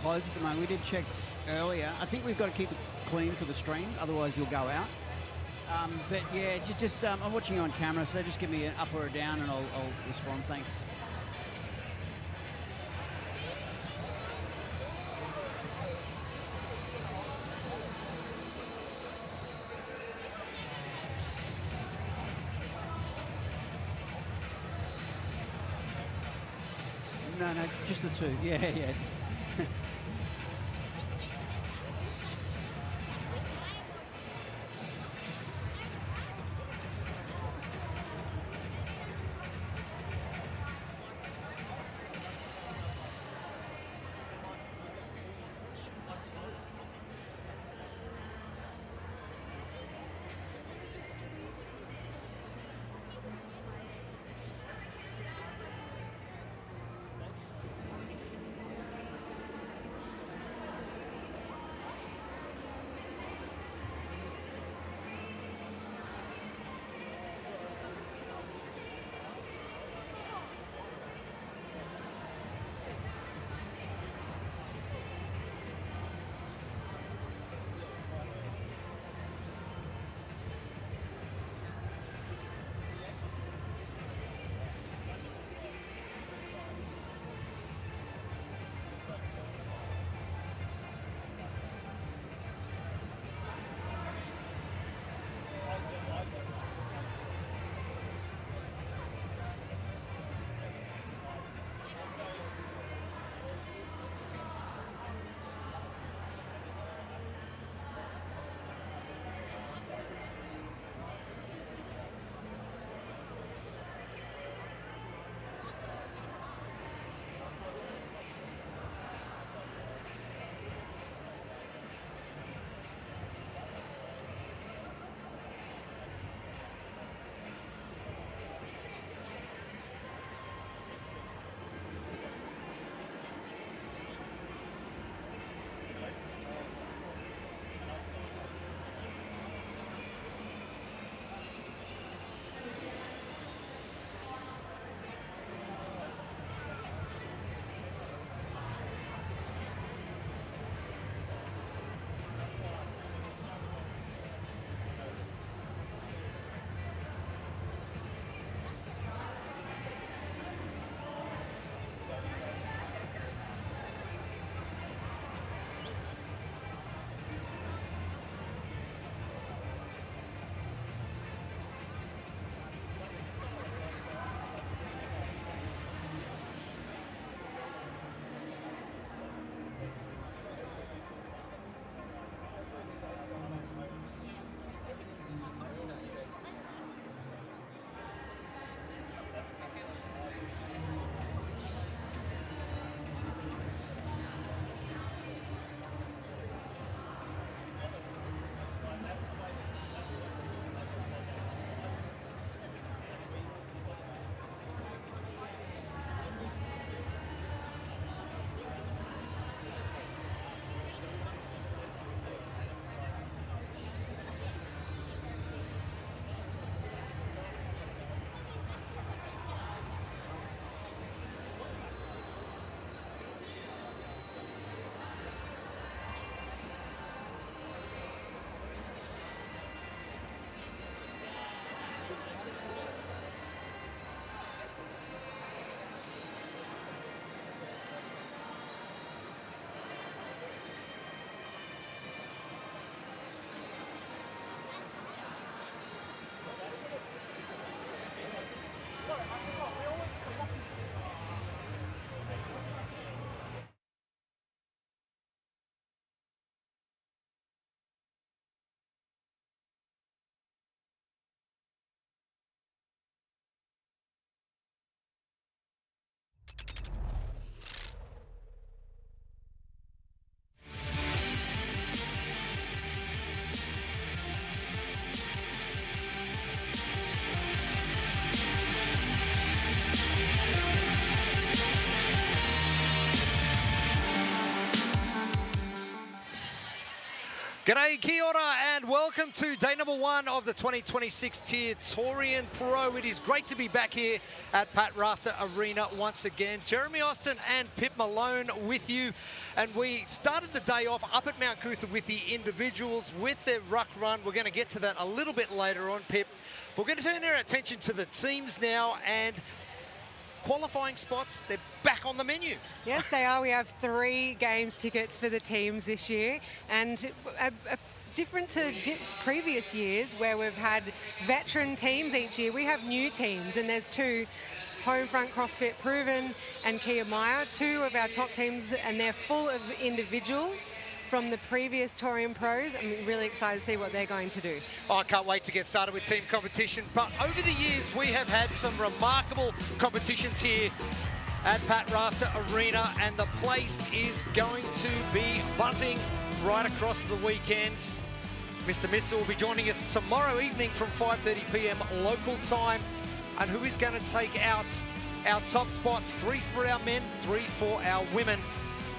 closed at the moment. We did checks earlier. I think we've got to keep it clean for the stream, otherwise you'll go out. But yeah, I'm watching you on camera, so just give me an up or a down and I'll respond. Thanks. No, just the two. Yeah. G'day, kia ora, and welcome to day number 1 of the 2026 TYR Torian Pro. It is great to be back here at Pat Rafter Arena once again. Jeremy Austin and Pip Malone with you. And we started the day off up at Mount Cootha with the individuals with their ruck run. We're going to get to that a little bit later on, Pip. We're going to turn our attention to the teams now, and qualifying spots, they're back on the menu. Yes, they are. We have 3 games tickets for the teams this year, and different to previous years where we've had veteran teams each year, we have new teams, and there's 2, Homefront CrossFit Proven and Kia Maya, 2 of our top teams, and they're full of individuals from the previous Torian Pros. I'm really excited to see what they're going to do. Oh, I can't wait to get started with team competition. But over the years, we have had some remarkable competitions here at Pat Rafter Arena, and the place is going to be buzzing right across the weekend. Mr. Mister will be joining us tomorrow evening from 5:30 p.m. local time. And who is going to take out our top spots? 3 for our men, 3 for our women.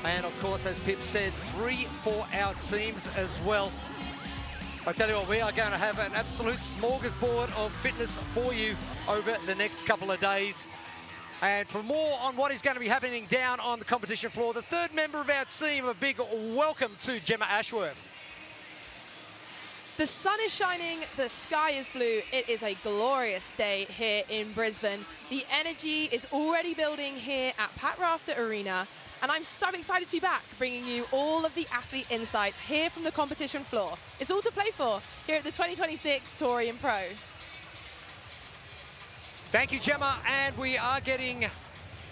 And of course, as Pip said, 3 for our teams as well. I tell you what, we are going to have an absolute smorgasbord of fitness for you over the next couple of days. And for more on what is going to be happening down on the competition floor, the 3rd member of our team, a big welcome to Gemma Ashworth. The sun is shining, the sky is blue. It is a glorious day here in Brisbane. The energy is already building here at Pat Rafter Arena. And I'm so excited to be back, bringing you all of the athlete insights here from the competition floor. It's all to play for here at the 2026 Torian Pro. Thank you, Gemma. And we are getting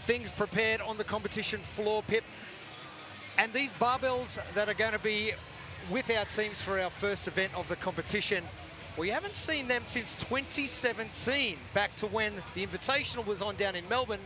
things prepared on the competition floor, Pip. And these barbells that are going to be with our teams for our first event of the competition, we haven't seen them since 2017, back to when the Invitational was on down in Melbourne.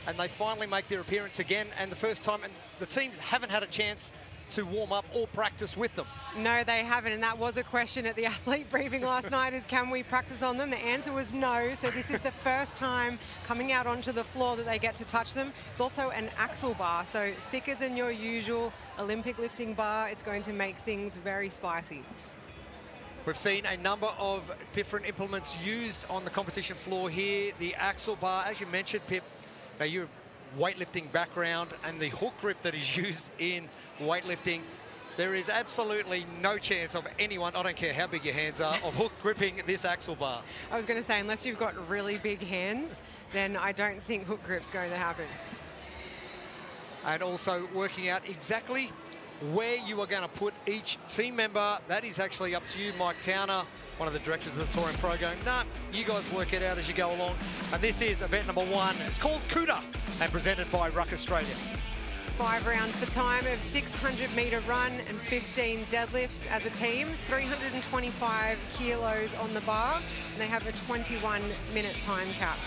And they finally make their appearance again, and the first time, and the teams haven't had a chance to warm up or practice with them. No, they haven't, and that was a question at the athlete briefing last night, is can we practice on them? The answer was no, so this is the first time coming out onto the floor that they get to touch them. It's also an axle bar, so thicker than your usual Olympic lifting bar. It's going to make things very spicy. We've seen a number of different implements used on the competition floor here. The axle bar, as you mentioned, Pip, now your weightlifting background and the hook grip that is used in weightlifting, there is absolutely no chance of anyone, I don't care how big your hands are, of hook gripping this axle bar. I was going to say, unless you've got really big hands, then I don't think hook grip's going to happen. And also working out exactly where you are going to put each team member. That is actually up to you, Mike Towner, one of the directors of the Torian Pro, going, nah, you guys work it out as you go along. And this is event number 1. It's called Kuda and presented by Ruck Australia. 5 rounds for time of 600-metre run and 15 deadlifts as a team, 325 kilos on the bar, and they have a 21-minute time cap.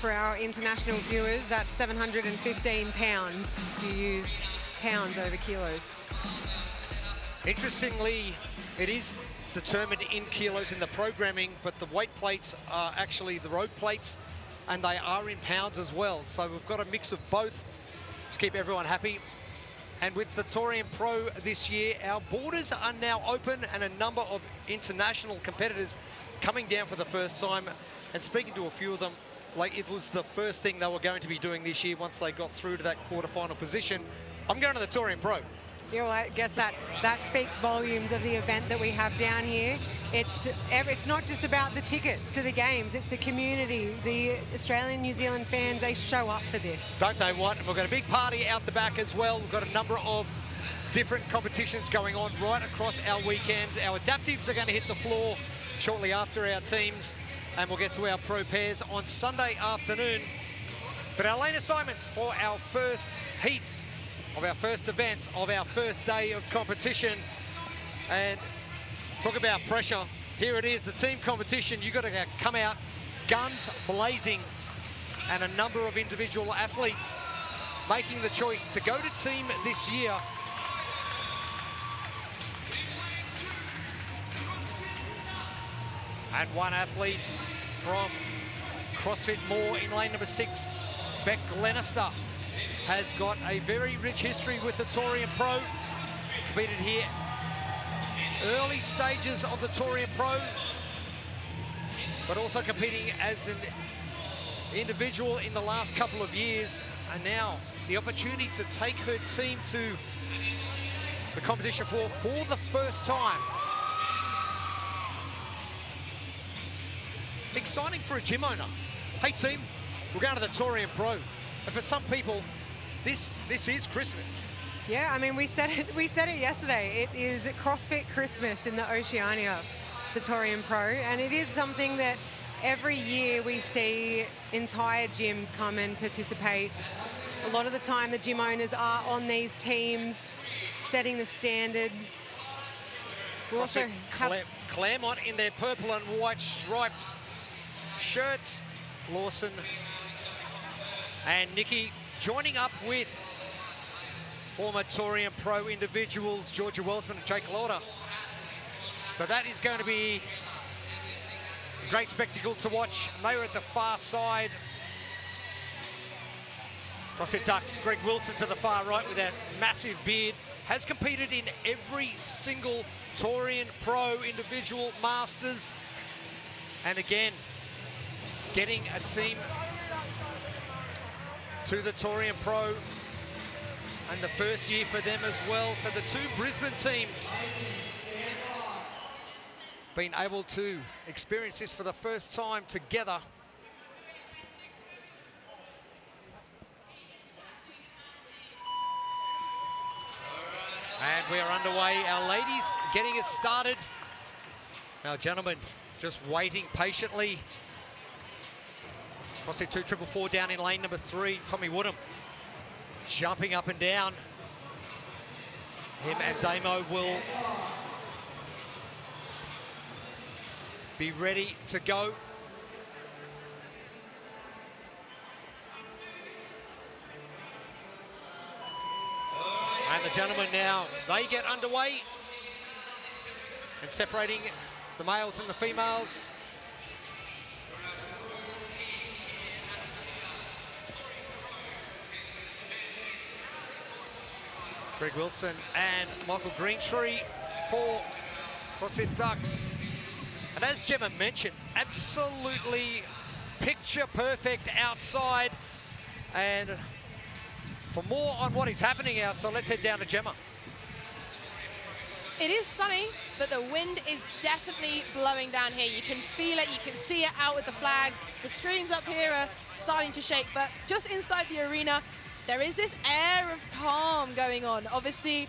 For our international viewers, that's 715 pounds if you use pounds over kilos. Interestingly, it is determined in kilos in the programming, but the weight plates are actually the road plates, and they are in pounds as well. So we've got a mix of both to keep everyone happy. And with the Torian Pro this year, our borders are now open, and a number of international competitors coming down for the first time. And speaking to a few of them, like it was the first thing they were going to be doing this year once they got through to that quarterfinal position. I'm going to the Torian Pro. Yeah, well, I guess that speaks volumes of the event that we have down here. It's not just about the tickets to the games, it's the community, the Australian, New Zealand fans, they show up for this. Don't they what? We've got a big party out the back as well. We've got a number of different competitions going on right across our weekend. Our adaptives are going to hit the floor shortly after our teams, and we'll get to our pro pairs on Sunday afternoon. But our lane assignments for our first heats of our first event of our first day of competition. And talk about pressure. Here it is, the team competition. You've got to come out guns blazing, and a number of individual athletes making the choice to go to team this year. And one athlete from CrossFit Moore in lane number 6, Beck Glenister, has got a very rich history with the Torian Pro. competed here early stages of the Torian Pro, but also competing as an individual in the last couple of years, and now the opportunity to take her team to the competition floor for the first time. Exciting for a gym owner. Hey team, we're going to the Torian Pro. And for some people, this is Christmas. Yeah, I mean, we said it yesterday. It is CrossFit Christmas in the Oceania, the Torian Pro, and it is something that every year we see entire gyms come and participate. A lot of the time the gym owners are on these teams, setting the standard. We also have Claremont in their purple and white striped shirts. Lawson and Nikki joining up with former Torian Pro individuals, Georgia Wellsman and Jake Lauder. So that is going to be a great spectacle to watch. They were at the far side. CrossFit Ducks, Greg Wilson to the far right with that massive beard. Has competed in every single Torian Pro individual masters. And again, getting a team to the Torian Pro, and the first year for them as well. So the two Brisbane teams being able to experience this for the first time together. And we are underway. Our ladies getting us started. Our gentlemen just waiting patiently. CrossFit 2444 down in lane number 3. Tommy Woodham jumping up and down. Him and Damo will be ready to go. And the gentlemen now, they get underway. And separating the males and the females. Greg Wilson and Michael Greentree for CrossFit Ducks. And as Gemma mentioned, absolutely picture perfect outside. And for more on what is happening outside, let's head down to Gemma. It is sunny, but the wind is definitely blowing down here. You can feel it, you can see it out with the flags. The screens up here are starting to shake, but just inside the arena, there is this air of calm going on. Obviously,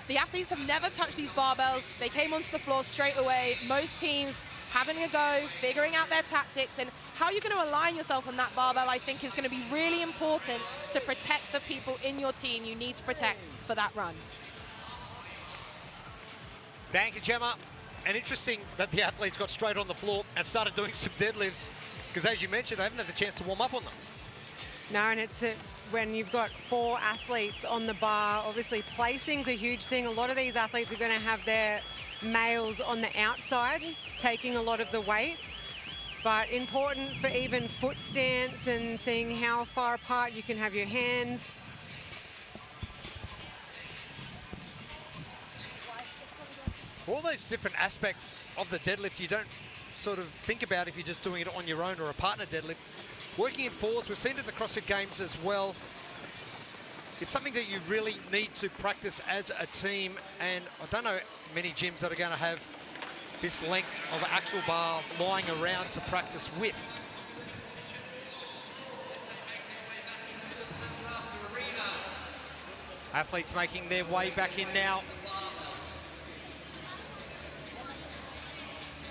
the athletes have never touched these barbells. They came onto the floor straight away. Most teams having a go, figuring out their tactics, and how you're going to align yourself on that barbell, I think, is going to be really important to protect the people in your team you need to protect for that run. Thank you, Gemma. And interesting that the athletes got straight on the floor and started doing some deadlifts, because as you mentioned, they haven't had the chance to warm up on them. No, and it's when you've got 4 athletes on the bar, obviously placing's a huge thing. A lot of these athletes are going to have their males on the outside, taking a lot of the weight. But important for even foot stance and seeing how far apart you can have your hands. All those different aspects of the deadlift you don't sort of think about if you're just doing it on your own or a partner deadlift. Working in fours, we've seen it at the CrossFit Games as well. It's something that you really need to practice as a team, and I don't know many gyms that are going to have this length of actual bar lying around to practice with. Athletes making their way back in now.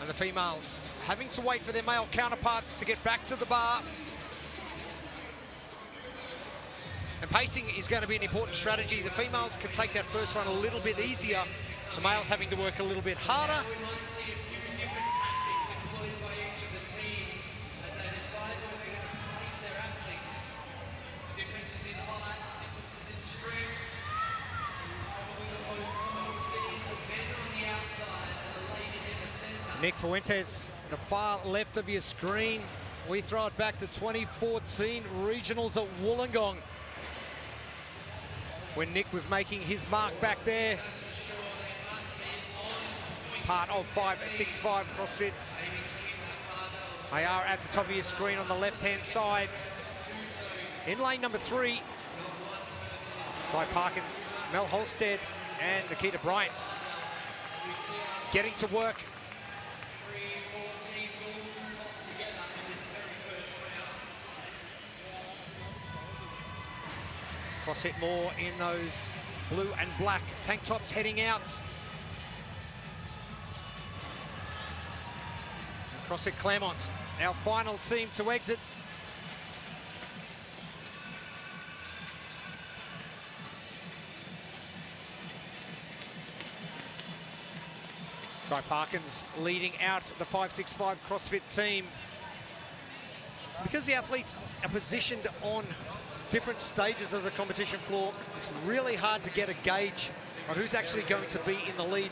And the females having to wait for their male counterparts to get back to the bar. And pacing is going to be an important strategy. The females can take that first run a little bit easier. The males having to work a little bit harder. Nick Fuentes, the far left of your screen. We throw it back to 2014 regionals at Wollongong. when Nick was making his mark back there. Part of 565 CrossFits. They are at the top of your screen on the left-hand side. In lane number 3, Guy Parkins, Mel Holstead, and Nikita Bryant getting to work. CrossFit more in those blue and black tank tops heading out. And CrossFit Claremont, our final team to exit. Guy Parkins leading out the 565 CrossFit team. Because the athletes are positioned on different stages of the competition floor, it's really hard to get a gauge on who's actually going to be in the lead.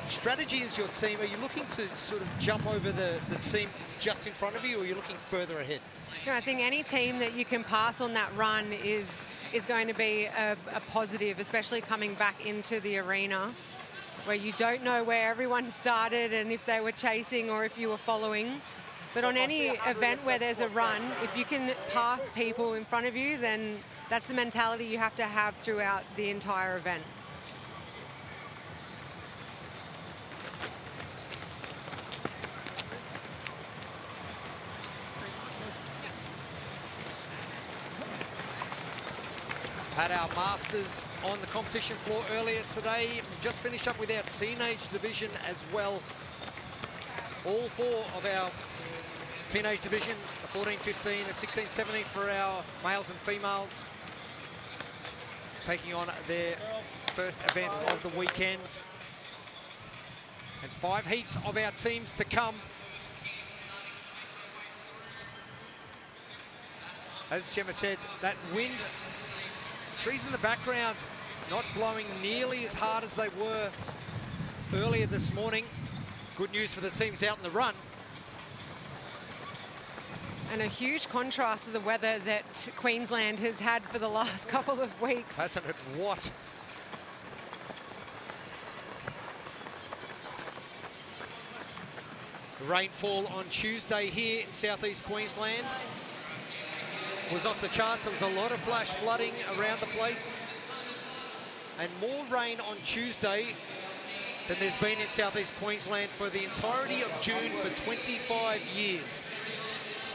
Strategy is your team. Are you looking to sort of jump over the team just in front of you, or are you looking further ahead? I think any team that you can pass on that run is going to be a positive, especially coming back into the arena, where you don't know where everyone started and if they were chasing or if you were following. But on any event where there's a run, if you can pass people in front of you, then that's the mentality you have to have throughout the entire event. Had our masters on the competition floor earlier today. We just finished up with our teenage division as well. All 4 of our teenage division, the 14, 15 and 16, 17 for our males and females, taking on their first event of the weekend. And 5 heats of our teams to come. As Gemma said, that wind, trees in the background, not blowing nearly as hard as they were earlier this morning. Good news for the teams out in the run. And a huge contrast to the weather that Queensland has had for the last couple of weeks. Hasn't it what? Rainfall on Tuesday here in southeast Queensland was off the charts. There was a lot of flash flooding around the place, and more rain on Tuesday than there's been in southeast Queensland for the entirety of June for 25 years.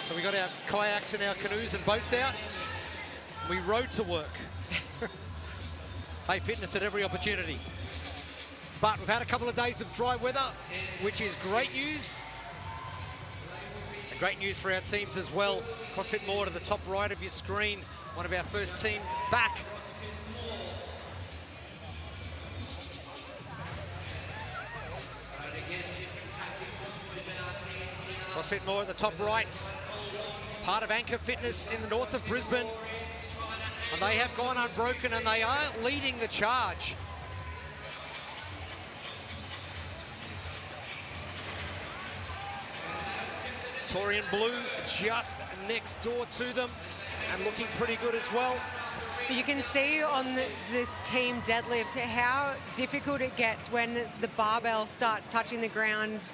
So we got our kayaks and our canoes and boats out. We rode to work. Hey, fitness at every opportunity. But we've had a couple of days of dry weather, which is great news. And great news for our teams as well. CrossFit more to the top right of your screen. One of our first teams back. CrossFit more at the top right. Part of Anchor Fitness in the north of Brisbane. And they have gone unbroken and they are leading the charge. Torian Blue just next door to them and looking pretty good as well. You can see on this team deadlift how difficult it gets when the barbell starts touching the ground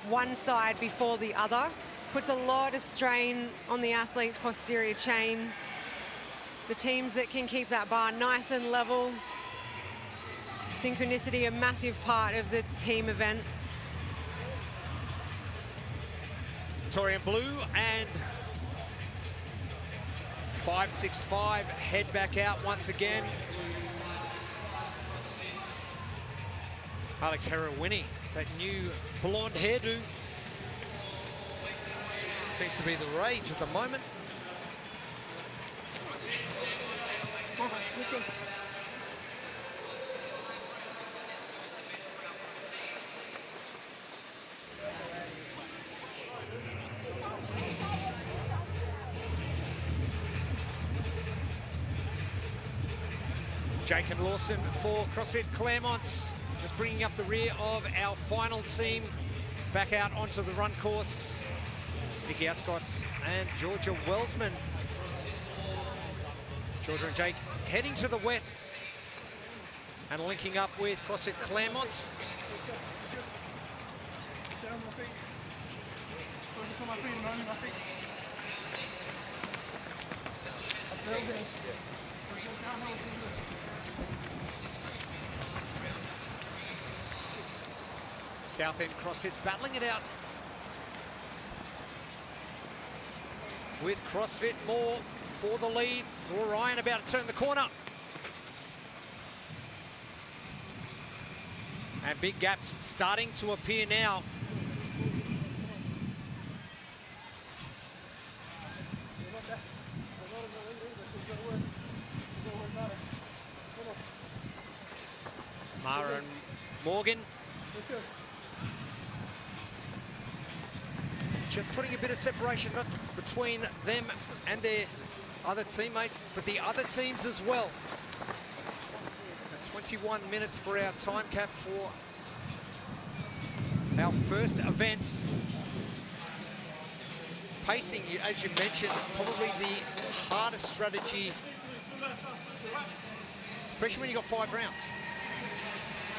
one side before the other. Puts a lot of strain on the athlete's posterior chain. The teams that can keep that bar nice and level. Synchronicity, a massive part of the team event. Torian Blue and 565 head back out once again. Alex Herrawini, that new blonde hairdo, seems to be the rage at the moment. Jake and Lawson for CrossFit Claremont, just bringing up the rear of our final team back out onto the run course. Vicky Ascott and Georgia Welsman. Georgia and Jake heading to the west and linking up with CrossFit Claremont. South End CrossFit battling it out with CrossFit Moore for the lead. Ryan about to turn the corner. And big gaps starting to appear now. Mara and Morgan just putting a bit of separation not between them and their other teammates, but the other teams as well. 21 minutes for our time cap for our first event. Pacing, as you mentioned, probably the hardest strategy, especially when you've got 5 rounds.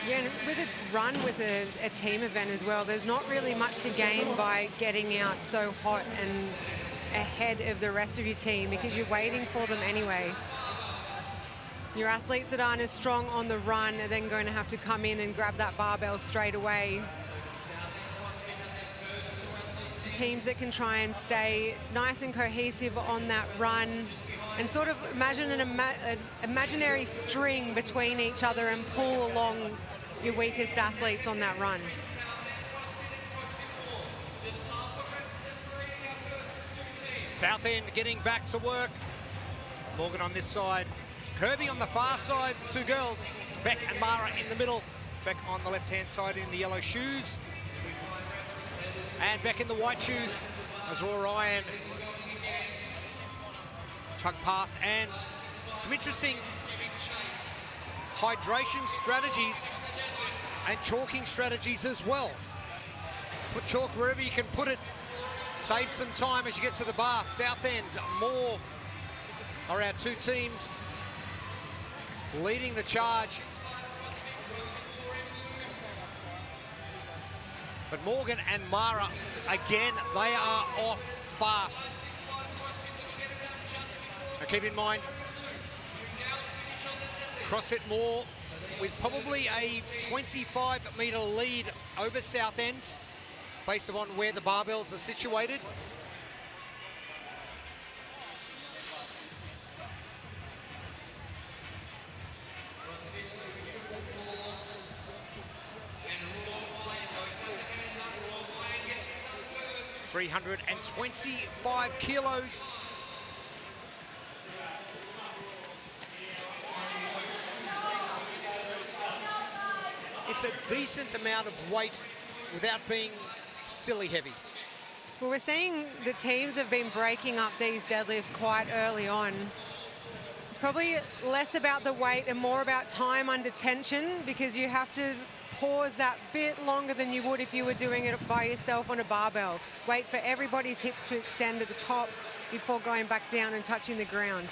Yeah, and with a run with a team event as well, there's not really much to gain by getting out so hot and ahead of the rest of your team because you're waiting for them anyway. Your athletes that aren't as strong on the run are then going to have to come in and grab that barbell straight away. Teams that can try and stay nice and cohesive on that run and sort of imagine an imaginary string between each other and pull along your weakest athletes on that run. South End getting back to work. Morgan on this side. Kirby on the far side, 2 girls. Beck and Mara in the middle. Beck on the left-hand side in the yellow shoes. And Beck in the white shoes as Ryan chug past. And some interesting hydration strategies and chalking strategies as well. Put chalk wherever you can put it. Save some time as you get to the bar. South End, Moore are our 2 teams leading the charge. But Morgan and Mara, again, they are off fast. Now keep in mind, CrossFit Moore with probably a 25-metre lead over South End, based upon where the barbells are situated. $325 kilos. It's a decent amount of weight without being silly heavy. Well, we're seeing the teams have been breaking up these deadlifts quite early on. It's probably less about the weight and more about time under tension because you have to pause that bit longer than you would if you were doing it by yourself on a barbell. Wait for everybody's hips to extend at the top before going back down and touching the ground.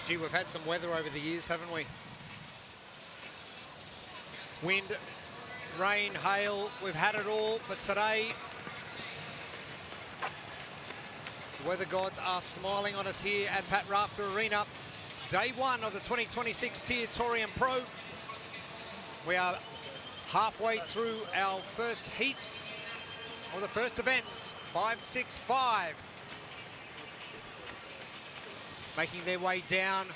Gee, we've had some weather over the years, haven't we? Wind, rain, hail, we've had it all, but today the weather gods are smiling on us here at Pat Rafter Arena. Day 1 of the 2026 TYR Torian Pro. We are halfway through our first heats of the first events, 5-6-5. Making their way down.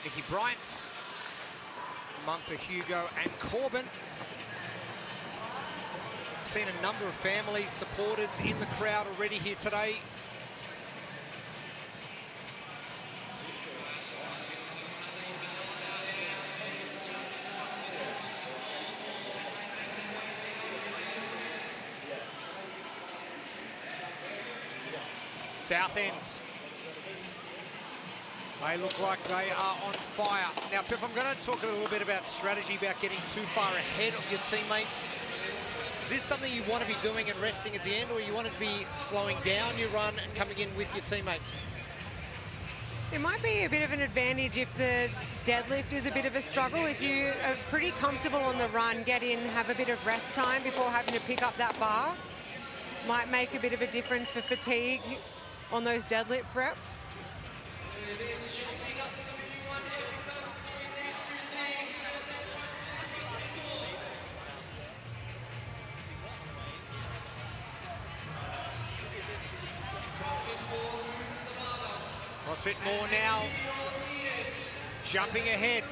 Nikki Bryant's, Munter, Hugo and Corbin. Seen a number of families, supporters in the crowd already here today. South End They look like they are on fire. Now, Pip, I'm going to talk a little bit about strategy, about getting too far ahead of your teammates. Is this something you want to be doing and resting at the end, or you want to be slowing down your run and coming in with your teammates? It might be a bit of an advantage if the deadlift is a bit of a struggle. If you are pretty comfortable on the run, get in, have a bit of rest time before having to pick up that bar. Might make a bit of a difference for fatigue on those deadlift reps. CrossFit more now, jumping ahead.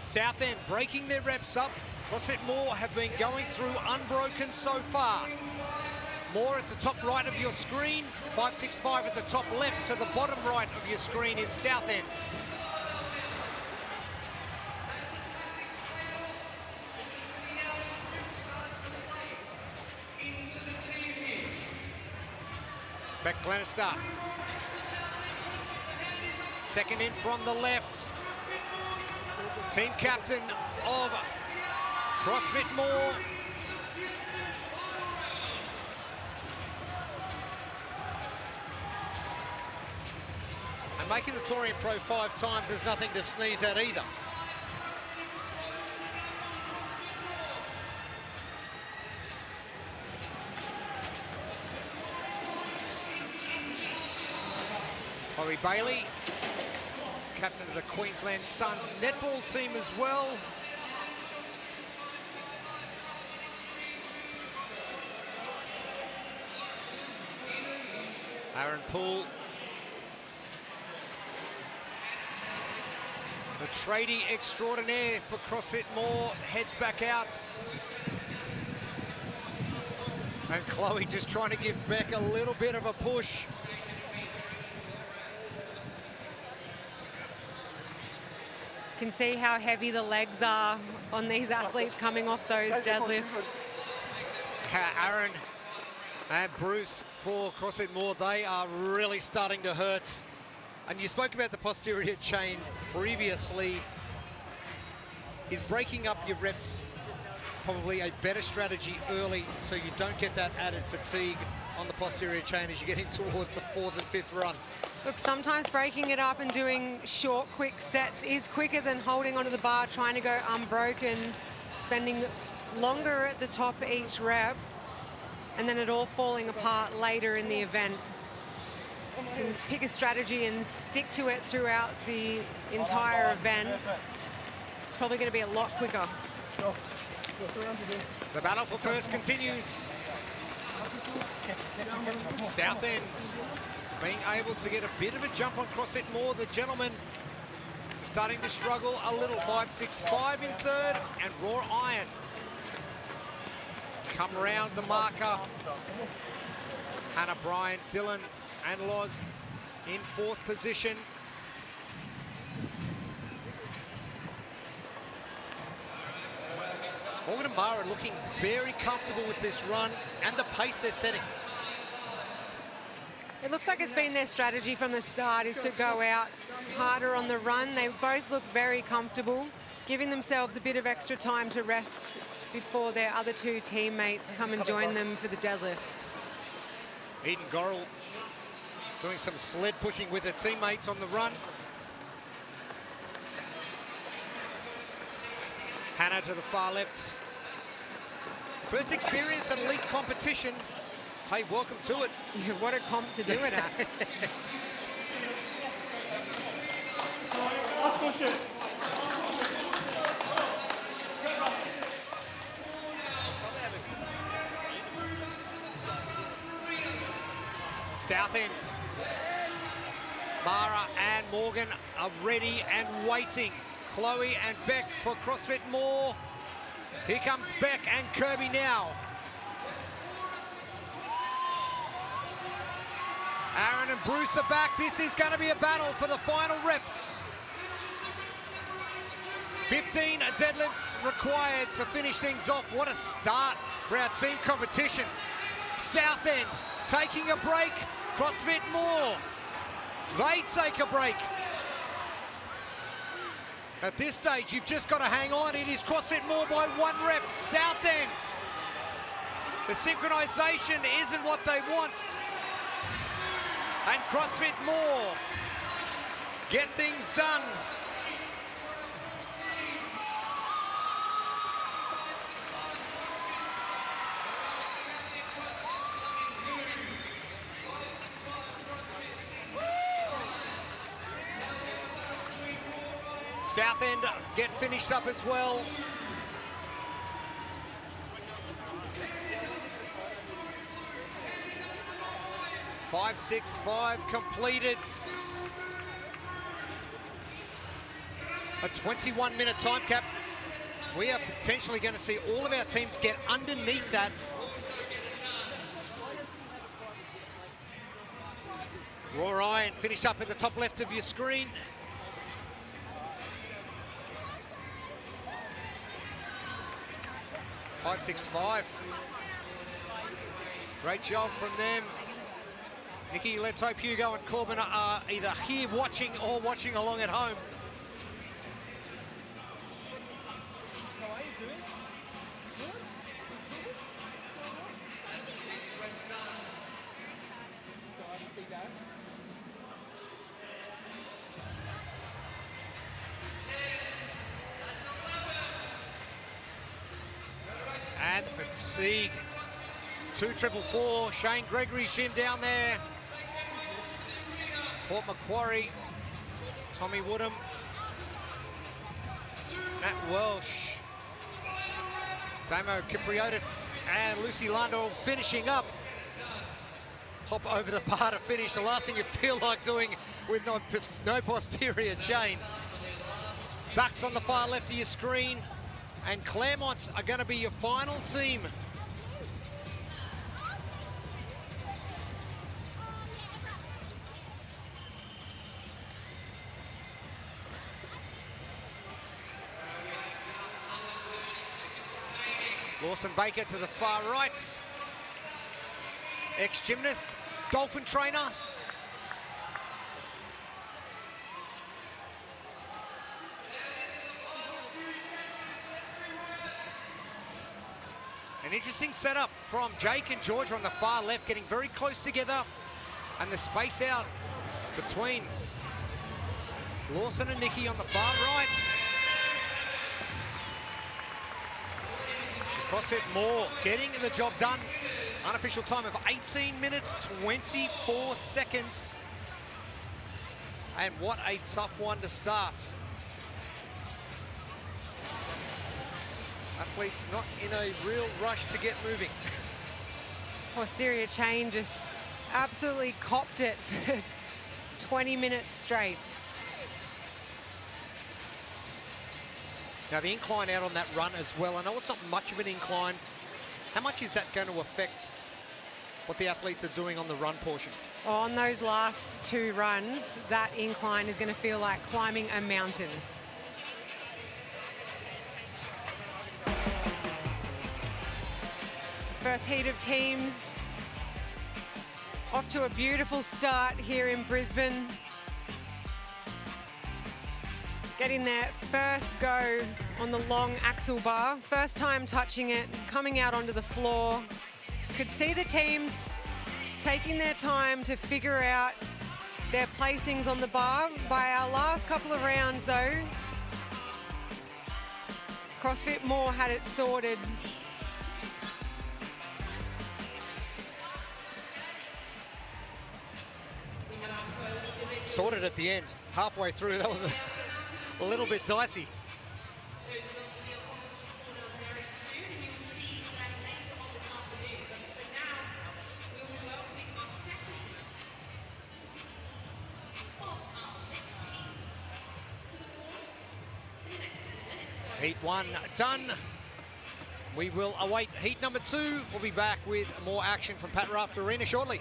Southend breaking their reps up. CrossFit More have been going through unbroken so far. More at the top right of your screen, 565 at the top left. To the bottom right of your screen is Southend. Beck Glenister. Second in from the left. Team captain of CrossFit More. And making the Torian Pro 5 times is nothing to sneeze at either. Chloe Bailey, captain of the Queensland Suns netball team as well. Aaron Poole, the tradie extraordinaire for CrossFit More, heads back out. And Chloe just trying to give Beck a little bit of a push. Can see how heavy the legs are on these athletes coming off those deadlifts. Aaron and Bruce for CrossFit More, they are really starting to hurt. And you spoke about the posterior chain previously. Is breaking up your reps probably a better strategy early so you don't get that added fatigue on the posterior chain as you get in towards the 4th and 5th run? Look, sometimes breaking it up and doing short, quick sets is quicker than holding onto the bar, trying to go unbroken, spending longer at the top each rep, and then it all falling apart later in the event. You can pick a strategy and stick to it throughout the entire event. It's probably going to be a lot quicker. The battle for first continues. Southend being able to get a bit of a jump on CrossFit More. The gentlemen starting to struggle a little. 565 in third, and Raw Iron come around the marker. Hannah Bryant, Dylan and Loz in 4th position. Morgan and Mara looking very comfortable with this run and the pace they're setting. It looks like it's been their strategy from the start is to go out harder on the run. They both look very comfortable, giving themselves a bit of extra time to rest before their other 2 teammates come and join them for the deadlift. Eden Gorrell doing some sled pushing with her teammates on the run. Hannah to the far left. First experience at elite competition. Hey, welcome to it. Yeah, what a comp to do it at. Southend. Mara and Morgan are ready and waiting. Chloe and Beck for CrossFit More. Here comes Beck and Kirby now. Aaron and Bruce are back. This is going to be a battle for the final reps. 15 deadlifts required to finish things off. What a start for our team competition. Southend taking a break. CrossFit More, they take a break. At this stage, you've just got to hang on. It is CrossFit More by 1 rep. South Ends. The synchronization isn't what they want. And CrossFit More get things done. South End get finished up as well. Five, 6, 5 completed. A 21-minute time cap. We are potentially going to see all of our teams get underneath that. Raw Ryan finished up in the top left of your screen. Five, 6, 5. Great job from them. Nikki, let's hope Hugo and Corbin are either here watching or watching along at home. And fatigue. 2 444. Shane Gregory's gym down there. Port Macquarie. Tommy Woodham. Matt Welsh. Damo Kipriotis and Lucy Lando finishing up. Hop over the bar to finish. The last thing you feel like doing with no posterior chain. Ducks on the far left of your screen. And Claremont are going to be your final team. Lawson Baker to the far right. Ex-gymnast, dolphin trainer. An interesting setup from Jake and Georgia on the far left, getting very close together, and the space out between Lawson and Nikki on the far right. CrossFit More getting the job done. Unofficial time of 18 minutes, 24 seconds. And what a tough one to start. Athletes not in a real rush to get moving. Posterior chain just absolutely copped it for 20 minutes straight. Now the incline out on that run as well. I know it's not much of an incline. How much is that going to affect what the athletes are doing on the run portion? On those last 2 runs, that incline is going to feel like climbing a mountain. First heat of teams off to a beautiful start here in Brisbane. Getting their first go on the long axle bar. First time touching it, coming out onto the floor. Could see the teams taking their time to figure out their placings on the bar. By our last couple of rounds though, CrossFit More had it sorted. Sorted at the end. Halfway through, that was a little bit dicey. Heat 1 done. We will await heat number 2. We'll be back with more action from Pat Raft Arena shortly.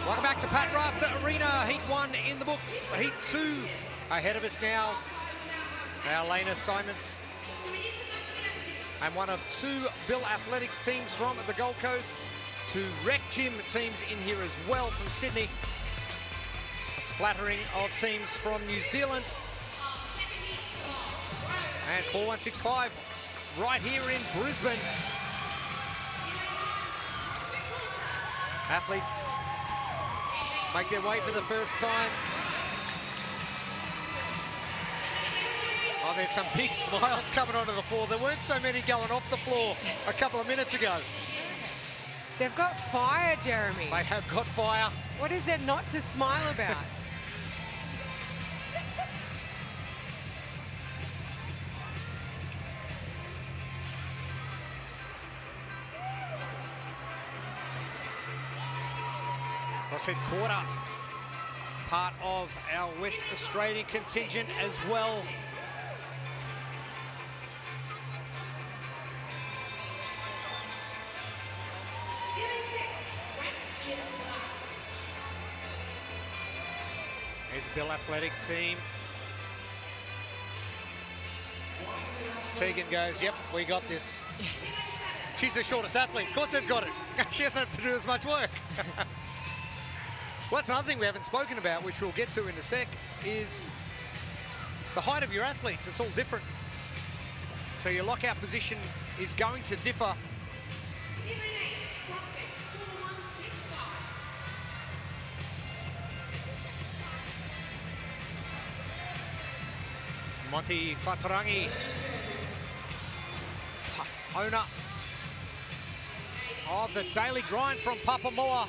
Welcome back to Pat Rafter Arena. Heat 1 in the books. Heat 2 ahead of us now. Now Lena Simons. And one of 2 Bill Athletic teams from the Gold Coast. 2 Rec Gym teams in here as well from Sydney. A splattering of teams from New Zealand. And 4165 right here in Brisbane. Athletes make their way for the first time. Oh, there's some big smiles coming onto the floor. There weren't so many going off the floor a couple of minutes ago. They've got fire, Jeremy. They have got fire. What is there not to smile about? CrossFit Quarter, part of our West Australian contingent as well. There's a Bill Athletic team. Tegan goes, yep, we got this. She's the shortest athlete. Of course they've got it. She doesn't have to do as much work. Well, that's another thing we haven't spoken about, which we'll get to in a sec, is the height of your athletes. It's all different. So your lockout position is going to differ. Monty Fatarangi, owner of the Daily Grind from Papamoa.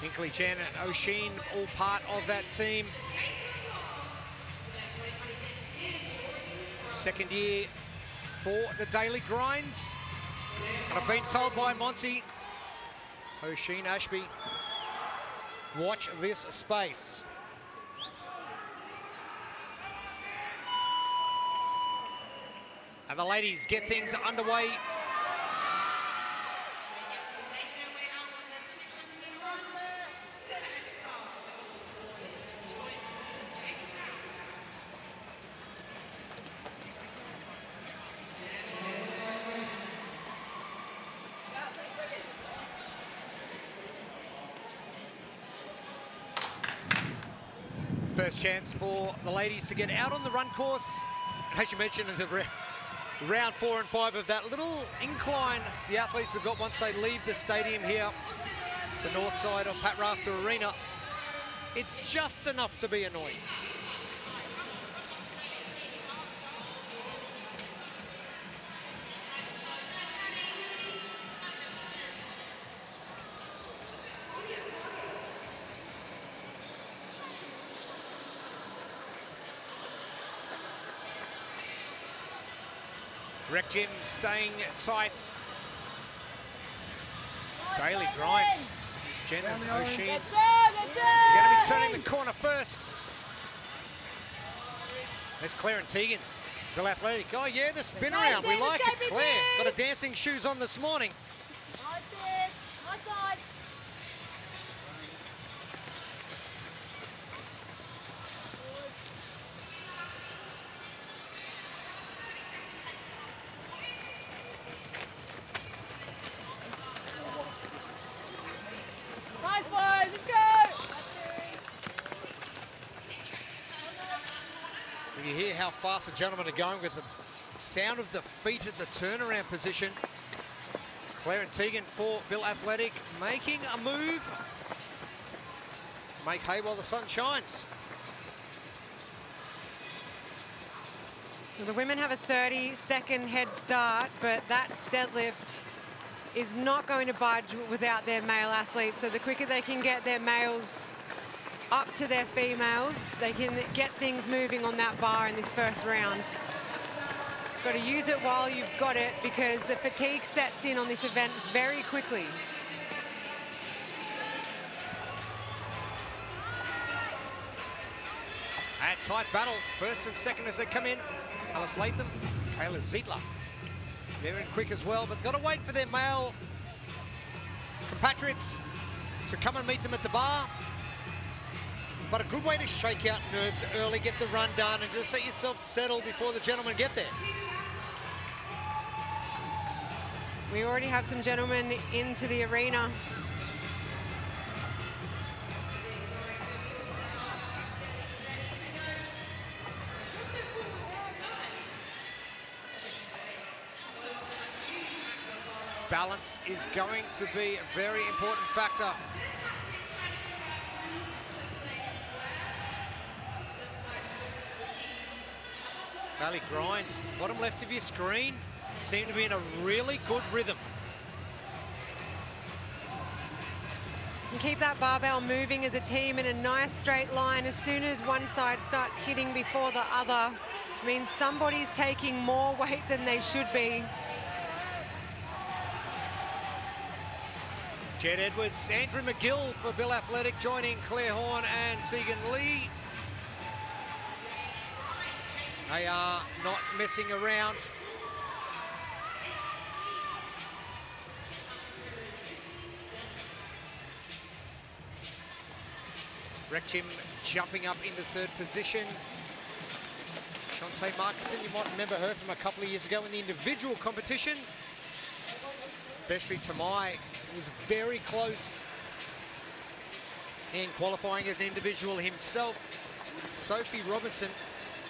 Hinkley, Chen and O'Sheen, all part of that team. Second year for the Daily Grinds. And I've been told by Monty, O'Sheen, Ashby, watch this space. And the ladies get things underway. First chance for the ladies to get out on the run course. As you mentioned in the round 4 and 5 of that little incline the athletes have got once they leave the stadium here, the north side of Pat Rafter Arena. It's just enough to be annoying. Rec Gym staying tight. Daily Grinds. Jen and O'Sheen. Going to be turning the corner first. There's Claire and Tegan. Bill Athletic. Oh yeah, the spin around. We like it. Claire got her dancing shoes on this morning. You hear how fast the gentlemen are going with the sound of the feet at the turnaround position. Claire and Tegan for Bill Athletic making a move. Make hay while the sun shines. Well, the women have a 30-second head start, but that deadlift is not going to budge without their male athletes. So the quicker they can get their males up to their females, they can get things moving on that bar in this first round. Got to use it while you've got it, because the fatigue sets in on this event very quickly. A tight battle, first and second as they come in. Alice Latham, Kayla Zietler. They're in quick as well, but got to wait for their male compatriots to come and meet them at the bar. But a good way to shake out nerves early, get the run done, and just set yourself settled before the gentlemen get there. We already have some gentlemen into the arena. Balance is going to be a very important factor. Daily grind, bottom left of your screen, seem to be in a really good rhythm. And keep that barbell moving as a team in a nice straight line. As soon as one side starts hitting before the other, means somebody's taking more weight than they should be. Jed Edwards, Andrew McGill for Bill Athletic, joining Claire Horn and Tegan Lee. They are not messing around. Rec Jim jumping up into third position. Shantae Markison, you might remember her from a couple of years ago in the individual competition. Bestri Tamai was very close in qualifying as an individual himself. Sophie Robinson,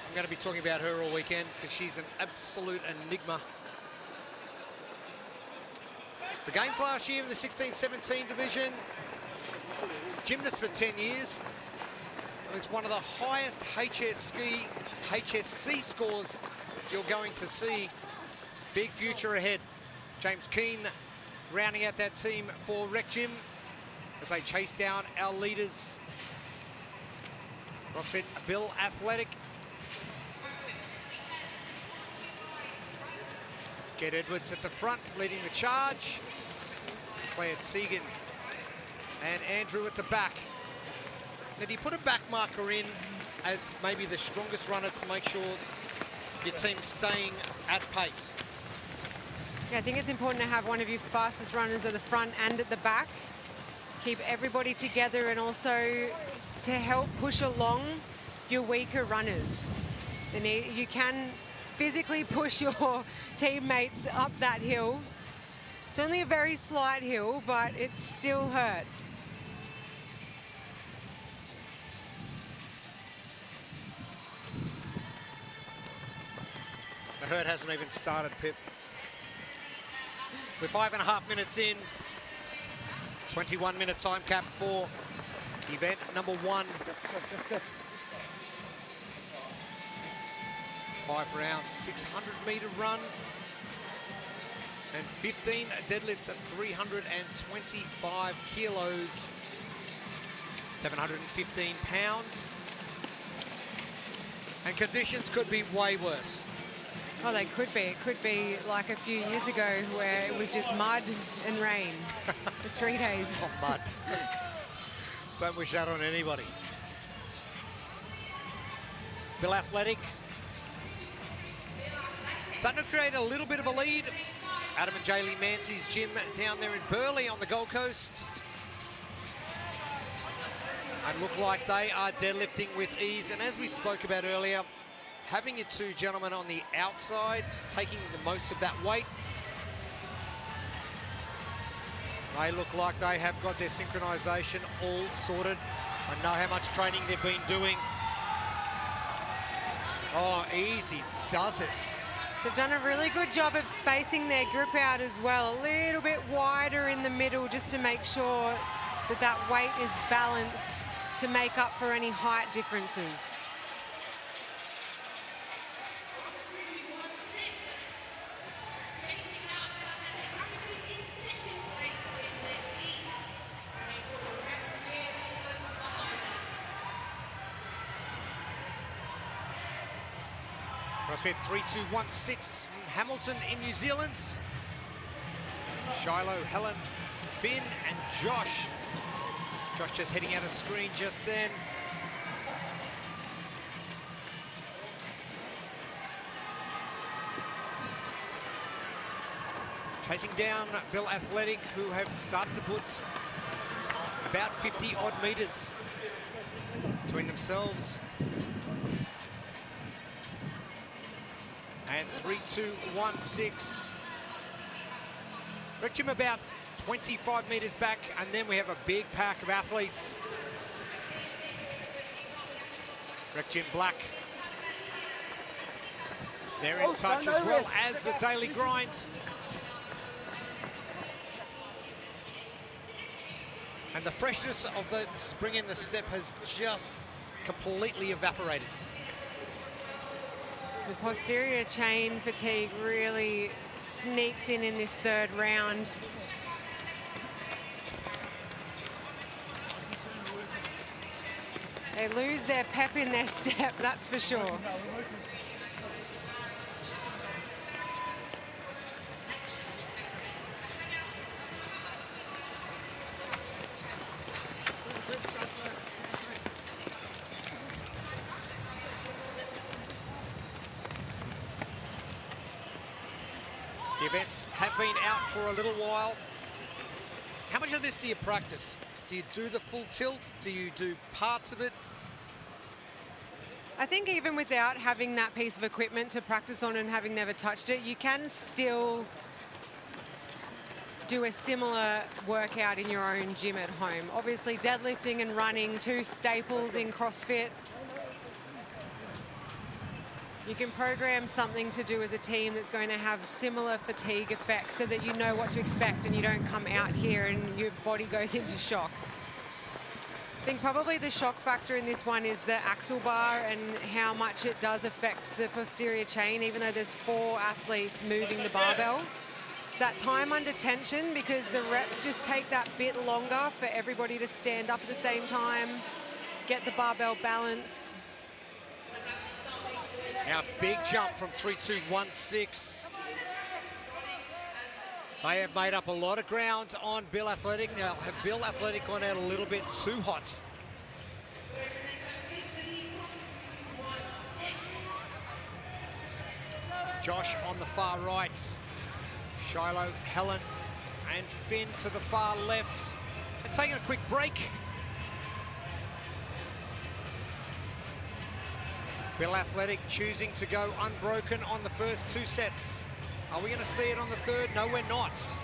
I'm going to be talking about her all weekend because she's an absolute enigma. The games last year in the 16-17 division, gymnast for 10 years. It's one of the highest HSC scores you're going to see. Big future ahead. James Keane rounding out that team for Rec Gym as they chase down our leaders. CrossFit Bill Athletic. Jed Edwards at the front, leading the charge. Claire Tegan and Andrew at the back. Now, do you put a back marker in as maybe the strongest runner to make sure your team's staying at pace? Yeah, I think it's important to have one of your fastest runners at the front and at the back. Keep everybody together, and also to help push along your weaker runners. You can physically push your teammates up that hill. It's only a very slight hill, but it still hurts. The hurt hasn't even started, Pip. We're 5.5 minutes in. 21-minute time cap for event number 1. 5 rounds, 600-meter run, and 15 deadlifts at 325 kilos, 715 pounds. And conditions could be way worse. Oh, they could be. It could be like a few years ago where it was just mud and rain for 3 days. Oh, mud. Don't wish that on anybody. Bill Athletic starting to create a little bit of a lead. Adam and Jaylee Mancy's gym down there in Burleigh on the Gold Coast. And look like they are deadlifting with ease. And as we spoke about earlier, having your two gentlemen on the outside, taking the most of that weight. They look like they have got their synchronization all sorted. I know how much training they've been doing. Oh, easy does it. They've done a really good job of spacing their grip out as well. A little bit wider in the middle just to make sure that that weight is balanced to make up for any height differences. CrossFit 3216 from Hamilton in New Zealand. Shiloh, Helen, Finn and Josh. Josh just heading out of screen just then. Chasing down Bill Athletic, who have started to put about 50 odd metres between themselves. And 3-2-1-6. Rec Gym about 25 metres back, and then we have a big pack of athletes. Rec Gym Black. They're in touch as well as the daily grind. And the freshness of the spring in the step has just completely evaporated. The posterior chain fatigue really sneaks in this third round. They lose their pep in their step, that's for sure. The events have been out for a little while. How much of this do you practice? Do you do the full tilt? Do you do parts of it? I think even without having that piece of equipment to practice on and having never touched it, you can still do a similar workout in your own gym at home. Obviously, deadlifting and running, two staples in CrossFit. You can program something to do as a team that's going to have similar fatigue effects so that you know what to expect and you don't come out here and your body goes into shock. I think probably the shock factor in this one is the axle bar and how much it does affect the posterior chain, even though there's 4 athletes moving the barbell. It's that time under tension because the reps just take that bit longer for everybody to stand up at the same time, get the barbell balanced. Now, big jump from 3-2-1-6. They have made up a lot of ground on Bill Athletic. Now, have Bill Athletic gone out a little bit too hot? Josh on the far right. Shiloh, Helen, and Finn to the far left. And taking a quick break. Bill Athletic choosing to go unbroken on the first 2 sets. Are we going to see it on the third? No, we're not.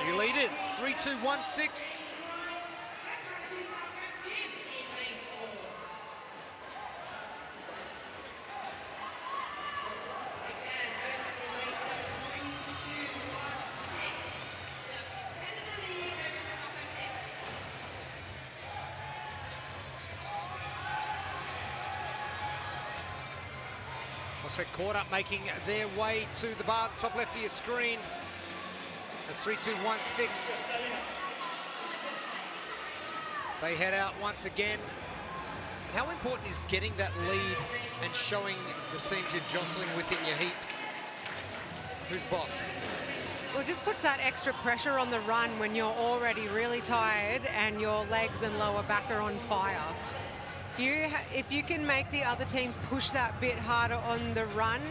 New leaders, 3-2-1-6. CrossFit caught up, making their way to the bar, top left of your screen. As 3-2-1-6. They head out once again. How important is getting that lead and showing the teams you're jostling with in your heat? Who's boss? Well, it just puts that extra pressure on the run when you're already really tired and your legs and lower back are on fire. If you can make the other teams push that bit harder on the run,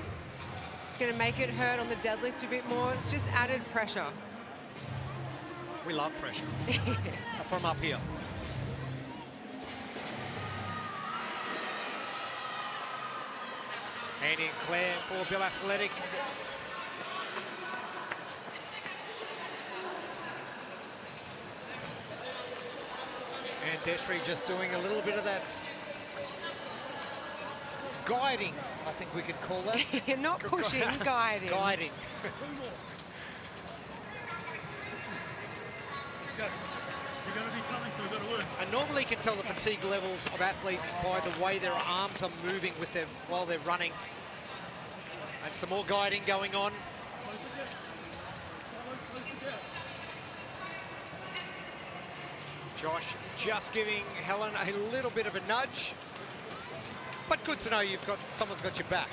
it's going to make it hurt on the deadlift a bit more. It's just added pressure. We love pressure from up here. Andy and Claire for Bill Athletic. And Destry just doing a little bit of that guiding, I think we could call that. Not pushing, guiding. Guiding. You're going to be coming, so we've got to work. And normally you can tell the fatigue levels of athletes by the way their arms are moving with them while they're running. And some more guiding going on. Josh just giving Helen a little bit of a nudge. But good to know someone's got your back.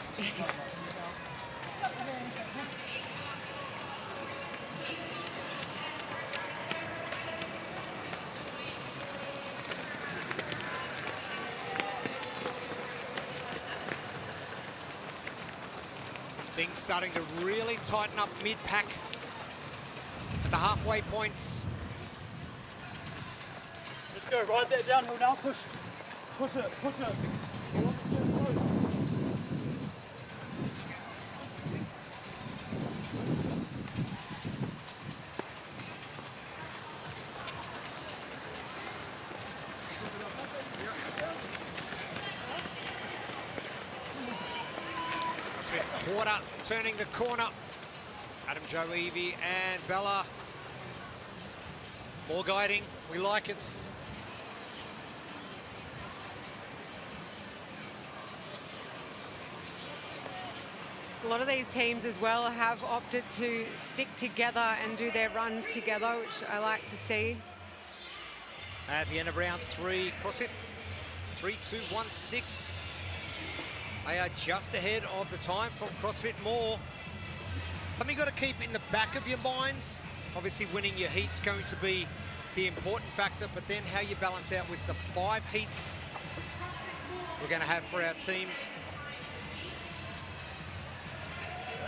Things starting to really tighten up mid-pack at the halfway points. Let's go, ride that downhill now, push it, push it. Quarter turning the corner. Adam, Joe, Evie and Bella. More guiding, we like it. A lot of these teams as well have opted to stick together and do their runs together, which I like to see. At the end of round 3, CrossFit 3-2-1-6. They are just ahead of the time from CrossFit More. Something you've got to keep in the back of your minds. Obviously winning your heat's going to be the important factor, but then how you balance out with the 5 heats we're going to have for our teams.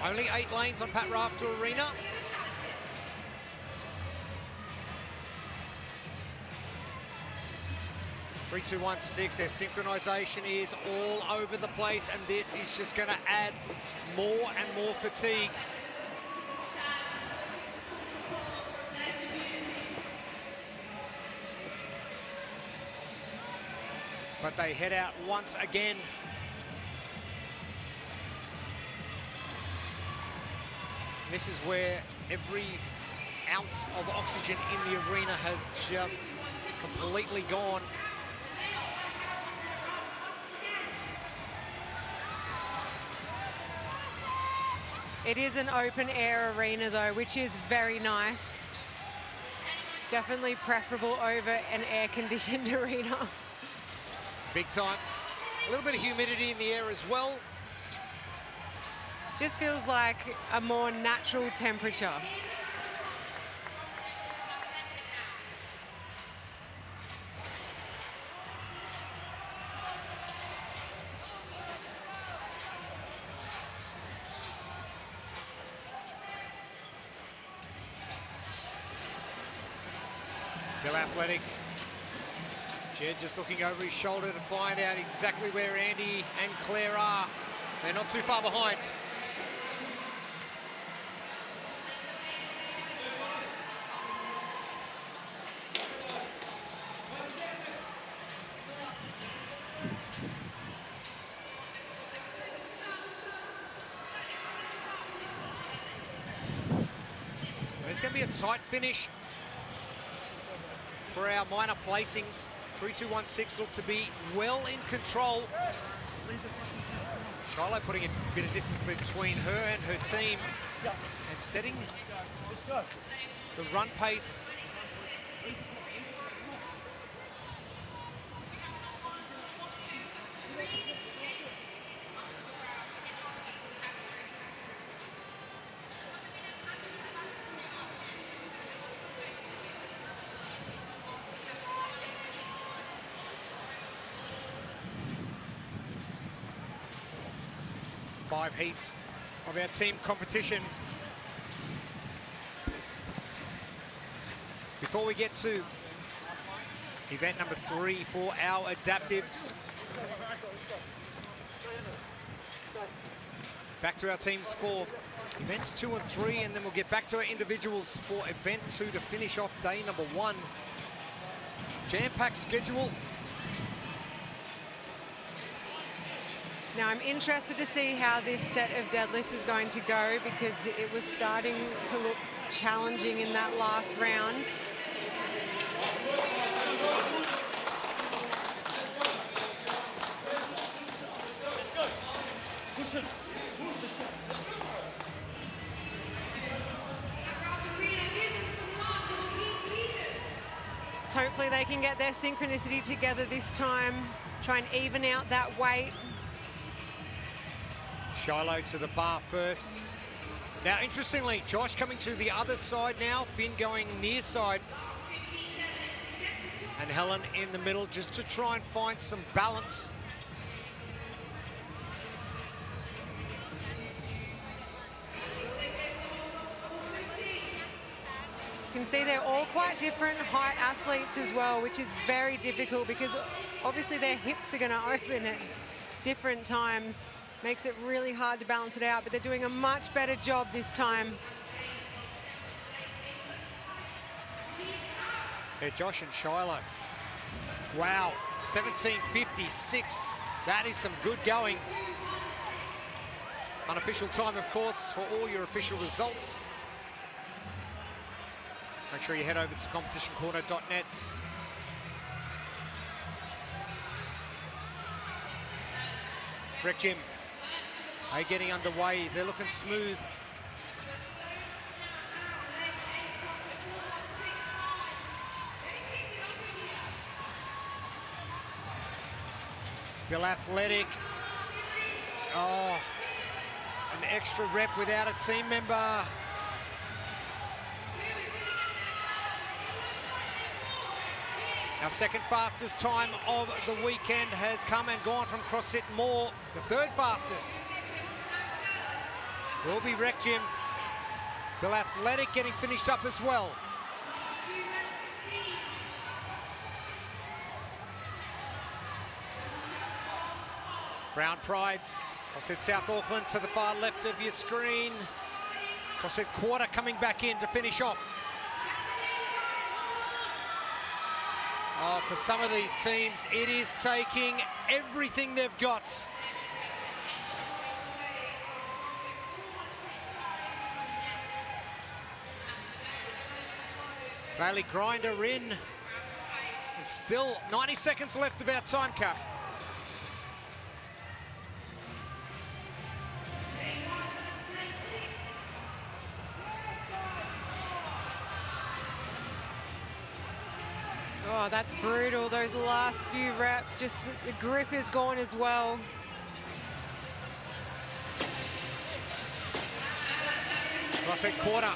Only 8 lanes on Pat Rafter Arena. Three, 2, 1, 6. Their synchronization is all over the place, and this is just going to add more and more fatigue. But they head out once again. This is where every ounce of oxygen in the arena has just completely gone. It is an open air arena though, which is very nice. Definitely preferable over an air conditioned arena. Big time. A little bit of humidity in the air as well. Just feels like a more natural temperature. Bill Athletic. Jed just looking over his shoulder to find out exactly where Andy and Claire are. They're not too far behind. It's going to be a tight finish for our minor placings. 3-2-1-6 look to be well in control. Shiloh putting a bit of distance between her and her team and setting the run pace. Five heats of our team competition. Before we get to event number 3 for our adaptives, back to our teams for events 2 and 3, and then we'll get back to our individuals for event 2 to finish off day number 1. Jam-packed schedule. Now I'm interested to see how this set of deadlifts is going to go, because it was starting to look challenging in that last round. So hopefully they can get their synchronicity together this time, try and even out that weight. Shiloh to the bar first. Now, interestingly, Josh coming to the other side now, Finn going near side. And Helen in the middle just to try and find some balance. can see they're all quite different height athletes as well, which is very difficult because obviously their hips are going to open at different times. Makes it really hard to balance it out, but they're doing a much better job this time. Yeah, Josh and Shiloh. Wow, 17:56. That is some good going. Unofficial time, of course, for all your official results. Make sure you head over to competitioncorner.net. Rec Gym, are getting underway. They're looking smooth. Bill Athletic. Oh, an extra rep without a team member. Our second fastest time of the weekend has come and gone from CrossFit Moore. The third fastest will be Rec Gym. Bill Athletic getting finished up as well. Brown Prides, CrossFit South Auckland to the far left of your screen. CrossFit Quarter coming back in to finish off. Oh, for some of these teams, it is taking everything they've got. Daily grinder in. And still 90 seconds left of our time cap. Oh, that's brutal. Those last few reps, just the grip is gone as well. CrossFit Quarter.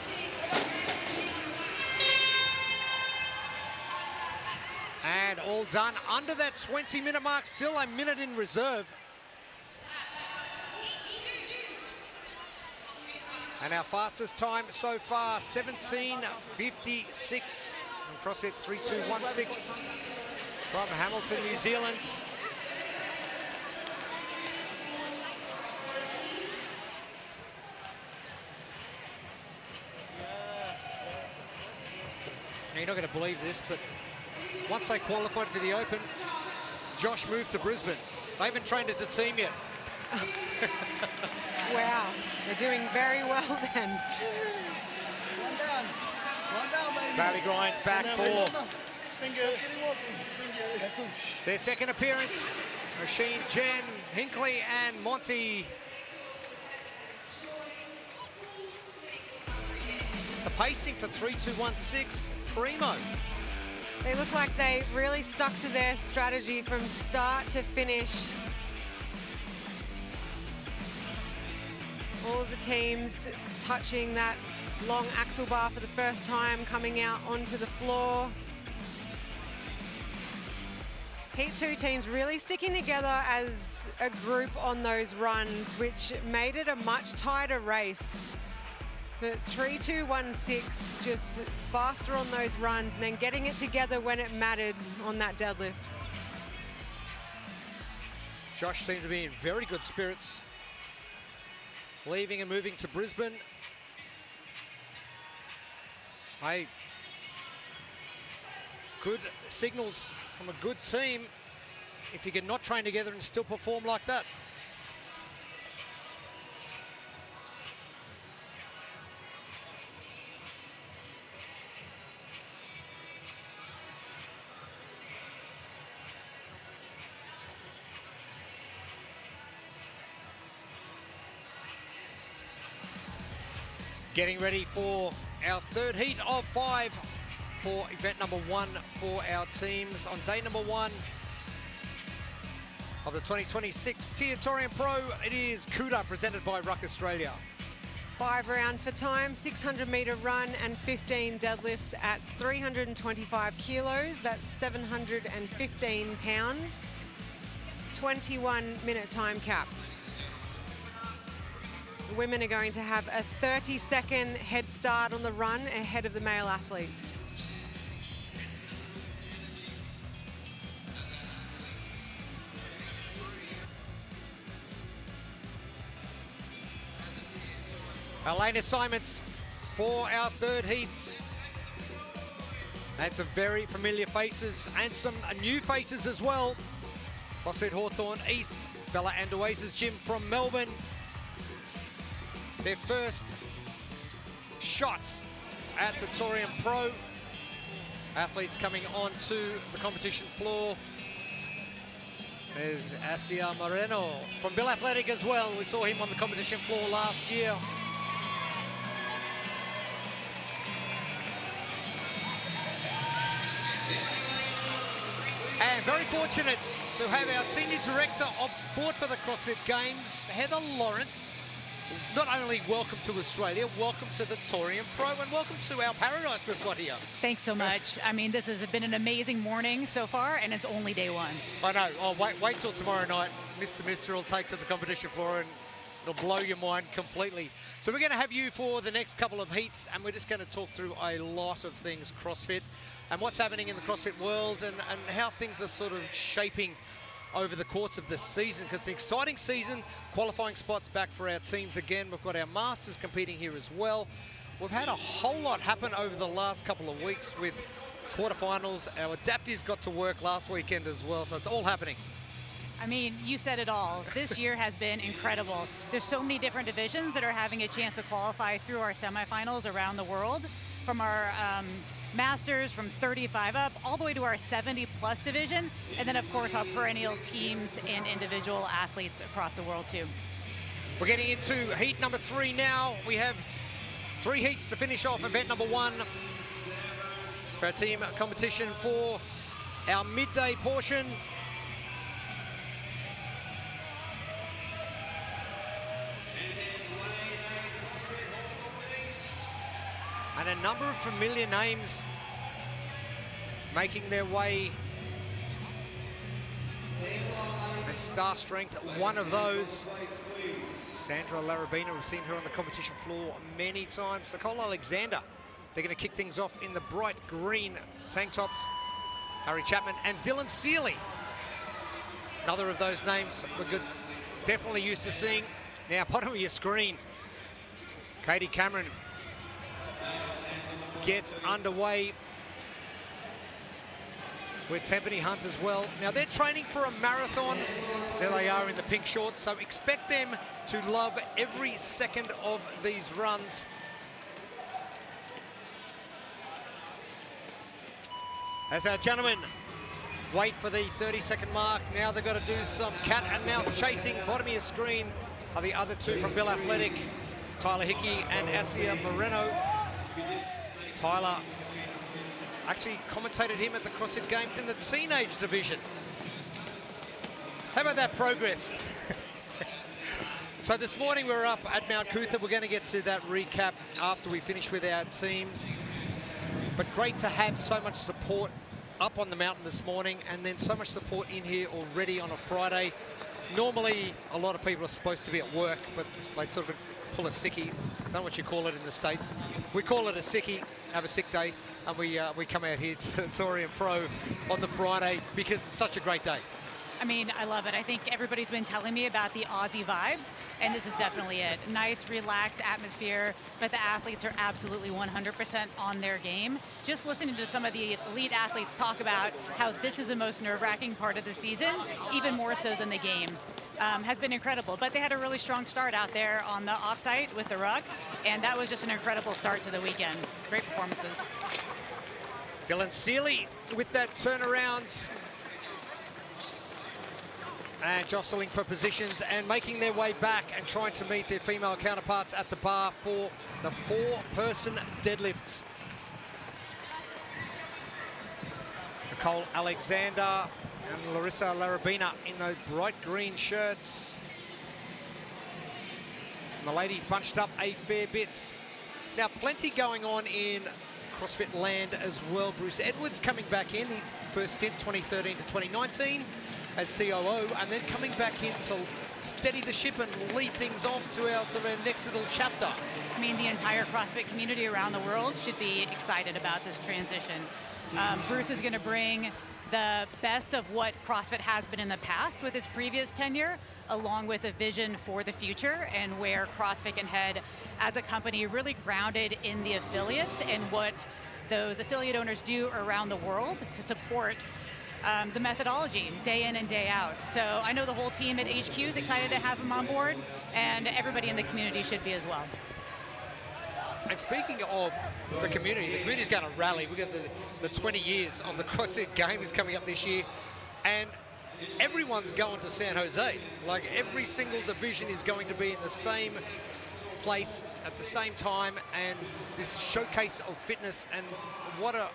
And all done under that 20-minute mark, still a minute in reserve. And our fastest time so far, 17:56. CrossFit 3216 from Hamilton, New Zealand. Now, you're not going to believe this, but once they qualified for the Open, Josh moved to Brisbane. They haven't trained as a team yet. Wow, they're doing very well then. Daily grind back for their second appearance. Machine, Jen, Hinkley and Monty. The pacing for 3216, primo. They look like they really stuck to their strategy from start to finish. All of the teams touching that long axle bar for the first time, coming out onto the floor. Heat 2 teams really sticking together as a group on those runs, which made it a much tighter race. But 3216 just faster on those runs and then getting it together when it mattered on that deadlift. Josh seemed to be in very good spirits. Leaving and moving to Brisbane. Good signals from a good team if you can not train together and still perform like that. Getting ready for our third heat of 5 for event number 1 for our teams. On day number 1 of the 2026 TYR Torian Pro, it is CUDA presented by Ruck Australia. 5 rounds for time, 600-metre run and 15 deadlifts at 325 kilos. That's 715 pounds. 21-minute time cap. women are going to have a 30-second head start on the run ahead of the male athletes. Elena Simons for our third heats. And some very familiar faces and some new faces as well. CrossFit Hawthorn East, Bella Andoase's gym from Melbourne. Their first shots at the Torian Pro. Athletes coming onto the competition floor. There's Asia Moreno from Bill Athletic as well. We saw him on the competition floor last year. And very fortunate to have our Senior Director of Sport for the CrossFit Games, Heather Lawrence. Not only welcome to Australia, welcome to the Torian Pro, and welcome to our paradise we've got here. Thanks so much. I mean, this has been an amazing morning so far, and it's only day one. I know. Oh, wait till tomorrow night. Mr. will take to the competition floor and it'll blow your mind completely. So we're going to have you for the next couple of heats, and we're just going to talk through a lot of things CrossFit and what's happening in the CrossFit world and how things are sort of shaping over the course of the season, because it's an exciting season. Qualifying spots back for our teams again. We've got our Masters competing here as well. We've had a whole lot happen over the last couple of weeks with quarterfinals. Our adaptees got to work last weekend as well, so it's all happening. I mean, you said it all. This year has been incredible. There's so many different divisions that are having a chance to qualify through our semifinals around the world, from our Masters from 35 up all the way to our 70+ division, and then of course our perennial teams and individual athletes across the world too. We're getting into heat number 3 now. We have 3 heats to finish off event number 1 for our team competition for our midday portion. And a number of familiar names making their way. And star strength, one of those. Sandra Larabina, we've seen her on the competition floor many times. Nicole Alexander, they're going to kick things off in the bright green tank tops. Harry Chapman and Dylan Seeley. Another of those names we're definitely used to seeing. Now, bottom of your screen, Katie Cameron gets underway with Tiffany Hunt as well. Now they're training for a marathon. There they are in the pink shorts, so expect them to love every second of these runs. As our gentlemen wait for the 30-second mark, now they've got to do some cat and mouse chasing. Bottom of your screen are the other two from Bill Athletic, Tyler Hickey and Asia Moreno. Tyler actually commentated him at the CrossFit Games in the teenage division. How about that progress? So this morning we're up at Mount Cootha. We're going to get to that recap after we finish with our teams. But great to have so much support up on the mountain this morning, and then so much support in here already on a Friday. Normally a lot of people are supposed to be at work, but they sort of pull a sickie. I don't know what you call it in the States. We call it a sickie, have a sick day, and we come out here to the Torian Pro on the Friday because it's such a great day. I mean, I love it. I think everybody's been telling me about the Aussie vibes, and this is definitely it. Nice, relaxed atmosphere, but the athletes are absolutely 100% on their game. Just listening to some of the elite athletes talk about how this is the most nerve-wracking part of the season, even more so than the games, has been incredible. But they had a really strong start out there on the offsite with the ruck, and that was just an incredible start to the weekend. Great performances. Dylan Seeley with that turnaround. And jostling for positions and making their way back and trying to meet their female counterparts at the bar for the 4-person deadlifts. Nicole Alexander and Larissa Larabina in those bright green shirts. And the ladies bunched up a fair bit. Now, plenty going on in CrossFit land as well. Bruce Edwards coming back in, his first stint 2013 to 2019. As COO, and then coming back in to steady the ship and lead things on to our next little chapter? I mean, the entire CrossFit community around the world should be excited about this transition. Bruce is going to bring the best of what CrossFit has been in the past with his previous tenure, along with a vision for the future and where CrossFit can head as a company really grounded in the affiliates and what those affiliate owners do around the world to support the methodology day in and day out. So I know the whole team at HQ is excited to have him on board, and everybody in the community should be as well. And speaking of the community's going to rally. We've got the 20 years of the CrossFit Games coming up this year, and everyone's going to San Jose. Like, every single division is going to be in the same place at the same time, and this showcase of fitness, and what a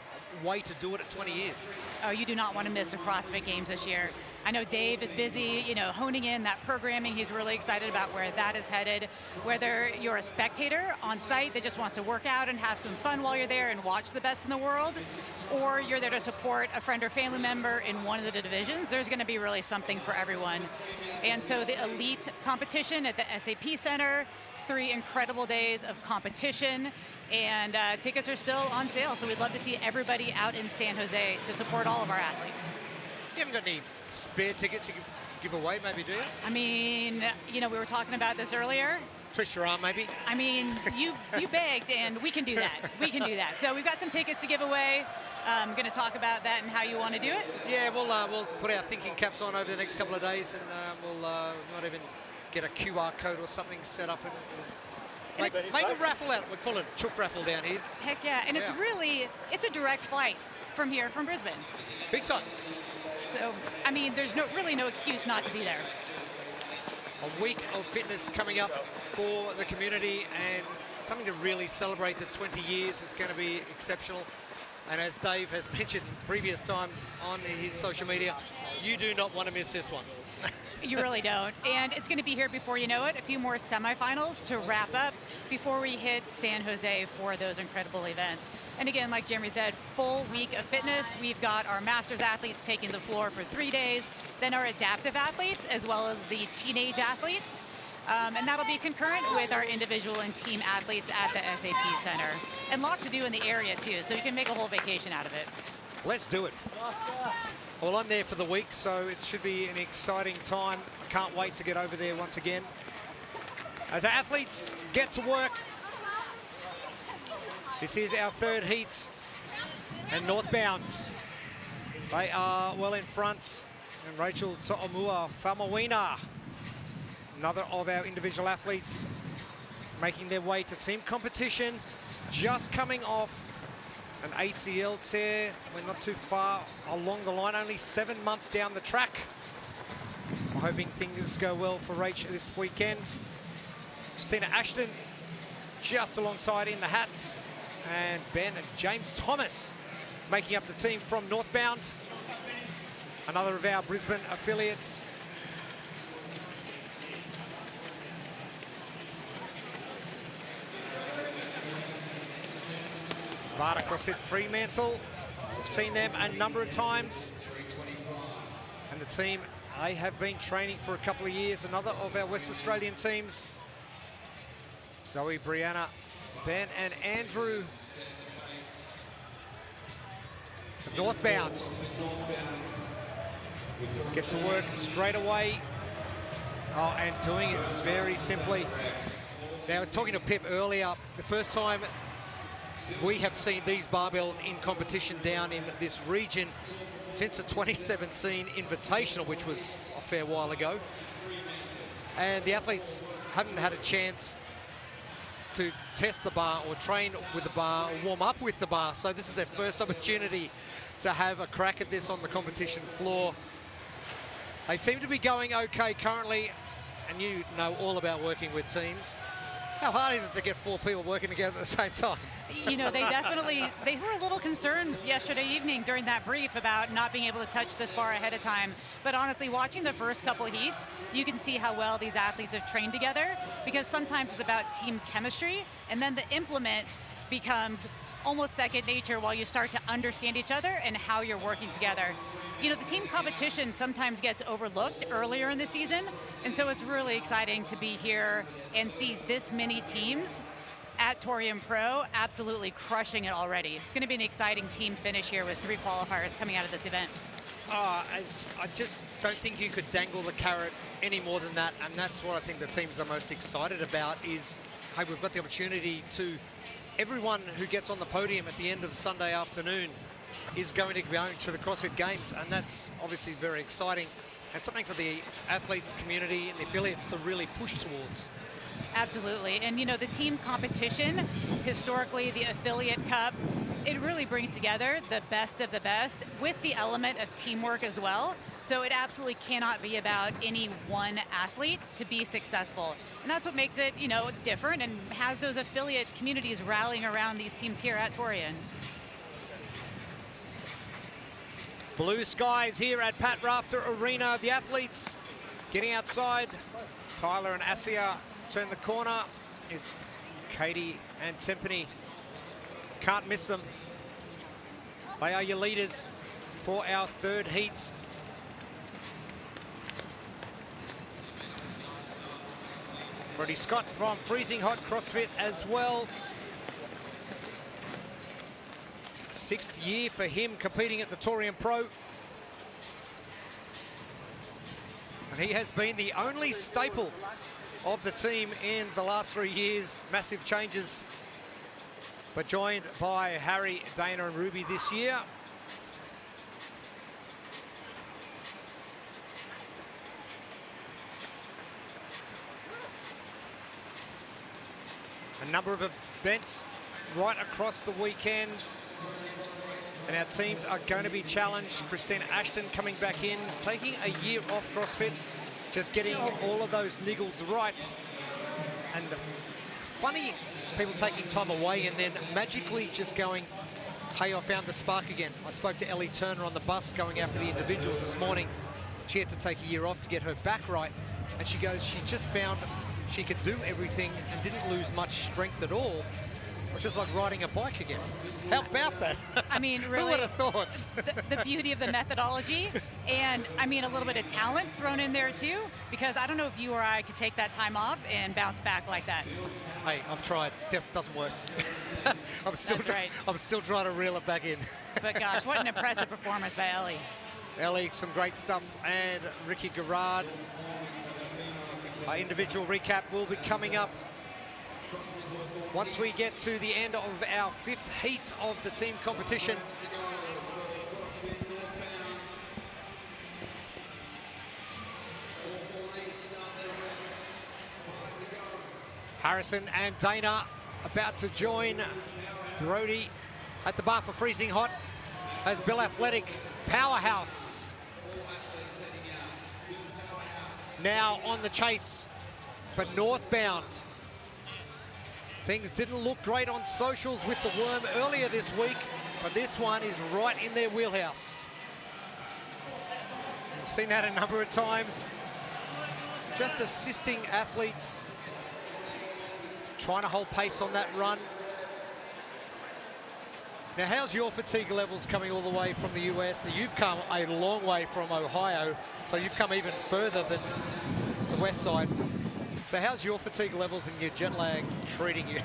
way to do it at 20 years. Oh, you do not want to miss the CrossFit Games this year. I know Dave is busy, honing in that programming. He's really excited about where that is headed. Whether you're a spectator on site that just wants to work out and have some fun while you're there and watch the best in the world, or you're there to support a friend or family member in one of the divisions, there's going to be really something for everyone. And so the elite competition at the SAP Center, 3 incredible days of competition, and tickets are still on sale. So we'd love to see everybody out in San Jose to support all of our athletes. You haven't got any spare tickets you can give away, maybe, do you? I mean, we were talking about this earlier. Twist your arm, maybe? I mean, you begged, and we can do that. We can do that. So we've got some tickets to give away. I'm going to talk about that and how you want to do it. Yeah, we'll put our thinking caps on over the next couple of days, and we'll not even get a QR code or something set up and make a raffle out. We call it Chook Raffle down here. Heck yeah, and it's a direct flight from here, from Brisbane. Big time. So, I mean, there's really no excuse not to be there. A week of fitness coming up for the community, and something to really celebrate the 20 years. It's going to be exceptional. And as Dave has mentioned previous times on his social media, you do not want to miss this one. You really don't. And it's going to be here before you know it. A few more semifinals to wrap up before we hit San Jose for those incredible events. And again, like Jeremy said, full week of fitness. We've got our masters athletes taking the floor for 3 days, then our adaptive athletes, as well as the teenage athletes. And that'll be concurrent with our individual and team athletes at the SAP Center. And lots to do in the area, too, so you can make a whole vacation out of it. Let's do it. Well, I'm there for the week, so it should be an exciting time. Can't wait to get over there once again. As our athletes get to work, this is our third heats and northbounds. They are well in front, and Rachel To'omua Famawina, another of our individual athletes, making their way to team competition, just coming off an ACL tear. We're not too far along the line, only 7 months down the track. I'm hoping things go well for Rach this weekend. Christina Ashton just alongside in the hats, and Ben and James Thomas making up the team from northbound. Another of our Brisbane affiliates. Vada CrossFit Fremantle, we've seen them a number of times. And the team, they have been training for a couple of years. Another of our West Australian teams. Zoe, Brianna, Ben and Andrew. The northbounds get to work straight away. Oh, and doing it very simply. Now, I was talking to Pip earlier, the first time we have seen these barbells in competition down in this region since the 2017 Invitational, which was a fair while ago. And the athletes haven't had a chance to test the bar or train with the bar or warm up with the bar. So this is their first opportunity to have a crack at this on the competition floor. They seem to be going okay currently, and you know all about working with teams. How hard is it to get 4 people working together at the same time? They were a little concerned yesterday evening during that brief about not being able to touch this bar ahead of time. But honestly, watching the first couple of heats, you can see how well these athletes have trained together, because sometimes it's about team chemistry, and then the implement becomes almost second nature while you start to understand each other and how you're working together. you know, the team competition sometimes gets overlooked earlier in the season, and so it's really exciting to be here and see this many teams at Torian Pro absolutely crushing it already. It's going to be an exciting team finish here with 3 qualifiers coming out of this event. As I just don't think you could dangle the carrot any more than that, and that's what I think the teams are most excited about is, hey, we've got the opportunity to, everyone who gets on the podium at the end of Sunday afternoon is going to be going to the CrossFit Games, and that's obviously very exciting and something for the athletes community and the affiliates to really push towards. Absolutely, and you know, the team competition, historically the Affiliate Cup, it really brings together the best of the best with the element of teamwork as well. So it absolutely cannot be about any one athlete to be successful. And that's what makes it, you know, different and has those affiliate communities rallying around these teams here at Torian. Blue skies here at Pat Rafter Arena. The athletes getting outside. Tyler and Asia turn the corner. Is Katie and Timpani. Can't miss them. They are your leaders for our third heats. Brody Scott from Freezing Hot CrossFit as well. 6th year for him competing at the Torian Pro. And he has been the only staple of the team in the last 3 years. Massive changes, but joined by Harry, Dana and Ruby this year. A number of events right across the weekends. And our teams are going to be challenged. Christine Ashton coming back in, taking a year off CrossFit, just getting all of those niggles right. And it's funny, people taking time away and then magically just going, hey, I found the spark again. I spoke to Ellie Turner on the bus going out for the individuals this morning. She had to take a year off to get her back right. And she goes, she just found she could do everything and didn't lose much strength at all. It was just like riding a bike again. How about that? I mean, really, who would have thought? the beauty of the methodology, and I mean, a little bit of talent thrown in there too, because I don't know if you or I could take that time off and bounce back like that. Hey, I've tried. Just doesn't work. I'm still trying to reel it back in. But gosh, what an impressive performance by Ellie. Ellie, some great stuff, and Ricky Garrard. Our individual recap will be coming up once we get to the end of our 5th heat of the team competition. Harrison and Dana about to join Brody at the bar for Freezing Hot as Bill Athletic powerhouse. Now on the chase, but northbound. Things didn't look great on socials with the worm earlier this week, but this one is right in their wheelhouse. We've seen that a number of times. Just assisting athletes, trying to hold pace on that run. Now, how's your fatigue levels coming all the way from the US? You've come a long way from Ohio, so you've come even further than the west side. So how's your fatigue levels and your jet lag treating you?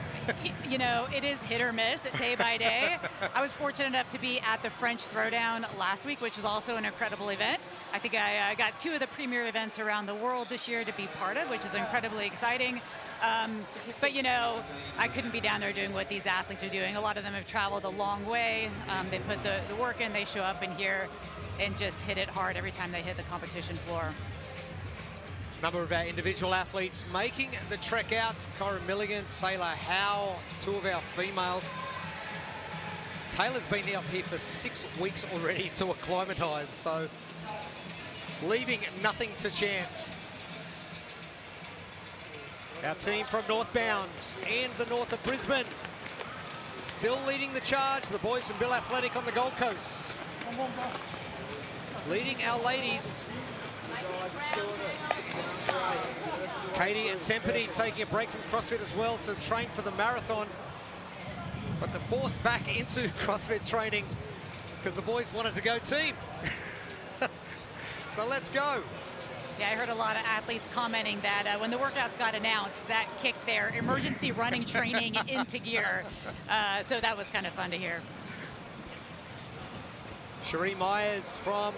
You know, it is hit or miss day by day. I was fortunate enough to be at the French Throwdown last week, which is also an incredible event. I think I got 2 of the premier events around the world this year to be part of, which is incredibly exciting. But, you know, I couldn't be down there doing what these athletes are doing. A lot of them have traveled a long way. They put the work in, they show up in here and just hit it hard every time they hit the competition floor. Number of our individual athletes making the trek out. Kyra Milligan, Taylor Howe, 2 of our females. Taylor's been out here for 6 weeks already to acclimatise, so leaving nothing to chance. Our team from northbound in the north of Brisbane still leading the charge. The boys from Bill Athletic on the Gold Coast. Leading our ladies. Katie and Timpani taking a break from CrossFit as well to train for the marathon. But they're forced back into CrossFit training because the boys wanted to go team. So let's go. Yeah, I heard a lot of athletes commenting that when the workouts got announced, that kicked their emergency running training into gear. So that was kind of fun to hear. Cherie Myers from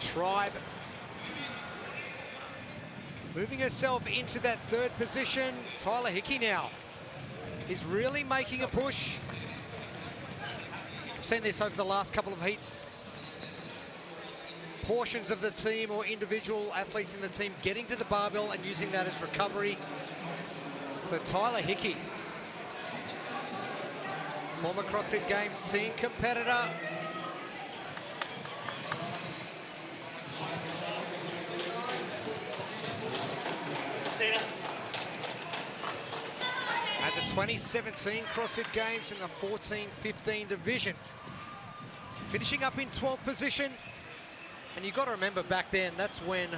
Tribe. Moving herself into that third position. Tyler Hickey now is really making a push. I've seen this over the last couple of heats. Portions of the team or individual athletes in the team getting to the barbell and using that as recovery. So Tyler Hickey, former CrossFit Games team competitor. At the 2017 CrossFit Games in the 14-15 division. Finishing up in 12th position. And you've got to remember back then, that's when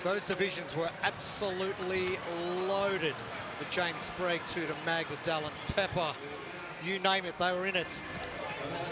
those divisions were absolutely loaded. The James Sprague, Tudor, Magdalene, Pepper, you name it, they were in it.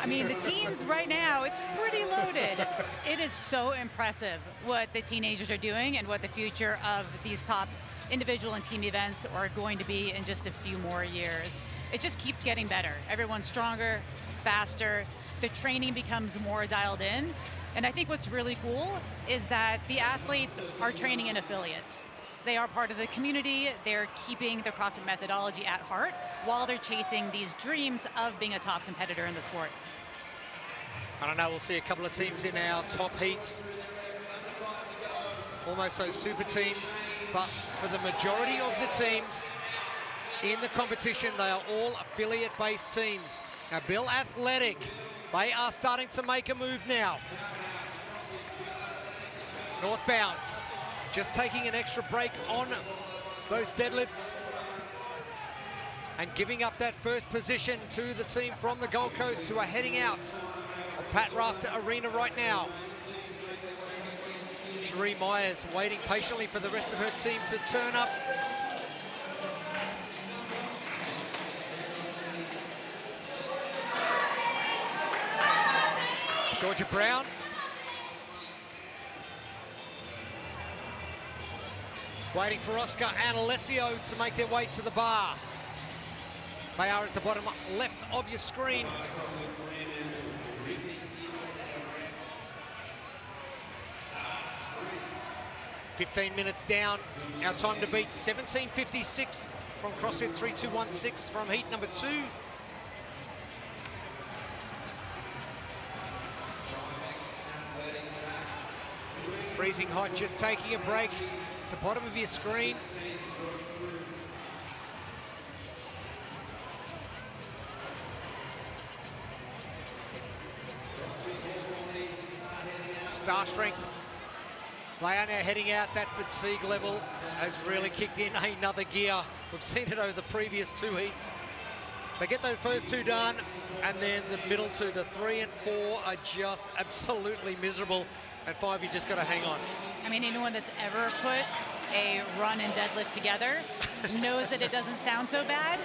I mean, the teens right now, it's pretty loaded. It is so impressive what the teenagers are doing and what the future of these top individual and team events are going to be in just a few more years. It just keeps getting better. Everyone's stronger, faster. The training becomes more dialed in. And I think what's really cool is that the athletes are training in affiliates. They are part of the community. They're keeping the CrossFit methodology at heart while they're chasing these dreams of being a top competitor in the sport. I don't know, we'll see a couple of teams in our top heats. Almost those super teams, but for the majority of the teams in the competition, they are all affiliate-based teams. Now, Bill Athletic, they are starting to make a move now. Northbounds, just taking an extra break on those deadlifts and giving up that first position to the team from the Gold Coast who are heading out of Pat Rafter Arena right now. Cherie Myers waiting patiently for the rest of her team to turn up. Georgia Brown. Waiting for Oscar and Alessio to make their way to the bar. They are at the bottom left of your screen. "15 minutes down. Our time to beat 17:56 from CrossFit 3216 from heat number 2. Freezing hot, just taking a break. The bottom of your screen. Star strength. They are now heading out. That fatigue level has really kicked in another gear. We've seen it over the previous 2 heats. They get those first 2 done, and then the middle 2, the 3 and 4, are just absolutely miserable. And 5, you just got to hang on. I mean, anyone that's ever put a run and deadlift together knows that it doesn't sound so bad,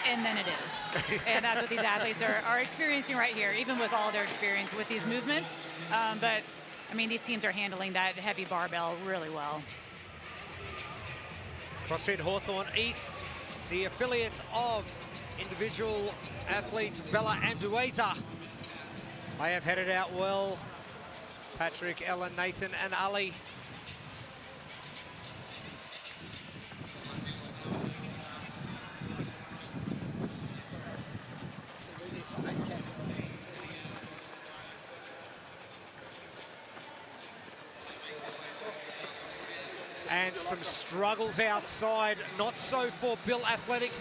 and then it is. And that's what these athletes are experiencing right here, even with all their experience with these movements. But, I mean, these teams are handling that heavy barbell really well. CrossFit Hawthorne East, the affiliate of individual athletes Bella and Dueza. They have headed out well. Patrick, Ellen, Nathan, and Ali. And some struggles outside, not so for Bill Athletic.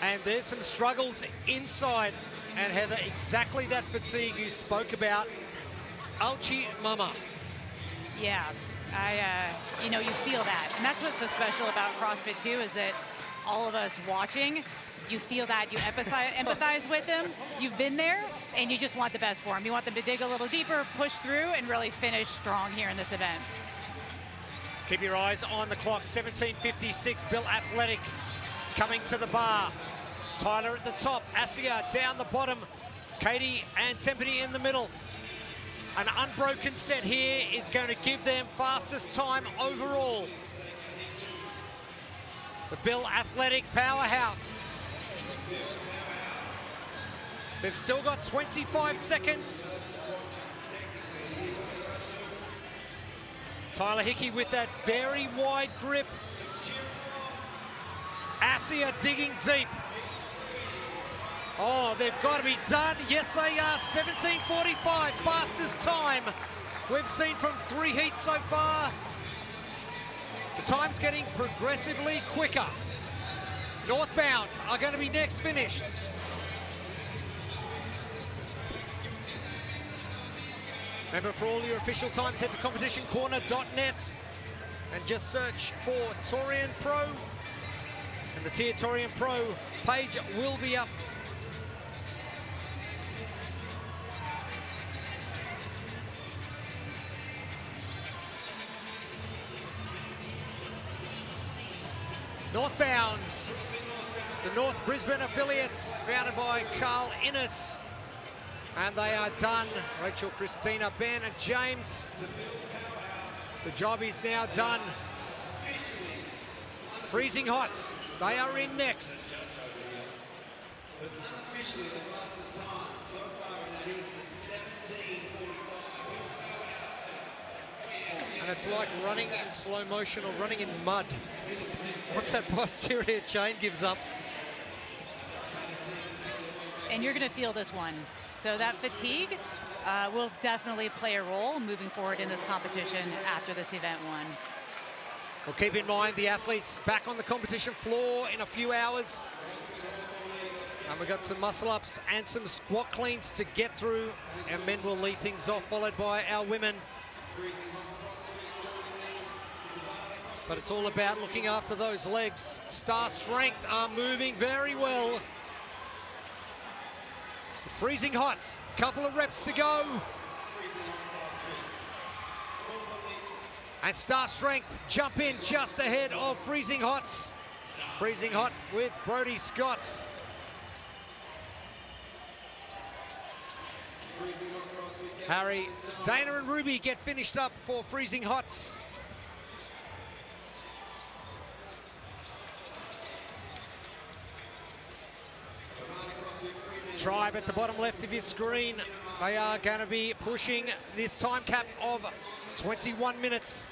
And there's some struggles inside. And Heather, exactly that fatigue you spoke about. Ouchie mama. Yeah, you know, you feel that. And that's what's so special about CrossFit too, is that all of us watching, you feel that, you empathize with them, you've been there, and you just want the best for them. You want them to dig a little deeper, push through, and really finish strong here in this event. Keep your eyes on the clock. 17:56, Bill Athletic coming to the bar. Tyler at the top, Asia down the bottom, Katie and Tempany in the middle. An unbroken set here is going to give them fastest time overall. The Bill Athletic Powerhouse. They've still got 25 seconds. Tyler Hickey with that very wide grip. Assia digging deep. Oh, they've got to be done. Yes, they are. 17:45, fastest time we've seen from 3 heats so far. The time's getting progressively quicker. Northbound are going to be next finished. Remember, for all your official times, head to competitioncorner.net and just search for Torian Pro. And the TYR Torian Pro page will be up. Northbounds, the North Brisbane affiliates, founded by Carl Innes. And they are done. Rachel, Christina, Ben and James. The job is now done. Freezing Hots, they are in next. And it's like running in slow motion or running in mud. Once that posterior chain gives up. And you're going to feel this one. So that fatigue will definitely play a role moving forward in this competition after this event one. Well, keep in mind the athletes back on the competition floor in a few hours. And we've got some muscle ups and some squat cleans to get through. Our men will lead things off, followed by our women. But it's all about looking after those legs. Star Strength are moving very well. The Freezing Hots, couple of reps to go. And Star Strength jump in just ahead of Freezing Hots. Freezing Hot with Brody Scotts. Harry, Dana and Ruby get finished up for Freezing Hots. Tribe at the bottom left of your screen. They are going to be pushing this time cap of 21 minutes.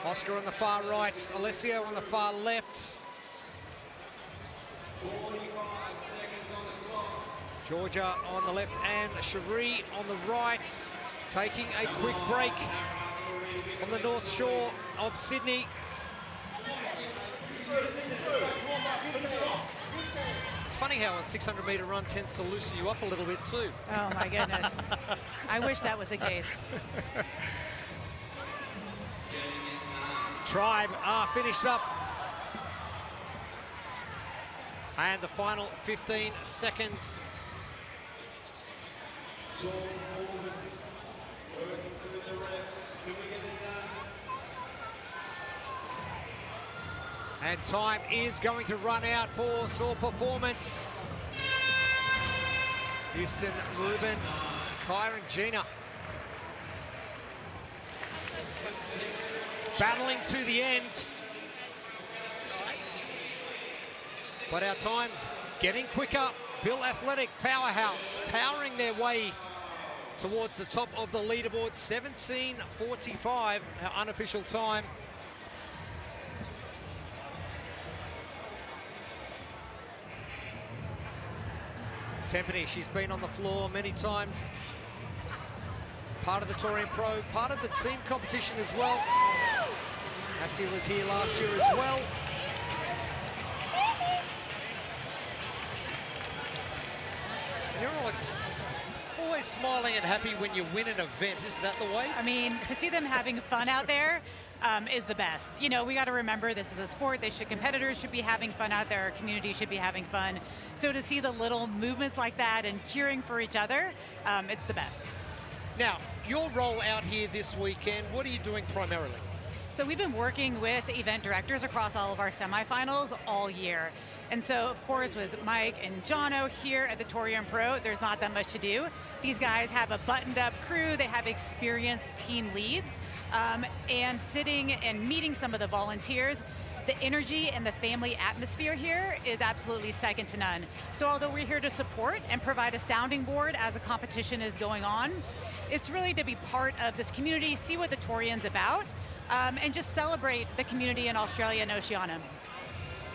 Oscar on the far right, Alessio on the far left. Georgia on the left and Cherie on the right. Taking a quick break on the north shore of Sydney. It's funny how a 600-metre run tends to loosen you up a little bit too. Oh my goodness. I wish that was the case. Tribe are finished up. And the final 15 seconds. And time is going to run out for Saw Performance. Houston, Ruben, Kyra and Gina. Battling to the end. But our time's getting quicker. Bill Athletic Powerhouse powering their way towards the top of the leaderboard. 17:45, our unofficial time. Tempany, she's been on the floor many times. Part of the Torian Pro, part of the team competition as well. Assia was here last year as well. And you're always smiling and happy when you win an event, isn't that the way? I mean, to see them having fun out there is the best. You know, we got to remember this is a sport. Competitors should be having fun out there. Our community should be having fun. So to see the little movements like that and cheering for each other, it's the best. Now, your role out here this weekend, what are you doing primarily? So we've been working with event directors across all of our semifinals all year. And so, of course, with Mike and Jono here at the Torian Pro, there's not that much to do. These guys have a buttoned-up crew. They have experienced team leads. And sitting and meeting some of the volunteers, the energy and the family atmosphere here is absolutely second to none. So although we're here to support and provide a sounding board as a competition is going on, it's really to be part of this community, see what the Torian's about, and just celebrate the community in Australia and Oceania.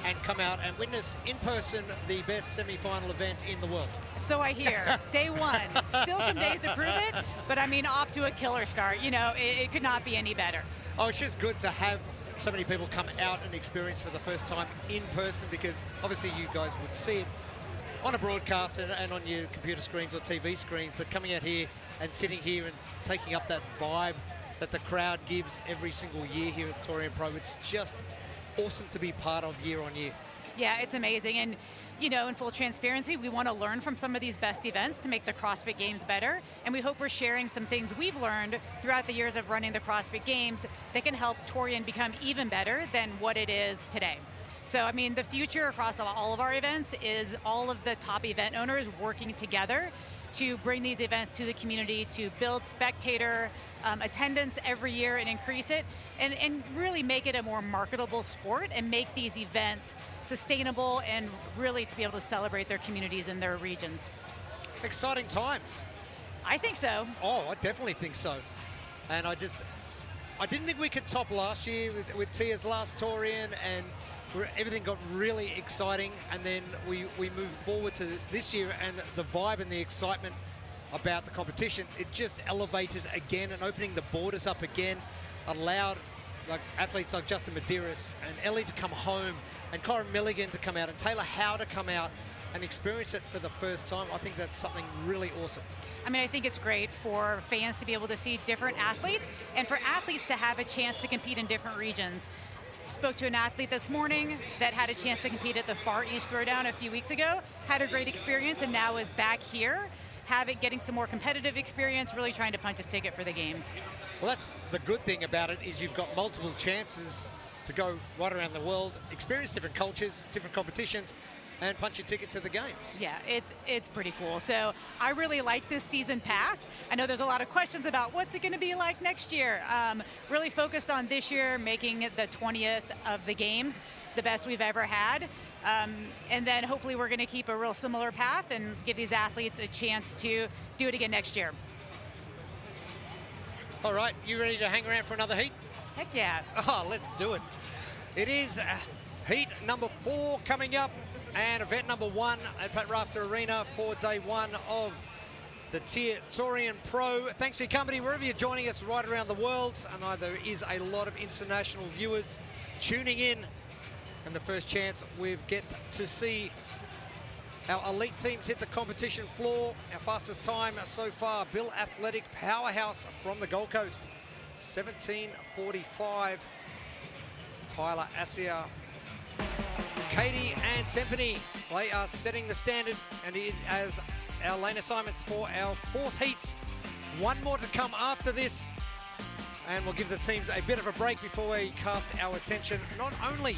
And come out and witness in person the best semi-final event in the world. So I hear. Day one. Still some days to prove it, but I mean, off to a killer start. You know, it could not be any better. Oh, it's just good to have so many people come out and experience for the first time in person, because obviously you guys would see it on a broadcast and on your computer screens or TV screens, but coming out here and sitting here and taking up that vibe that the crowd gives every single year here at Torian Pro, it's just awesome to be part of year on year. Yeah, it's amazing. And, you know, in full transparency, we want to learn from some of these best events to make the CrossFit Games better. And we hope we're sharing some things we've learned throughout the years of running the CrossFit Games that can help Torian become even better than what it is today. So, I mean, the future across all of our events is all of the top event owners working together to bring these events to the community, to build spectator attendance every year and increase it, and really make it a more marketable sport and make these events sustainable and really to be able to celebrate their communities and their regions. Exciting times. I think so. Oh, I definitely think so. And I didn't think we could top last year with Tia's last Torian, and everything got really exciting, and then we moved forward to this year, and the vibe and the excitement about the competition, it just elevated again, and opening the borders up again allowed like athletes like Justin Medeiros and Ellie to come home, and Corin Milligan to come out, and Taylor Howe to come out and experience it for the first time. I think that's something really awesome. I mean, I think it's great for fans to be able to see different athletes, and for athletes to have a chance to compete in different regions. Spoke to an athlete this morning that had a chance to compete at the Far East Throwdown a few weeks ago, had a great experience, and now is back here, getting some more competitive experience, really trying to punch his ticket for the games. Well, that's the good thing about it, is you've got multiple chances to go right around the world, experience different cultures, different competitions, and punch your ticket to the games. Yeah, it's pretty cool. So I really like this season path. I know there's a lot of questions about what's it going to be like next year. Really focused on this year, making the 20th of the games the best we've ever had. And then hopefully we're going to keep a real similar path and give these athletes a chance to do it again next year. All right, you ready to hang around for another heat? Heck yeah. Oh, let's do it. It is heat number 4 coming up, and event number 1 at Pat Rafter Arena for day 1 of the TYR Torian Pro. Thanks for your company wherever you're joining us right around the world. I know there is a lot of international viewers tuning in, and the first chance we get to see our elite teams hit the competition floor. Our fastest time so far, Bill Athletic powerhouse from the Gold Coast, 17:45. Tyler Asia, Katie and Tempany, they are setting the standard, and as our lane assignments for our 4th heats. One more to come after this, and we'll give the teams a bit of a break before we cast our attention not only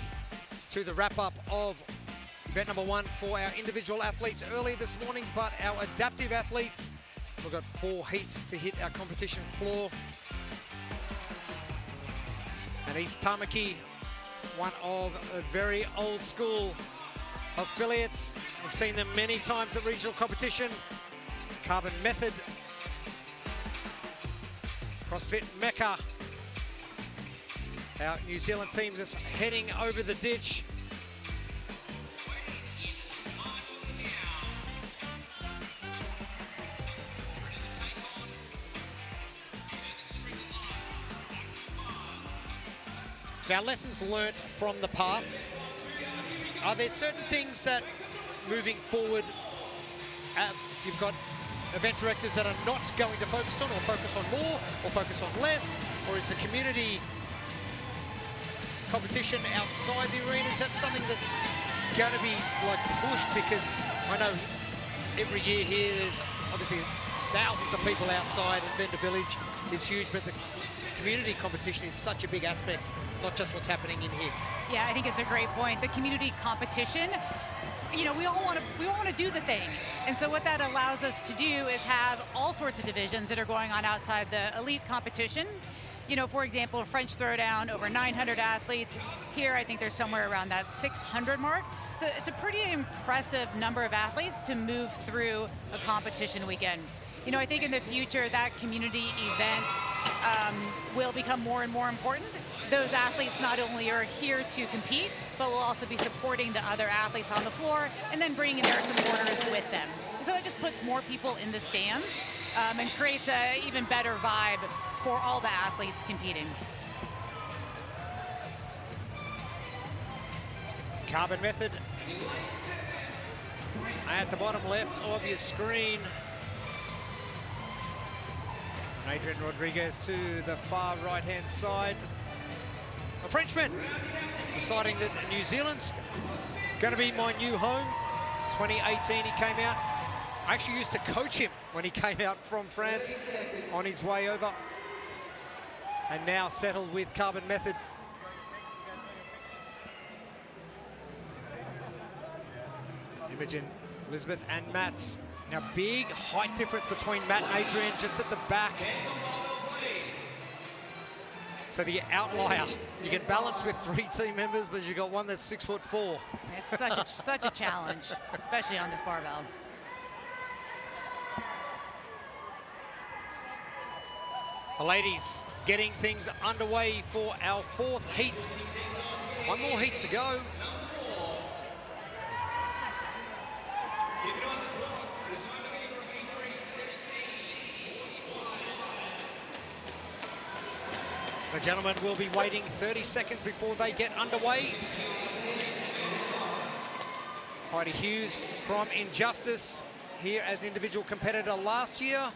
to the wrap-up of event number 1 for our individual athletes early this morning, but our adaptive athletes. We've got 4 heats to hit our competition floor. And East Tamaki, one of a very old school affiliates. We've seen them many times at regional competition. Carbon Method, CrossFit Mecca. Our New Zealand team that's heading over the ditch. Now, lessons learnt from the past. Are there certain things that, moving forward, you've got event directors that are not going to focus on, or focus on more, or focus on less, or is the community competition outside the arena? Is that something that's going to be like pushed? Because I know every year here there's obviously thousands of people outside, and Vendor Village is huge, but the community competition is such a big aspect, not just what's happening in here. Yeah, I think it's a great point. The community competition, you know, we all want to do the thing. And so what that allows us to do is have all sorts of divisions that are going on outside the elite competition. You know, for example, French throwdown, over 900 athletes. Here, I think there's somewhere around that 600 mark. It's a pretty impressive number of athletes to move through a competition weekend. You know, I think in the future that community event will become more and more important. Those athletes not only are here to compete, but will also be supporting the other athletes on the floor and then bringing their supporters with them. And so that just puts more people in the stands and creates an even better vibe for all the athletes competing. Carbon method at the bottom left of your screen. Adrian Rodriguez to the far right-hand side. A Frenchman deciding that New Zealand's going to be my new home. 2018 he came out. I actually used to coach him when he came out from France on his way over. And now settled with Carbon Method. Imogen, Elizabeth and Matt's. Now big height difference between Matt and Adrian just at the back. So the outlier, you can balance with 3 team members, but you've got one that's 6'4". It's such a challenge, especially on this barbell. The ladies getting things underway for our 4th heat. One more heat to go. The gentlemen will be waiting 30 seconds before they get underway. Heidi Hughes from Injustice here as an individual competitor last year.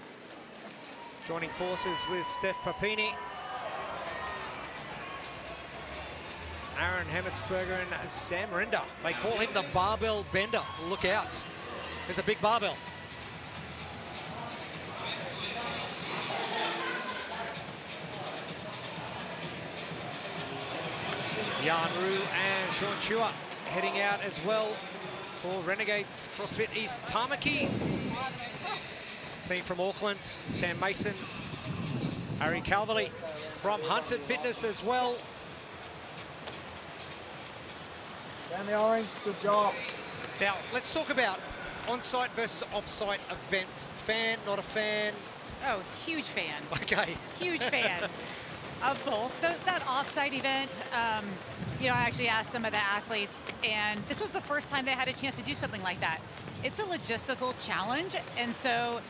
Joining forces with Steph Papini. Aaron Hemmetsberger and Sam Render. They call him the barbell bender. Look out. There's a big barbell. Jan Rue and Sean Chua heading out as well for Renegades CrossFit East Tamaki. Team from Auckland, Sam Mason, Harry Calverley from Hunted Fitness as well. Down the orange, good job. Now, let's talk about on-site versus off-site events. Fan, not a fan? Oh, huge fan. Okay. Huge fan of both. That off-site event, you know, I actually asked some of the athletes, and this was the first time they had a chance to do something like that. It's a logistical challenge, and so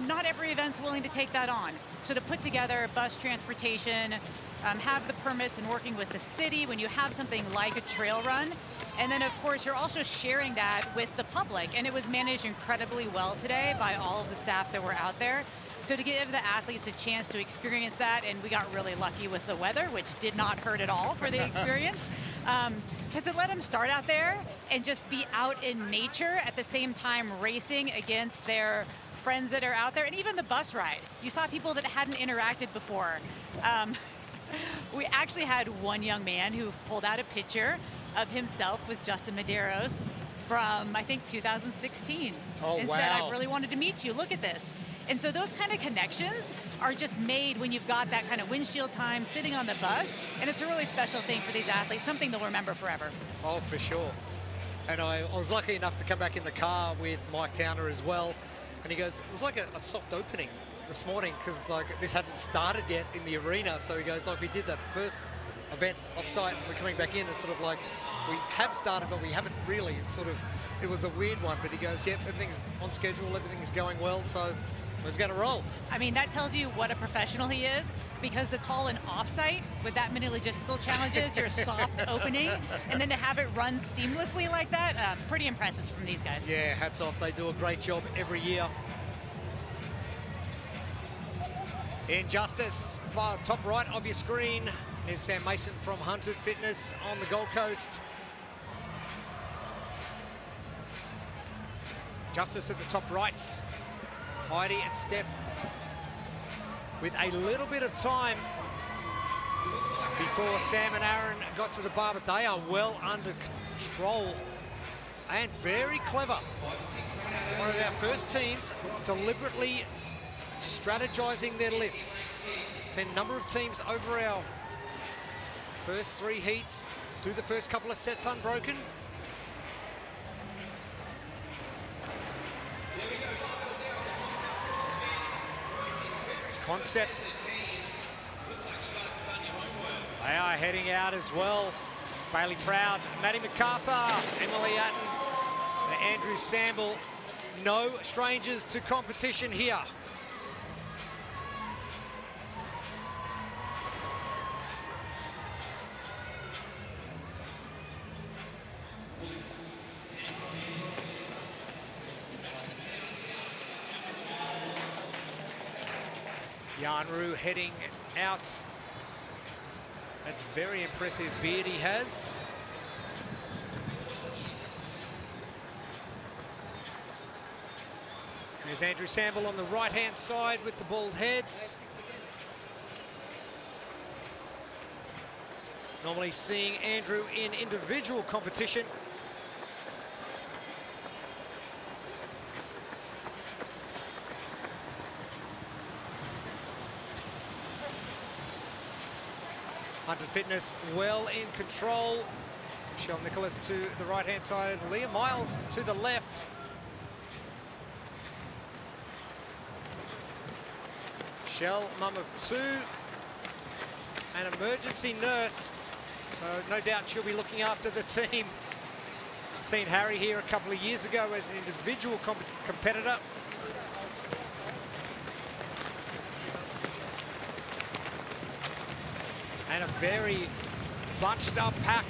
not every event's willing to take that on. So to put together bus transportation, have the permits and working with the city when you have something like a trail run, and then of course you're also sharing that with the public, and it was managed incredibly well today by all of the staff that were out there. So to give the athletes a chance to experience that, and we got really lucky with the weather, which did not hurt at all for the experience. Because to let them start out there and just be out in nature at the same time racing against their friends that are out there, and even the bus ride. You saw people that hadn't interacted before. We actually had one young man who pulled out a picture of himself with Justin Medeiros from, I think, 2016. And said, I really wanted to meet you, look at this. And so those kind of connections are just made when you've got that kind of windshield time sitting on the bus, and it's a really special thing for these athletes, something they'll remember forever. Oh, for sure. And I was lucky enough to come back in the car with Mike Towner as well, and he goes, it was like a soft opening this morning, because like this hadn't started yet in the arena. So he goes, like, we did that first event off-site, we're coming back in, it's sort of like, we have started, but we haven't really. It's sort of, it was a weird one, but he goes, yep, everything's on schedule, everything's going well, so we're going to roll. I mean, that tells you what a professional he is, because to call an off-site with that many logistical challenges, your soft opening, and then to have it run seamlessly like that, pretty impressive from these guys. Yeah, hats off. They do a great job every year. Injustice, far top right of your screen is Sam Mason from Hunted Fitness on the Gold Coast. Justice at the top right. Heidi and Steph with a little bit of time before Sam and Aaron got to the bar, but they are well under control and very clever. One of our first teams deliberately strategizing their lifts. Seen a number of teams over our first 3 heats do the first couple of sets unbroken. Concept. They are heading out as well. Bailey Proud, Maddie MacArthur, Emily Atten, and Andrew Samble. No strangers to competition here. Janru heading out. That very impressive beard he has. There's Andrew Samble on the right-hand side with the bald heads. Normally seeing Andrew in individual competition. Hunter Fitness well in control. Michelle Nicholas to the right-hand side, Leah Miles to the left. Michelle, mum of 2, an emergency nurse, so no doubt she'll be looking after the team. I've seen Harry here a couple of years ago as an individual competitor. And a very bunched up pack.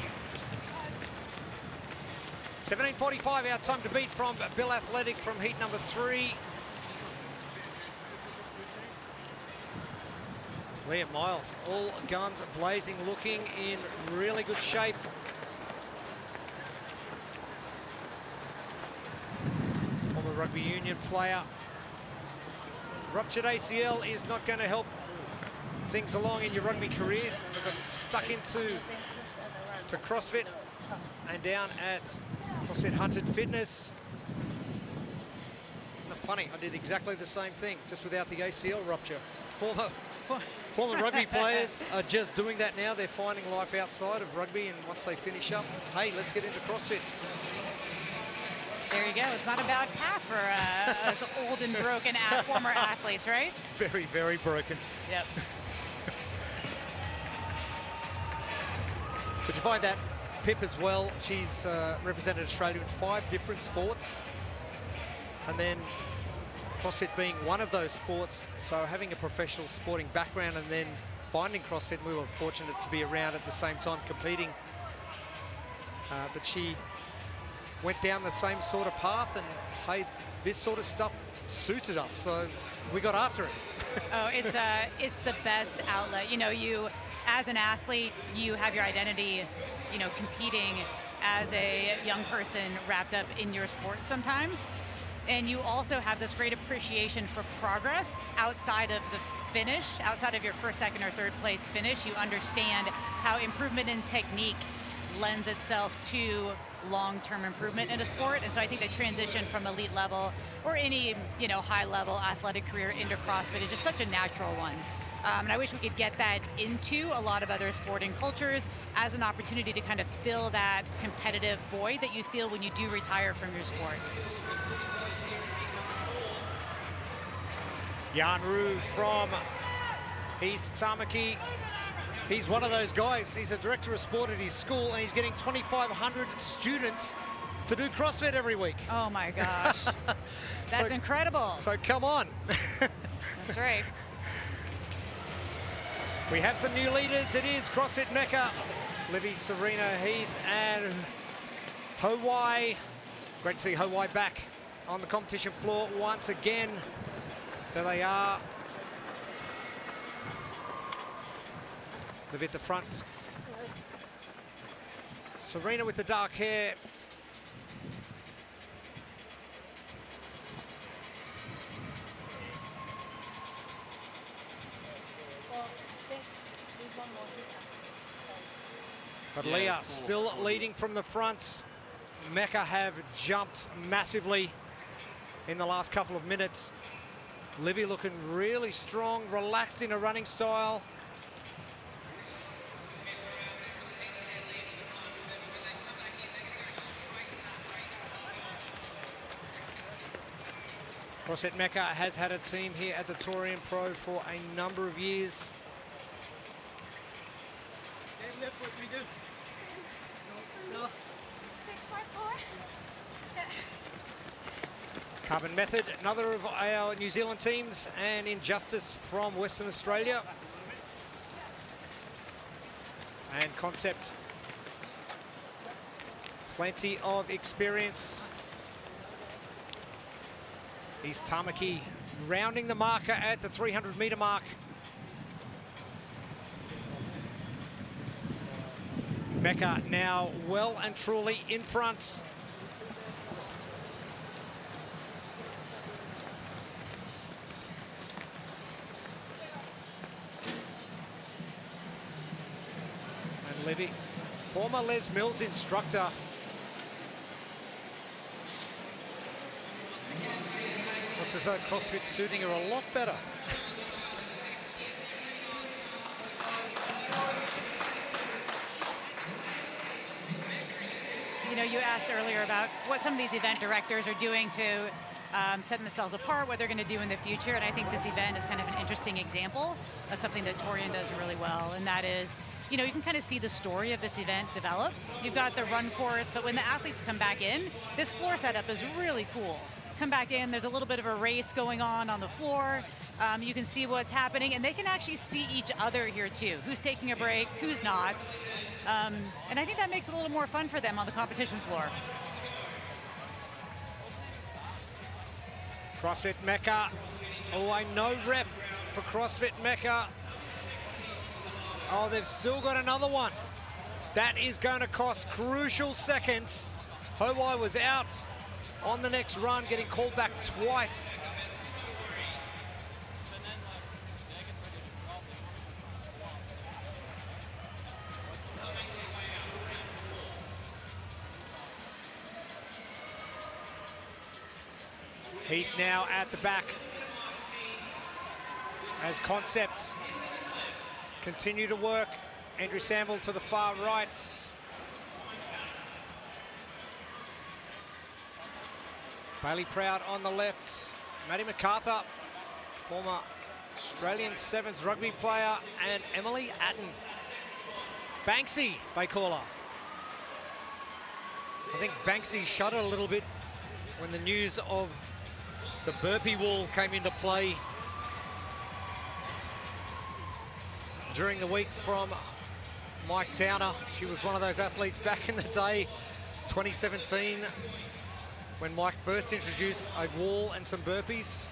17:45 our time to beat from Bill Athletic from heat number 3. Leah Miles, all guns blazing, looking in really good shape. Former rugby union player. Ruptured ACL is not going to help things along in your rugby career, so got stuck into CrossFit and down at CrossFit Hunted Fitness. Not funny, I did exactly the same thing, just without the ACL rupture. Former rugby players are just doing that now. They're finding life outside of rugby, and once they finish up, hey, let's get into CrossFit. There you go. It's not a bad path for us old and broken former athletes, right? Very, very broken. Yep. But you find that Pip as well, she's represented Australia in 5 different sports. And then CrossFit being one of those sports, so having a professional sporting background and then finding CrossFit, we were fortunate to be around at the same time competing. But she went down the same sort of path, and hey, this sort of stuff suited us, so we got after it. Oh, it's the best outlet. You know, you as an athlete, you have your identity, you know, competing as a young person wrapped up in your sport sometimes. And you also have this great appreciation for progress outside of the finish, outside of your first, second, or third place finish. You understand how improvement in technique lends itself to long-term improvement in a sport. And so I think the transition from elite level or any, you know, high-level athletic career into CrossFit is just such a natural one. And I wish we could get that into a lot of other sporting cultures as an opportunity to kind of fill that competitive void that you feel when you do retire from your sport. Jan Rue from East Tamaki. He's one of those guys. He's a director of sport at his school, and he's getting 2,500 students to do CrossFit every week. Oh my gosh. That's incredible. So come on. That's right. We have some new leaders. It is CrossFit Mecca. Livy, Serena, Heath, and Hawaii. Great to see Hawaii back on the competition floor once again. There they are. Livy at the front. Serena with the dark hair. But Yeah, Leah cool. still leading from the front. Mecca have jumped massively in the last couple of minutes. Livy looking really strong, relaxed in a running style. CrossFit Mecca has had a team here at the Torian Pro for a number of years. Carbon Method, another of our New Zealand teams, and Injustice from Western Australia. And Concept, plenty of experience. He's Tamaki rounding the marker at the 300-meter mark. Mecca now well and truly in front. And Livy, former Les Mills instructor. Looks as though CrossFit's suiting her a lot better. You know, you asked earlier about what some of these event directors are doing to set themselves apart, what they're going to do in the future, and I think this event is kind of an interesting example of something that Torian does really well, and that is, you know, you can kind of see the story of this event develop. You've got the run course, but when the athletes come back in, this floor setup is really cool. Come back in, there's a little bit of a race going on the floor. You can see what's happening, and they can actually see each other here too. Who's taking a break, who's not. And I think that makes it a little more fun for them on the competition floor. CrossFit Mecca. Oh, I know rep for CrossFit Mecca. Oh, they've still got another one. That is going to cost crucial seconds. Howai was out on the next run, getting called back twice. Heath now at the back as Concepts continue to work. Andrew Samble to the far right. Bailey Proud on the left. Maddie MacArthur, former Australian Sevens rugby player, and Emily Atten. Banksy, they call her. I think Banksy shuddered a little bit when the news of the burpee wall came into play during the week from Mike Towner. She was one of those athletes back in the day, 2017, when Mike first introduced a wall and some burpees.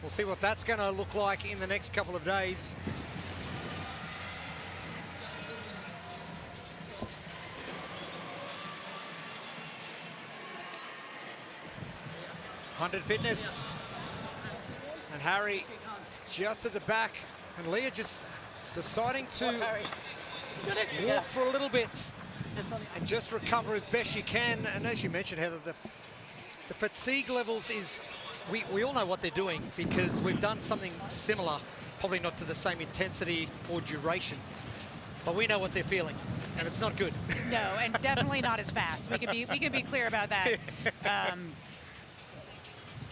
We'll see what that's going to look like in the next couple of days. Hundred Fitness and Harry just at the back, and Leah just deciding to walk for a little bit and just recover as best she can. And as you mentioned, Heather, the fatigue levels is, we all know what they're doing because we've done something similar, probably not to the same intensity or duration, but we know what they're feeling, and it's not good. No, and definitely not as fast. We can be clear about that.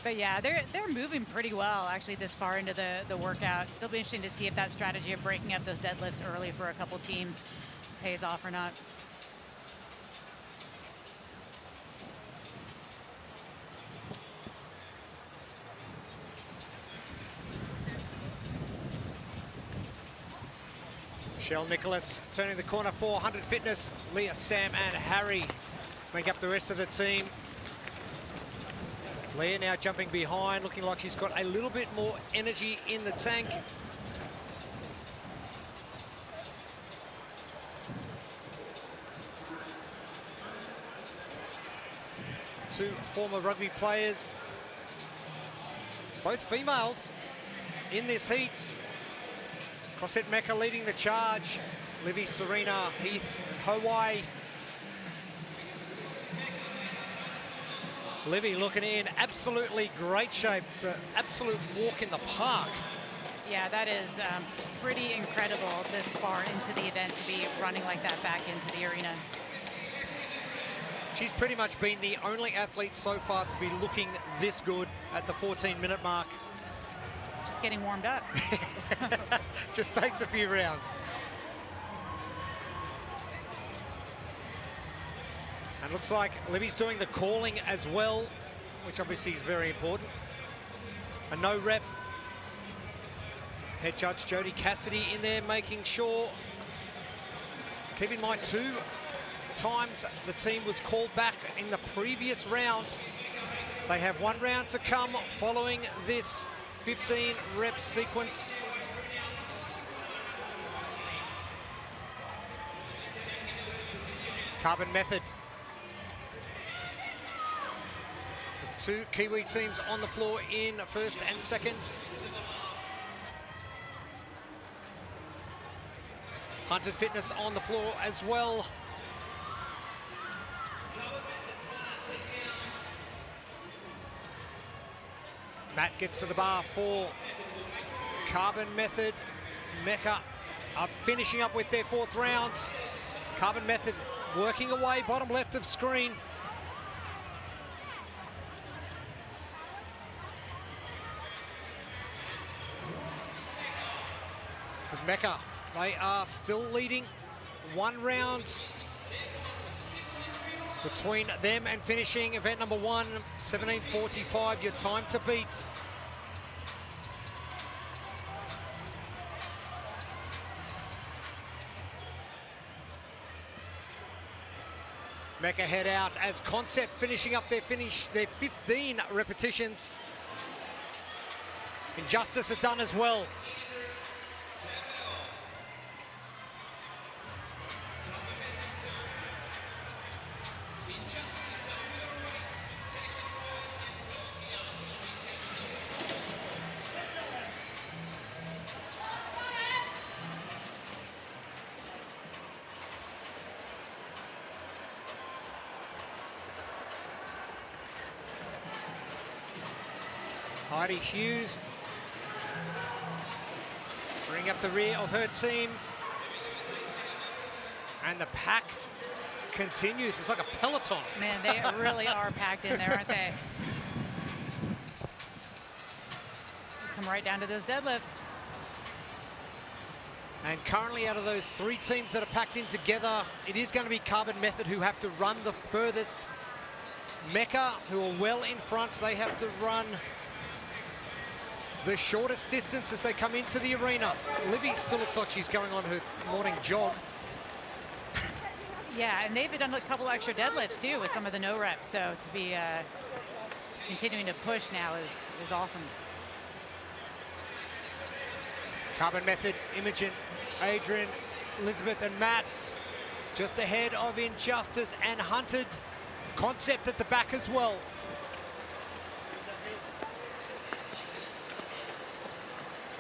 But yeah, they're moving pretty well actually this far into the workout. It'll be interesting to see if that strategy of breaking up those deadlifts early for a couple teams pays off or not. Michelle Nicholas turning the corner for 100 Fitness. Leah, Sam and Harry make up the rest of the team. Leah now jumping behind, looking like she's got a little bit more energy in the tank. Two former rugby players, both females in this heat. CrossFit Mecca leading the charge. Livy, Serena, Heath, Hawaii. Livy looking in absolutely great shape. It's an absolute walk in the park. Yeah, that is pretty incredible this far into the event to be running like that back into the arena. She's pretty much been the only athlete so far to be looking this good at the 14-minute mark. Just getting warmed up. Just takes a few rounds. And looks like Libby's doing the calling as well, which obviously is very important. A no rep. Head judge Jody Cassidy in there making sure. Keep in mind 2 times the team was called back in the previous round. They have 1 round to come following this 15 rep sequence. Carbon method. The 2 Kiwi teams on the floor in first and seconds. Hunted Fitness on the floor as well. Matt gets to the bar for Carbon Method. Mecca are finishing up with their 4th rounds. Carbon Method working away, bottom left of screen. With Mecca, they are still leading 1 round between them and finishing event number 1, 17:45, your time to beat. Mecca head out as Concept finishing up their 15 repetitions. Injustice are done as well. Heidi Hughes bring up the rear of her team. And the pack continues. It's like a peloton. Man, they really are packed in there, aren't they? Come right down to those deadlifts. And currently out of those 3 teams that are packed in together, it is going to be Carbon Method who have to run the furthest. Mecca, who are well in front, they have to run the shortest distance as they come into the arena. Livy still looks like she's going on her morning jog. Yeah, and they've done a couple extra deadlifts too with some of the no reps. So to be continuing to push now is awesome. Carbon Method, Imogen, Adrian, Elizabeth and Mats just ahead of Injustice and Hunted. Concept at the back as well.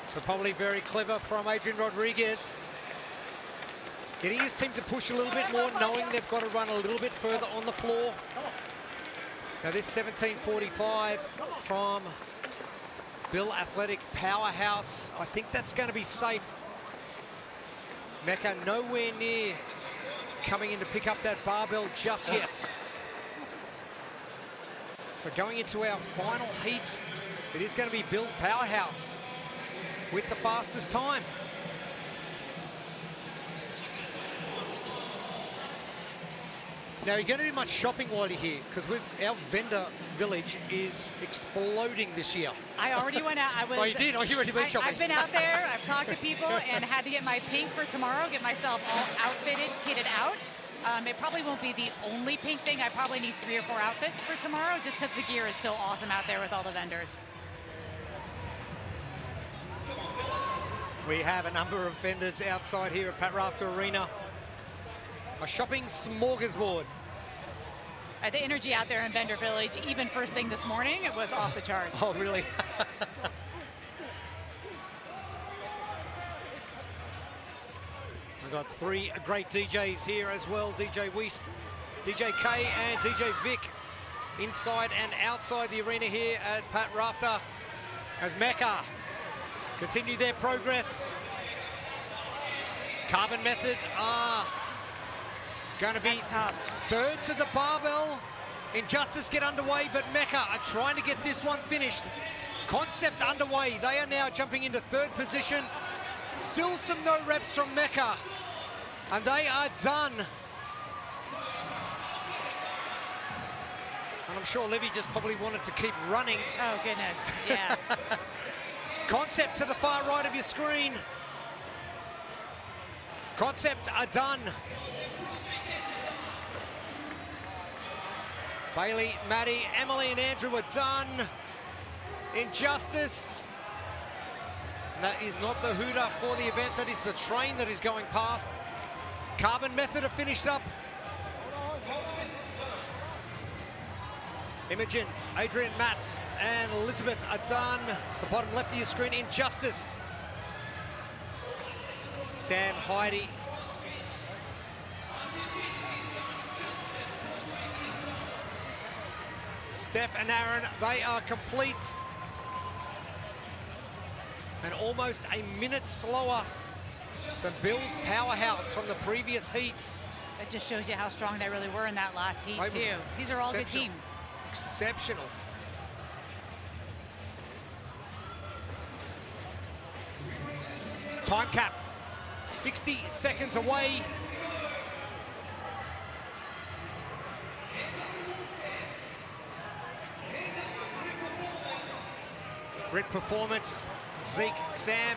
So probably very clever from Adrian Rodriguez. Getting his team to push a little bit more, knowing they've got to run a little bit further on the floor. Now this 17:45 from Bill Athletic Powerhouse. I think that's going to be safe. Mecca nowhere near coming in to pick up that barbell just yet. So going into our final heat, it is going to be Bill's Powerhouse with the fastest time. Now, you're going to do much shopping while you're here, because our vendor village is exploding this year. I already went out. Oh, you did? Oh, you already went shopping. I've been out there. I've talked to people and had to get my pink for tomorrow, get myself all outfitted, kitted out. It probably won't be the only pink thing. I probably need 3 or 4 outfits for tomorrow, just because the gear is so awesome out there with all the vendors. We have a number of vendors outside here at Pat Rafter Arena. A shopping smorgasbord. The energy out there in Vendor Village, even first thing this morning, it was off the charts. Oh, really? We've got three great DJs here as well. DJ Weast, DJ K and DJ Vic inside and outside the arena here at Pat Rafter as Mecca continue their progress. Carbon Method are going to be third to the barbell. Injustice get underway, but Mecca are trying to get this one finished. Concept underway. They are now jumping into third position. Still some no reps from Mecca, and they are done. And I'm sure Livy just probably wanted to keep running. Oh, goodness, yeah. Concept to the far right of your screen. Concept are done. Bailey, Maddie, Emily and Andrew are done. Injustice. And that is not the hooter for the event, that is the train that is going past. Carbon Method are finished up. Imogen, Adrian Matz and Elizabeth are done. The bottom left of your screen, Injustice. Sam, Heidi. Steph and Aaron, they are complete. And almost a minute slower than Bill's powerhouse from the previous heats. That just shows you how strong they really were in that last heat, too. These are all good teams. Exceptional. Time cap, 60 seconds away. Great performance. Zeke, Sam,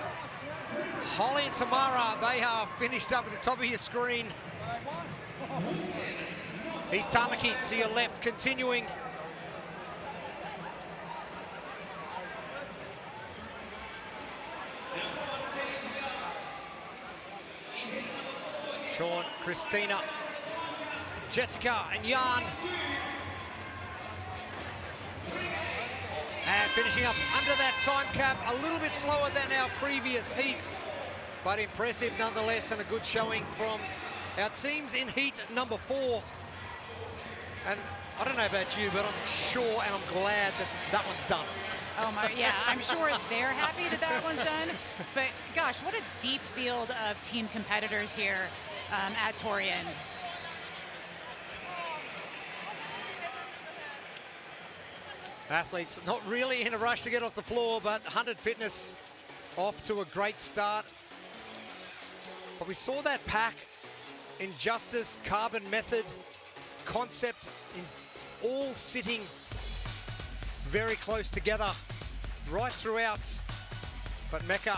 Holly and Tamara, they are finished up at the top of your screen. Here's Tamaki to your left, continuing. Sean, Christina, Jessica and Jan. And finishing up under that time cap, a little bit slower than our previous heats, but impressive nonetheless, and a good showing from our teams in heat number 4. And I don't know about you, but I'm sure and I'm glad that that one's done. Oh my, yeah, I'm sure they're happy that that one's done. But gosh, what a deep field of team competitors here at Torian. Athletes not really in a rush to get off the floor, but 100 Fitness off to a great start. But we saw that pack, Injustice, Carbon Method, Concept, all sitting very close together right throughout. But Mecca,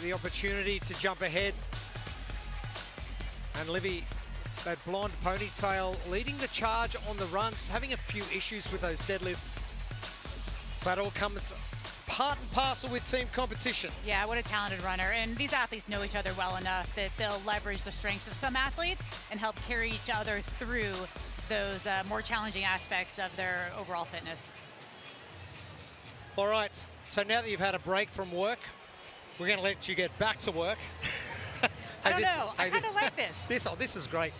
the opportunity to jump ahead. And Livy, that blonde ponytail, leading the charge on the runs, having a few issues with those deadlifts. That all comes part and parcel with team competition. Yeah, what a talented runner. And these athletes know each other well enough that they'll leverage the strengths of some athletes and help carry each other through those more challenging aspects of their overall fitness. All right, so now that you've had a break from work, we're going to let you get back to work. I don't know. I kind of like this. This is great.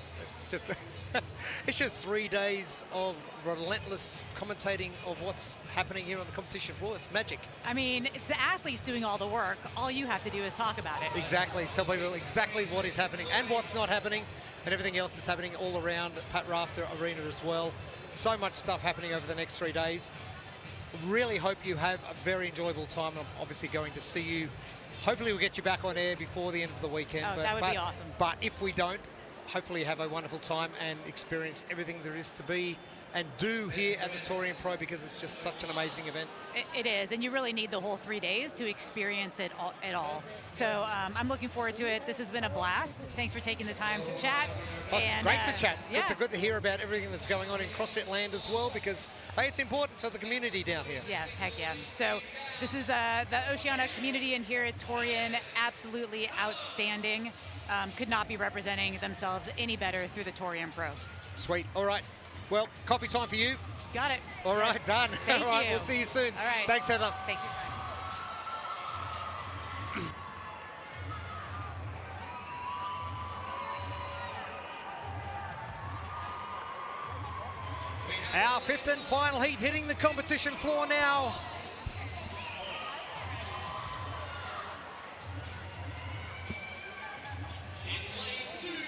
It's just 3 days of relentless commentating of what's happening here on the competition floor. It's magic. I mean, it's the athletes doing all the work. All you have to do is talk about it. Exactly. Tell people exactly what is happening and what's not happening, and everything else that's happening all around Pat Rafter Arena as well. So much stuff happening over the next 3 days. Really hope you have a very enjoyable time. I'm obviously going to see you. Hopefully we'll get you back on air before the end of the weekend. Oh, that would be awesome. But if we don't, hopefully have a wonderful time and experience everything there is to be and do here at the Torian Pro, because it's just such an amazing event. It is, and you really need the whole 3 days to experience it all. So I'm looking forward to it. This has been a blast. Thanks for taking the time to chat. And, great to chat. Yeah. Good to hear about everything that's going on in CrossFit land as well, because hey, it's important to the community down here. Yeah, heck yeah. So this is the Oceania community in here at Torian, absolutely outstanding. Could not be representing themselves any better through the Torian Pro. Sweet. All right. Well, coffee time for you. Got it. All right, yes. done. Thank All right, you. we'll see you soon. All right. Thanks, Heather. Thank you. Our fifth and final heat hitting the competition floor now.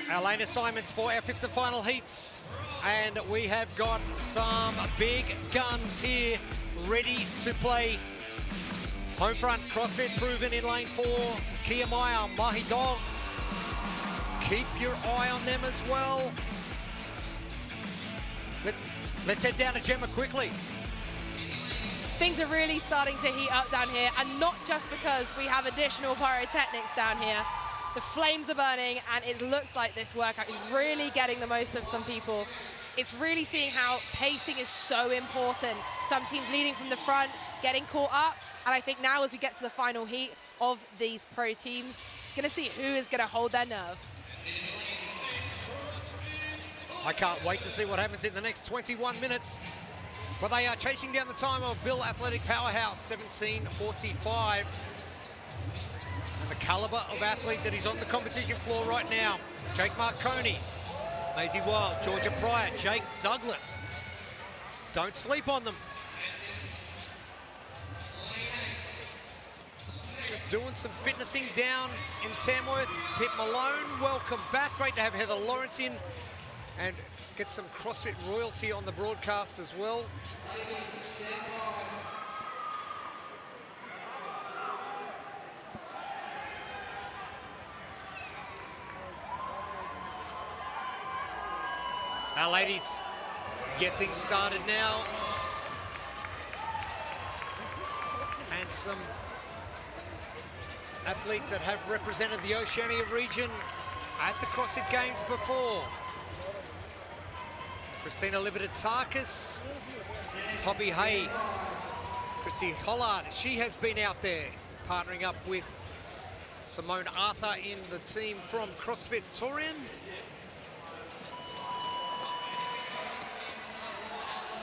Our lane assignments for our fifth and final heats. And we have got some big guns here ready to play. Home front, CrossFit Proven in lane 4. Kia Maya, Mahi Dogs. Keep your eye on them as well. Let's head down to Gemma quickly. Things are really starting to heat up down here, and not just because we have additional pyrotechnics down here. The flames are burning, and it looks like this workout is really getting the most of some people. It's really seeing how pacing is so important. Some teams leading from the front, getting caught up, and I think now as we get to the final heat of these pro teams, it's going to see who is going to hold their nerve. I can't wait to see what happens in the next 21 minutes. But they are chasing down the time of Bill Athletic Powerhouse, 17:45. And the caliber of athlete that is on the competition floor right now. Jake Marconi, Maisie Wild, Georgia Pryor, Jake Douglas. Don't sleep on them. Just doing some fitnessing down in Tamworth. Pip Malone, welcome back. Great to have Heather Lawrence in and get some CrossFit royalty on the broadcast as well. Our ladies get things started now. And some athletes that have represented the Oceania region at the CrossFit Games before. Christina Lividatakis, Poppy Hay, Christy Hollard. She has been out there partnering up with Simone Arthur in the team from CrossFit Torian.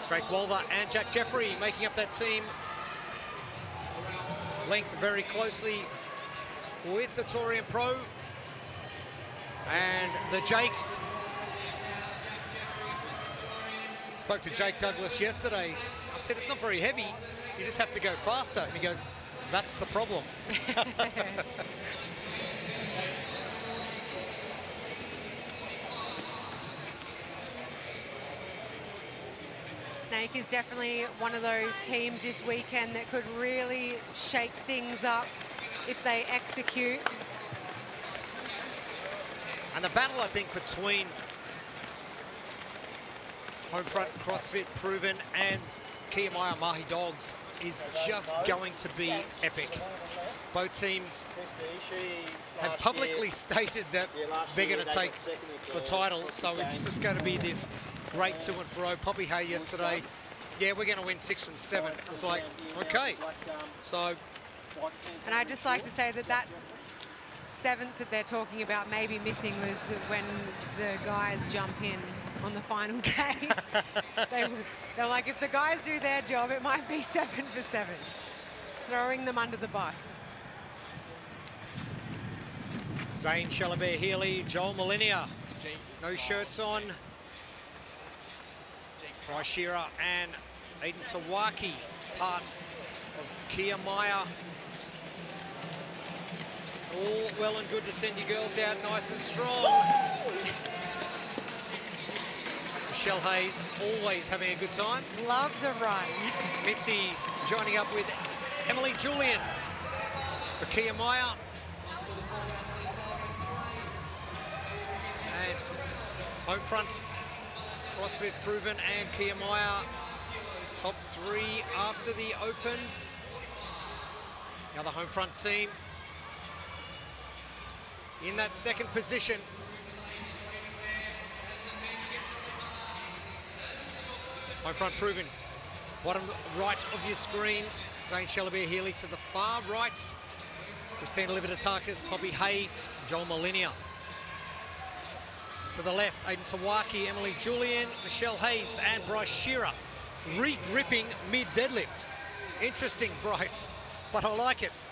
Drake Walder and Jack Jeffrey making up that team. Linked very closely with the Torian Pro. And the Jakes. Spoke to Jake Douglas yesterday. I said, it's not very heavy. You just have to go faster. And he goes, that's the problem. Snake is definitely one of those teams this weekend that could really shake things up if they execute. And the battle, I think, between Homefront, CrossFit Proven and Kia Maya Mahi Dogs is just going to be epic. Both teams have publicly stated that they're going to take the title, so it's just going to be this great to and fro. Poppy Hay yesterday, yeah, we're going to win 6 from 7. It was like, okay. So, and I'd just like to say that that 7th that they're talking about maybe missing was when the guys jump in on the final game. They're like, if the guys do their job, it might be 7 for 7. Throwing them under the bus. Zane Shalabear-Healy, Joel Molinia, no shirts on. Bryce Shearer and Aiden Sawaki, part of Kia Maya. All well and good to send your girls out nice and strong. Michelle Hayes, always having a good time. Loves a run. Mitzi joining up with Emily Julian for Kia Maya. And home front, CrossFit Proven and Kia Maya, top 3 after the open. The other home front team in that second position. Home front Proven, bottom right of your screen, Zane Shalabear-Healy to the far right, Christina Lividatakis, Poppy Hay, Joel Molinia. To the left, Aiden Sawaki, Emily Julian, Michelle Hayes and Bryce Shearer, re-gripping mid-deadlift. Interesting, Bryce, but I like it.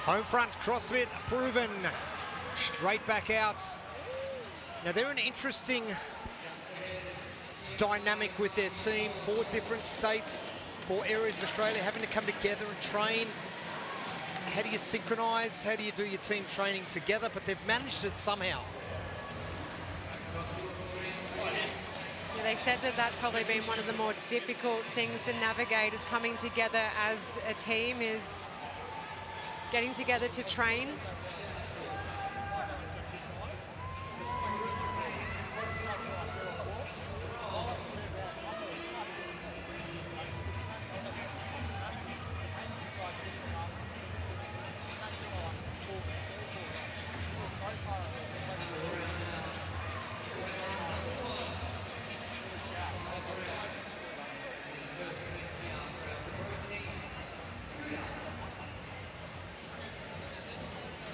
Home front, CrossFit proven. Straight back out. Now they're an interesting dynamic with their team. 4 different states, 4 areas of Australia having to come together and train. How do you synchronize? How do you do your team training together? But they've managed it somehow. Yeah, they said that that's probably been one of the more difficult things to navigate, is coming together as a team, is getting together to train.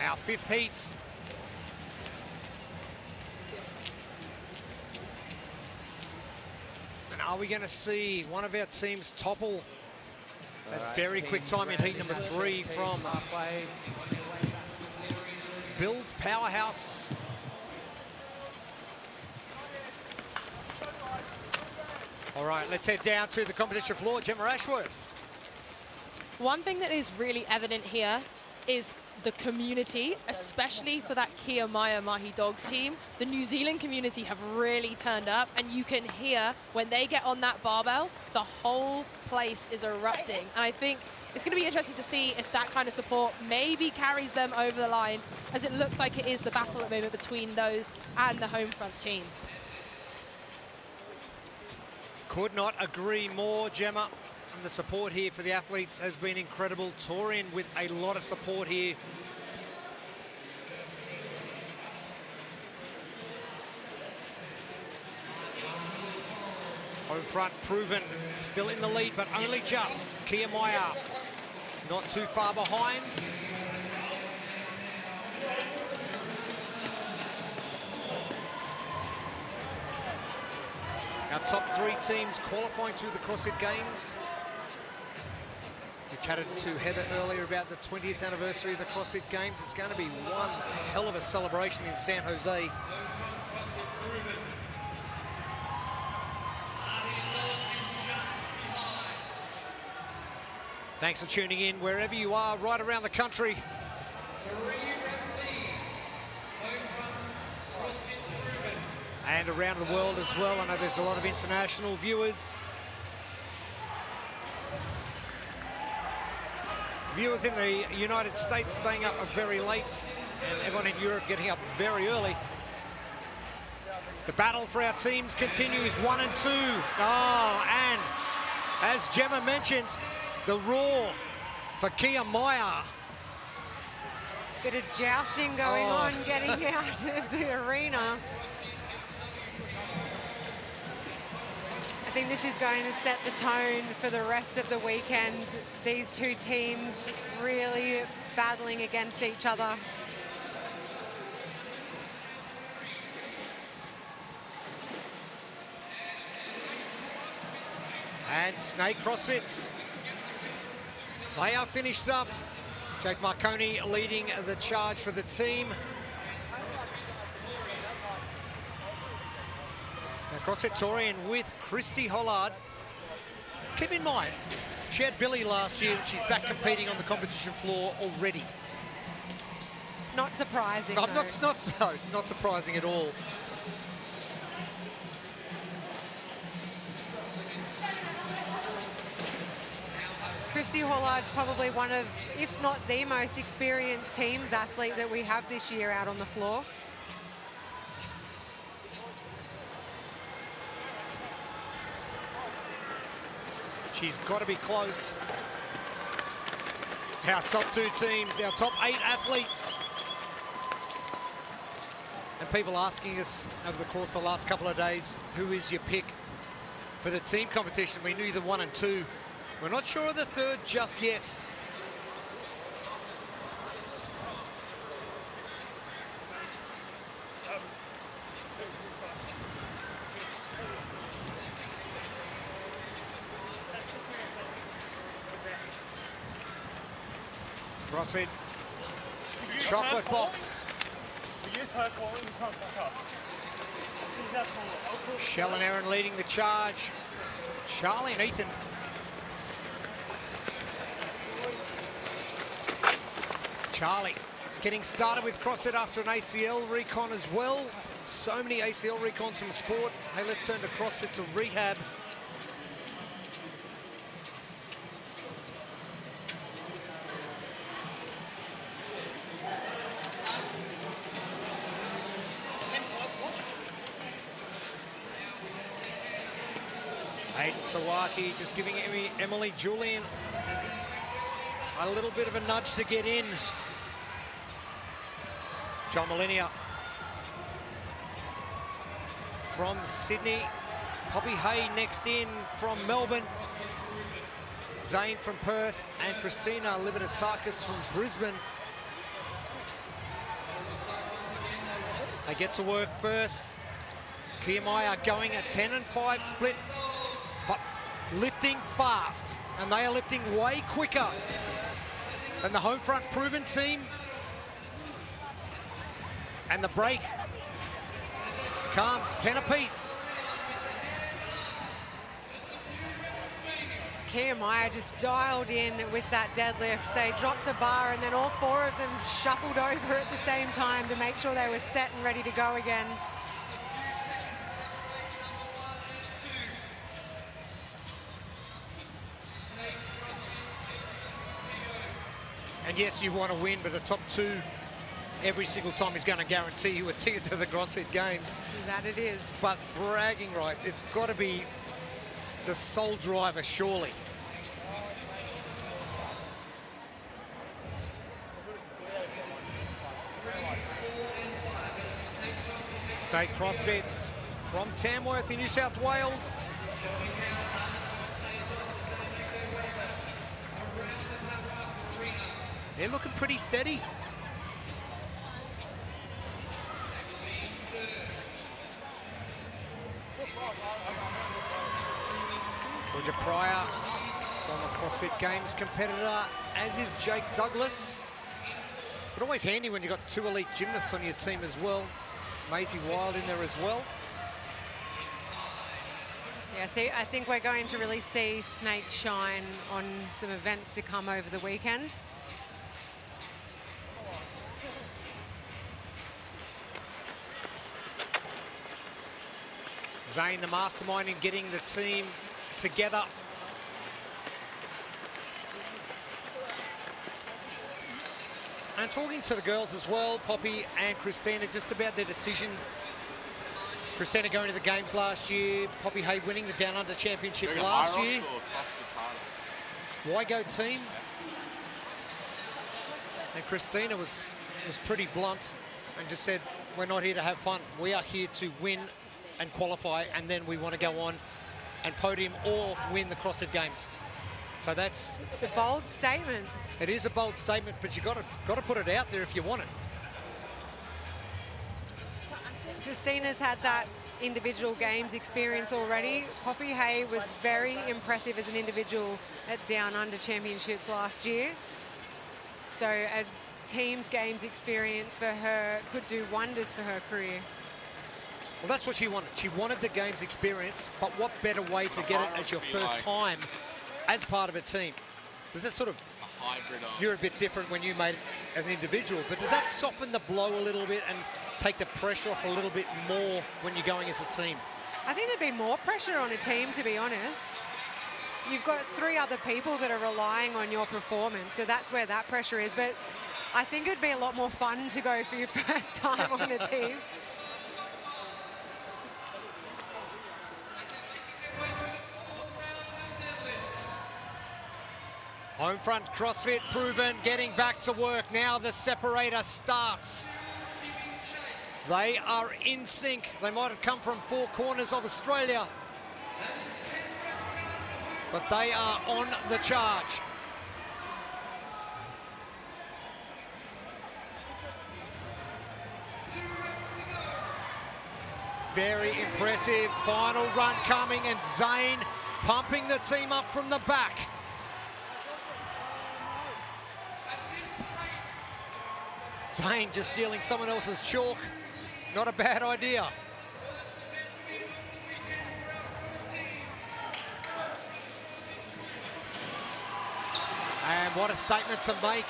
Our 5th heats. And are we going to see one of our teams topple that very quick time in heat number 3 from Bill's powerhouse? All right, let's head down to the competition floor. Gemma Ashworth. One thing that is really evident here is the community, especially for that Kia Maya Mahi Dogs team. The New Zealand community have really turned up, and you can hear when they get on that barbell, the whole place is erupting. And I think it's going to be interesting to see if that kind of support maybe carries them over the line, as it looks like it is the battle at the moment between those and the home front team. Could not agree more, Gemma. And the support here for the athletes has been incredible. Torian with a lot of support here. Home front proven, still in the lead, but only just. Kia Maya not too far behind. Our top 3 teams qualifying to the CrossFit Games. We chatted to Heather earlier about the 20th anniversary of the CrossFit Games. It's going to be one hell of a celebration in San Jose. Thanks for tuning in wherever you are, right around the country. And around the world as well. I know there's a lot of international viewers. Viewers in the United States staying up very late, and everyone in Europe getting up very early. The battle for our teams continues, 1 and 2. Oh, and as Gemma mentioned, the roar for Kia Maya. Bit of jousting going on, getting out of the arena. I think this is going to set the tone for the rest of the weekend. These 2 teams really battling against each other. And Snake CrossFits, they are finished up. Jake Marconi leading the charge for the team. Now CrossFit Torian with Christy Hollard. Keep in mind, she had Billy last year, and she's back competing on the competition floor already. Not surprising. No, it's not surprising at all. Christy Hollard's probably one of, if not the most experienced teams athlete that we have this year out on the floor. She's got to be close. Our top 2 teams, our top 8 athletes. And people asking us over the course of the last couple of days, who is your pick for the team competition? We knew the 1 and 2. We're not sure of the 3rd just yet. CrossFit chocolate box. We use her call and you can't back up. Use that call. I'll call. Shell and Aaron leading the charge. Charlie and Ethan. Charlie getting started with CrossFit after an ACL recon as well. So many ACL recons from sport. Hey, let's turn to CrossFit to rehab. Aiden Sawaki just giving Emily Julian a little bit of a nudge to get in. John Molinia from Sydney. Poppy Hay next in from Melbourne. Zane from Perth and Christina Livitatakis from Brisbane. They get to work first. Kiyamaya going a 10 and 5 split, but lifting fast, and they are lifting way quicker than the home front proven team. And the break comes 10 apiece. Kiyamaya just dialed in with that deadlift. They dropped the bar and then all four of them shuffled over at the same time to make sure they were set and ready to go again. And yes, you want to win, but the top two every single time is going to guarantee you a ticket to the CrossFit Games. That it is. But bragging rights, it's got to be the sole driver, surely. State CrossFits from Tamworth in New South Wales. They're looking pretty steady. Georgia Pryor, former CrossFit Games competitor, as is Jake Douglas. But always handy when you've got two elite gymnasts on your team as well. Maisie Wild in there as well. Yeah, see, I think we're going to really see Snake shine on some events to come over the weekend. Zane, the mastermind in getting the team together. And talking to the girls as well, Poppy and Christina, just about their decision. Christina going to the Games last year, Poppy Hay winning the Down Under Championship last year. Why go team? And Christina was pretty blunt and just said, we're not here to have fun. We are here to win and qualify, and then we want to go on and podium or win the CrossFit Games. So it's a bold statement. It is a bold statement, but you got to put it out there if you want it. Christina's had that individual games experience already. Poppy Hay was very impressive as an individual at Down Under Championships last year. So a teams games experience for her could do wonders for her career. Well, that's what she wanted. She wanted the Games experience, but what better way to get it as your first time as part of a team? Does that sort of, you're a bit different when you made it as an individual, but does that soften the blow a little bit and take the pressure off a little bit more when you're going as a team? I think there'd be more pressure on a team, to be honest. You've got three other people that are relying on your performance, so that's where that pressure is. But I think it'd be a lot more fun to go for your first time on a team. Home front CrossFit proven, getting back to work. Now the separator starts. They are in sync. They might have come from four corners of Australia, but they are on the charge. Very impressive final run coming, and Zane pumping the team up from the back. Zane just stealing someone else's chalk. Not a bad idea. And what a statement to make.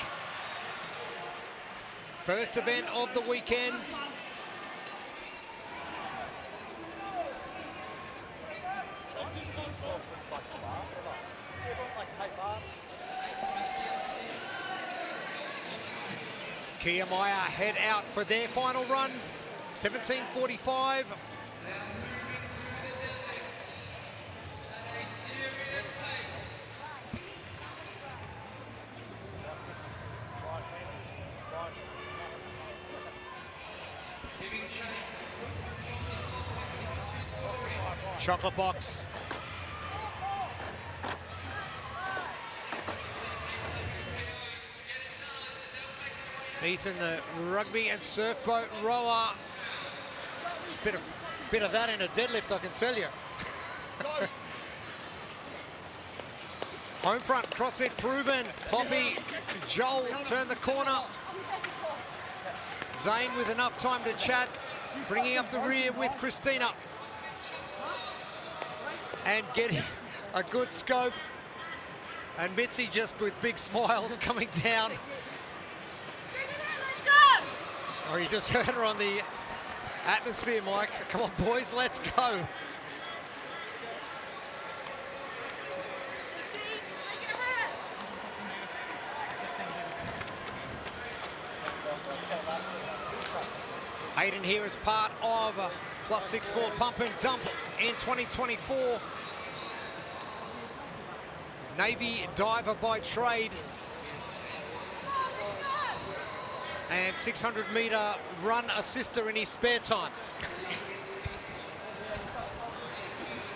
First event of the weekend. Kiyamaya head out for their final run, 17:45. Chocolate box. Ethan, the rugby and surfboat rower. There's a bit of that in a deadlift, I can tell you. Home front, CrossFit proven. Poppy, Joel turn the corner. Zane with enough time to chat, bringing up the rear with Christina. And getting a good scope. And Mitzi just with big smiles coming down. Or you just heard her on the atmosphere, Mike. Come on, boys, let's go. Aiden here is part of +6'4" pump and dump in 2024. Navy diver by trade. And 600-meter run assister in his spare time.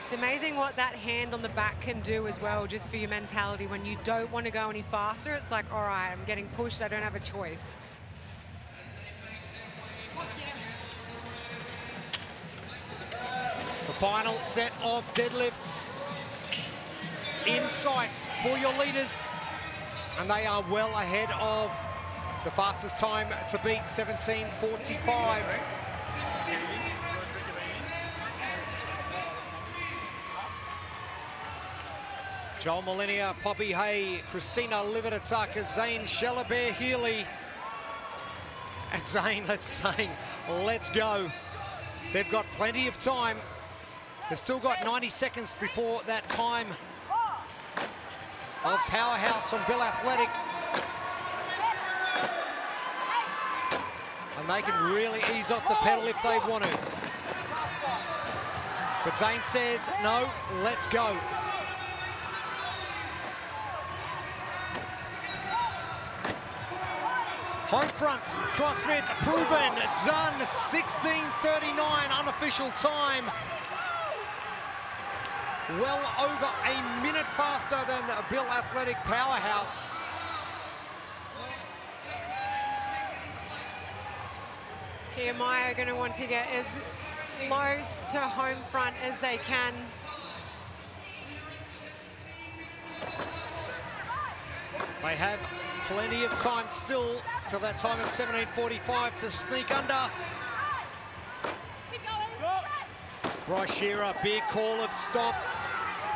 It's amazing what that hand on the back can do as well, just for your mentality. When you don't want to go any faster, it's like, all right, I'm getting pushed, I don't have a choice. The final set of deadlifts in sight for your leaders. And they are well ahead of the fastest time to beat, 17:45. Joel Molinia, Poppy Hay, Christina Livertaka, Zane Shellabere Healy. And Zane, let's go. They've got plenty of time. They've still got 90 seconds before that time of powerhouse from Bill Athletic. And they can really ease off the pedal if they want to. But Zane says, no, let's go. Home front, CrossFit proven, done, 16:39 unofficial time. Well over a minute faster than Bill Athletic powerhouse. Kiyamaya are going to want to get as close to home front as they can. They have plenty of time still till that time of 17:45 to sneak under. Bryce Shearer, big call of stop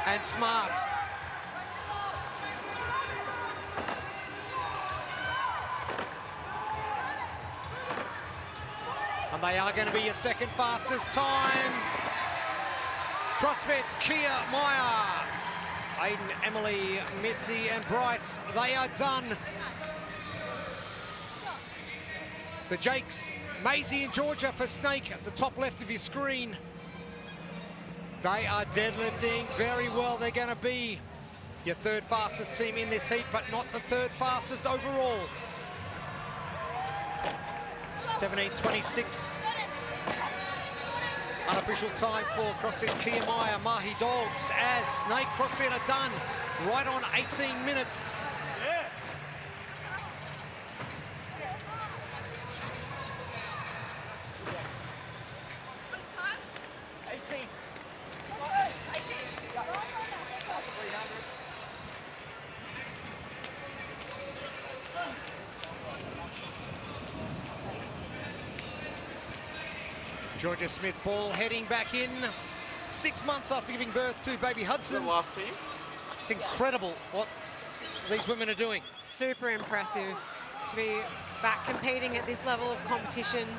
and smart. And they are going to be your second fastest time. CrossFit Kiyamaya. Aiden, Emily, Mitzi and Bryce, they are done. The Jakes, Maisie and Georgia for Snake at the top left of your screen. They are deadlifting very well. They're going to be your third fastest team in this heat, but not the third fastest overall. 17:26. Unofficial time for CrossFit Kiyamaya Mahi Dogs as Snake CrossFit are done right on 18 minutes. Georgia Smith ball heading back in 6 months after giving birth to baby Hudson. Last team. It's incredible what these women are doing. Super impressive to be back competing at this level of competition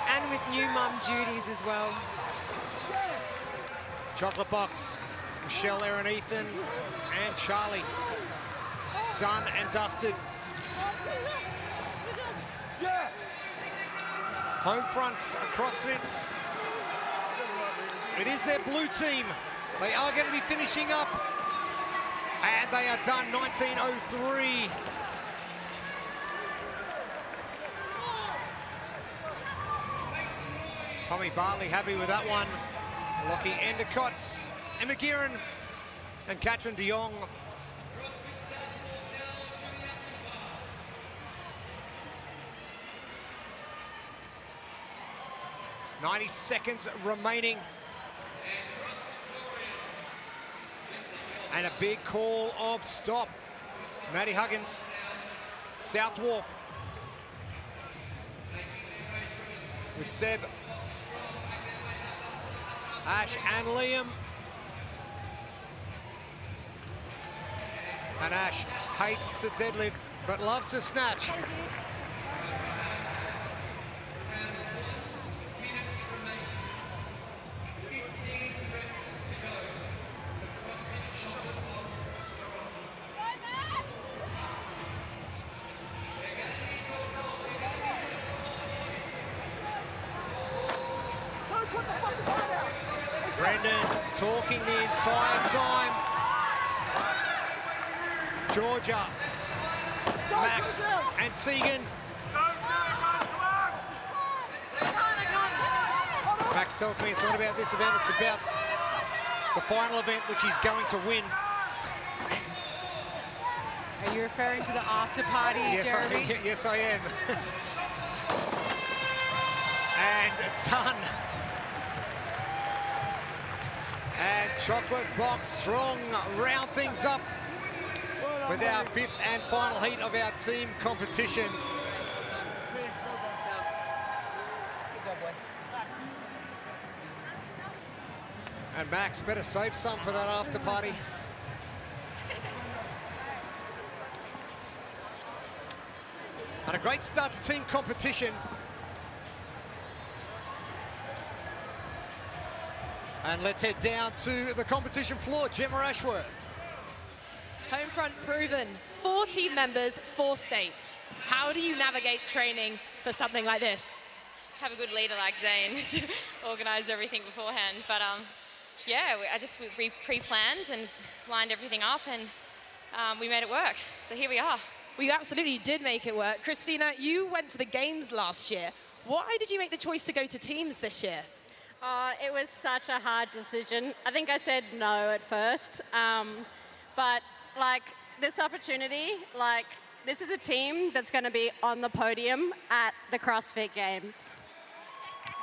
and with new mum duties as well. Chocolate box, Michelle, Erin, Ethan, and Charlie. Done and dusted. Home fronts, CrossFits. It is their blue team. They are going to be finishing up. And they are done 19:03. Tommy Bartley happy with that one. Lockie Endicott, Emma Guerin, and Katrin de Jong. .90 seconds remaining. And a big call of stop. Maddie Huggins, South Wharf. With Seb, Ash and Liam. And Ash hates to deadlift, but loves to snatch. Brendan talking the entire time. Georgia, Max and Tegan. Max tells me it's not about this event, it's about the final event, which he's going to win. Are you referring to the after party, Jeremy? Yes, I am. And done. And Chocolate Box Strong round things up with our fifth and final heat of our team competition. And Max, better save some for that after party. And a great start to team competition. And let's head down to the competition floor. Gemma Ashworth. Homefront proven, 4 team members, 4 states. How do you navigate training for something like this? Have a good leader like Zane, organised everything beforehand. But yeah, we pre-planned and lined everything up, and we made it work. So here we are. Well, you absolutely did make it work. Christina, you went to the games last year. Why did you make the choice to go to teams this year? It was such a hard decision. I think I said no at first, but like this opportunity, like this is a team that's going to be on the podium at the CrossFit Games.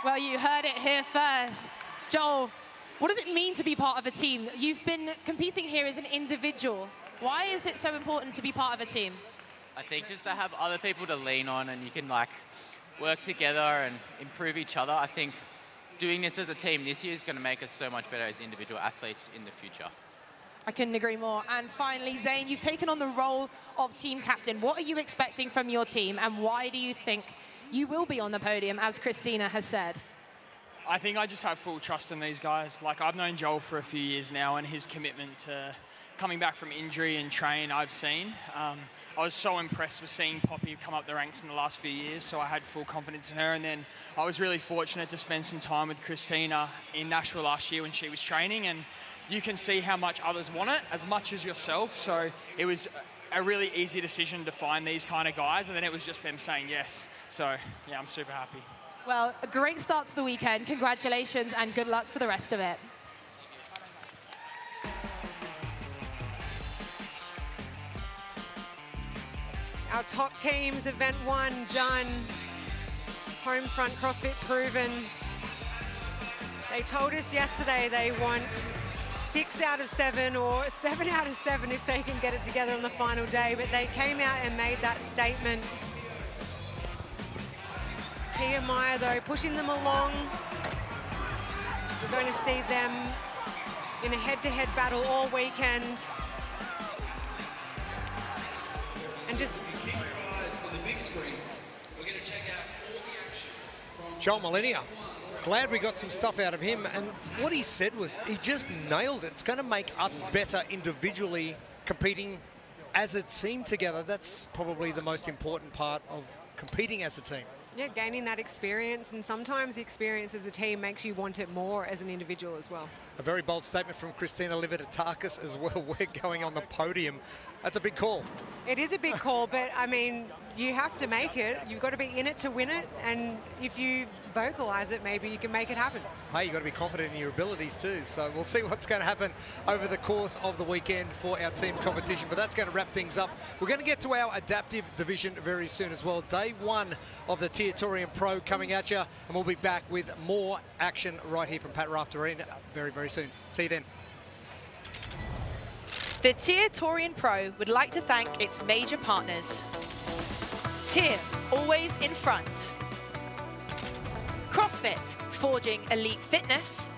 Well, you heard it here first. Joel, what does it mean to be part of a team? You've been competing here as an individual. Why is it so important to be part of a team? I think just to have other people to lean on, and you can like work together and improve each other. I think doing this as a team this year is going to make us so much better as individual athletes in the future. I couldn't agree more. And finally, Zane, you've taken on the role of team captain. What are you expecting from your team, and why do you think you will be on the podium, as Christina has said? I think I just have full trust in these guys. Like, I've known Joel for a few years now, and his commitment to coming back from injury and train I've seen. I was so impressed with seeing Poppy come up the ranks in the last few years, so I had full confidence in her. And then I was really fortunate to spend some time with Christina in Nashville last year when she was training, and you can see how much others want it as much as yourself. So it was a really easy decision to find these kind of guys, and then it was just them saying yes. So yeah, I'm super happy. Well, a great start to the weekend. Congratulations and good luck for the rest of it. Our top teams, event 1 done. Homefront CrossFit proven. They told us yesterday they want 6 out of 7 or 7 out of 7 if they can get it together on the final day, but they came out and made that statement. Kiermaier, though, pushing them along. We're going to see them in a head-to-head battle all weekend. And just... Joel Molina, glad we got some stuff out of him, and what he said was he just nailed it. It's going to make us better individually competing as a team together. That's probably the most important part of competing as a team. Yeah, gaining that experience, and sometimes the experience as a team makes you want it more as an individual as well. A very bold statement from Christina Lividatakis as well. We're going on the podium. That's a big call. It is a big call, but I mean, you have to make it. You've got to be in it to win it, and if you vocalize it, maybe you can make it happen. Hey, you've got to be confident in your abilities too. So we'll see what's going to happen over the course of the weekend for our team competition. But that's going to wrap things up. We're going to get to our adaptive division very soon as well. Day one of the TYR Torian Pro coming at you, and we'll be back with more action right here from Pat Rafter Arena very, very soon. See you then. The TYR Torian Pro would like to thank its major partners. TYR, always in front. CrossFit, forging elite fitness.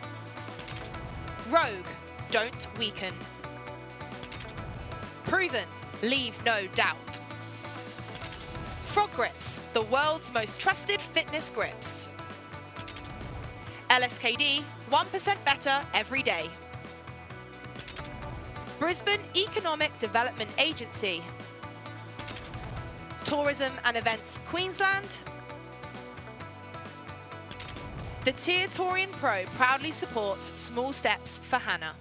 Rogue, don't weaken. Proven, leave no doubt. Frog Grips, the world's most trusted fitness grips. LSKD, 1% better every day. Brisbane Economic Development Agency. Tourism and Events Queensland. The TYR Torian Pro proudly supports Small Steps for Hannah.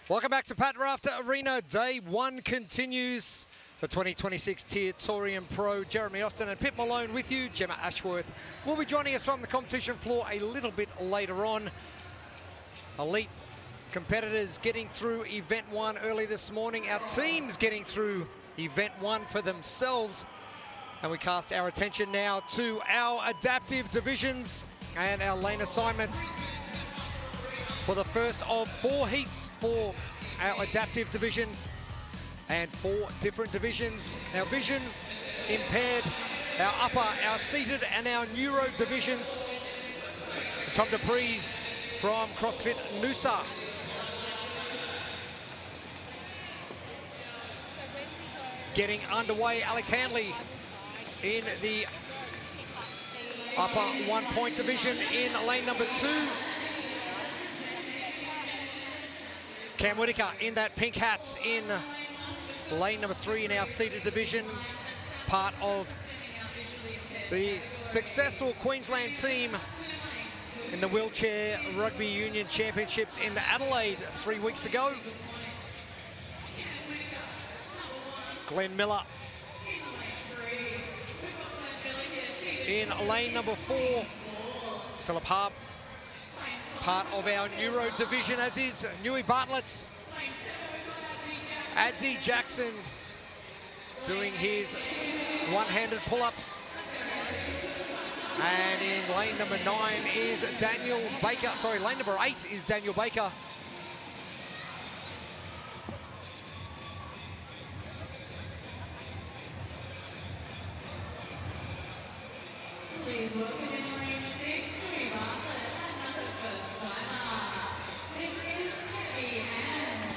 Welcome back to Pat Rafter Arena. Day one continues. The 2026 TYR Torian Pro, Jeremy Austin and Pip Malone with you. Gemma Ashworth will be joining us from the competition floor a little bit later on. Elite competitors getting through event one early this morning. Our teams getting through event one for themselves. And we cast our attention now to our adaptive divisions and our lane assignments for the first of 4 heats for our adaptive division and 4 different divisions. Our vision, impaired, our upper, our seated and our neuro divisions. Tom DePries from CrossFit Noosa. Getting underway, Alex Hanley in the upper 1-point division in lane number 2. Cam Whitaker in that pink hats in lane number 3 in our seated division. Part of the successful Queensland team in the Wheelchair Rugby Union Championships in Adelaide 3 weeks ago. Glenn Miller in lane number 4. Philip Harp, part of our neuro division, as is Newey Bartlett's. Adzi Jackson doing his one-handed pull-ups. And in lane number 9 is Daniel Baker. Sorry, lane number 8 is Daniel Baker. Please welcome in lane 6, Newey Bartlett, another first timer. This is Heavy Hand.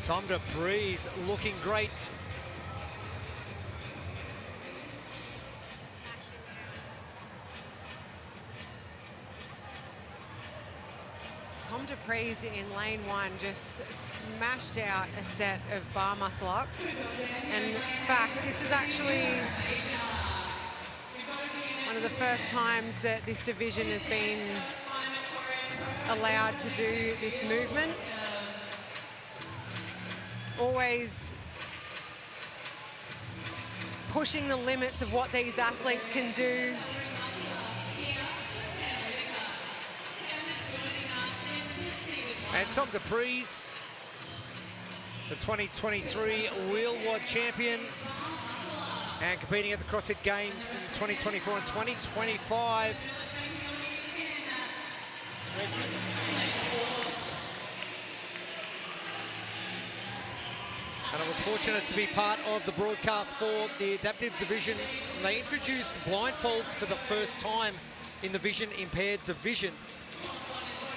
Tom DePries looking great. Tom DePries in lane 1 just smashed out a set of bar muscle ups. And in fact, this is actually one of the first times that this division has been allowed to do this movement. Always pushing the limits of what these athletes can do. And Tom DePries, the 2023 Wheelwad champion, and competing at the CrossFit Games in 2024 and 2025. And I was fortunate to be part of the broadcast for the adaptive division. And they introduced blindfolds for the first time in the vision impaired division.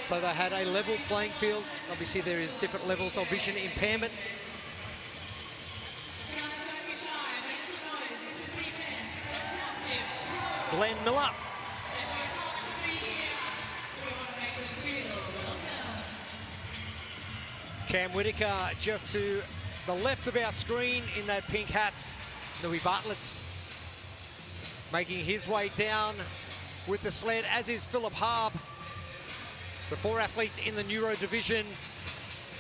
So they had a level playing field. Obviously there is different levels of vision impairment. Glenn Miller. Cam Whitaker just to the left of our screen in that pink hat. Louis Bartlett's making his way down with the sled, as is Philip Harb. So 4 athletes in the neuro division.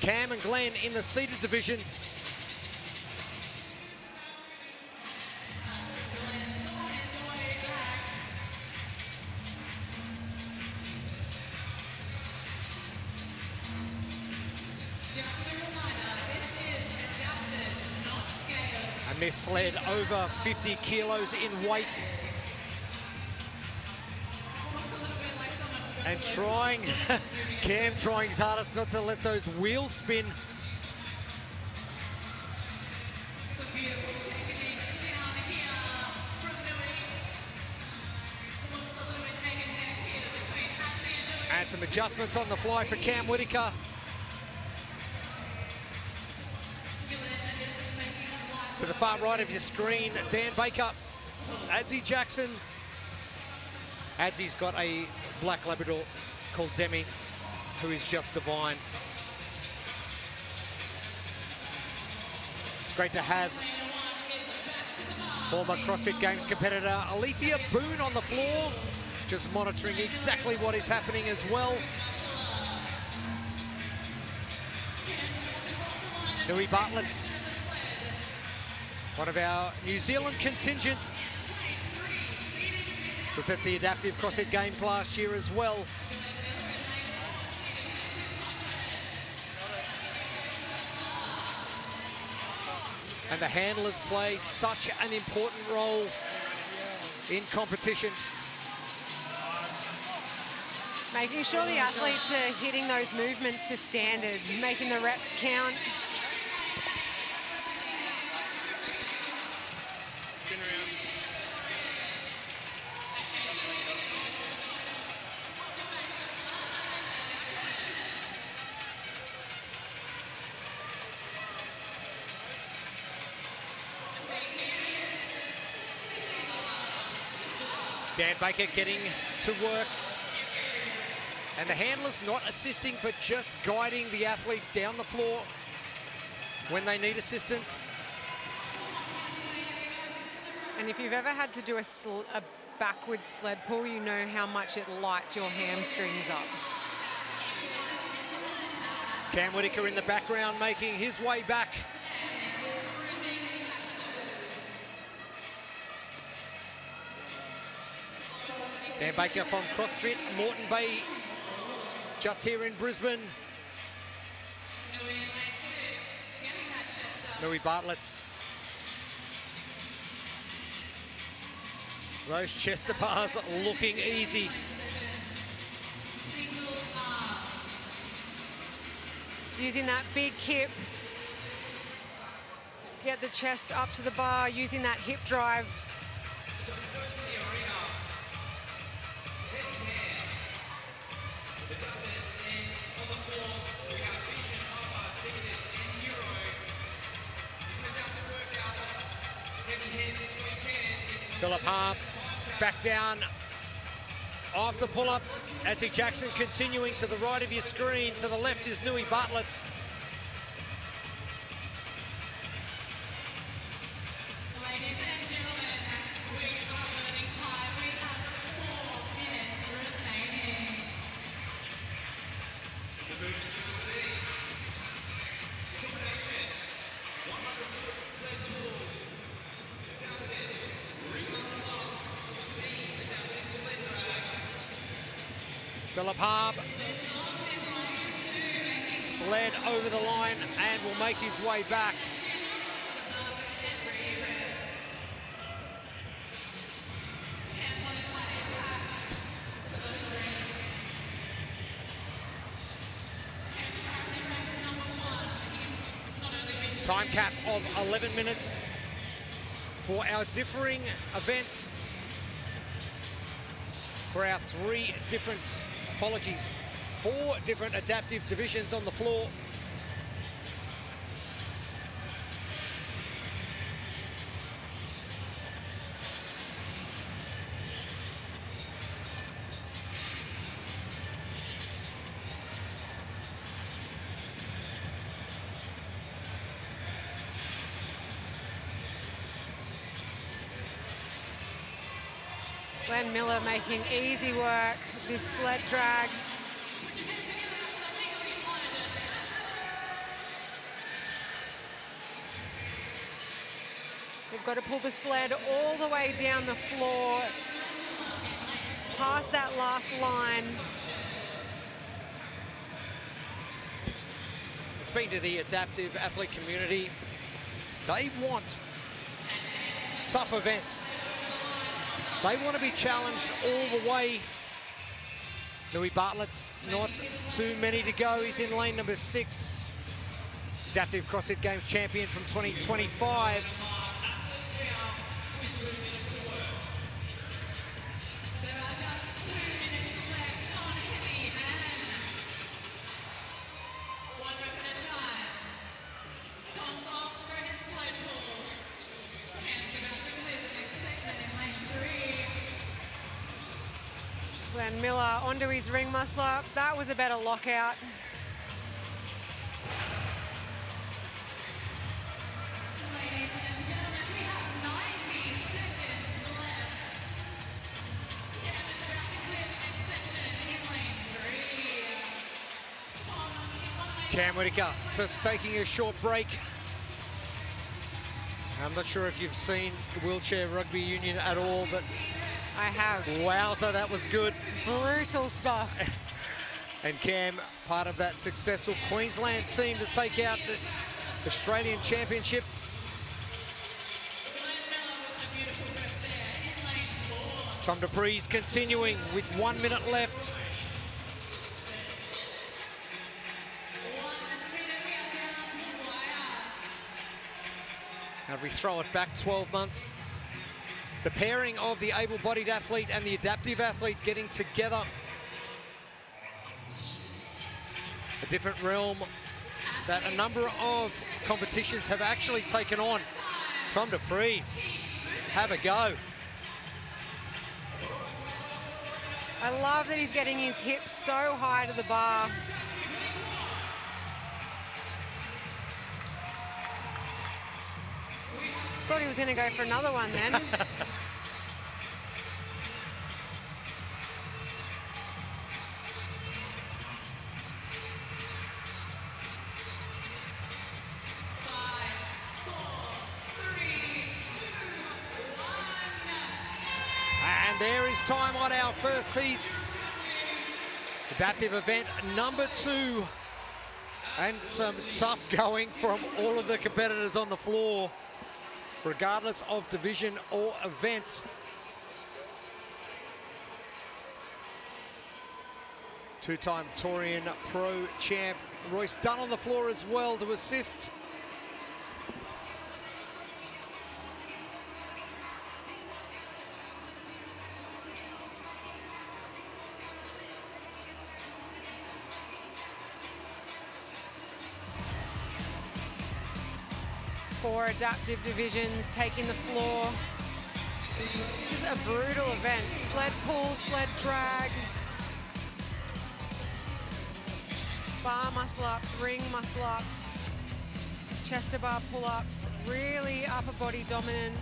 Cam and Glenn in the seated division. And this sled over 50 kilos in weight. And trying, Cam trying his hardest not to let those wheels spin. And some adjustments on the fly for Cam Whitaker. To the far right of your screen, Dan Baker, Adzi Jackson. Adzi's got a black Labrador called Demi, who is just divine. Great to have former CrossFit Games competitor Alethea Boone on the floor, just monitoring exactly what is happening as well. Louis Bartlett's one of our New Zealand contingent. Was at the Adaptive CrossFit Games last year as well. And the handlers play such an important role in competition. Making sure the athletes are hitting those movements to standard, making the reps count. Dan Baker getting to work. And the handlers not assisting, but just guiding the athletes down the floor when they need assistance. And if you've ever had to do a backward sled pull, you know how much it lights your hamstrings up. Cam Whitaker in the background making his way back. Dan Baker from CrossFit Moreton Bay, just here in Brisbane. Louis Bartlett's. Those chest bars looking easy. It's using that big hip to get the chest up to the bar, using that hip drive. Philip Harb back down off the pull-ups. Adzi Jackson continuing to the right of your screen. To the left is Louis Bartlett's. Ladies and gentlemen, we are running time. We have 4 minutes remaining. The movement you will see. Combination. 100-foot sled pull. Philip Harb sled over the line and will make his way back. Time cap of 11 minutes for our differing events, for our 3 different, 4 different adaptive divisions on the floor. Glenn Miller making easy work, this sled drag. We've got to pull the sled all the way down the floor, past that last line. Speaking to the adaptive athlete community, they want tough events. They want to be challenged all the way. Louis Bartlett's not too many to go. He's in lane number 6. Adaptive CrossFit Games champion from 2025. Glenn Miller onto his ring muscle ups. That was a better lockout. Ladies and gentlemen, we have 90 seconds left. Cam is about to clear the next section in lane 3. Cam Whitaker just taking a short break. I'm not sure if you've seen the wheelchair rugby union at all, but I have. Wow, so that was good. Brutal stuff. And Cam, part of that successful Queensland team to take out the Australian Championship. Tom Dupree's continuing with 1 minute left. Now if we throw it back 12 months, the pairing of the able-bodied athlete and the adaptive athlete getting together. A different realm that a number of competitions have actually taken on. Tom Dupree's, have a go. I love that he's getting his hips so high to the bar. Thought he was going to go for another one then. And there is time on our first heats. Adaptive event number 2. And some tough going from all of the competitors on the floor, regardless of division or event. Two-time Torian Pro champ Royce Dunn on the floor as well to assist. Four adaptive divisions taking the floor. This is a brutal event. Sled pull, sled drag, bar muscle ups, ring muscle ups, chest to bar pull ups, really upper body dominant.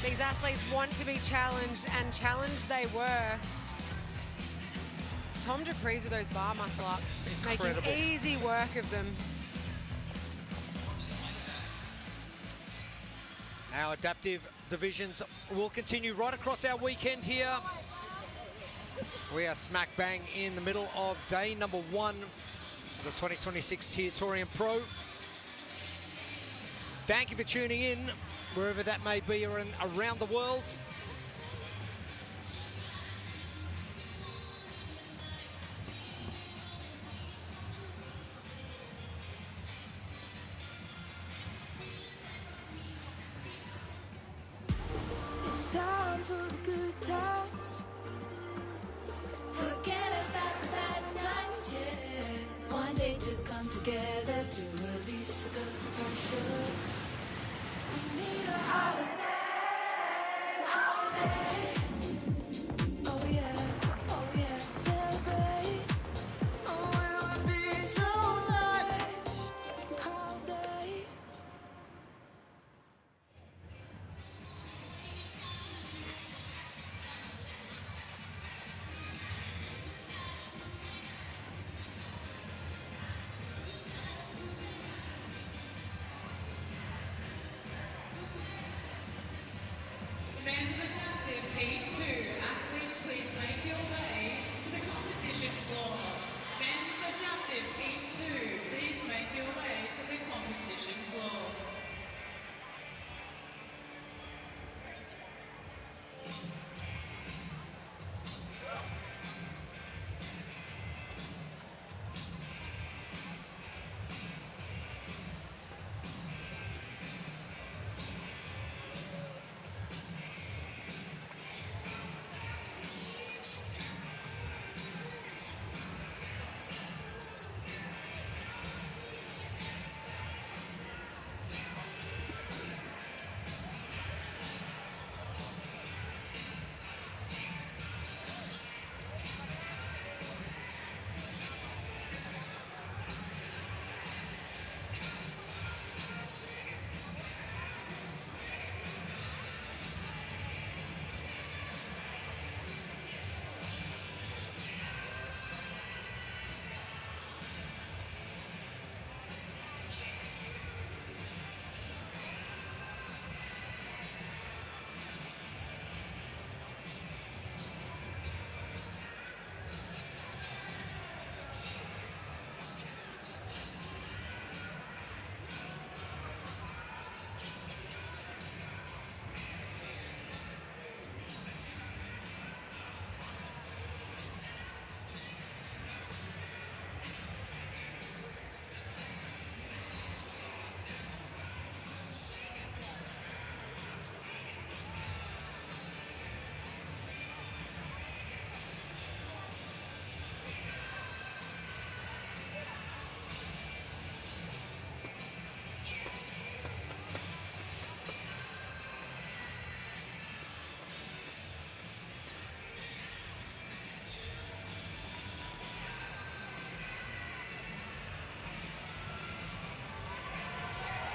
These athletes want to be challenged, and challenged they were. Tom Dupree's with those bar muscle ups, Incredible. making easy work of them. Our adaptive divisions will continue right across our weekend here. We are smack bang in the middle of day number 1 of the 2026 TYR Torian Pro. Thank you for tuning in, wherever that may be around the world. for the good times. Forget about the bad times, yeah. One day to come together to release the pressure. We need a holiday. Oh yeah, celebrate. Oh, it would be so nice. Holiday. Men's adaptive heat 2. Athletes, please make your way to the competition floor. Men's adaptive heat 2. Please make your way to the competition floor.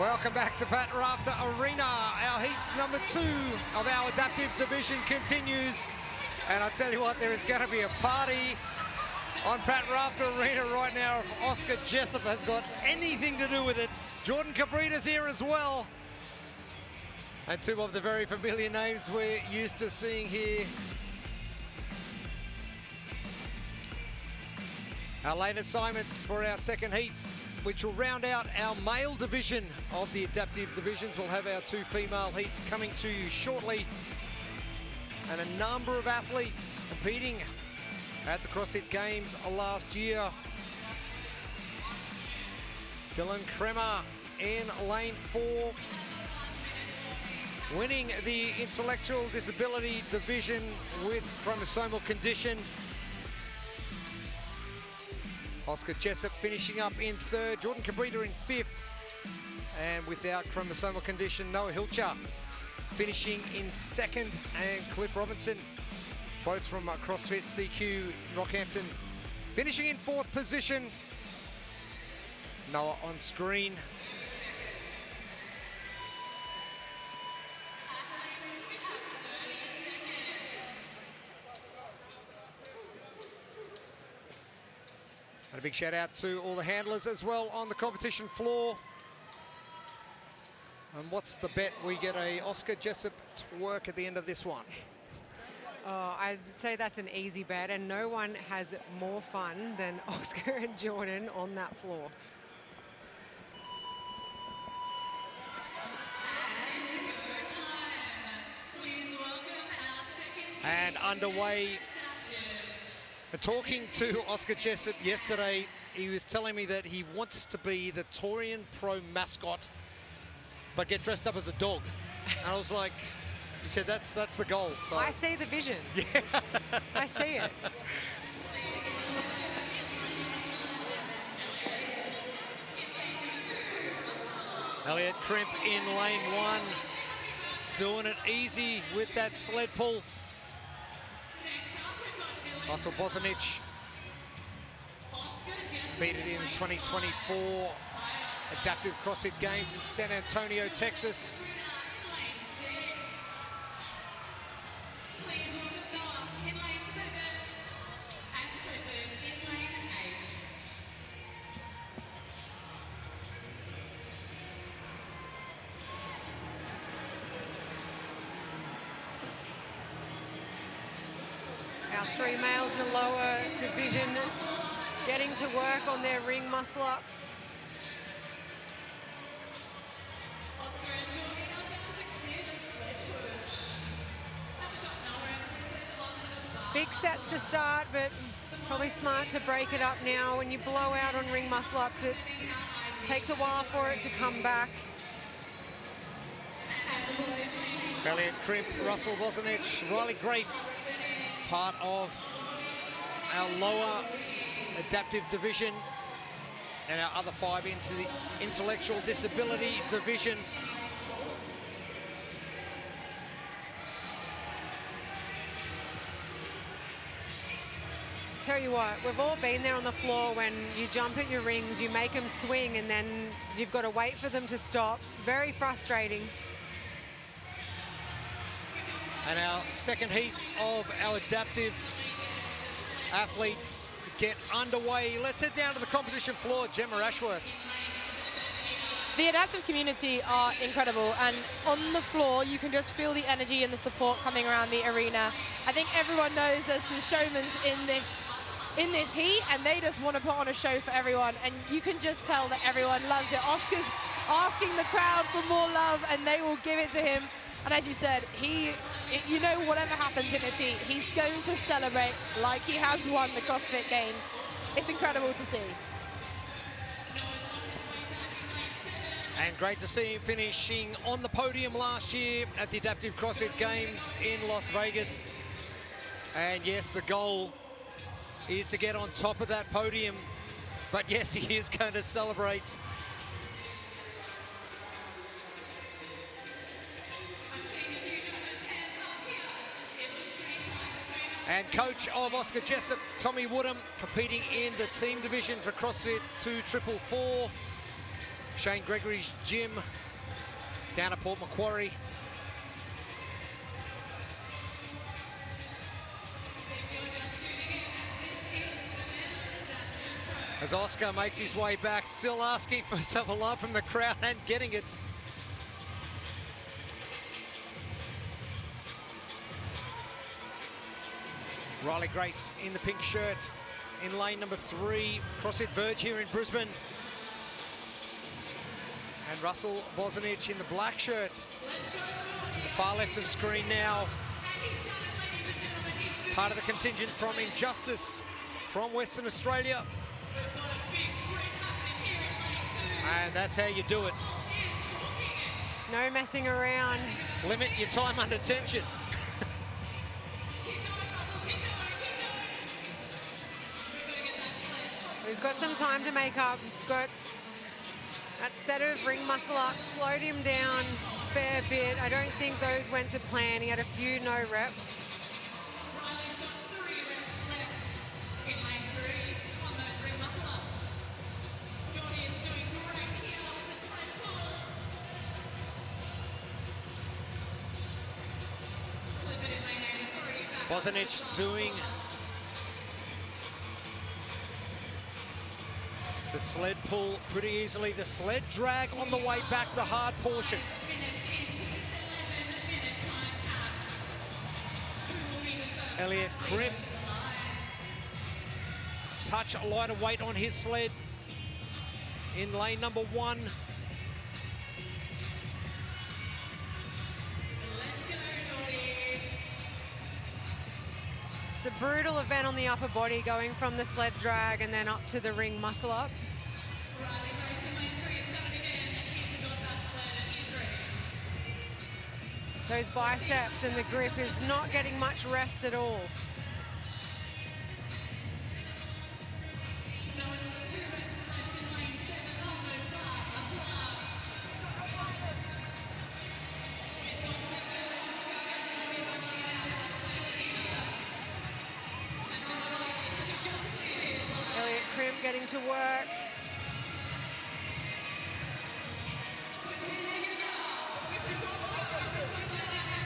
Welcome back to Pat Rafter Arena. Our heats number 2 of our adaptive division continues. And I tell you what, there is going to be a party on Pat Rafter Arena right now if Oscar Jessup has got anything to do with it. Jordan Cabrita's here as well. And 2 of the very familiar names we're used to seeing here. Our lane assignments for our second heats, which will round out our male division of the adaptive divisions. We'll have our 2 female heats coming to you shortly. And a number of athletes competing at the CrossFit Games last year. Dylan Kremer in lane 4, winning the intellectual disability division with chromosomal condition. Oscar Jessup finishing up in 3rd, Jordan Cabrita in 5th, and without chromosomal condition, Noah Hilcher finishing in 2nd, and Cliff Robinson, both from CrossFit CQ Rockhampton, finishing in 4th position. Noah on screen. And a big shout out to all the handlers as well on the competition floor. And what's the bet? We get a Oscar Jessup twerk at the end of this one. Oh, I'd say that's an easy bet, and no one has more fun than Oscar and Jordan on that floor. And underway. Talking to Oscar Jessup yesterday, he was telling me that he wants to be the Torian Pro mascot, but get dressed up as a dog. And I was like, He said that's the goal. So I see the vision. Yeah. I see it. Elliot Crimp in lane 1, doing it easy with that sled pull. Russell Bosanic beat it in 2024 Adaptive CrossFit Games in San Antonio, Texas. Our 3 males in the lower division getting to work on their ring muscle ups. Big sets to start, but probably smart to break it up now. When you blow out on ring muscle ups, it takes a while for it to come back. Elliot Crimp, Russell Bosanic, Riley Grace, part of our lower adaptive division, and our other 5 into the intellectual disability division. Tell you what, we've all been there on the floor when you jump at your rings, you make them swing, and then you've got to wait for them to stop. Very frustrating. And our second heat of our adaptive athletes get underway. Let's head down to the competition floor. Gemma Ashworth. The adaptive community are incredible, and on the floor you can just feel the energy and the support coming around the arena. I think everyone knows there's some showmen in this heat, and they just want to put on a show for everyone, and you can just tell that everyone loves it. Oscar's asking the crowd for more love, and they will give it to him. And as you said, you know, whatever happens in this heat, he's going to celebrate like he has won the CrossFit Games. It's incredible to see. And great to see him finishing on the podium last year at the Adaptive CrossFit Games in Las Vegas. And yes, the goal is to get on top of that podium. But yes, he is going to celebrate. And coach of Oscar Jessup, Tommy Woodham, competing in the team division for CrossFit 2444. Shane Gregory's gym down at Port Macquarie. As Oscar makes his way back, still asking for some love from the crowd and getting it. Riley Grace in the pink shirt in lane number 3, CrossFit Verge here in Brisbane. And Russell Bosanic in the black shirt. The far left of screen now. Part of the contingent from Injustice from Western Australia. And that's how you do it. No messing around. Limit your time under tension. He's got some time to make up. He's got that set of ring muscle ups, slowed him down a fair bit. I don't think those went to plan. He had a few no reps. Riley's got 3 reps left in lane 3 on those ring muscle ups. Johnny is doing great here with the sled pull. Clip it in lane 8 is already back. Bosanic doing the sled pull pretty easily. The sled drag on the way back, the hard portion. Elliot Crimp, touch lighter weight on his sled in lane number 1. It's a brutal event on the upper body, going from the sled drag and then up to the ring muscle up. Riley Grace in lane 3 is coming again, and he's got that sled and he's ready. Those biceps and the grip is not getting much rest at all. Elliot Crimp getting to work.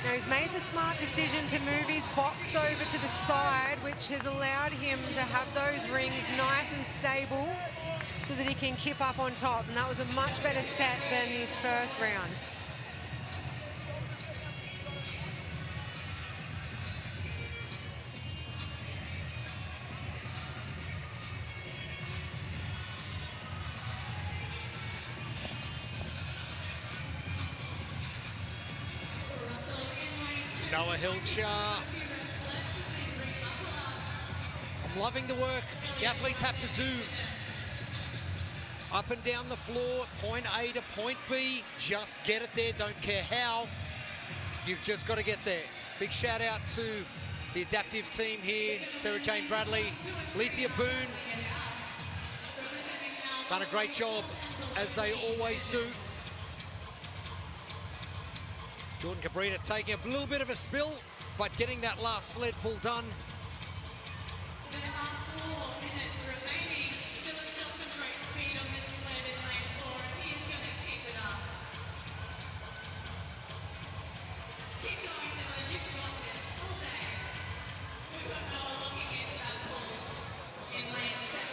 Now he's made the smart decision to move his box over to the side, which has allowed him to have those rings nice and stable so that he can kip up on top. And that was a much better set than his first round. Noah Hilchar. I'm loving the work the athletes have to do. Up and down the floor, point A to point B. Just get it there, don't care how. You've just got to get there. Big shout out to the adaptive team here. Sarah Jane Bradley, Lethea Boone. Done a great job, as they always do. Jordan Cabrita taking a little bit of a spill, but getting that last sled pull done. There are 4 minutes remaining. Dylan's got some great speed on this sled in lane 4, and he's going to keep it up. Keep going, Dylan. You've got this all day. We've got Noah looking in that pull in lane 7.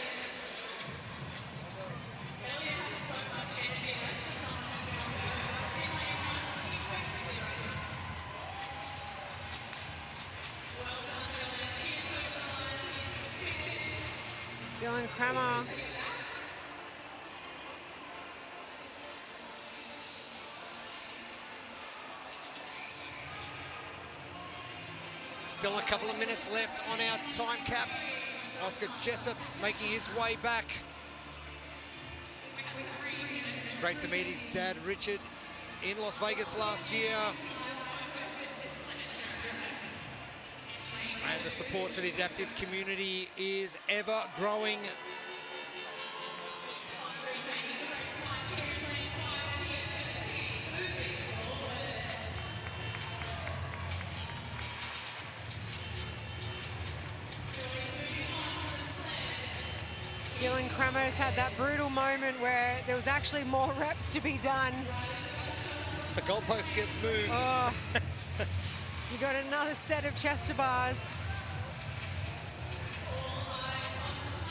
Elliot has so much energy. Like someone who's going to go in lane 1. He's basically ready. Well done, Dylan. Here's over the line. He's defeated. Dylan Kramer. Still a couple of minutes left on our time cap. Oscar Jessup making his way back. Great to meet his dad, Richard, in Las Vegas last year. And the support for the adaptive community is ever growing. Dylan Kramer's had that brutal moment where there was actually more reps to be done. The goalpost gets moved. Oh, you got another set of chest to bars.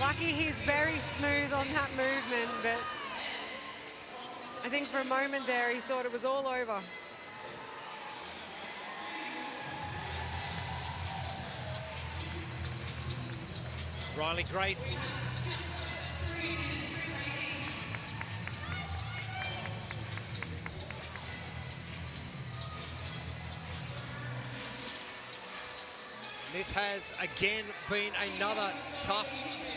Lucky he's very smooth on that movement, but I think for a moment there he thought it was all over. Riley Grace. This has again been another tough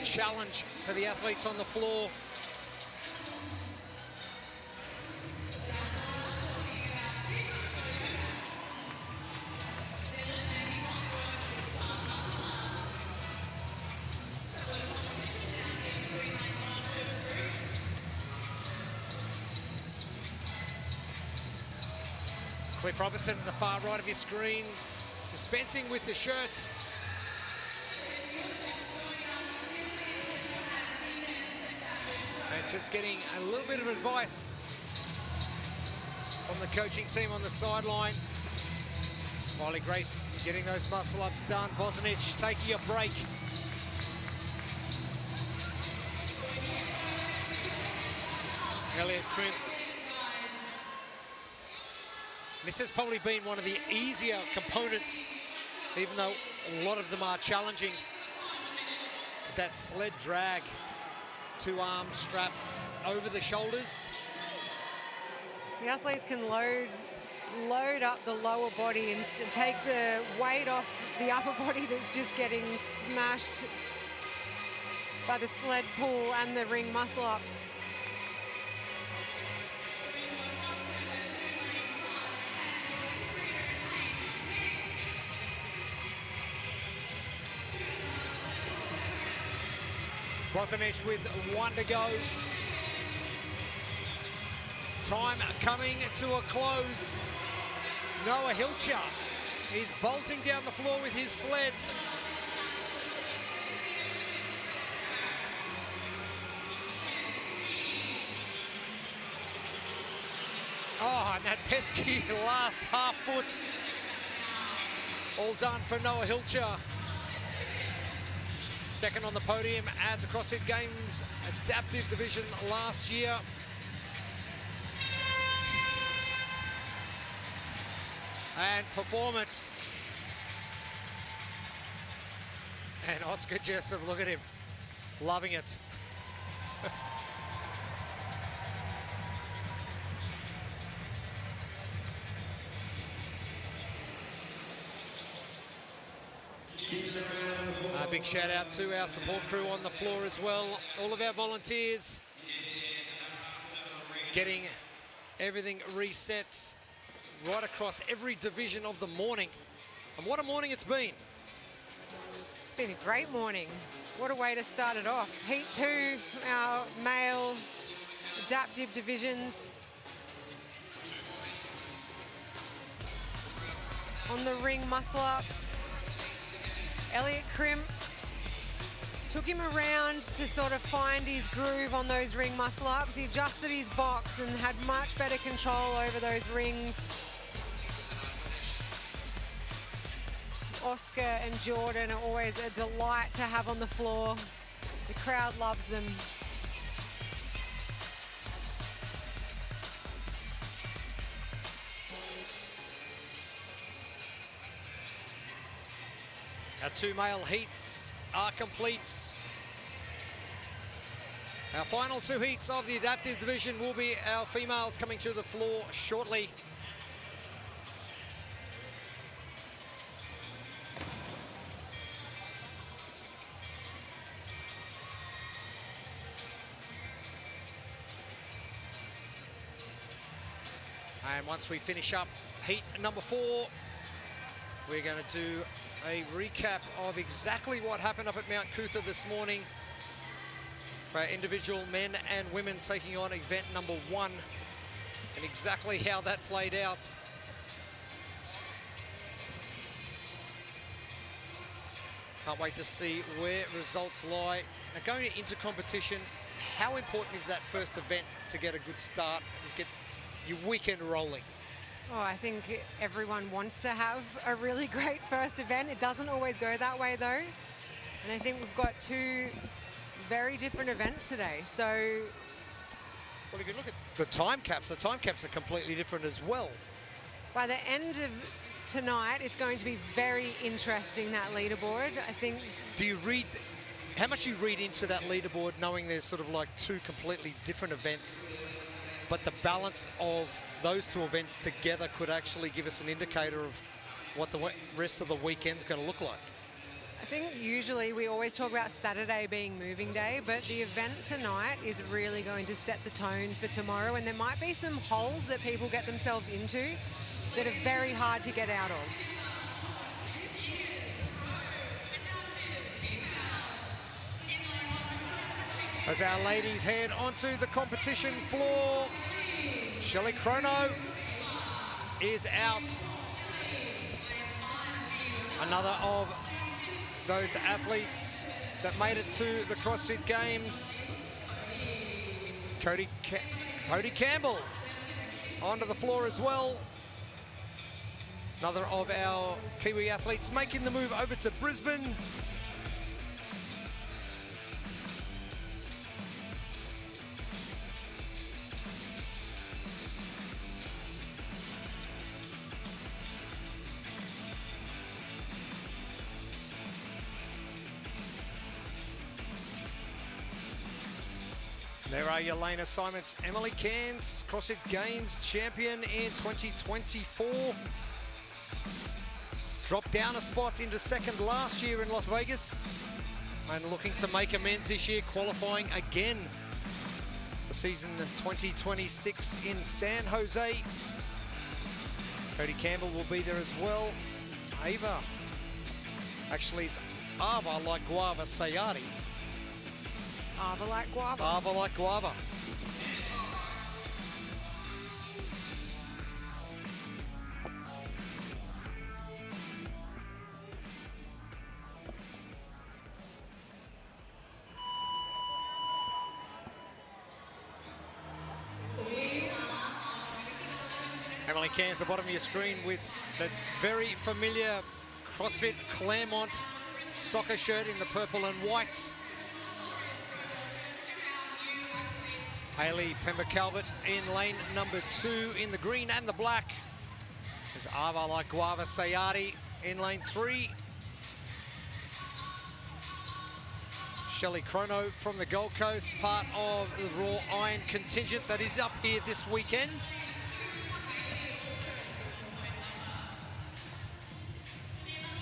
challenge for the athletes on the floor. Cliff Robertson on the far right of your screen, dispensing with the shirts. And just getting a little bit of advice from the coaching team on the sideline. Riley Grace getting those muscle-ups done. Bosnich taking a break. Elliot Crimp. This has probably been one of the easier components, even though a lot of them are challenging. That sled drag, 2-arm strap over the shoulders. The athletes can load up the lower body and take the weight off the upper body that's just getting smashed by the sled pull and the ring muscle ups. Bosnich with 1 to go. Time coming to a close. Noah Hilcher is bolting down the floor with his sled. Oh, and that pesky last half foot. All done for Noah Hilcher. Second on the podium at the CrossFit Games Adaptive Division last year. And performance. And Oscar Jessup, look at him, loving it. A big shout out to our support crew on the floor as well. All of our volunteers getting everything reset right across every division of the morning. And what a morning it's been. It's been a great morning. What a way to start it off. Heat 2, our male adaptive divisions. On the ring muscle ups. Elliot Crimp took him around to sort of find his groove on those ring muscle ups. He adjusted his box and had much better control over those rings. Oscar and Jordan are always a delight to have on the floor. The crowd loves them. Our 2 male heats are complete. Our final 2 heats of the adaptive division will be our females coming to the floor shortly. And once we finish up heat number 4, we're going to do a recap of exactly what happened up at Mount Cootha this morning for our individual men and women taking on event number 1 and exactly how that played out. Can't wait to see where results lie. Now going into competition, how important is that first event to get a good start and get your weekend rolling? Oh, I think everyone wants to have a really great first event. It doesn't always go that way though. And I think we've got 2 very different events today. So, well, if you look at the time caps are completely different as well. By the end of tonight, it's going to be very interesting, that leaderboard. I think. How much do you read into that leaderboard knowing there's sort of like 2 completely different events, but the balance of those 2 events together could actually give us an indicator of what the rest of the weekend's going to look like? I think usually we always talk about Saturday being moving day, but the event tonight is really going to set the tone for tomorrow, and there might be some holes that people get themselves into that are very hard to get out of. As our ladies head onto the competition floor, Shelley Chrono is out. Another of those athletes that made it to the CrossFit Games. Cody Campbell onto the floor as well. Another of our Kiwi athletes making the move over to Brisbane. There are your lane assignments. Emily Cairns, CrossFit Games champion in 2024. Dropped down a spot into second last year in Las Vegas and looking to make amends this year, qualifying again for season 2026 in San Jose. Cody Campbell will be there as well. Ava, actually it's Ava like Guava Sayari. Ava like guava. Ava like guava. Emily Cairns, the bottom of your screen with the very familiar CrossFit Claremont soccer shirt in the purple and whites. Hayley Pember-Calvert in lane number 2 in the green and the black. There's Ava like Guava Sayati in lane 3. Shelley Chrono from the Gold Coast, part of the Raw Iron contingent that is up here this weekend.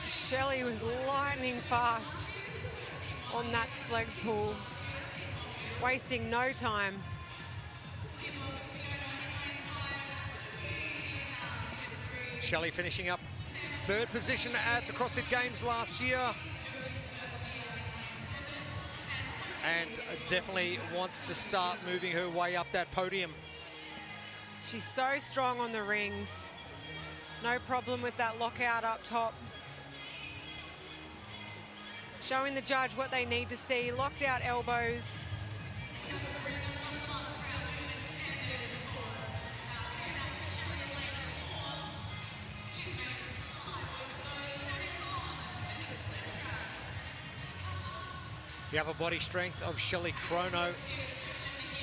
Shelley was lightning fast on that sled pull, wasting no time. Shelley finishing up 3rd position at the CrossFit Games last year. And definitely wants to start moving her way up that podium. She's so strong on the rings. No problem with that lockout up top. Showing the judge what they need to see. Locked out elbows. The upper body strength of Shelley Chrono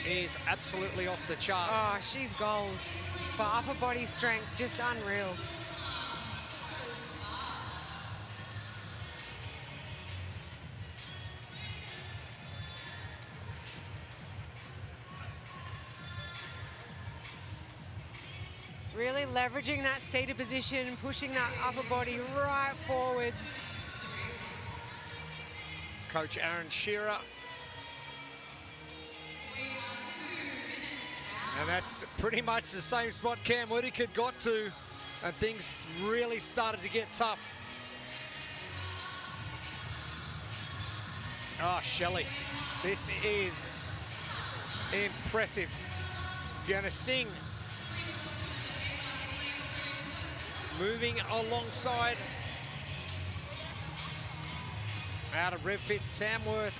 is absolutely off the charts. Oh, she's goals for upper body strength, just unreal. Really leveraging that seated position, pushing that upper body right forward. Coach Aaron Shearer. And that's pretty much the same spot Cam Whittaker got to, and things really started to get tough. Oh, Shelley, this is impressive. Fiona Singh moving alongside out of RevFit Tamworth.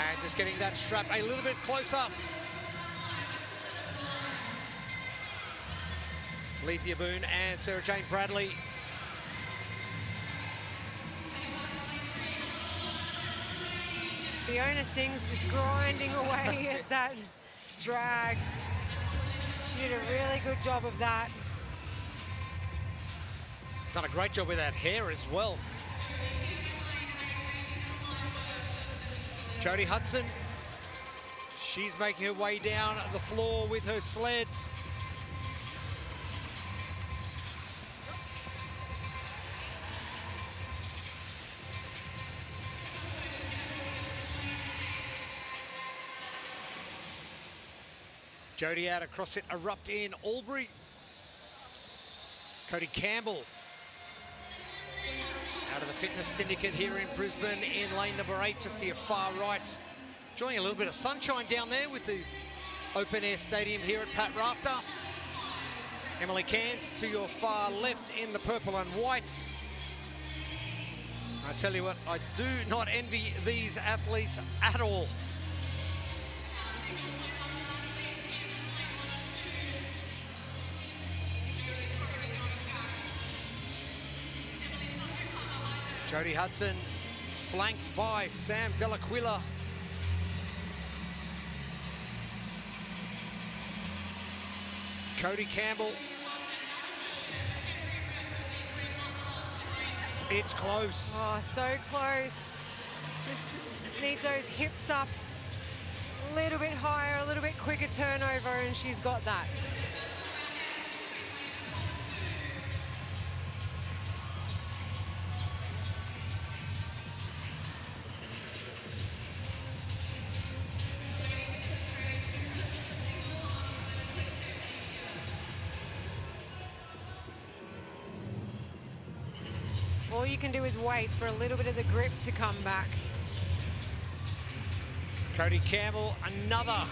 And just getting that strap a little bit closer. Lethea Boone and Sarah Jane Bradley. Fiona Singh's just grinding away at that drag. She did a really good job of that. Done a great job with that hair as well. Jodie Hudson, she's making her way down the floor with her sleds. Jodie out of CrossFit Erupt in Albury. Cody Campbell out of the Fitness Syndicate here in Brisbane in lane number 8, just to your far right. Enjoying a little bit of sunshine down there with the open air stadium here at Pat Rafter. Emily Cairns to your far left in the purple and whites. I tell you what, I do not envy these athletes at all. Jodie Hudson flanked by Sam Delaquila. Cody Campbell. It's close. Oh, so close. Just needs those hips up a little bit higher, a little bit quicker. quicker turnover, and she's got that. All you can do is wait for a little bit of the grip to come back. Cody Campbell, another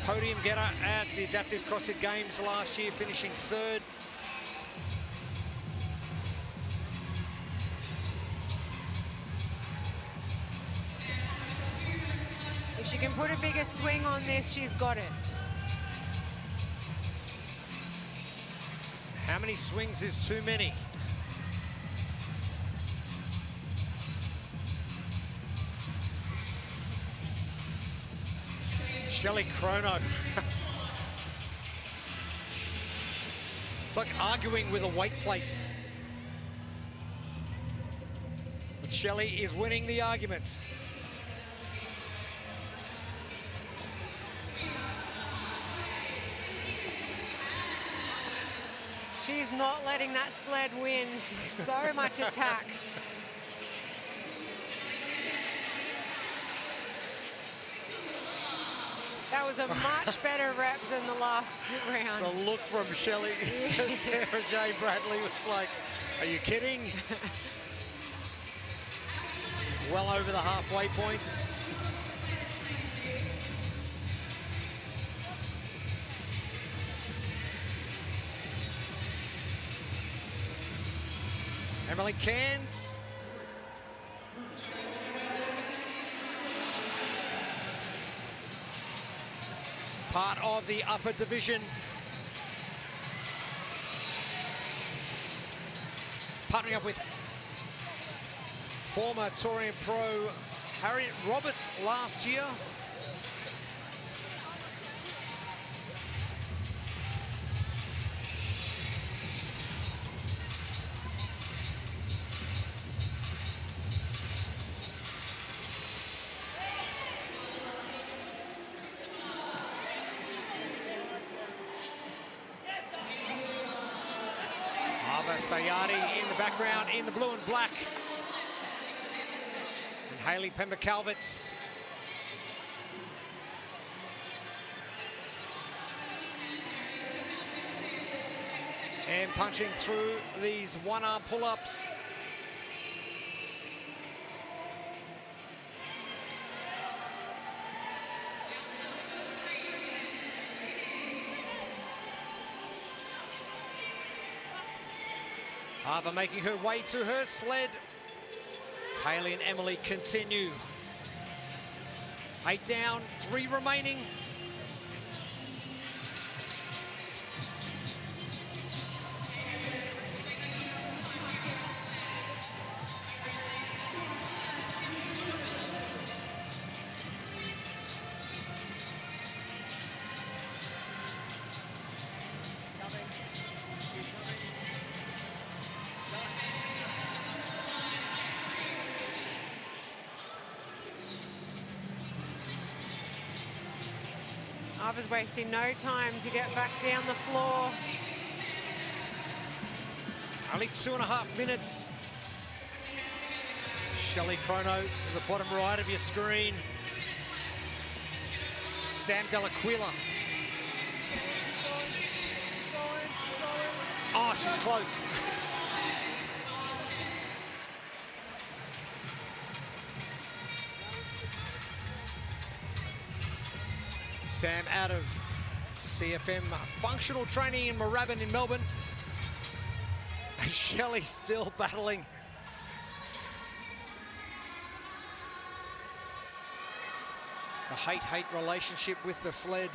podium getter at the Adaptive CrossFit Games last year, finishing third. If she can put a bigger swing on this, she's got it. How many swings is too many? Shelley Chrono. It's like arguing with a weight plate. But Shelley is winning the argument. She's not letting that sled win. She's so much attack. That was a much better rep than the last round. The look from Shelley to Sarah J. Bradley was like, are you kidding? Well over the halfway points. Emily Cairns. Part of the upper division. Partnering up with former Torian Pro Harriet Roberts last year. Sayadi in the background in the blue and black. And Hayley Pember-Calvert's. And punching through these one-arm pull-ups. Ava making her way to her sled. Hayley and Emily continue. 8 down, 3 remaining. Ava's wasting no time to get back down the floor. Only 2.5 minutes. Shelley Chrono to the bottom right of your screen. Sam Delaquila. Oh, she's close. Sam out of CFM functional training in Moorabbin in Melbourne. And Shelley still battling. A hate-hate relationship with the sled.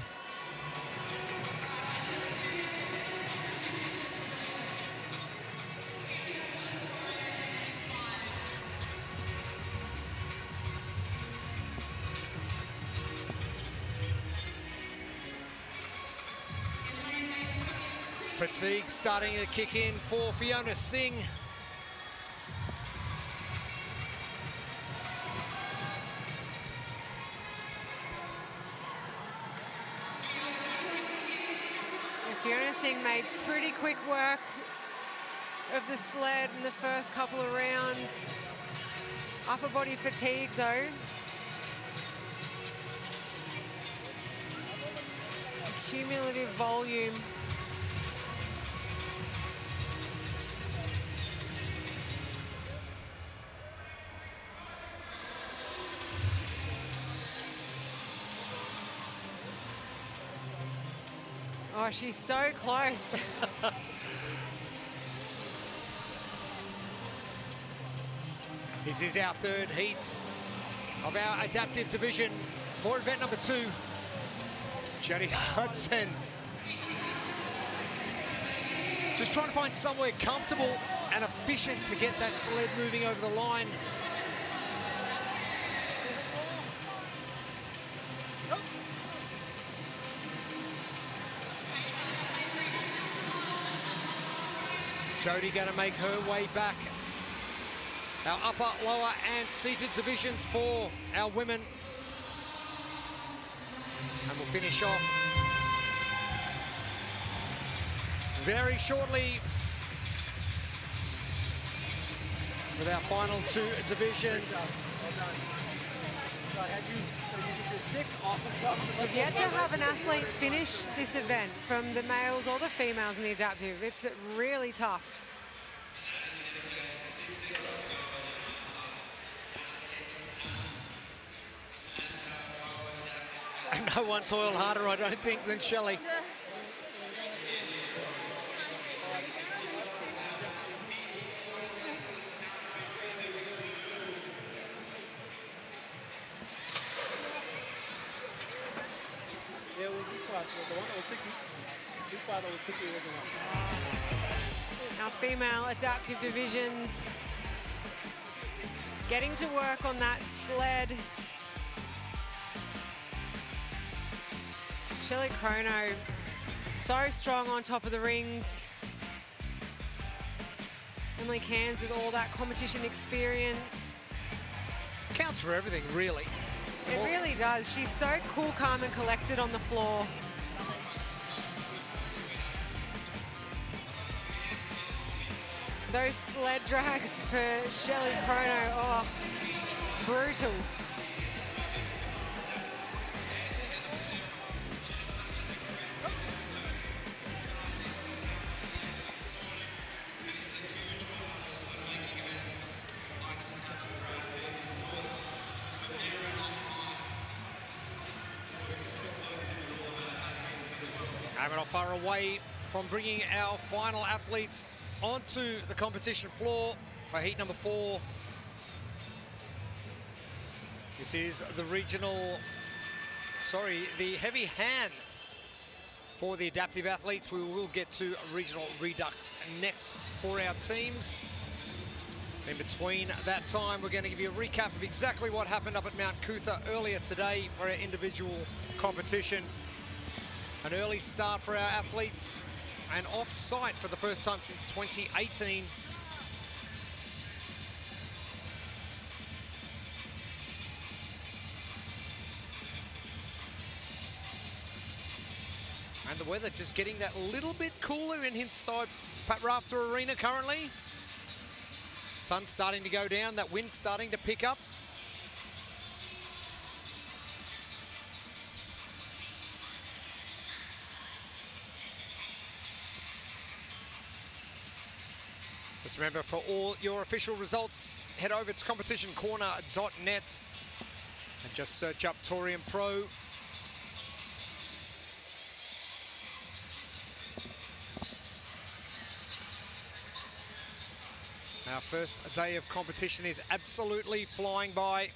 Fatigue starting to kick in for Fiona Singh. Fiona Singh made pretty quick work of the sled in the first couple of rounds. Upper body fatigue though. Cumulative volume. Oh, she's so close. This is our third heat of our adaptive division for event number 2. Jenny Hudson. Just trying to find somewhere comfortable and efficient to get that sled moving over the line. Jodie going to make her way back. Our upper, lower and seated divisions for our women. And we'll finish off very shortly with our final 2 divisions. We've yet to have an athlete finish this event from the males or the females in the adaptive. It's really tough. And no one toiled harder, I don't think, than Shelley. Our female adaptive divisions getting to work on that sled. Shelley Chrono, so strong on top of the rings. Emily Cairns with all that competition experience. Counts for everything, really. It really does. She's so cool, calm and collected on the floor. Those sled drags for Shelley Chrono, oh, brutal. And we're not far away from bringing our final athletes onto the competition floor for heat number 4. This is the the heavy hand for the adaptive athletes. We will get to regional redux next for our teams. In between that time, we're going to give you a recap of exactly what happened up at Mount Cootha earlier today for our individual competition. An early start for our athletes and off-site for the first time since 2018. And the weather just getting that little bit cooler inside Pat Rafter Arena currently. Sun starting to go down, that wind starting to pick up. Just remember, for all your official results, head over to competitioncorner.net and just search up Torian Pro. Our first day of competition is absolutely flying by.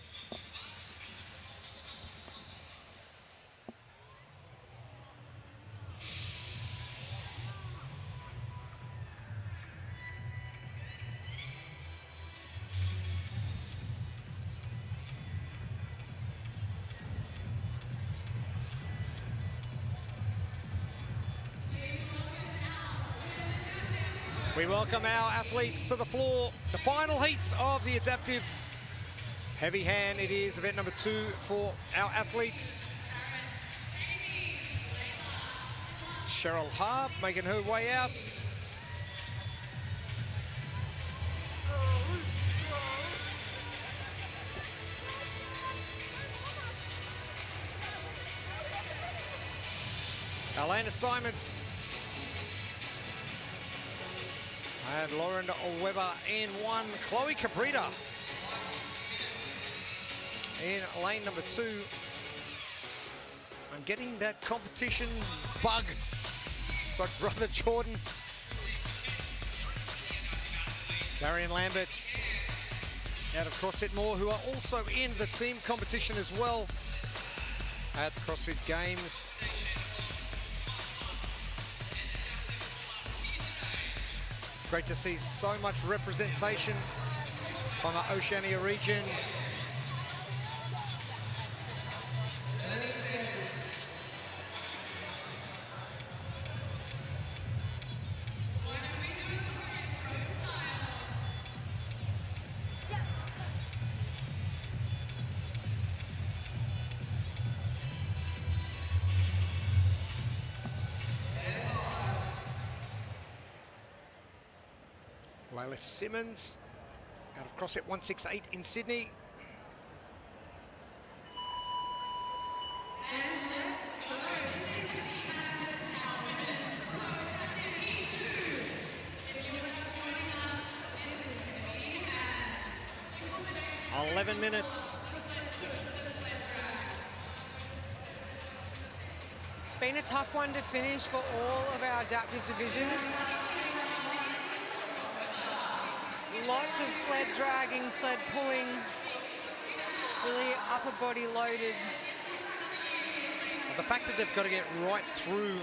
We welcome our athletes to the floor. The final heats of the adaptive heavy hand. It is event number 2 for our athletes. Cheryl Harp making her way out. Elena Simons and Lauren Weber in one. Chloe Cabrita in lane number 2. I'm getting that competition bug. It's like brother Jordan. Darian Lamberts out of CrossFit Moore, who are also in the team competition as well at the CrossFit Games. Great to see so much representation from our Oceania region. Layla Simmons out of CrossFit 168 in Sydney. On 11 minutes. It's been a tough one to finish for all of our adaptive divisions. Lots of sled dragging, sled pulling, really upper body loaded. The fact that they've got to get right through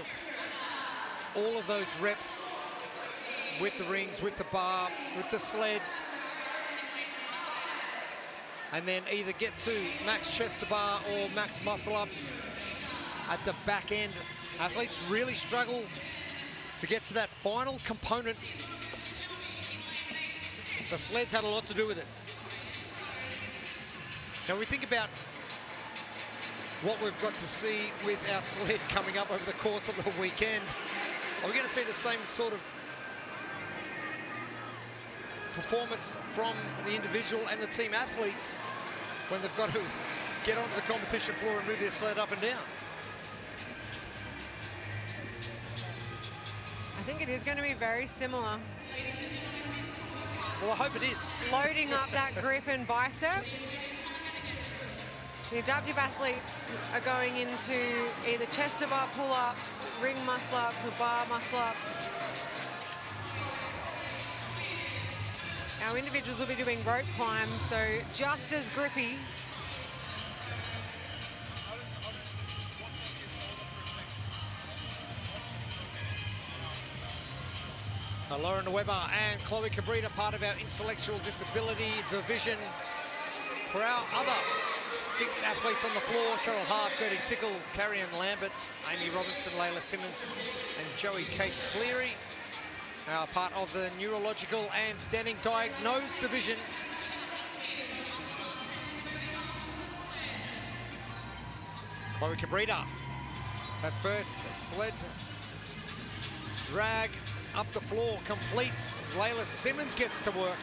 all of those reps with the rings, with the bar, with the sleds, and then either get to max chest to bar or max muscle ups at the back end. Athletes really struggle to get to that final component. The sleds had a lot to do with it. Now we think about what we've got to see with our sled coming up over the course of the weekend. Are we going to see the same sort of performance from the individual and the team athletes when they've got to get onto the competition floor and move their sled up and down? I think it is going to be very similar. Well, I hope it is. Loading up that grip and biceps. The adaptive athletes are going into either chest to bar pull-ups, ring muscle-ups or bar muscle-ups. Our individuals will be doing rope climbs, so just as grippy. Lauren Weber and Chloe Cabrita, part of our intellectual disability division. For our other 6 athletes on the floor, Cheryl Hart, Jodie Tickle, Carrie Ann Lamberts, Amy Robinson, Layla Simmons and Joey Kate Cleary, are part of the neurological and standing diagnosed division. Chloe Cabrita, that first sled drag up the floor completes as Layla Simmons gets to work.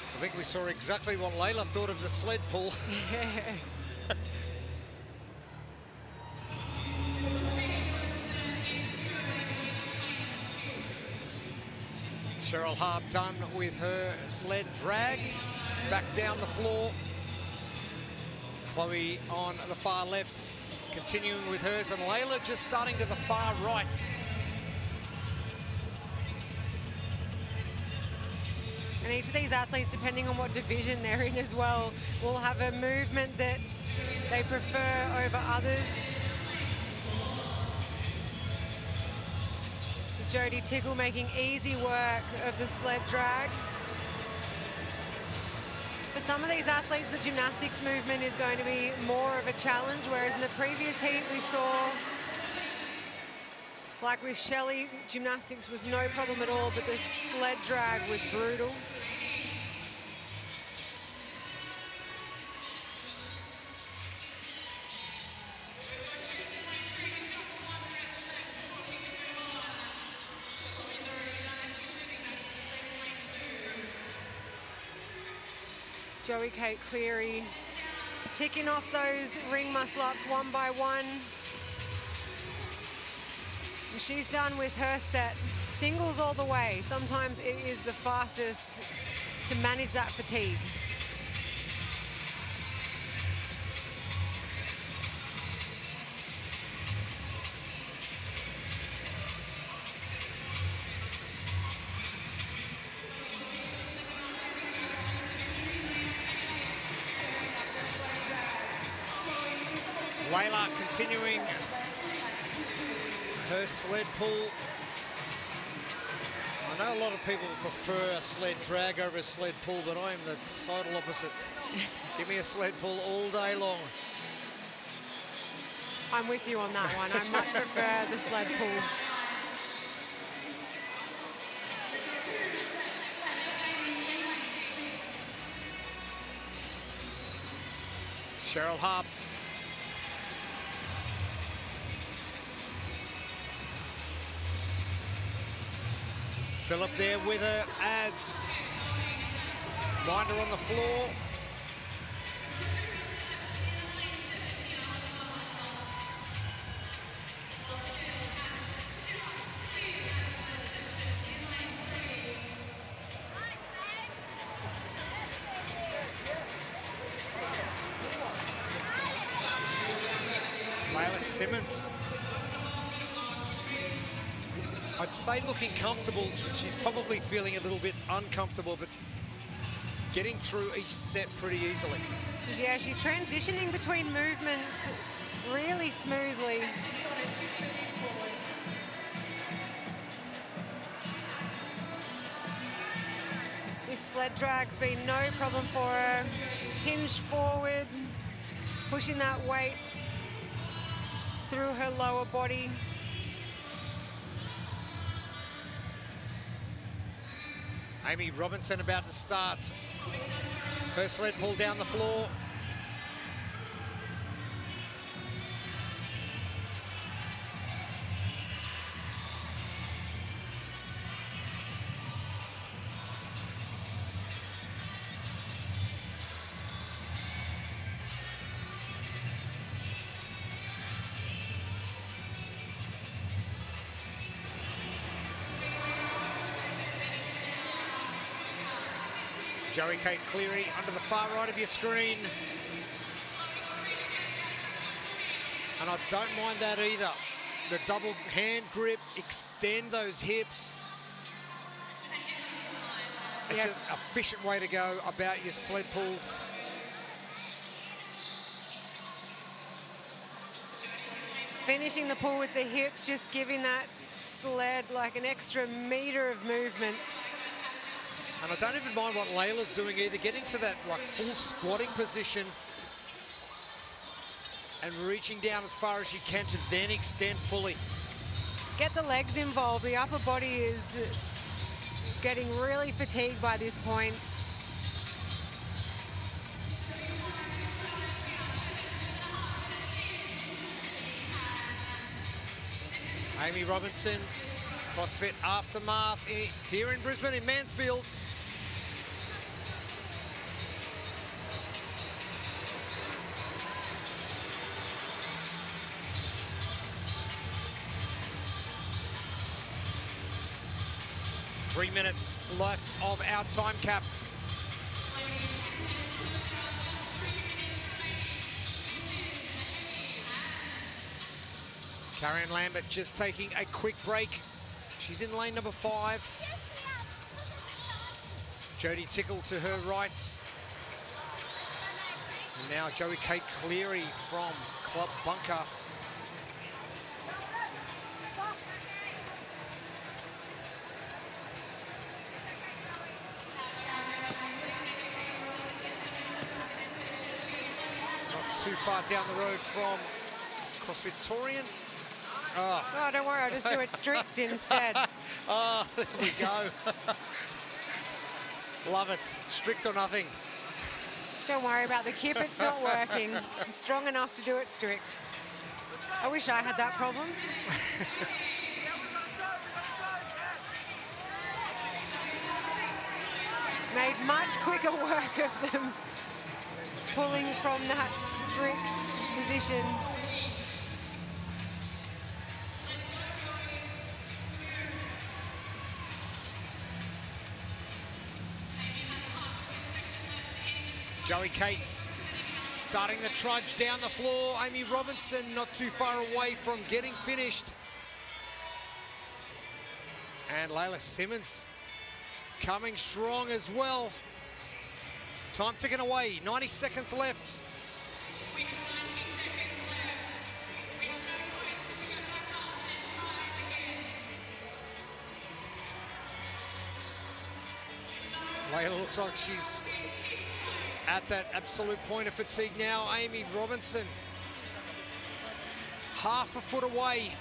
I think we saw exactly what Layla thought of the sled pull. Cheryl Harp done with her sled drag, back down the floor. Chloe on the far left, continuing with hers, and Layla just starting to the far right. And each of these athletes, depending on what division they're in as well, will have a movement that they prefer over others. So Jodie Tickle making easy work of the sled drag. For some of these athletes, the gymnastics movement is going to be more of a challenge, whereas in the previous heat we saw, like with Shelley, gymnastics was no problem at all, but the sled drag was brutal. Joey Kate Cleary ticking off those ring muscle-ups one by one. And she's done with her set. Singles all the way. Sometimes it is the fastest to manage that fatigue. Layla continuing her sled pull. I know a lot of people prefer a sled drag over a sled pull, but I am the total opposite. Give me a sled pull all day long. I'm with you on that one. I much prefer the sled pull. Cheryl Harp. Phillip there with her as Binder on the floor. Layla Simmons. I'd say looking comfortable. She's probably feeling a little bit uncomfortable, but getting through each set pretty easily. Yeah, she's transitioning between movements really smoothly. This sled drag's been no problem for her. Hinged forward, pushing that weight through her lower body. Amy Robinson about to start her sled pull down the floor. Joey Kate Cleary under the far right of your screen. And I don't mind that either. The double hand grip, extend those hips. It's an efficient way to go about your sled pulls. Finishing the pull with the hips, just giving that sled like an extra meter of movement. And I don't even mind what Layla's doing either, getting to that like full squatting position and reaching down as far as you can to then extend fully. Get the legs involved. The upper body is getting really fatigued by this point. Amy Robinson, CrossFit Aftermath here in Brisbane, in Mansfield. Three minutes left of our time cap. Karen Lambert just taking a quick break. She's in lane number 5. Jodie Tickle to her right. And now Joey Kate Cleary from Club Bunker. too far down the road from CrossFit Torian. Oh. Oh, don't worry, I'll just do it strict instead. Oh, there we go. Love it. Strict or nothing. Don't worry about the kip, it's not working. I'm strong enough to do it strict. I wish I had that problem. Made much quicker work of them pulling from that strict position. Joey Cates starting the trudge down the floor. Amy Robinson not too far away from getting finished. And Layla Simmons coming strong as well. Time ticking away, 90 seconds left. Layla looks like she's at that absolute point of fatigue now. Amy Robinson, half a foot away.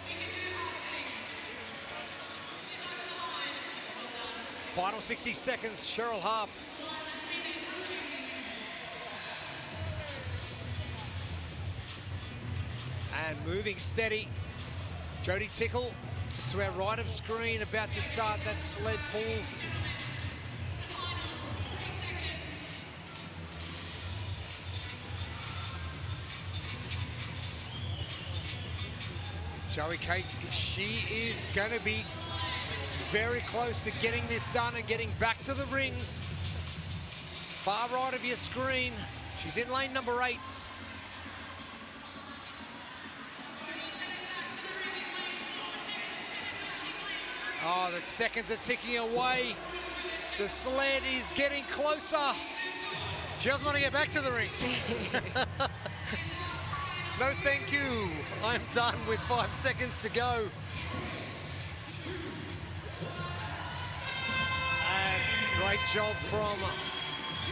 Final 60 seconds, Cheryl Harp. And moving steady. Jodie Tickle, just to our right of screen, about to start that sled pull. Joey Kate, she is going to be very close to getting this done and getting back to the rings. Far right of your screen, she's in lane number 8. Oh, the seconds are ticking away. The sled is getting closer. She doesn't want to get back to the rings. No, thank you. I'm done with 5 seconds to go. And great job from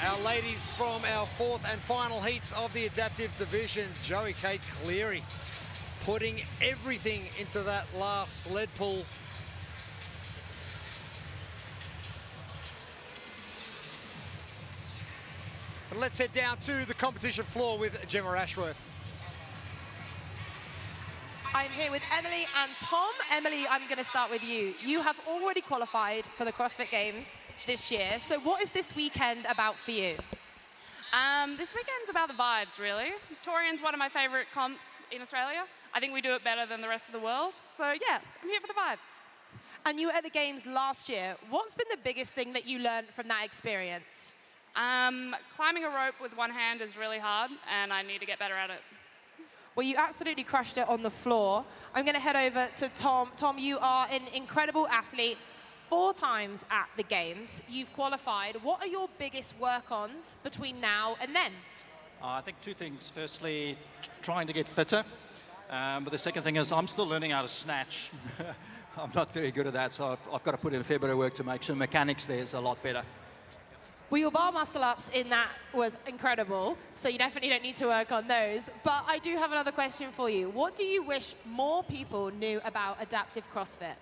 our ladies from our 4th and final heats of the adaptive division. Joey Kate Cleary putting everything into that last sled pull. And let's head down to the competition floor with Gemma Ashworth. I'm here with Emily and Tom. Emily, I'm going to start with you. You have already qualified for the CrossFit Games this year. So what is this weekend about for you? This weekend's about the vibes, really. Torian's one of my favourite comps in Australia. I think we do it better than the rest of the world. So yeah, I'm here for the vibes. And you were at the Games last year. What's been the biggest thing that you learned from that experience? Climbing a rope with one hand is really hard, and I need to get better at it. Well, you absolutely crushed it on the floor. I'm going to head over to Tom. Tom, you are an incredible athlete, 4 times at the Games. You've qualified. What are your biggest work-ons between now and then? I think 2 things. Firstly, trying to get fitter. But the second thing is I'm still learning how to snatch. I'm not very good at that, so I've got to put in a fair bit of work to make sure mechanics there is a lot better. Well, your bar muscle-ups in that was incredible, so you definitely don't need to work on those. But I do have another question for you. What do you wish more people knew about adaptive CrossFit?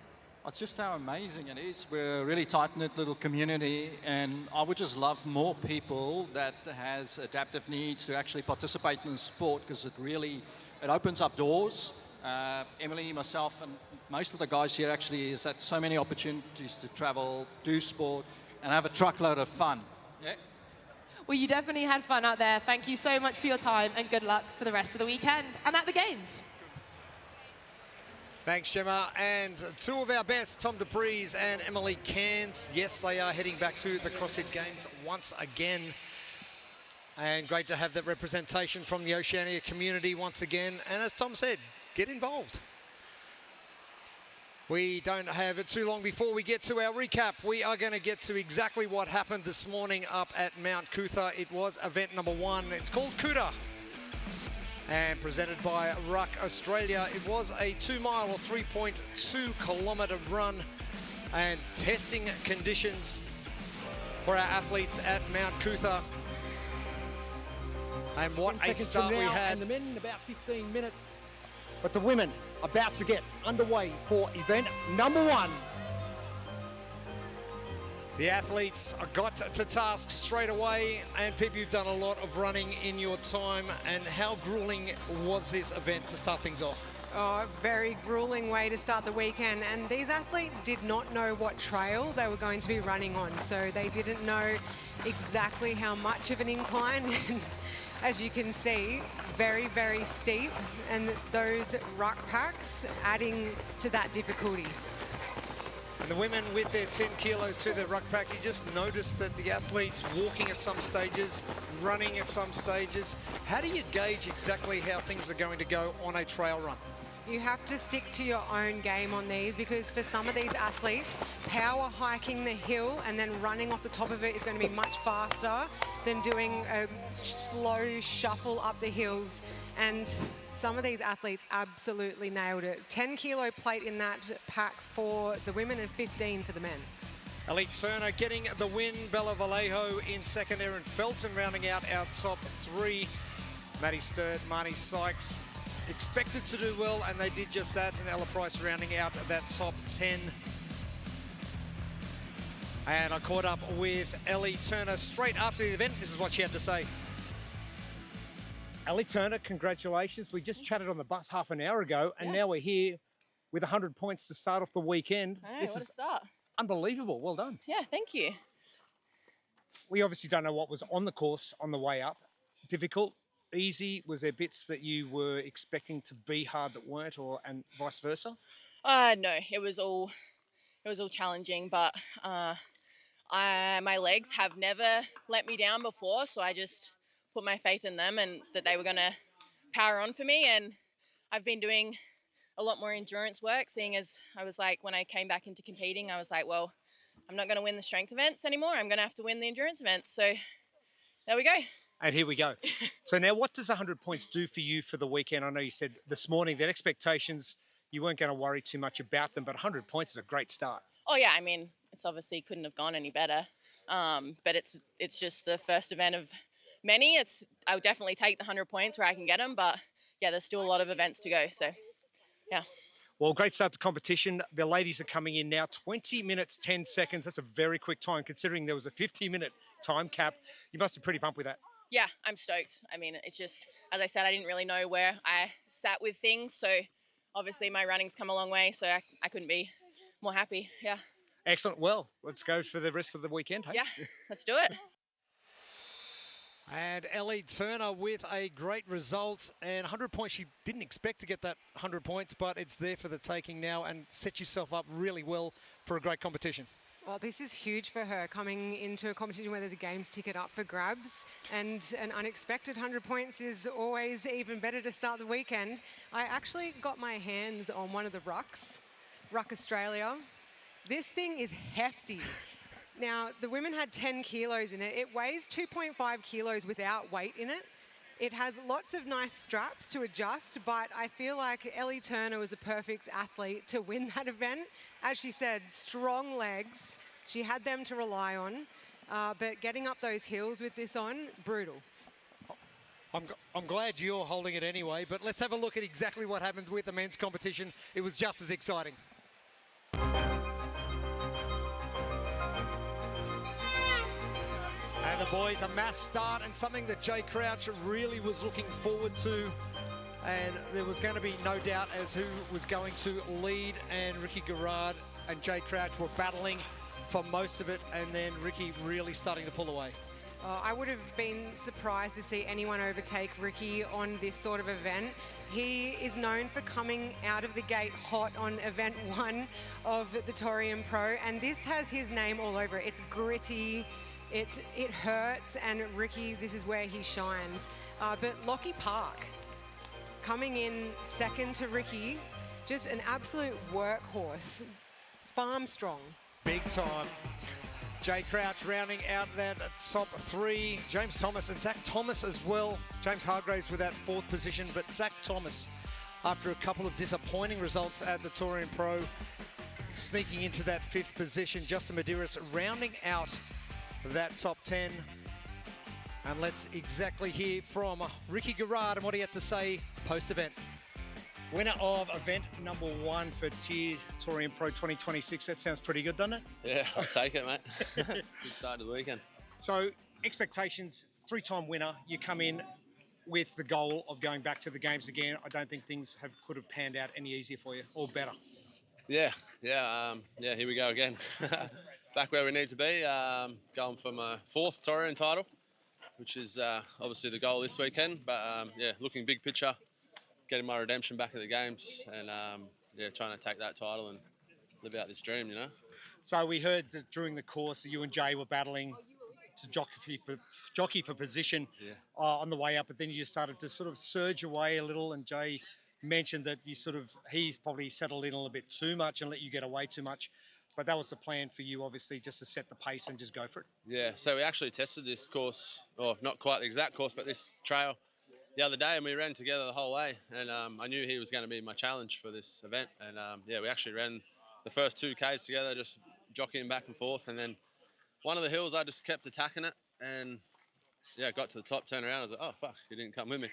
It's just how amazing it is. We're a really tight-knit little community, and I would just love more people that has adaptive needs to actually participate in the sport, because it opens up doors. Emily, myself, and most of the guys here actually has had so many opportunities to travel, do sport, and have a truckload of fun. Yeah. Well, you definitely had fun out there. Thank you so much for your time, and good luck for the rest of the weekend and at the Games. Thanks, Gemma. And 2 of our best, Tom DePries and Emily Cairns. Yes, they are heading back to the CrossFit Games once again. And great to have that representation from the Oceania community once again. And as Tom said, get involved. We don't have it too long before we get to our recap. We are going to get to exactly what happened this morning up at Mount Cootha. It was event number 1. It's called Cootha and presented by Ruck Australia. It was a 2-mile or 3.2 kilometre run, and testing conditions for our athletes at Mount Cootha And what 10 a seconds start from we now, had. And the men in about 15 minutes. But the women about to get underway for event number 1. The athletes got to task straight away. And Pip, you've done a lot of running in your time. And how grueling was this event to start things off? Oh, a very grueling way to start the weekend. And these athletes did not know what trail they were going to be running on. So they didn't know exactly how much of an incline. And as you can see, very, very steep. And those ruck packs adding to that difficulty. And the women with their 10 kilos to their ruck pack, you just noticed that the athletes walking at some stages, running at some stages. How do you gauge exactly how things are going to go on a trail run? You have to stick to your own game on these, because for some of these athletes, power hiking the hill and then running off the top of it is going to be much faster than doing a slow shuffle up the hills. And some of these athletes absolutely nailed it. 10 kilo plate in that pack for the women and 15 for the men. Elite Turner getting the win. Bella Vallejo in second. Erin Felton rounding out our top 3. Maddie Sturt, Marnie Sykes expected to do well, and they did just that. And Ella Price rounding out that top 10. And I caught up with Ellie Turner straight after the event. This is what she had to say. Ellie Turner, congratulations. We just chatted on the bus half an hour ago, and now we're here with 100 points to start off the weekend. I know, This what a is start. unbelievable. Well done. Yeah, thank you. We obviously don't know what was on the course on the way up. Difficult, easy? Was there bits that you were expecting to be hard that weren't, and vice versa? No, it was all challenging, but my legs have never let me down before, so I just put my faith in them and that they were going to power on for me. And I've been doing a lot more endurance work, seeing as I was like, when I came back into competing, I was like, well, I'm not going to win the strength events anymore. I'm going to have to win the endurance events. So there we go. And here we go. So now what does 100 points do for you for the weekend? I know you said this morning that expectations, you weren't going to worry too much about them, but 100 points is a great start. Oh yeah, I mean, it's obviously couldn't have gone any better. But it's just the first event of many. I would definitely take the 100 points where I can get them, but yeah, there's still a lot of events to go. So yeah. Well, great start to competition. The ladies are coming in now, 20 minutes, 10 seconds. That's a very quick time considering there was a 50-minute time cap. You must be pretty pumped with that. Yeah, I'm stoked. I mean, it's just, as I said, I didn't really know where I sat with things. So obviously my running's come a long way, so I couldn't be more happy. Yeah. Excellent. Well, let's go for the rest of the weekend. Hey? Yeah, let's do it. And Ellie Turner with a great result, and 100 points. She didn't expect to get that 100 points, but it's there for the taking now, and set yourself up really well for a great competition. Well, this is huge for her, coming into a competition where there's a games ticket up for grabs, and an unexpected 100 points is always even better to start the weekend. I actually got my hands on one of the rucks, Ruck Australia. This thing is hefty. Now, the women had 10 kilos in it. It weighs 2.5 kilos without weight in it. It has lots of nice straps to adjust, but I feel like Ellie Turner was a perfect athlete to win that event. As she said, strong legs. She had them to rely on, but getting up those hills with this on, brutal. I'm glad you're holding it anyway, but let's have a look at exactly what happens with the men's competition. It was just as exciting. And the boys, a mass start, and something that Jay Crouch really was looking forward to. And there was going to be no doubt as who was going to lead, and Ricky Garrard and Jay Crouch were battling for most of it, and then Ricky really starting to pull away. I would have been surprised to see anyone overtake Ricky on this sort of event. He is known for coming out of the gate hot on event 1 of the Torian Pro, and this has his name all over it. It's gritty. It hurts, and Ricky, this is where he shines. But Lockie Park, coming in second to Ricky, just an absolute workhorse, farm strong. Big time. Jay Crouch rounding out that top 3. James Thomas and Zach Thomas as well. James Hargraves with that 4th position, but Zach Thomas, after a couple of disappointing results at the Torian Pro, sneaking into that 5th position. Justin Medeiros rounding out that top 10. And let's exactly hear from Ricky Garrard and what he had to say post-event. Winner of event number 1 for TYR Torian Pro 2026. That sounds pretty good, doesn't it? Yeah, I'll take it, mate. Good start to the weekend. So, expectations, 3-time winner. You come in with the goal of going back to the games again. I don't think things could have panned out any easier for you, or better. Yeah, here we go again. Back where we need to be, going for my 4th Torian title, which is obviously the goal this weekend. But yeah, looking big picture, getting my redemption back at the games, and yeah, trying to take that title and live out this dream, you know. So we heard that during the course that you and Jay were battling to jockey for position on the way up, but then you started to sort of surge away a little, and Jay mentioned that he's probably settled in a little bit too much and let you get away too much. But that was the plan for you, obviously, just to set the pace and just go for it. Yeah, so we actually tested this course, or not quite the exact course, but this trail the other day, and we ran together the whole way. And I knew he was going to be my challenge for this event. And yeah, we actually ran the first 2 Ks together, just jockeying back and forth. And then one of the hills, I just kept attacking it. And yeah, got to the top, turned around. I was like, oh, fuck, you didn't come with me.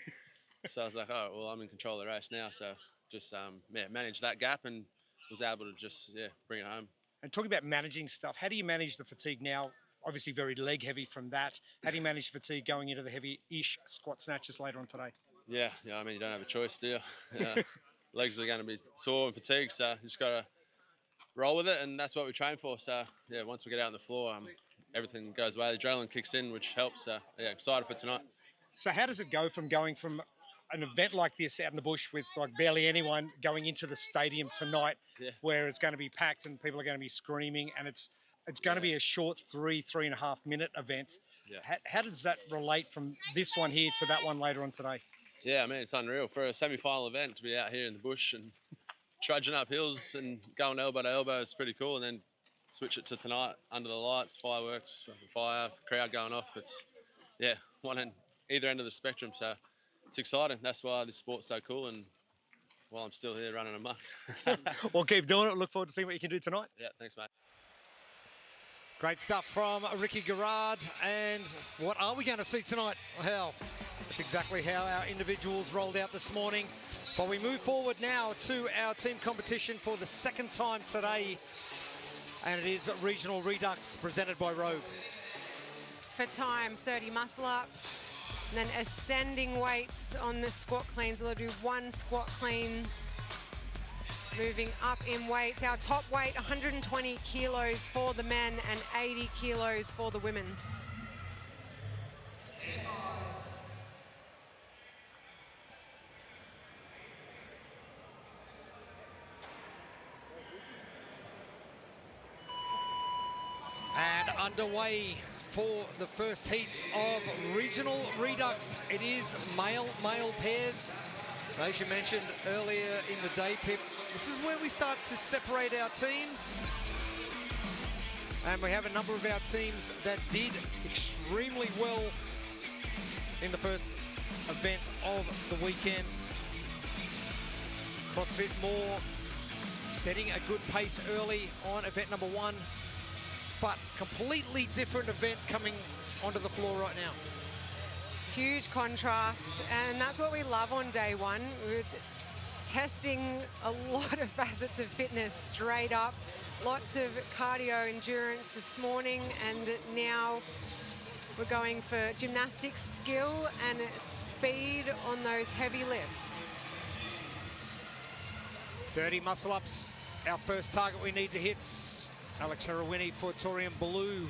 So I was like, oh, well, I'm in control of the race now. So just managed that gap and was able to just, bring it home. And talking about managing stuff, how do you manage the fatigue now? Obviously very leg heavy from that. How do you manage fatigue going into the heavy-ish squat snatches later on today? Yeah, I mean, you don't have a choice, do you? Legs are going to be sore and fatigued, so you just got to roll with it, and that's what we train for. So, yeah, once we get out on the floor, everything goes away. The adrenaline kicks in, which helps. So, yeah, excited for tonight. So how does it go from going from an event like this out in the bush with like barely anyone going into the stadium tonight, where it's going to be packed and people are going to be screaming, and it's going to be a short 3.5 minute event. Yeah. How does that relate from this one here to that one later on today? Yeah, I mean, it's unreal. For a semi-final event, to be out here in the bush and trudging up hills and going elbow to elbow is pretty cool. And then switch it to tonight under the lights, fireworks, fire, crowd going off. It's, one end, either end of the spectrum. So it's exciting. That's why this sport's so cool. And while I'm still here running amok. Well, keep doing it. Look forward to seeing what you can do tonight. Yeah, thanks, mate. Great stuff from Ricky Garrard. And what are we going to see tonight? Well, that's exactly how our individuals rolled out this morning. But we move forward now to our team competition for the 2nd time today. And it is Regional Redux presented by Rogue. For time, 30 muscle ups. And then ascending weights on the squat cleans. They'll do 1 squat clean. Moving up in weights. Our top weight, 120 kilos for the men and 80 kilos for the women. Stand by. And underway for the first heats of Regional Redux. It is male pairs. As you mentioned earlier in the day, Pip, this is where we start to separate our teams. And we have a number of our teams that did extremely well in the first event of the weekend. CrossFit More setting a good pace early on event number 1, but completely different event coming onto the floor right now. Huge contrast, and that's what we love on day 1. We're testing a lot of facets of fitness straight up. Lots of cardio endurance this morning, and now we're going for gymnastics skill and speed on those heavy lifts. 30 muscle ups, our first target we need to hit. Alex Harawini for Torian Blue.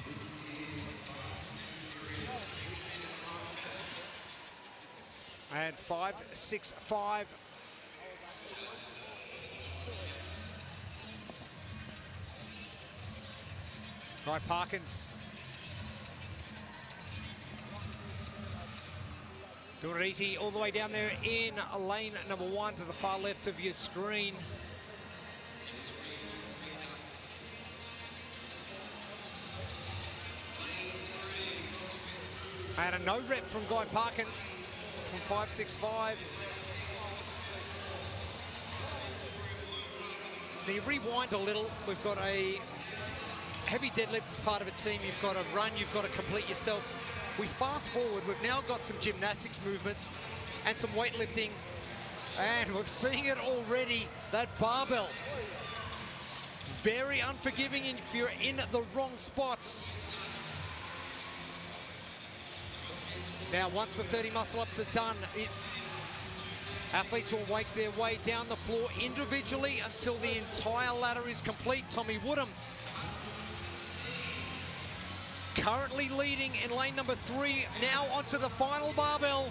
And 5.65. Guy Parkins. Doing it easy all the way down there in lane number 1 to the far left of your screen. And a no rep from Guy Parkins from 5.65. Now you rewind a little. We've got a heavy deadlift as part of a team. You've got to run, you've got to complete yourself. we fast forward, we've now got some gymnastics movements and some weightlifting, and we're seeing it already, that barbell. Very unforgiving if you're in the wrong spots. Now, once the 30 muscle-ups are done, athletes will work their way down the floor individually until the entire ladder is complete. Tommy Woodham currently leading in lane number 3, now onto the final barbell.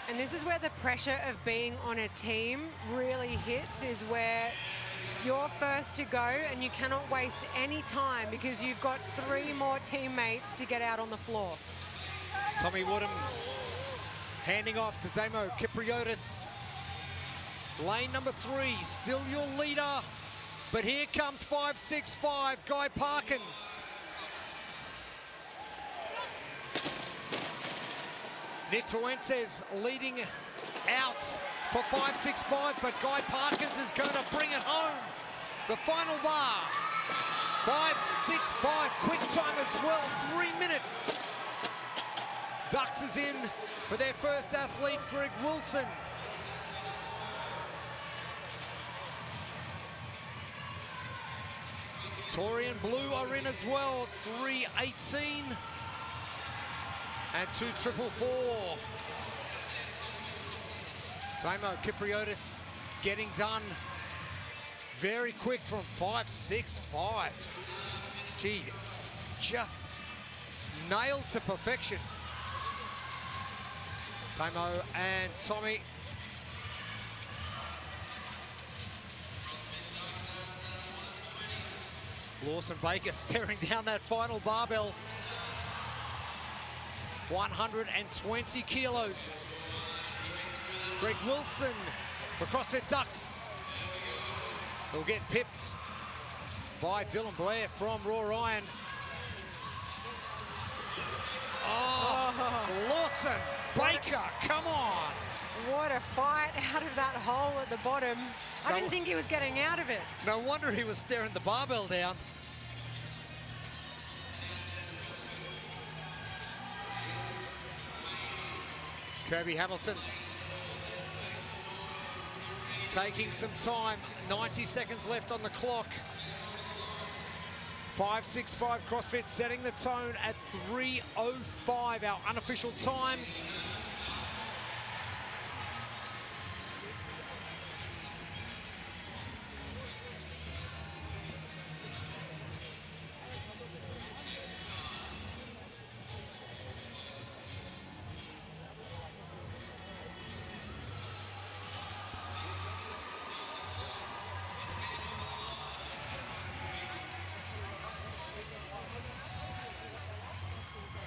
And this is where the pressure of being on a team really hits, is where you're first to go and you cannot waste any time because you've got 3 more teammates to get out on the floor. Tommy Woodham handing off to Damo Kypriotis. Lane number 3, still your leader. But here comes 5'6", Guy Parkins. Nick Fuentes leading out for 5'6", but Guy Parkins is going to bring it home. The final bar, 5'6", quick time as well, 3 minutes. Ducks is in for their first athlete, Greg Wilson. Torian Blue are in as well, 3:18 and 2:444. Damo Kypriotis getting done very quick from 5'6". Gee, just nailed to perfection. Damo and Tommy. Lawson Baker staring down that final barbell. 120 kilos. Greg Wilson for CrossFit Ducks. He'll get pipped by Dylan Blair from Raw Iron. Oh, Lawson Baker, come on. What a fight out of that hole at the bottom. I didn't think he was getting out of it. No wonder he was staring the barbell down. Kirby Hamilton taking some time, 90 seconds left on the clock. 5:65 CrossFit setting the tone at 3:05, our unofficial time.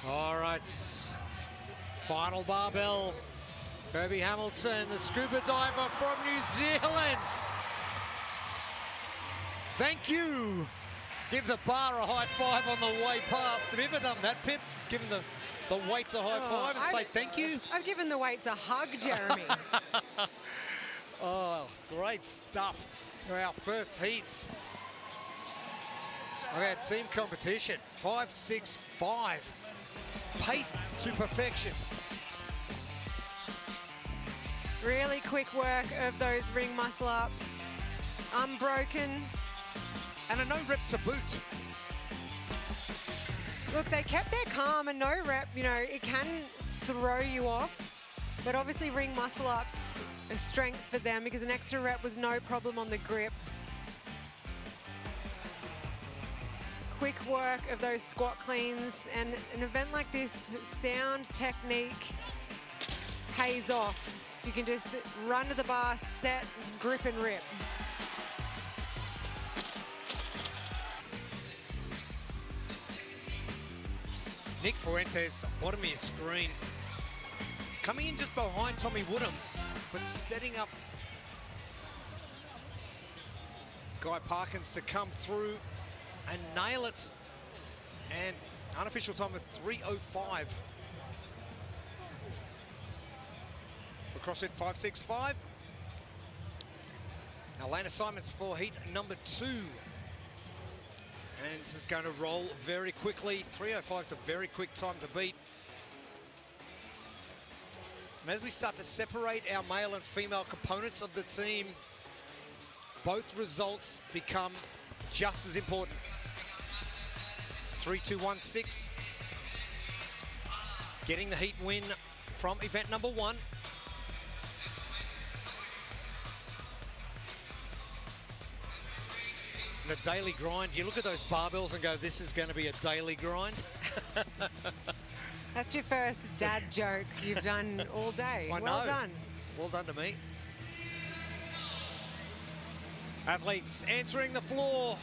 All right, final barbell. Kirby Hamilton, the scuba diver from New Zealand. Thank you. Give the bar a high five on the way past. Have you ever done that, Pip? Given the weights a high five and say thank you? I've given the weights a hug, Jeremy. Oh, great stuff. Our first heats of our team competition. 5:65. Paced to perfection. Really quick work of those ring muscle ups. Unbroken. And a no rep to boot. Look, they kept their calm, and no rep, you know, it can throw you off. But obviously ring muscle ups a strength for them because an extra rep was no problem on the grip. Quick work of those squat cleans, and an event like this, sound technique pays off. You can just run to the bar, set, grip and rip. Nick Fuentes, bottom of your screen. Coming in just behind Tommy Woodham, but setting up Guy Parkins to come through and nail it. And unofficial time of 3:05. For CrossFit 5:65. Now lane assignments for heat number 2. And this is going to roll very quickly. 3:05 is a very quick time to beat. And as we start to separate our male and female components of the team, both results become just as important. 3:2:16. Getting the heat win from event number 1. And a daily grind. You look at those barbells and go, this is going to be a daily grind. That's your first dad joke you've done all day. I Well know. done. Well done to me. Athletes entering the floor.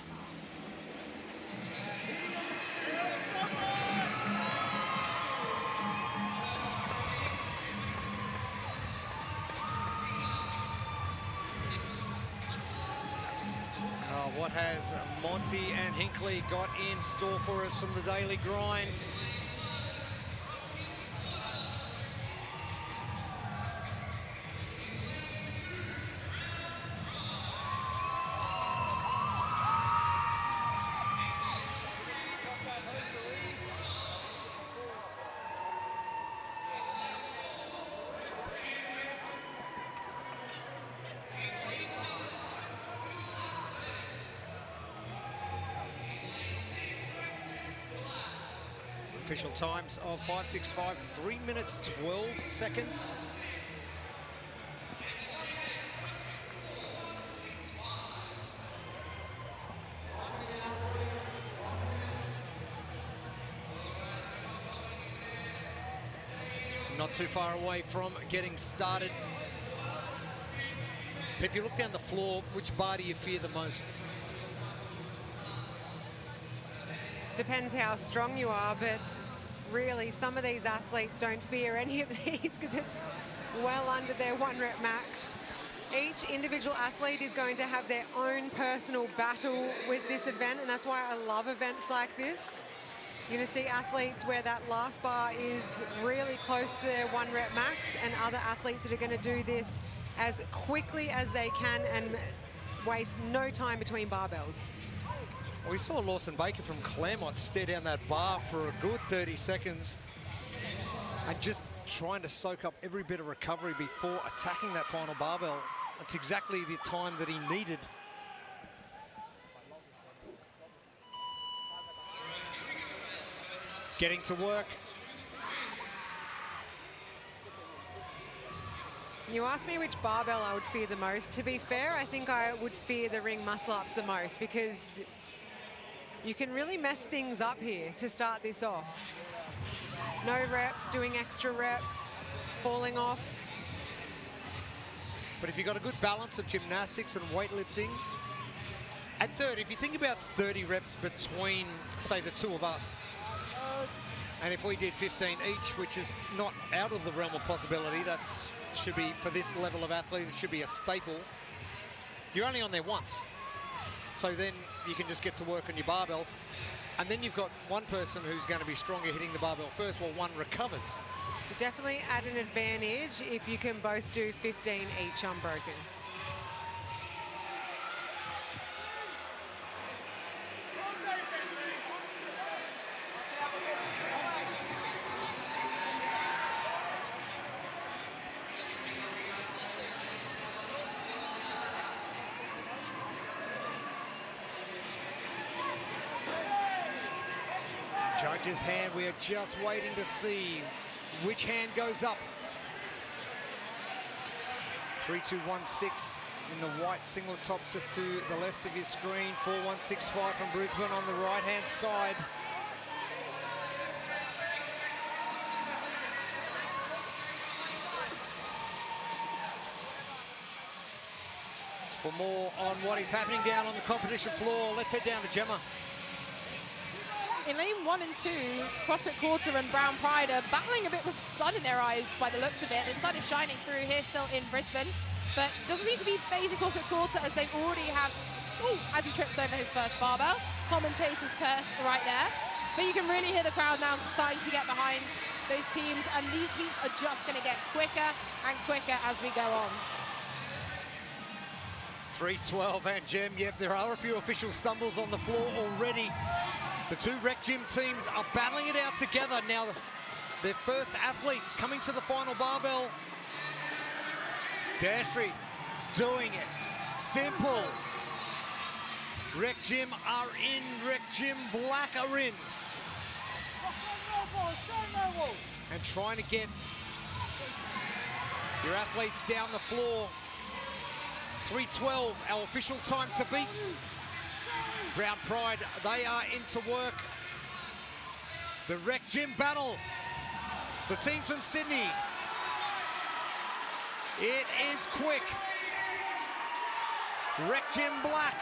What has Monty and Hinckley got in store for us from the daily grinds? Official times of 5:65, 3 minutes 12 seconds. Not too far away from getting started. Pip, you look down the floor, which bar do you fear the most? Depends how strong you are, but really some of these athletes don't fear any of these because it's well under their 1 rep max. Each individual athlete is going to have their own personal battle with this event, and that's why I love events like this. You're going to see athletes where that last bar is really close to their 1 rep max, and other athletes that are going to do this as quickly as they can and waste no time between barbells. We saw Lawson Baker from Claremont stare down that bar for a good 30 seconds and just trying to soak up every bit of recovery before attacking that final barbell. That's exactly the time that he needed. Getting to work. You asked me which barbell I would fear the most. To be fair, I think I would fear the ring muscle-ups the most because you can really mess things up here to start this off. No reps, doing extra reps, falling off. But if you've got a good balance of gymnastics and weightlifting, at third, if you think about 30 reps between, say, the two of us, and if we did 15 each, which is not out of the realm of possibility, that's should be, for this level of athlete, it should be a staple. You're only on there once. So then you can just get to work on your barbell. And then you've got one person who's going to be stronger hitting the barbell first while one recovers. You're definitely at an advantage if you can both do 15 each unbroken. Judge's hand, we are just waiting to see which hand goes up. 3-2-1-6 in the white singlet tops just to the left of your screen. 4-1-6-5 from Brisbane on the right-hand side. For more on what is happening down on the competition floor, let's head down to Gemma. In lane 1 and 2, CrossFit Quarter and Brown Pride are battling a bit with sun in their eyes by the looks of it. The sun is shining through here still in Brisbane, but doesn't seem to be phasing CrossFit Quarter as they already have, as he trips over his first barbell. Commentator's curse right there. But you can really hear the crowd now starting to get behind those teams, and these heats are just going to get quicker and quicker as we go on. 3:12 and Gem. Yep, there are a few official stumbles on the floor already. The two rec gym teams are battling it out together. Now, their first athletes coming to the final barbell. Dastry doing it. Simple. Rec gym are in. Rec gym black are in. And trying to get your athletes down the floor. 3:12, our official time to beat. Brown Pride, they are into work. The rec gym battle. The team from Sydney. It is quick. Rec gym black.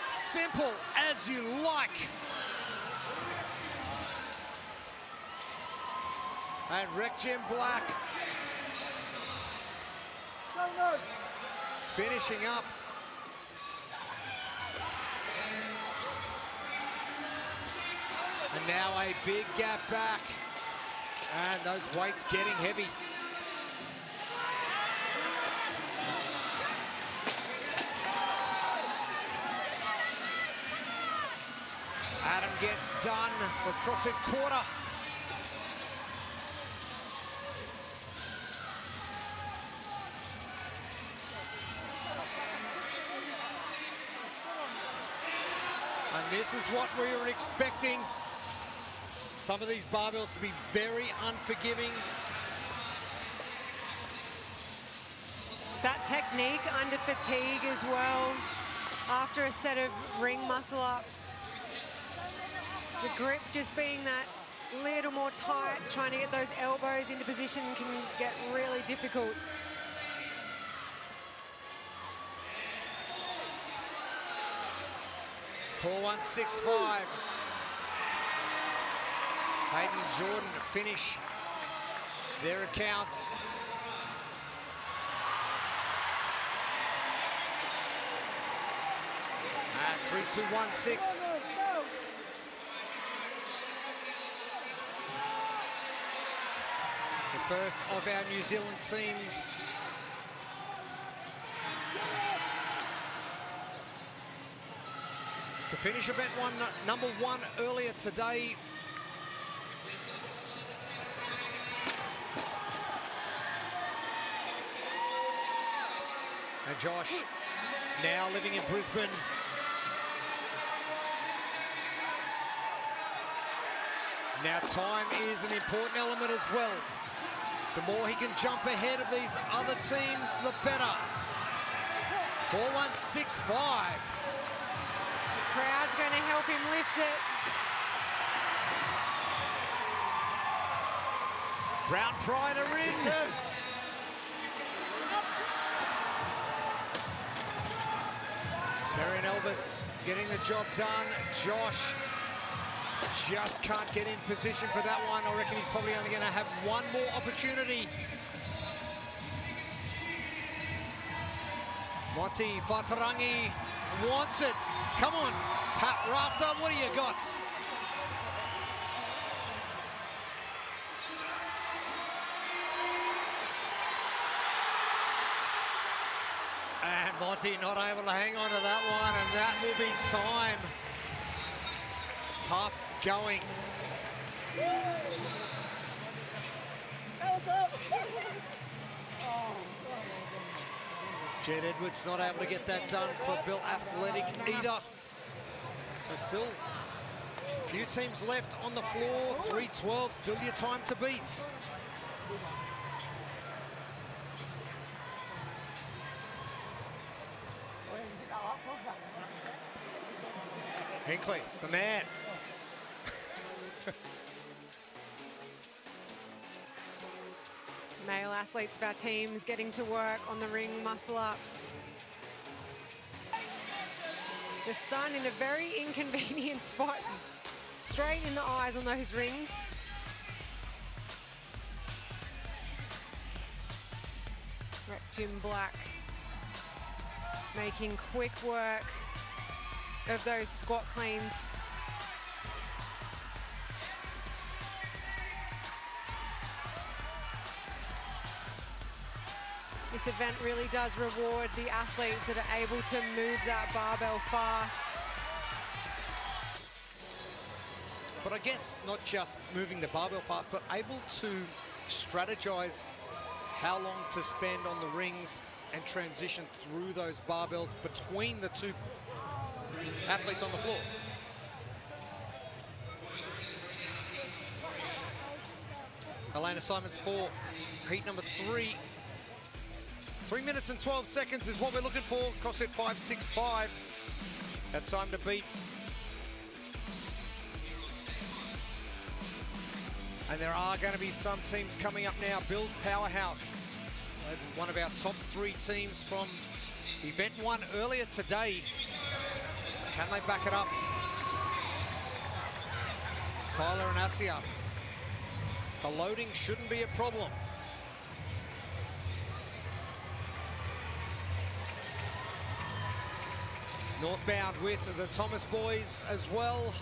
Simple as you like. And rec gym black. Finishing up. And now a big gap back. And those weights getting heavy. Adam gets done for CrossFit quarter. And this is what we were expecting. Some of these barbells to be very unforgiving. It's that technique under fatigue as well. After a set of ring muscle ups. The grip just being that little more tight, trying to get those elbows into position can get really difficult. .4165. Hayden Jordan finish their accounts. At 3:216. The first of our New Zealand teams. To finish event number one earlier today. And Josh, now living in Brisbane. Now time is an important element as well. The more he can jump ahead of these other teams, the better. 4165. The crowd's going to help him lift it. Brown Pride are in. Terry and Elvis getting the job done. Josh just can't get in position for that one. I reckon he's probably only going to have one more opportunity. Monty Fatarangi wants it. Come on, Pat Rafter, what do you got? And Monty not able to hang on to that one, and that will be time. Tough going. Jed Edwards not able to get that done for Bill Athletic either. So still a few teams left on the floor. 3:12, still your time to beat. Hinckley, the man. Male athletes of our teams getting to work on the ring muscle ups. The sun in a very inconvenient spot. Straight in the eyes on those rings. Rec Gym Black making quick work of those squat cleans. this event really does reward the athletes that are able to move that barbell fast. But I guess not just moving the barbell fast, but able to strategize how long to spend on the rings and transition through those barbells between the two athletes on the floor. Elena Simons for heat number 3. 3 minutes and 12 seconds is what we're looking for. CrossFit 565. That time to beat. And there are going to be some teams coming up now. Bill's Powerhouse, one of our top 3 teams from event 1 earlier today. Can they back it up? Tyler and Asia. The loading shouldn't be a problem. Northbound with the Thomas boys as well.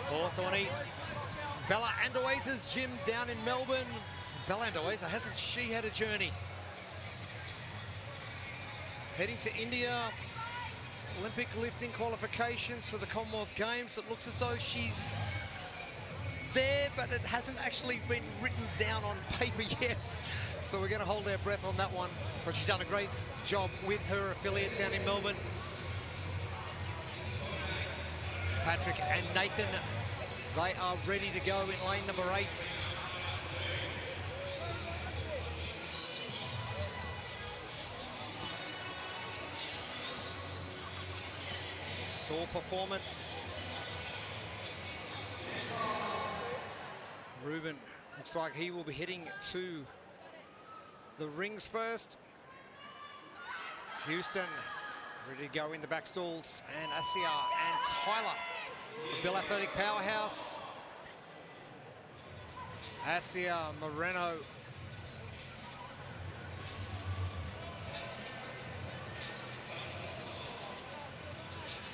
Hawthorn East, Bella Andoiza's gym down in Melbourne. Bella Andoiza, hasn't she had a journey? Heading to India, Olympic lifting qualifications for the Commonwealth Games. It looks as though she's there, but it hasn't actually been written down on paper yet. So we're going to hold our breath on that one. But she's done a great job with her affiliate down in Melbourne. Patrick and Nathan, they are ready to go in lane number 8. Sore performance. Ruben looks like he will be heading to the rings first. Houston ready to go in the back stalls, and Asia and Tyler, the Bill Athletic Powerhouse. Asia Moreno.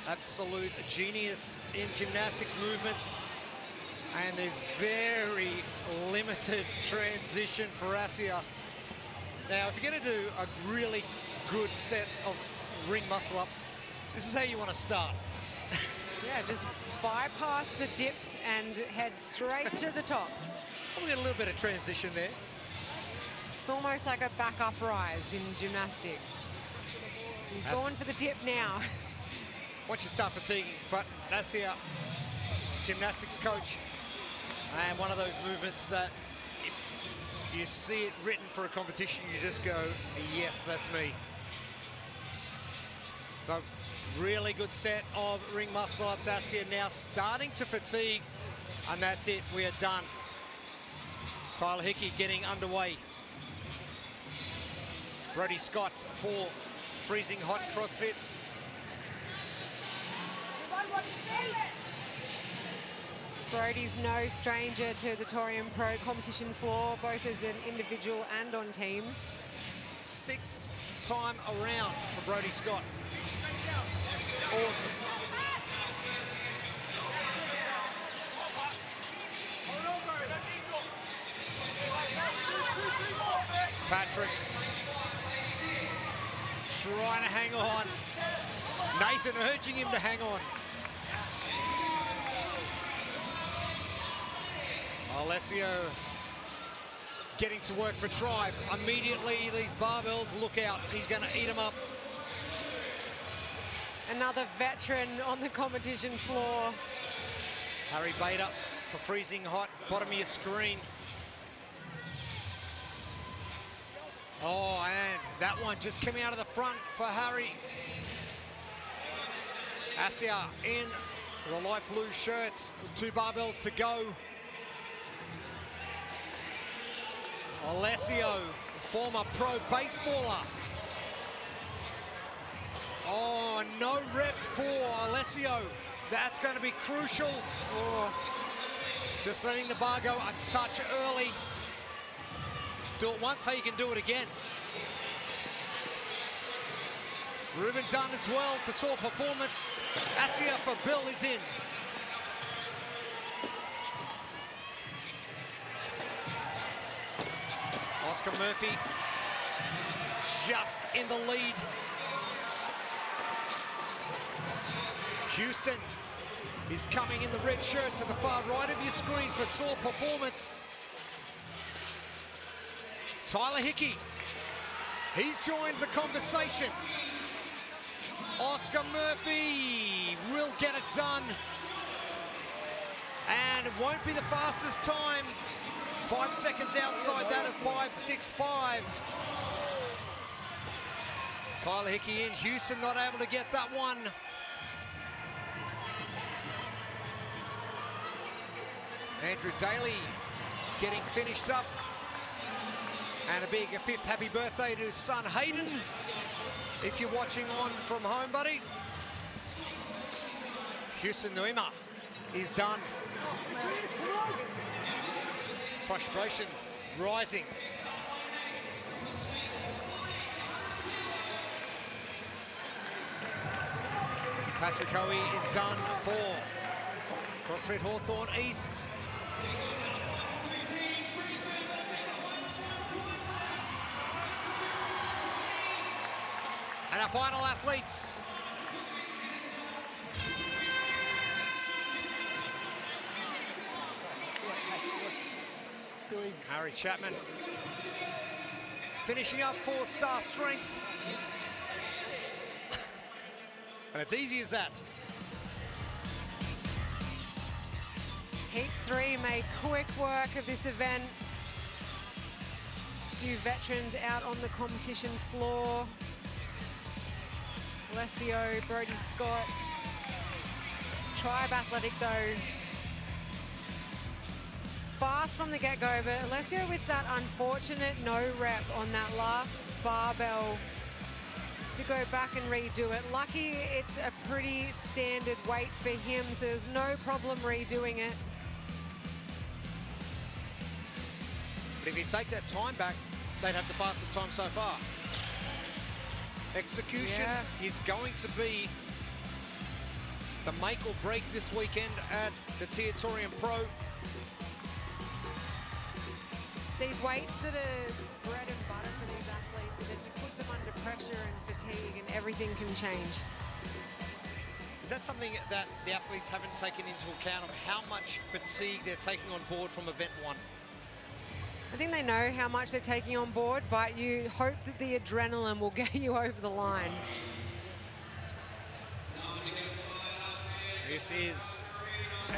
Absolute genius in gymnastics movements, and a very limited transition for Asia. Now, if you're going to do a really good set of ring muscle ups, this is how you want to start. Yeah, just bypass the dip and head straight to the top. We got a little bit of transition there. It's almost like a back up rise in gymnastics. He's going for the dip now. Once you start fatiguing, but that's the gymnastics coach. And one of those movements that if you see it written for a competition, you just go, yes, that's me. So really good set of ring muscle ups. Asia now starting to fatigue, and that's it, we are done. Tyler Hickey getting underway. Brody Scott for freezing hot CrossFits. Brody's no stranger to the Torian Pro competition floor, both as an individual and on teams. 6th time around for Brody Scott. Awesome. Patrick trying to hang on. Nathan urging him to hang on. Alessio getting to work for Tribe. Immediately, these barbells, look out. He's going to eat them up. Another veteran on the competition floor. Harry Bader for freezing hot. Bottom of your screen. Oh, and that one just coming out of the front for Harry. Asia in the light blue shirts, 2 barbells to go. Alessio, former pro baseballer. Oh, no rep for Alessio. That's going to be crucial. Oh, just letting the bar go a touch early. Do it once so you can do it again. Ruben done as well for sore performance. Asia for Bill is in. Oscar Murphy just in the lead. Houston is coming in the red shirt to the far right of your screen for sore performance. Tyler Hickey, he's joined the conversation. Oscar Murphy will get it done. And it won't be the fastest time. 5 seconds outside that of 5.65. Tyler Hickey in, Houston not able to get that one. Andrew Daly getting finished up. And a big 5th happy birthday to his son Hayden. If you're watching on from home, buddy. Houston Nuima is done. Frustration rising. Patrick Hoey is done for CrossFit Hawthorn East. And our final athletes. Harry Chapman finishing up 4-star strength. And it's easy as that. Heat 3 made quick work of this event. A few veterans out on the competition floor. Alessio, Brody Scott. Tribe Athletic though. Fast from the get-go, but Alessio with that unfortunate no rep on that last barbell to go back and redo it. Lucky it's a pretty standard weight for him, so there's no problem redoing it. But if you take that time back, they'd have the fastest time so far. Execution is going to be the make or break this weekend at the TYR Torian Pro. It's these weights that are bread and butter for these athletes, but then you put them under pressure and fatigue and everything can change. Is that something that the athletes haven't taken into account of how much fatigue they're taking on board from event 1? I think they know how much they're taking on board, but you hope that the adrenaline will get you over the line. This is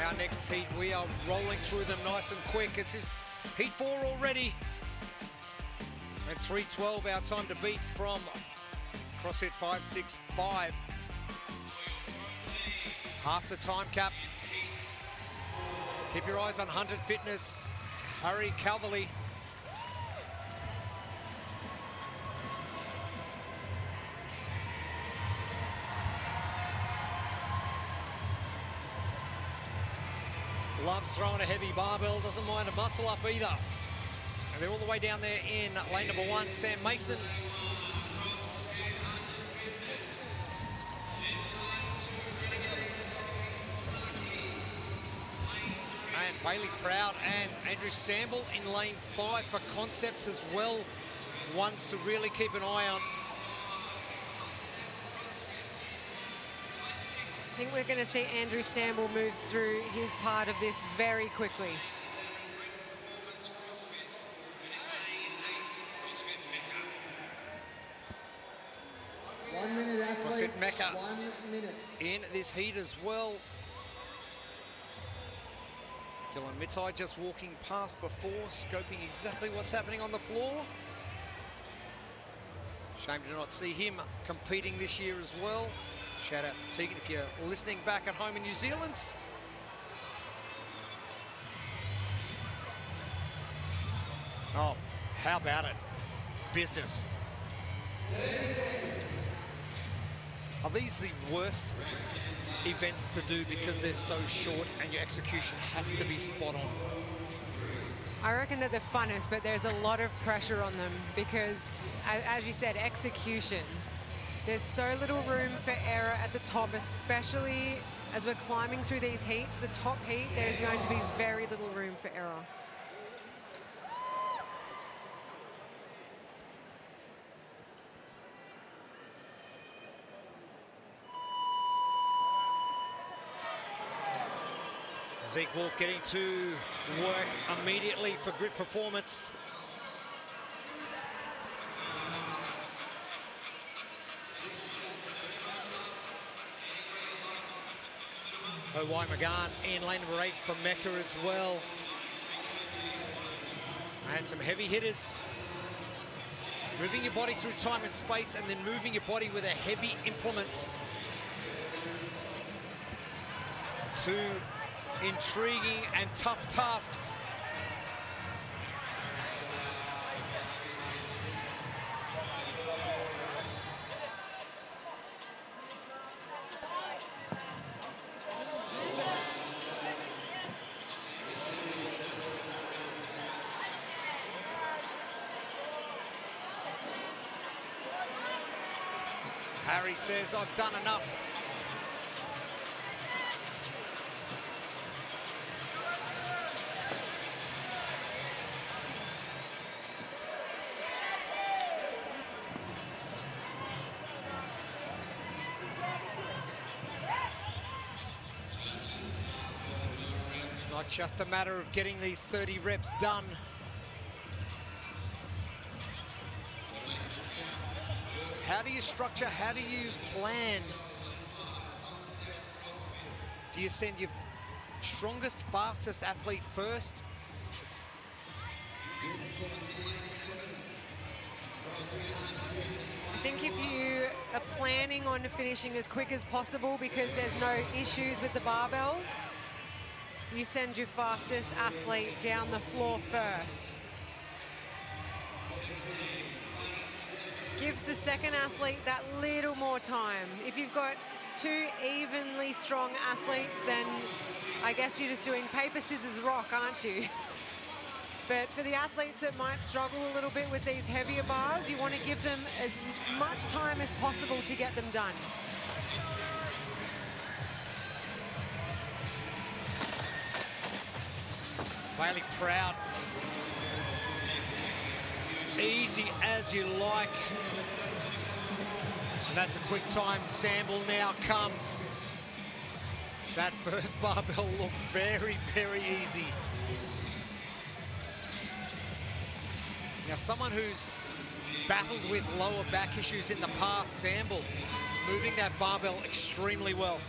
our next heat. We are rolling through them nice and quick. It's his heat 4 already. And 3:12 our time to beat from CrossFit 565. Half the time cap. Keep your eyes on 100 Fitness. Harry Calverley. Loves throwing a heavy barbell, doesn't mind a muscle up either. And they're all the way down there in lane number 1, Sam Mason. And Bailey Proud and Andrew Samble in lane 5 for concept as well. Ones to really keep an eye on. I think we're going to see Andrew Samble move through his part of this very quickly. CrossFit Mecca in this heat as well. Dylan Mitai just walking past before, scoping exactly what's happening on the floor. Shame to not see him competing this year as well. Shout out to Tegan if you're listening back at home in New Zealand. Oh, how about it? Business. Are these the worst events to do because they're so short and your execution has to be spot on? I reckon they're the funnest, but there's a lot of pressure on them because, as you said, execution. There's so little room for error at the top, especially as we're climbing through these heats. The top heat, there's going to be very little room for error. Zeke Wolf getting to work immediately for grid performance. Owai McGann in lane number 8 for Mecca as well. And some heavy hitters. Moving your body through time and space and then moving your body with a heavy implements. Two intriguing and tough tasks. Harry says, I've done enough. Not just a matter of getting these 30 reps done. How do you structure, how do you plan? Do you send your strongest, fastest athlete first? I think if you are planning on finishing as quick as possible because there's no issues with the barbells, you send your fastest athlete down the floor first. Gives the second athlete that little more time. If you've got two evenly strong athletes, then I guess you're just doing paper, scissors, rock, aren't you? But for the athletes that might struggle a little bit with these heavier bars, you want to give them as much time as possible to get them done. Bailey Proud. Easy as you like. And that's a quick time. Sample now comes. That first barbell looked very, very easy. Now, someone who's battled with lower back issues in the past, Sample, moving that barbell extremely well.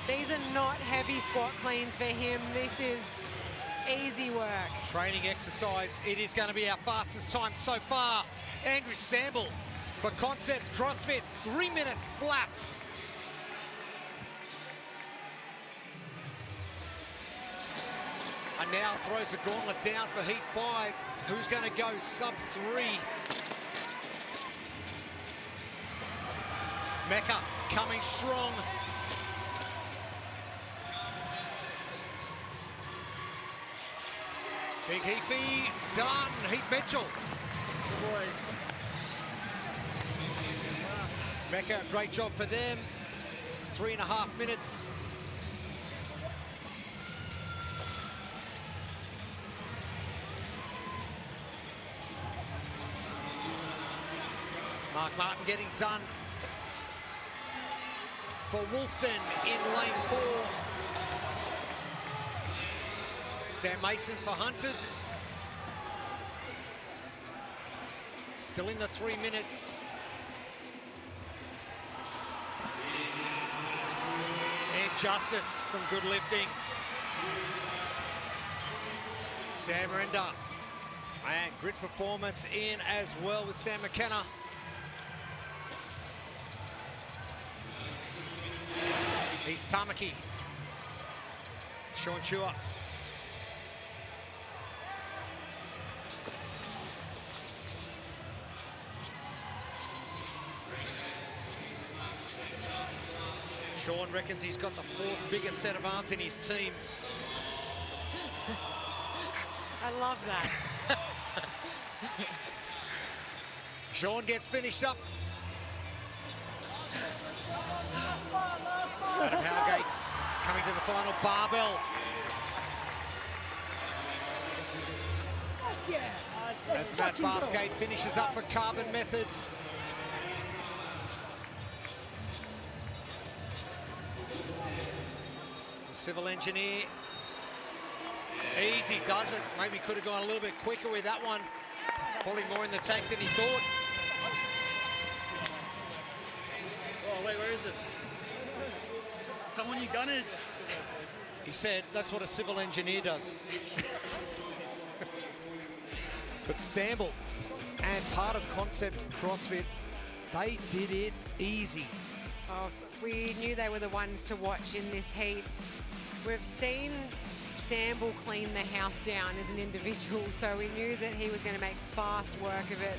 These are not heavy squat cleans for him. This is easy work. Training exercise. It is going to be our fastest time so far. Andrew Sample for Concept CrossFit, 3 minutes flat. And now throws a gauntlet down for Heat 5. Who's going to go sub 3? Mecca coming strong. Big Heafy done. Heath Mitchell. Good boy. Mecca, great job for them. 3.5 minutes. Mark Martin getting done for Wolfton in lane 4. Sam Mason for Hunted. Still in the 3 minutes. And Justice, some good lifting. Sam Renda And grid performance in as well with Sam McKenna. He's Tamaki. Sean Chua. Sean reckons he's got the 4th biggest set of arms in his team. I love that. Sean gets finished up. Adam Howgate's coming to the final barbell. As Matt Bathgate finishes up for Carbon Method. The civil engineer. Easy does it. Maybe could have gone a little bit quicker with that one. Probably more in the tank than he thought. Oh, wait, where is it? Come on, you gunners. He said that's what a civil engineer does. But Samble and part of Concept CrossFit, they did it easy. Oh, we knew they were the ones to watch in this heat. We've seen Samble clean the house down as an individual, so we knew that he was going to make fast work of it.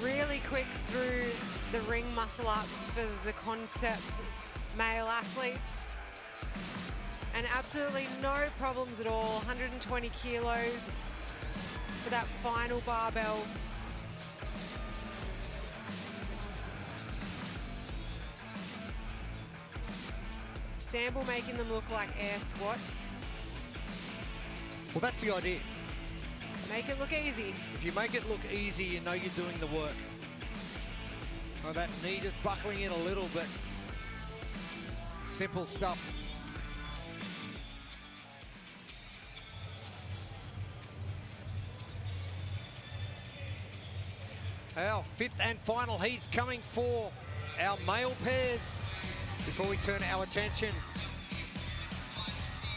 Really quick through the ring muscle ups for the Concept male athletes. And absolutely no problems at all. 120 kilos for that final barbell. Sample making them look like air squats. Well, that's the idea. Make it look easy. If you make it look easy, you know you're doing the work. Oh, that knee just buckling in a little bit. Simple stuff. Our 5th and final heat's coming for our male pairs before we turn our attention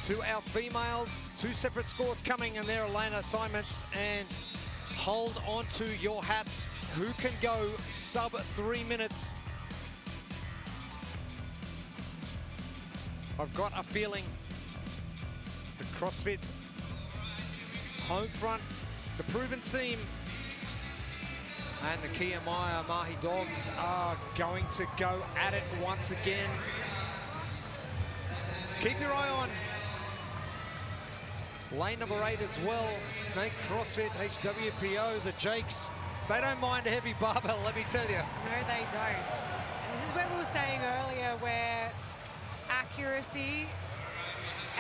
to our females. 2 separate scores coming and their lane assignments, and hold on to your hats. Who can go sub 3 minutes? I've got a feeling the CrossFit home front, the proven team, and the Kiamaya Mahi Dogs are going to go at it once again. Keep your eye on lane number 8 as well. Snake CrossFit, HWPO, the Jakes. They don't mind a heavy barbell, let me tell you. No, they don't. And this is what we were saying earlier, where accuracy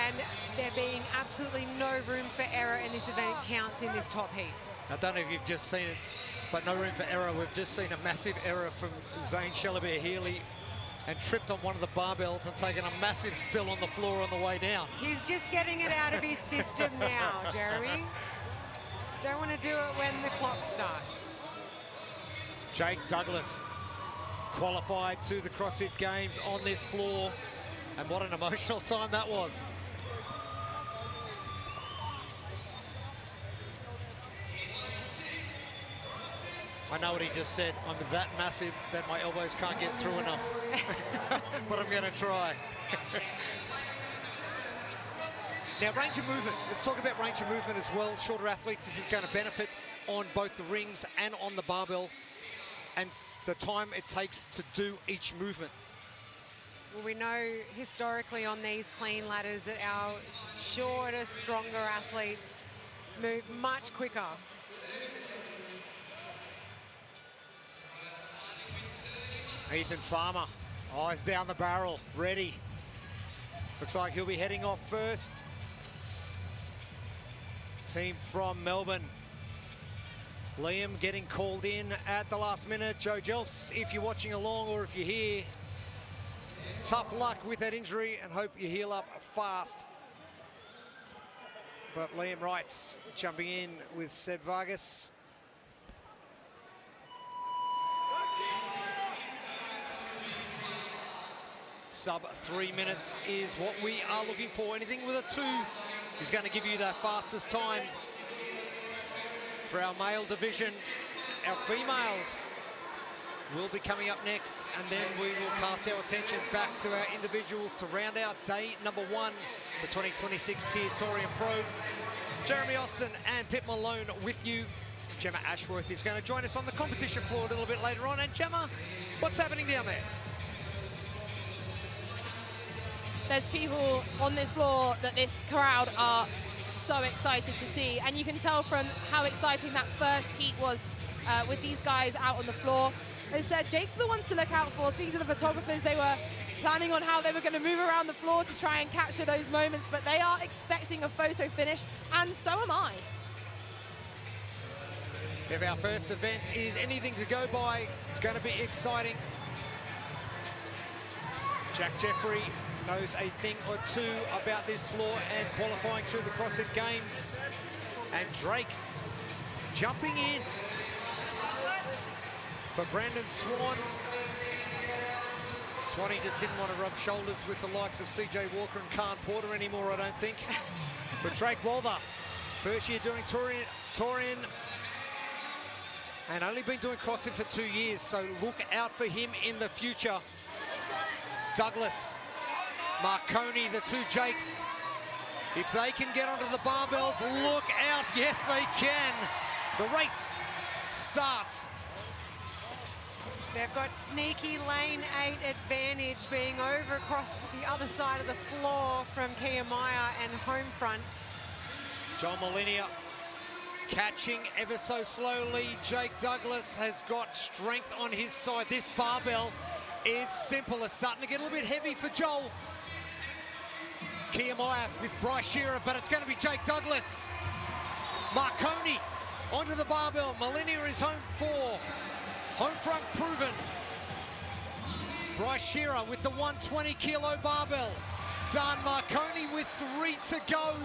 and there being absolutely no room for error in this event counts in this top heat. I don't know if you've just seen it, but no room for error. We've just seen a massive error from Zane Shellabere-Healy and tripped on one of the barbells and taken a massive spill on the floor on the way down. He's just getting it out of his system now, Jeremy. Don't want to do it when the clock starts. Jake Douglas qualified to the CrossFit Games on this floor, and what an emotional time that was. I know what he just said. I'm that massive that my elbows can't get through enough. But I'm going to try. Now, range of movement. Let's talk about range of movement as well. Shorter athletes, this is going to benefit on both the rings and on the barbell, and the time it takes to do each movement. Well, we know historically on these clean ladders that our shorter, stronger athletes move much quicker. Ethan Farmer, eyes down the barrel, ready. Looks like he'll be heading off first. Team from Melbourne. Liam getting called in at the last minute. Joe Jelfs, if you're watching along or if you're here, tough luck with that injury and hope you heal up fast. But Liam Wright's jumping in with Seb Vargas. Sub 3 minutes is what we are looking for. Anything with a 2 is going to give you that fastest time. for our male division. Our females will be coming up next, and then we will cast our attention back to our individuals to round out day number 1, the 2026 TYR Torian Pro. Jeremy Austin and Pip Malone with you. Gemma Ashworth is going to join us on the competition floor a little bit later on. And Gemma, what's happening down there? There's people on this floor that this crowd are so excited to see, and you can tell from how exciting that first heat was with these guys out on the floor. As I said, Jake's the ones to look out for. Speaking to the photographers, they were planning on how they were going to move around the floor to try and capture those moments, but they are expecting a photo finish, and so am I. If our first event is anything to go by, it's going to be exciting. Jack Jeffrey knows a thing or two about this floor and qualifying through the CrossFit Games. And Drake jumping in for Brandon Swan. Swanee just didn't want to rub shoulders with the likes of CJ Walker and Khan Porter anymore, I don't think. But Drake Walther, first year doing Torian, and only been doing CrossFit for 2 years, so look out for him in the future. Douglas, Marconi, the two Jakes, if they can get onto the barbells, look out. Yes, they can. The race starts. They've got sneaky lane 8 advantage, being over across the other side of the floor from Kia Meyer and home front. John Molinia catching ever so slowly. Jake Douglas has got strength on his side. This barbell is simple. It's starting to get a little bit heavy for Joel. Kia Meyer with Bryce Shearer, but it's going to be Jake Douglas. Marconi onto the barbell. Molinia is home for. Home front proven. Bryce Shearer with the 120 kilo barbell. Done. Marconi with 3 to go.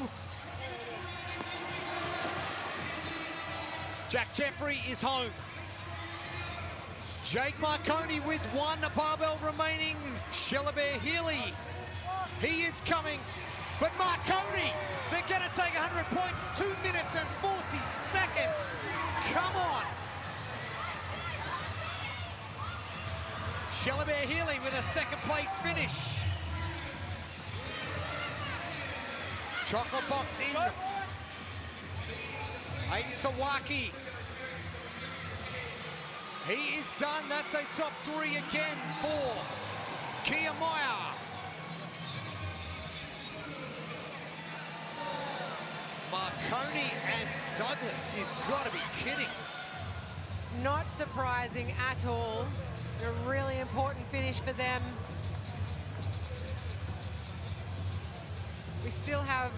Jack Jeffrey is home. Jake Marconi with 1 barbell remaining. Shelabere Healy, he is coming. But Marconi, they're going to take 100 points, 2 minutes and 40 seconds. Come on. Shelabere Healy with a second place finish. Chocolate box in. Aiden Sawaki. He is done. That's a top 3 again for Kia Meyer. Marconi and Douglas, you've got to be kidding. Not surprising at all. A really important finish for them. We still have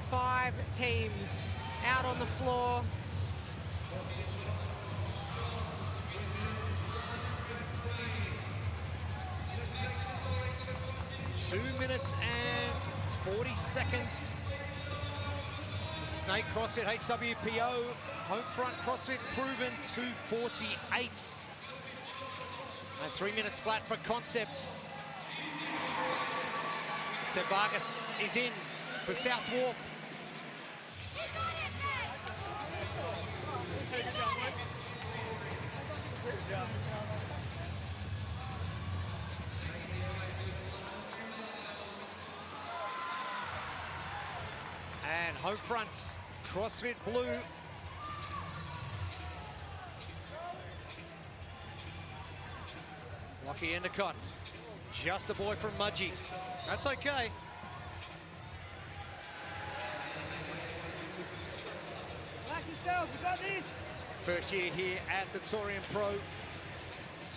5 teams out on the floor. Two minutes and 40 seconds. The Snake CrossFit HWPO home front CrossFit proven 2:48. And 3 minutes flat for Concept. Seb Vargas is in for South Wharf. And home fronts, CrossFit Blue. Lockie Endicott, just a boy from Mudgee. That's okay. First year here at the Torian Pro.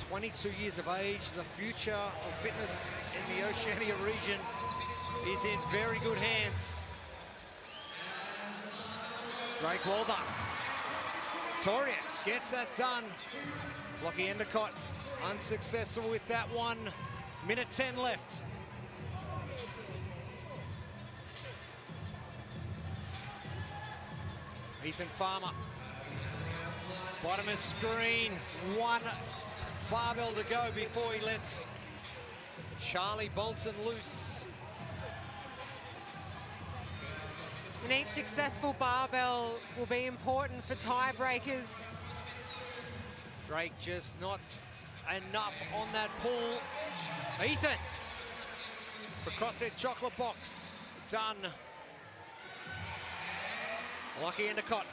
22 years of age. The future of fitness in the Oceania region is in very good hands. Drake Walther. Torian gets that done. Lockie Endicott unsuccessful with that one. Minute 10 left. Ethan Farmer. Bottom of screen. 1 barbell to go before he lets Charlie Bolton loose. And each successful barbell will be important for tiebreakers. Drake just not enough on that pull. Ethan for CrossFit Chocolate Box, done. Lucky Endicott,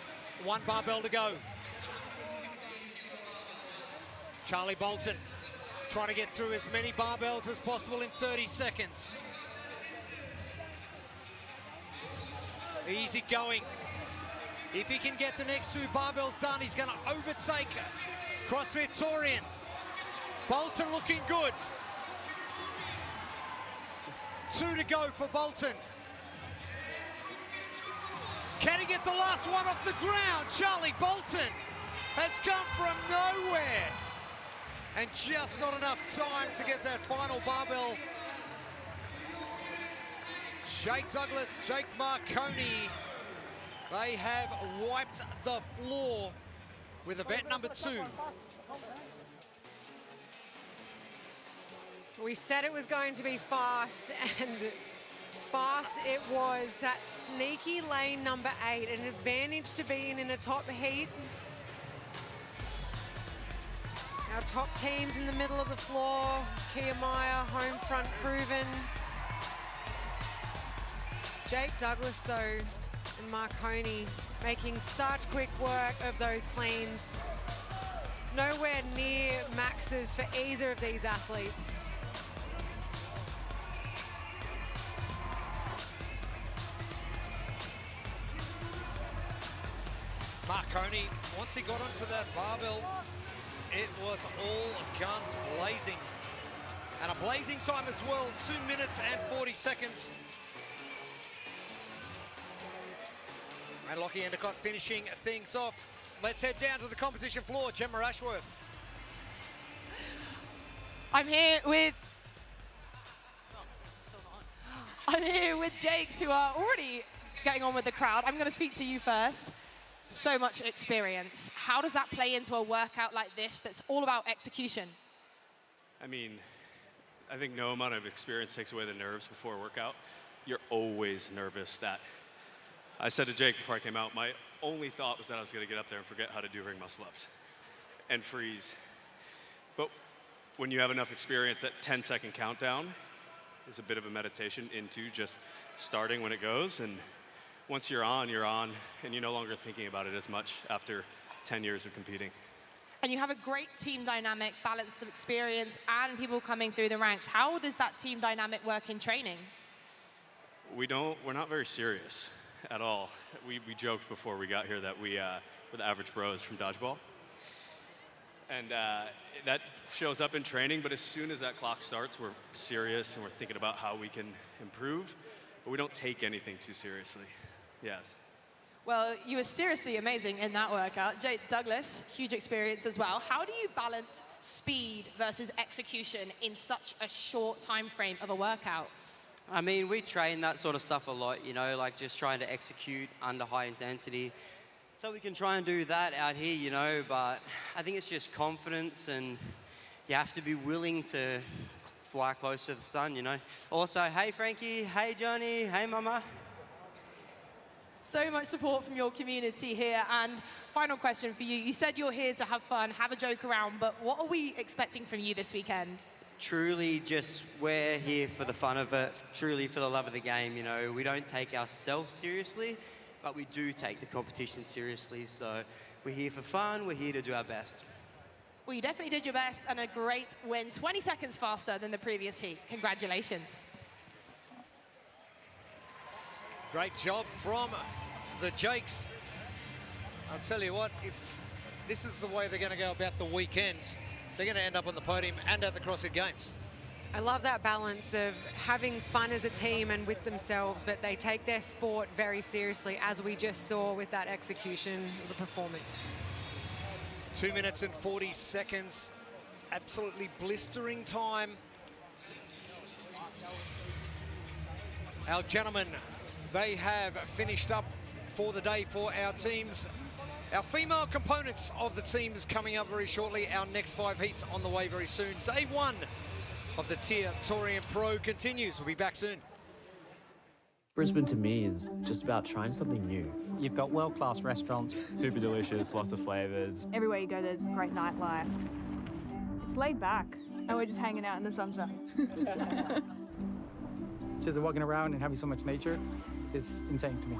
1 barbell to go. Charlie Bolton trying to get through as many barbells as possible in 30 seconds. Easy going. If he can get the next 2 barbells done, he's going to overtake CrossFit Torian. Bolton looking good. 2 to go for Bolton. Can he get the last one off the ground? Charlie Bolton has come from nowhere. And just not enough time to get that final barbell. Jake Douglas, Jake Marconi, they have wiped the floor with event number 2. We said it was going to be fast, and fast it was. That sneaky lane number 8, an advantage to being in a top heat. Our top teams in the middle of the floor, Kiyamaya, home front proven. Jake Douglas, though, and Marconi making such quick work of those cleans. Nowhere near maxes for either of these athletes. Marconi, once he got onto that barbell, it was all guns blazing. And a blazing time as well, 2 minutes and 40 seconds. And Lockie Endicott finishing things off. Let's head down to the competition floor. Gemma Ashworth. I'm here with Jakes, who are already getting on with the crowd. I'm going to speak to you first. So much experience. How does that play into a workout like this that's all about execution? I mean, I think no amount of experience takes away the nerves before a workout. You're always nervous. That I said to Jake before I came out, my only thought was that I was going to get up there and forget how to do ring muscle ups and freeze. But when you have enough experience, that 10-second countdown is a bit of a meditation into just starting when it goes. And once you're on, and you're no longer thinking about it as much after 10 years of competing. And you have a great team dynamic, balance of experience, and people coming through the ranks. How does that team dynamic work in training? We're not very serious at all. We joked before we got here that we're the average bros from dodgeball. And that shows up in training, but as soon as that clock starts, we're serious and we're thinking about how we can improve, but we don't take anything too seriously. Yeah. Well, you were seriously amazing in that workout. Jake Douglas, huge experience as well. How do you balance speed versus execution in such a short time frame of a workout? I mean, we train that sort of stuff a lot, you know, like just trying to execute under high intensity. So we can try and do that out here, you know, but I think it's just confidence, and you have to be willing to fly close to the sun, you know. Also, hey Frankie, hey Johnny, hey Mama. So much support from your community here. And final question for you. You said you're here to have fun, have a joke around, but what are we expecting from you this weekend? Truly just, we're here for the fun of it, truly for the love of the game, you know. We don't take ourselves seriously, but we do take the competition seriously. So we're here for fun, we're here to do our best. Well, you definitely did your best, and a great win, 20 seconds faster than the previous heat. Congratulations. Great job from the Jakes. I'll tell you what, if this is the way they're going to go about the weekend, they're going to end up on the podium and at the CrossFit Games. I love that balance of having fun as a team and with themselves, but they take their sport very seriously, as we just saw with that execution of the performance. 2 minutes and 40 seconds. Absolutely blistering time. Our gentlemen, they have finished up for the day for our teams. Our female components of the teams coming up very shortly. Our next 5 heats on the way very soon. Day 1 of the TYR Torian Pro continues. We'll be back soon. Brisbane to me is just about trying something new. You've got world-class restaurants. Super delicious, lots of flavours. Everywhere you go, there's great nightlife. It's laid back, and we're just hanging out in the sunshine. Just walking around and having so much nature is insane to me.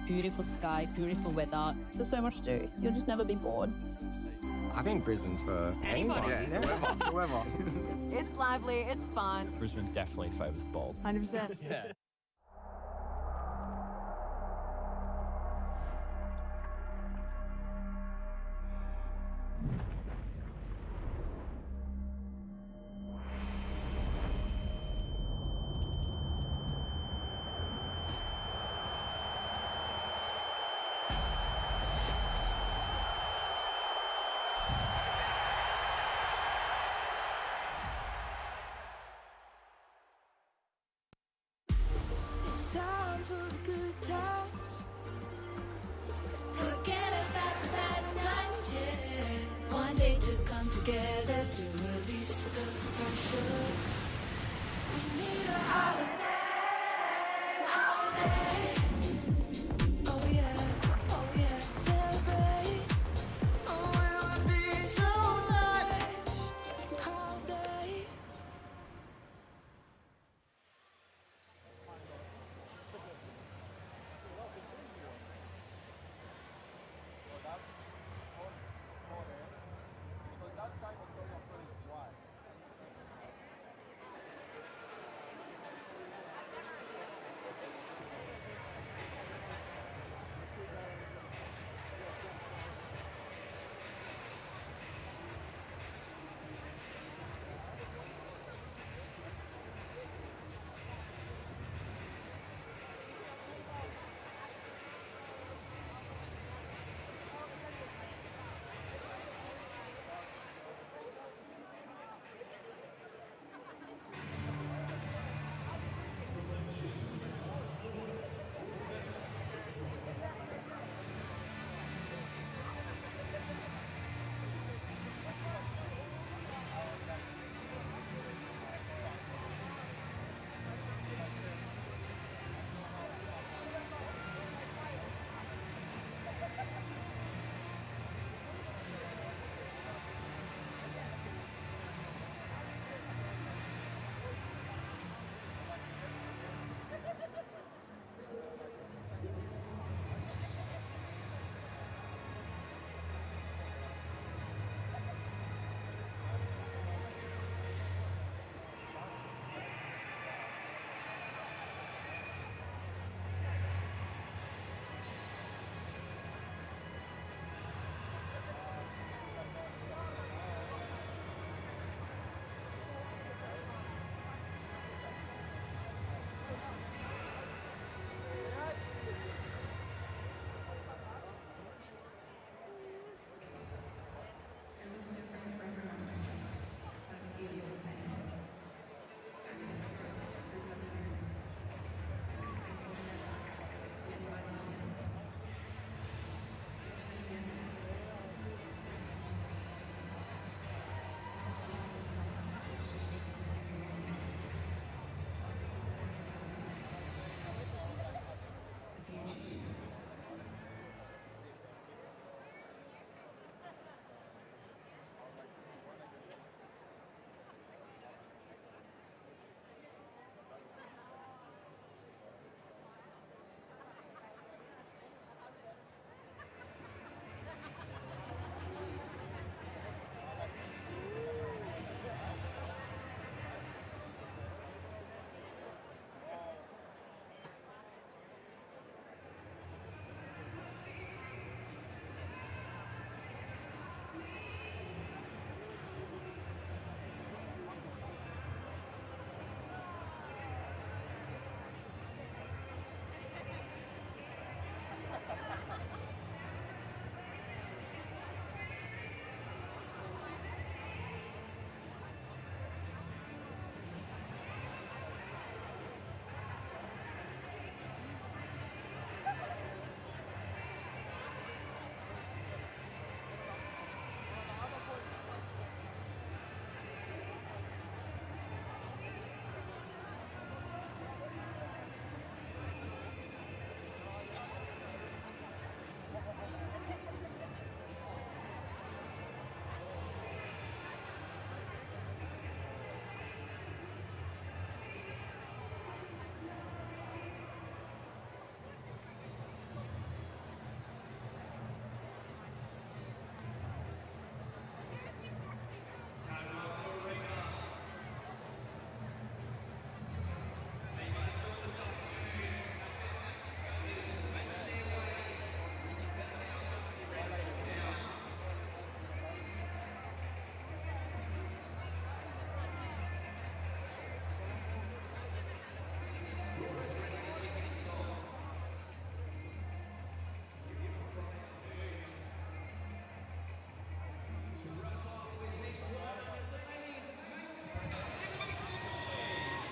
Beautiful sky, beautiful weather. There's so much to do. You'll just never be bored. I think Brisbane's for Anybody. anyone. Yeah, whoever. It's lively, it's fun. Brisbane definitely favours the bold. 100%. Yeah. It's time for the good times. Forget about the bad times, yeah. One day to come together to release the pressure. We need a holiday, holiday. Oh yeah, celebrate. Oh, it would be so nice. Holiday.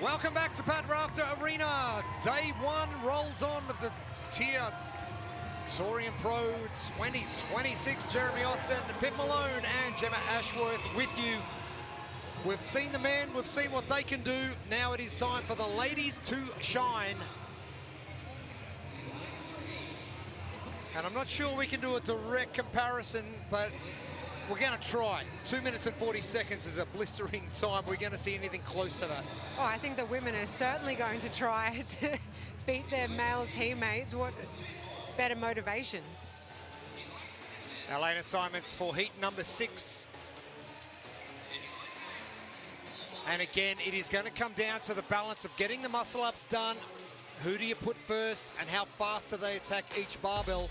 Welcome back to Pat Rafter Arena. Day one rolls on of the TYR Torian Pro 2026. Jeremy Austin, Pip Malone and Gemma Ashworth with you. We've seen the men, we've seen what they can do. Now it is time for the ladies to shine. And I'm not sure we can do a direct comparison, but we're going to try. 2 minutes and 40 seconds is a blistering time. We're going to see anything close to that. Oh, I think the women are certainly going to try to beat their male teammates. What better motivation? Our lane assignments for heat number 6. And again, it is going to come down to the balance of getting the muscle ups done. Who do you put first and how fast do they attack each barbell?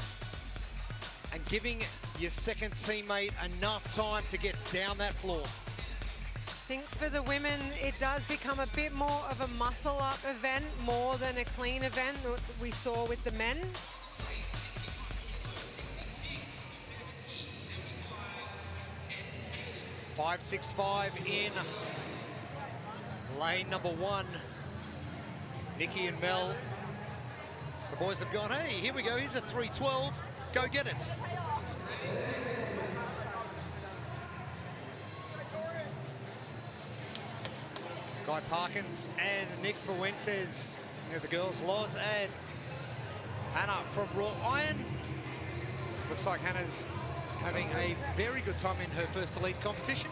And giving your second teammate enough time to get down that floor. I think for the women, it does become a bit more of a muscle-up event, more than a clean event that we saw with the men. Five, 6, 5 in lane number 1. Nikki and Mel. The boys have gone, hey, here we go, here's a 312. Go get it. Guy Parkins and Nick Fuentes. You know, the girls, Loz and Hannah from Raw Iron. Looks like Hannah's having a very good time in her first elite competition.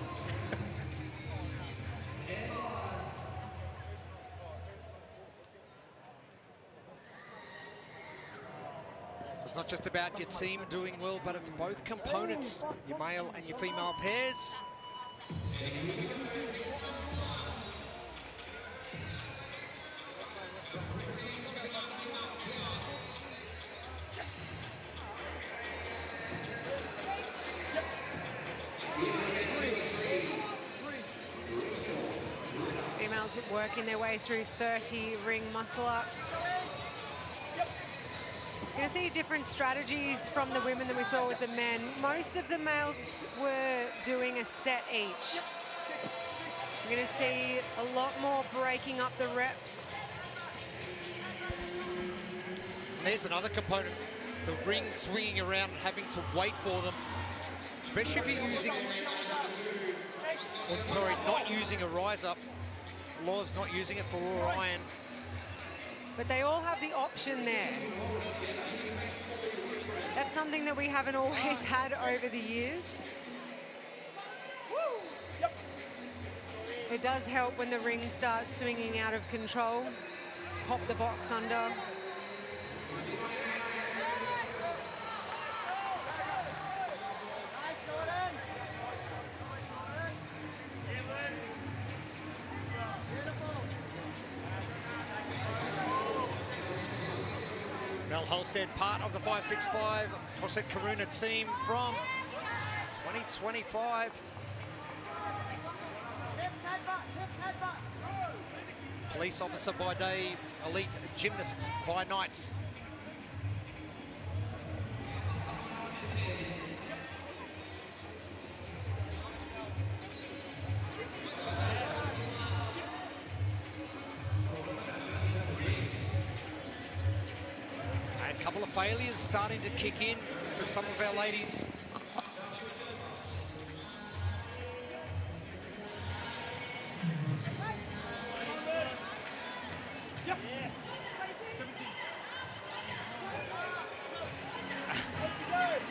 It's not just about your team doing well, but it's both components, your male and your female pairs. Females working their way through 30 ring muscle-ups. You're going to see different strategies from the women than we saw with the men. Most of the males were doing a set each. You're going to see a lot more breaking up the reps. And there's another component, the ring swinging around and having to wait for them, especially if you're using, or sorry, not using a rise up. Law's not using it for raw iron. But they all have the option there. That's something that we haven't always had over the years. It does help when the ring starts swinging out of control. Pop the box under. Mel Holstead, part of the 565 CrossFit Karuna team from 2025. Police officer by day, elite gymnast by night. And a couple of failures starting to kick in for some of our ladies.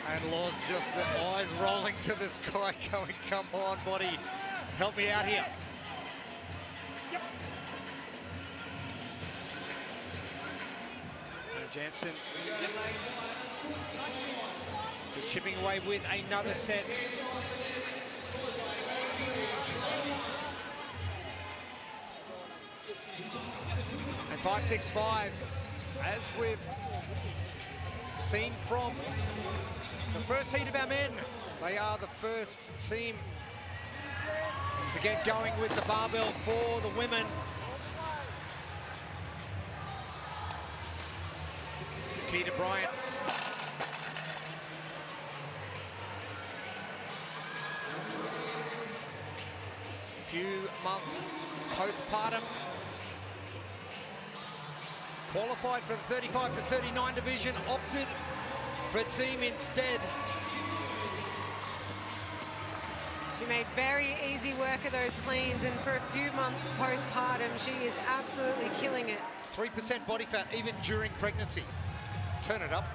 And Law's just the eyes rolling to the sky going, come on, buddy, help me out here. And Jansen just chipping away with another set. And 565, as we've seen from the first heat of our men, they are the first team to get going with the barbell for the women. Keita Bryant's few months postpartum. qualified for the 35 to 39 division, opted for team instead. She made very easy work of those cleans, and for a few months postpartum, she is absolutely killing it. 3% body fat even during pregnancy. Turn it up.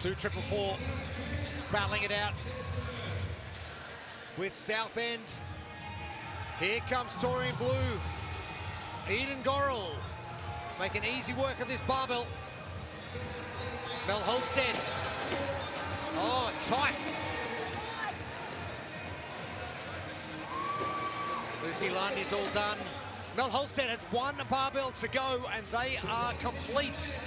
Two 444, battling it out with Southend. Here comes Torian Blue. Eden Gorrell making easy work of this barbell. Mel Holstead. Oh, tight. Lucy Lundy's all done. Mel Holstead has one barbell to go, and they are complete.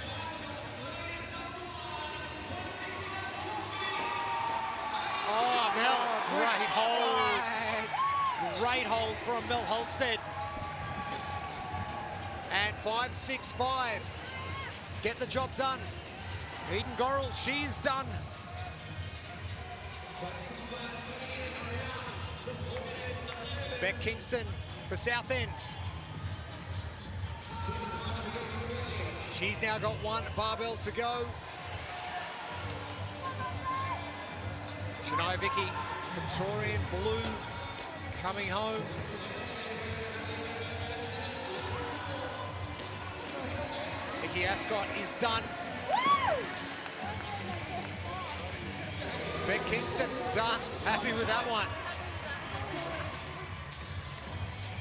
Oh, Mel, great hold. Great hold from Mel Holstead. And 5.65. Get the job done. Eden Gorrell, she's done. Beck Kingston for Southend. She's now got one barbell to go. Shania Vicky from Torian Blue coming home. Vicky Ascot is done. Beck Kingston done. Happy with that one.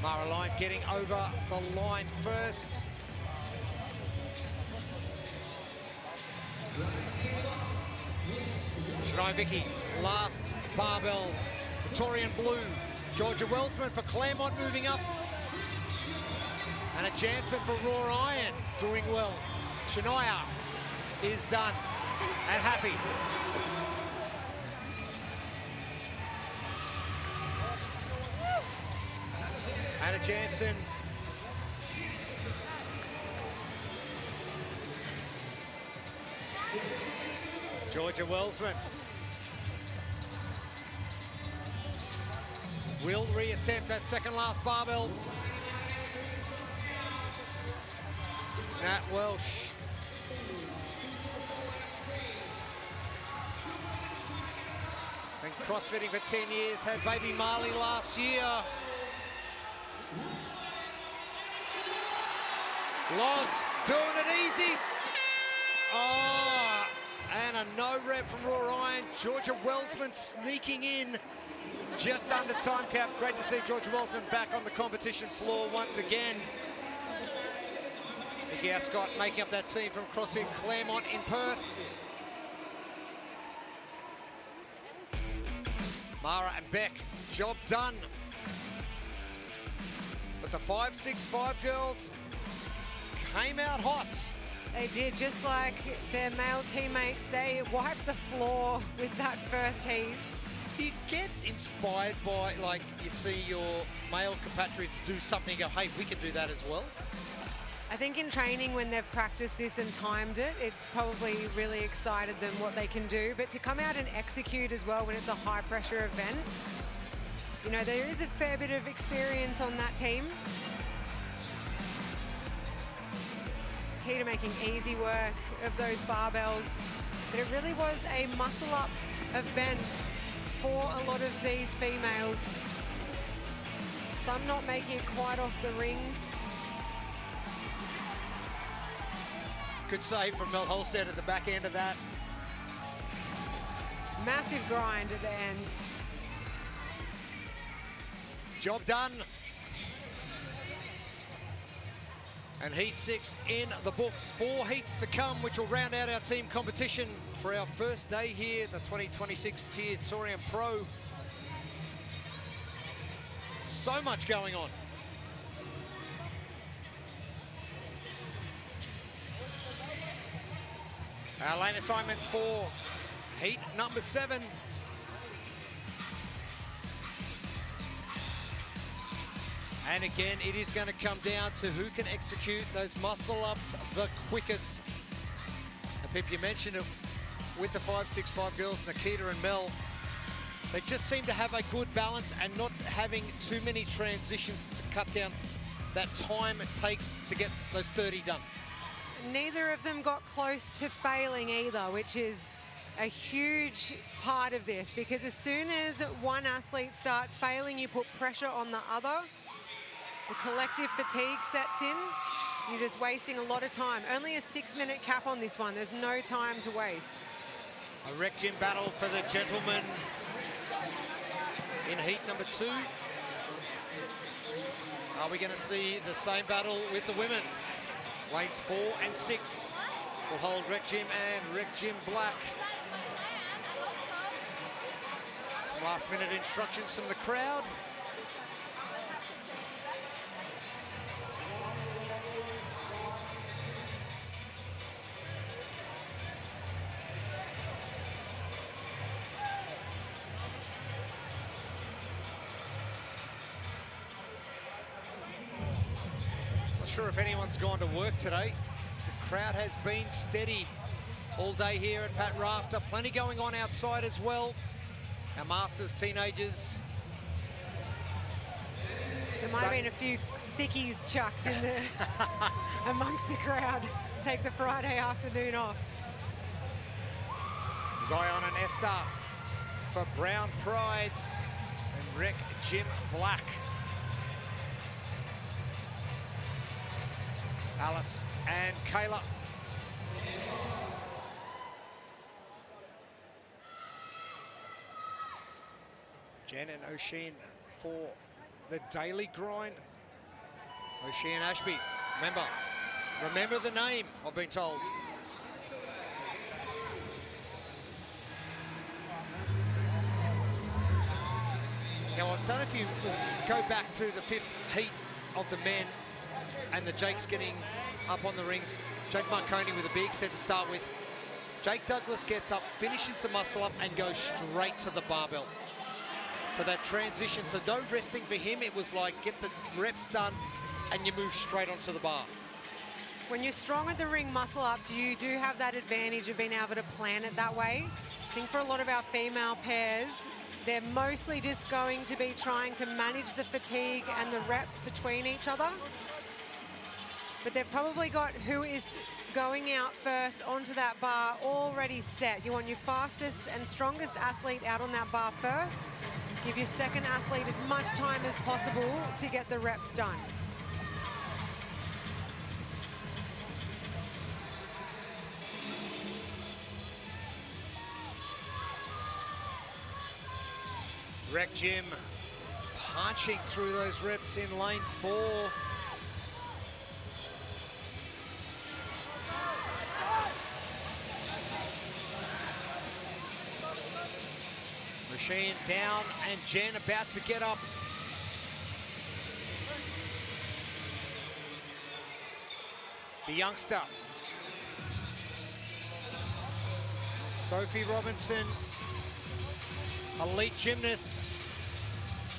Mara Lyon getting over the line first. Shania Vicky, last barbell. Torian Blue. Georgia Wellsman for Claremont moving up. And a Jansen for Raw Iron doing well. Shania is done and happy. Anna Jansen. Georgia Wellsman will reattempt that second last barbell. Nat Welsh. Been crossfitting for 10 years, had baby Marley last year. Loz doing it easy. Oh, and a no rep from Raw Iron. Georgia Wellsman sneaking in just under time cap. Great to see Georgia Wellsman back on the competition floor once again. Vicky Ascot making up that team from CrossFit Claremont in Perth. Mara and Beck, job done. But the 5.65 girls came out hot. They did, just like their male teammates. They wiped the floor with that first heat. Do you get inspired by, like, you see your male compatriots do something and go, hey, we can do that as well? I think in training, when they've practiced this and timed it, it's probably really excited them what they can do. But to come out and execute as well when it's a high pressure event, you know, there is a fair bit of experience on that team. Key to making easy work of those barbells. But it really was a muscle up event for a lot of these females. Some not making it quite off the rings. Good save from Mel Holstead at the back end of that. Massive grind at the end. Job done. And heat 6 in the books. 4 heats to come, which will round out our team competition for our first day here, the 2026 TYR Torian Pro. So much going on. Our lane assignments for heat number 7. And again, it is going to come down to who can execute those muscle ups the quickest. And Pip, you mentioned it with the 5.65 girls, Nikita and Mel. They just seem to have a good balance and not having too many transitions to cut down that time it takes to get those 30 done. Neither of them got close to failing either, which is a huge part of this, because as soon as one athlete starts failing, you put pressure on the other. The collective fatigue sets in. You're just wasting a lot of time. Only a 6-minute cap on this one. There's no time to waste. A rec gym battle for the gentlemen in heat number 2. Are we going to see the same battle with the women? Lanes 4 and 6 will hold Rec Gym and Rec Gym Black. Some last-minute instructions from the crowd. Sure if anyone's gone to work today. The crowd has been steady all day here at Pat Rafter. Plenty going on outside as well. Our Masters teenagers. There might have been a few sickies chucked in the amongst the crowd. Take the Friday afternoon off. Zion and Esther for Brown Prides and Rec Gym Black. Alice and Kayla. Jen and O'Sheen for the daily grind. O'Sheen and Ashby, remember the name, I've been told. Now, I don't know if you go back to the 5th heat of the men, and the Jake's getting up on the rings. Jake Marconi with a big set to start with. Jake Douglas gets up, finishes the muscle up, and goes straight to the barbell. So that transition, so no resting for him. It was like, get the reps done, and you move straight onto the bar. When you're strong at the ring muscle ups, you do have that advantage of being able to plan it that way. I think for a lot of our female pairs, they're mostly just going to be trying to manage the fatigue and the reps between each other. But they've probably got who is going out first onto that bar already set. You want your fastest and strongest athlete out on that bar first. Give your second athlete as much time as possible to get the reps done. Rec Gym punching through those reps in lane 4. Machine down and Jen about to get up. The youngster. Sophie Robinson, elite gymnast.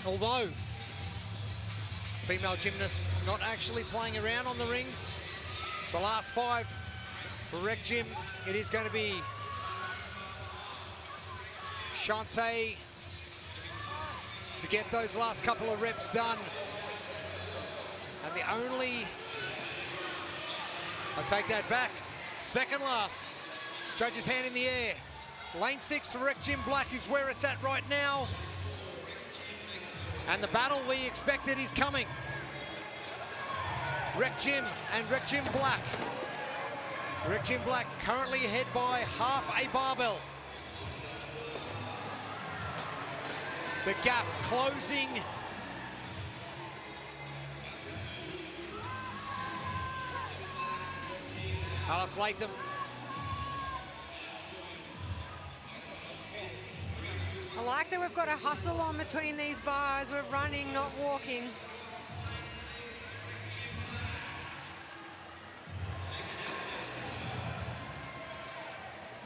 Although female gymnasts not actually playing around on the rings. The last 5 for Rec Gym, it is going to be Shantae to get those last couple of reps done. And the only, I take that back, second last, judge's hand in the air. Lane 6 for Rec Gym Black is where it's at right now. And the battle we expected is coming. Rec Gym and Rec Gym Black. Rec Gym Black currently ahead by half a barbell. The gap closing. Alice Latham. I like that we've got a hustle on between these bars. We're running, not walking.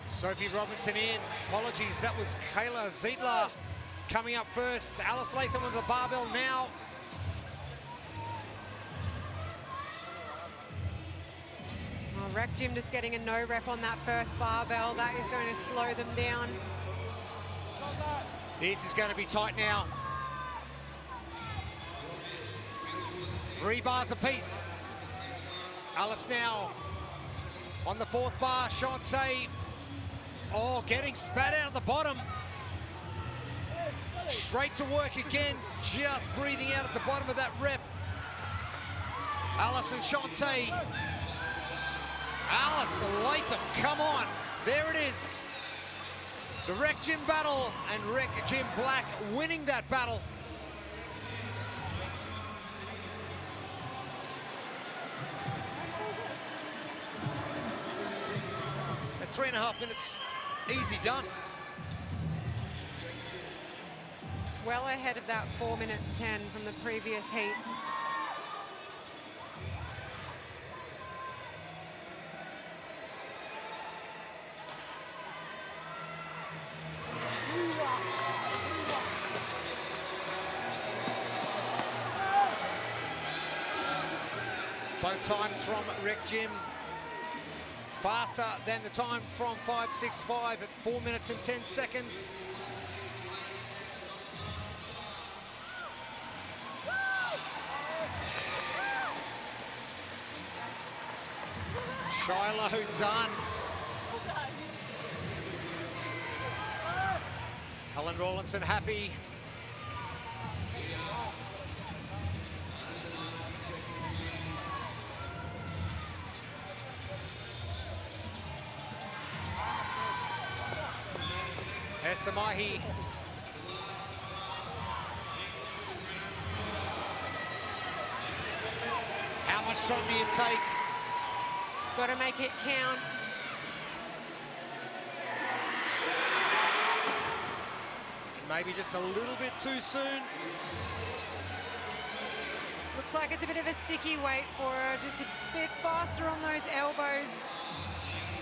Sophie Robinson in. Apologies, that was Kayla Zietler coming up first. Alice Latham with the barbell now. Oh, Rec Gym just getting a no rep on that first barbell. That is going to slow them down. This is going to be tight now. 3 bars apiece. Alice now on the 4th bar. Shantae, oh, getting spat out of the bottom. Straight to work again, just breathing out at the bottom of that rep. Alice and Shantae. Alice Latham, come on. There it is. The Rec Gym battle, and Rec Gym Black winning that battle. At 3.5 minutes, easy done. Well ahead of that 4 minutes 10 from the previous heat. Both times from Rec Gym faster than the time from 5.65 at 4 minutes and 10 seconds. Shiloh done. Helen Rawlinson happy. Esther Mahi. How much time do you take? Got to make it count. Maybe just a little bit too soon. Looks like it's a bit of a sticky weight for her. Just a bit faster on those elbows.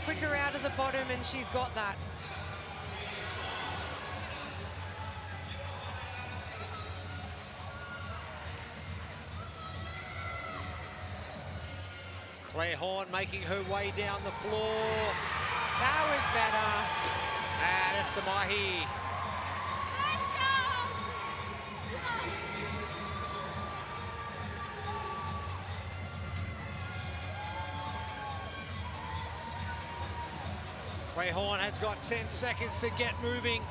Quicker out of the bottom, and she's got that. Claire Horn making her way down the floor. That was better. And Esther Mahi. Claire Horn has got 10 seconds to get moving.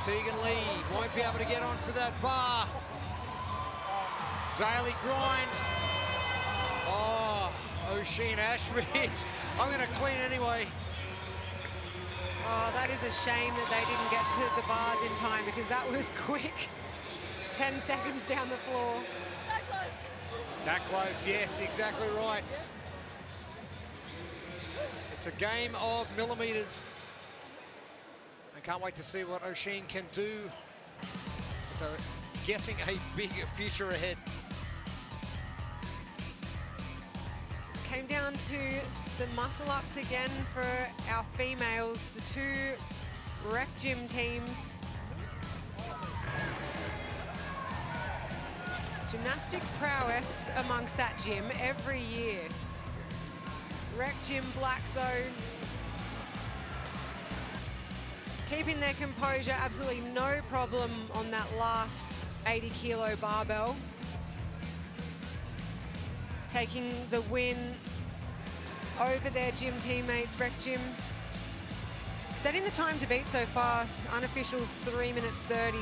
Tegan Lee won't be able to get onto that bar. Daily grind. Oh, Oisin Ashby. I'm going to clean anyway. Oh, that is a shame that they didn't get to the bars in time, because that was quick. 10 seconds down the floor. That close, yes, exactly right. It's a game of millimeters. I can't wait to see what Oisin can do. So, guessing a big future ahead. Came down to the muscle ups again for our females, the 2 Rec Gym teams. Gymnastics prowess amongst that gym every year. Rec Gym Black though, keeping their composure, absolutely no problem on that last 80 kilo barbell. Taking the win over their gym teammates, Rec Gym. Setting the time to beat so far, unofficials 3 minutes 30.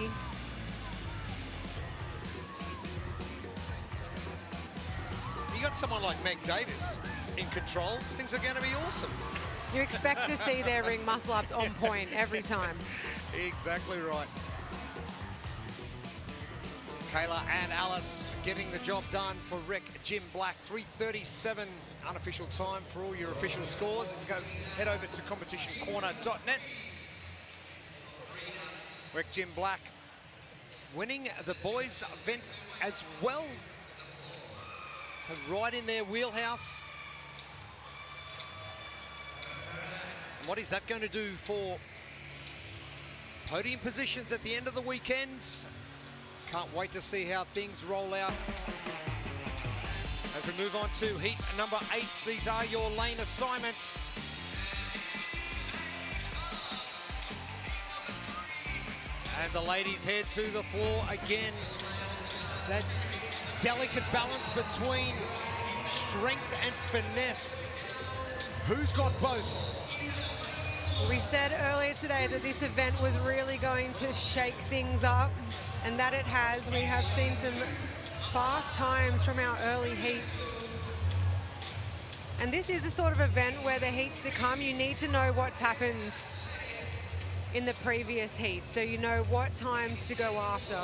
You got someone like Meg Davis in control, things are going to be awesome. You expect to see their ring muscle ups on point every time. Exactly right. Kayla and Alice getting the job done for Rec Gym Black. 3:37 unofficial time for all your official scores. Go head over to competitioncorner.net. Rec Gym Black winning the boys event as well. So right in their wheelhouse. And what is that going to do for podium positions at the end of the weekends? Can't wait to see how things roll out. As we move on to heat number 8, these are your lane assignments. And the ladies head to the floor again. That delicate balance between strength and finesse. Who's got both? We said earlier today that this event was really going to shake things up, and that it has. We have seen some fast times from our early heats. And this is the sort of event where the heats to come, you need to know what's happened in the previous heat, so you know what times to go after.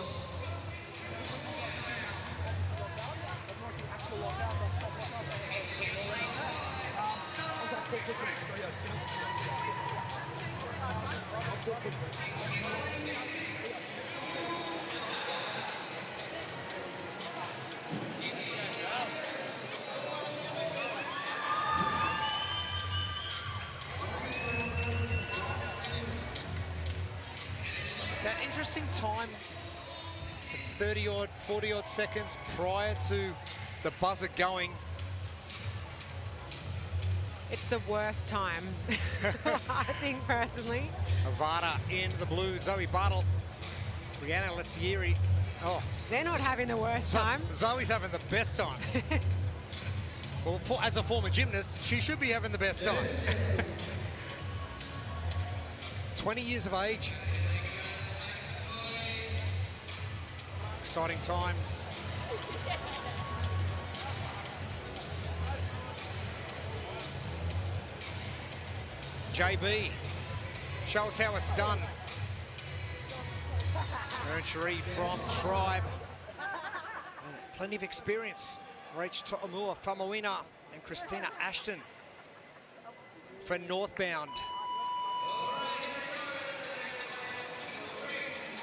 It's an interesting time, 30-odd, 40-odd seconds prior to the buzzer going. It's the worst time, I think, personally. Avada in the blue, Zoe Bartle, Brianna Lettieri. Oh, they're not having the worst time. Zoe's having the best time. Well, as a former gymnast, she should be having the best time. 20 years of age. Exciting times. JB, show us how it's done. Erin Cherie from Tribe. Plenty of experience. Rach To'omua, Famuina, and Christina Ashton for Northbound.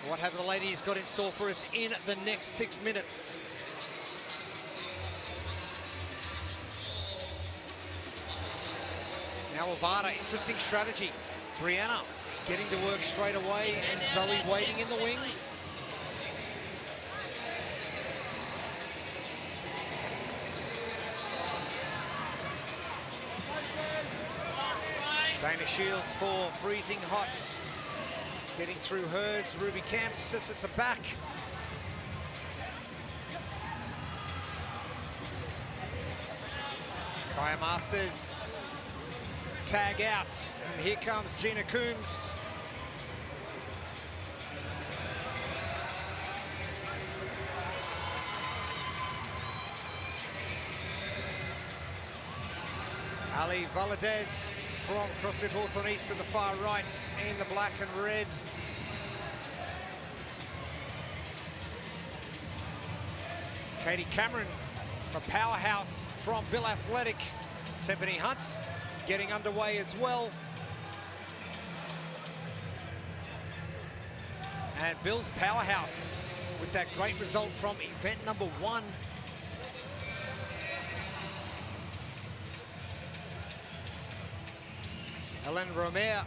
What have the ladies got in store for us in the next 6 minutes? Now Avada, interesting strategy. Brianna getting to work straight away, and Zoe waiting in the wings. Dana Shields for Freezing Hots. Getting through hers. Ruby Camps sits at the back. Kaya Masters tag out, and here comes Gina Coombs. Ali Valadez from CrossFit Hawthorn East to the far right in the black and red. Katie Cameron from Powerhouse from Bill Athletic. Tiffany Hunt's getting underway as well. And Bill's Powerhouse with that great result from event number 1. Helen Romer.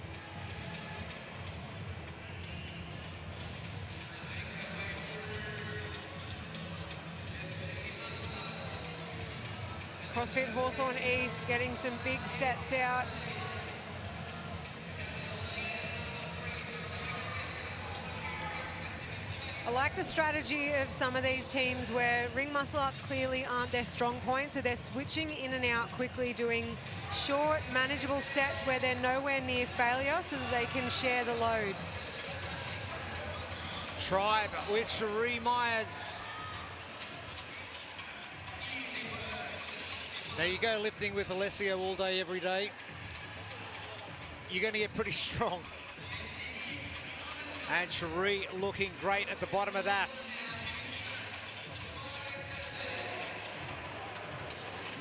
CrossFit Hawthorn East getting some big sets out. I like the strategy of some of these teams where ring muscle ups clearly aren't their strong point, so they're switching in and out quickly, doing short, manageable sets where they're nowhere near failure so that they can share the load. Tribe with Cherie Myers. There you go, lifting with Alessio all day, every day. You're going to get pretty strong. And Cherie looking great at the bottom of that.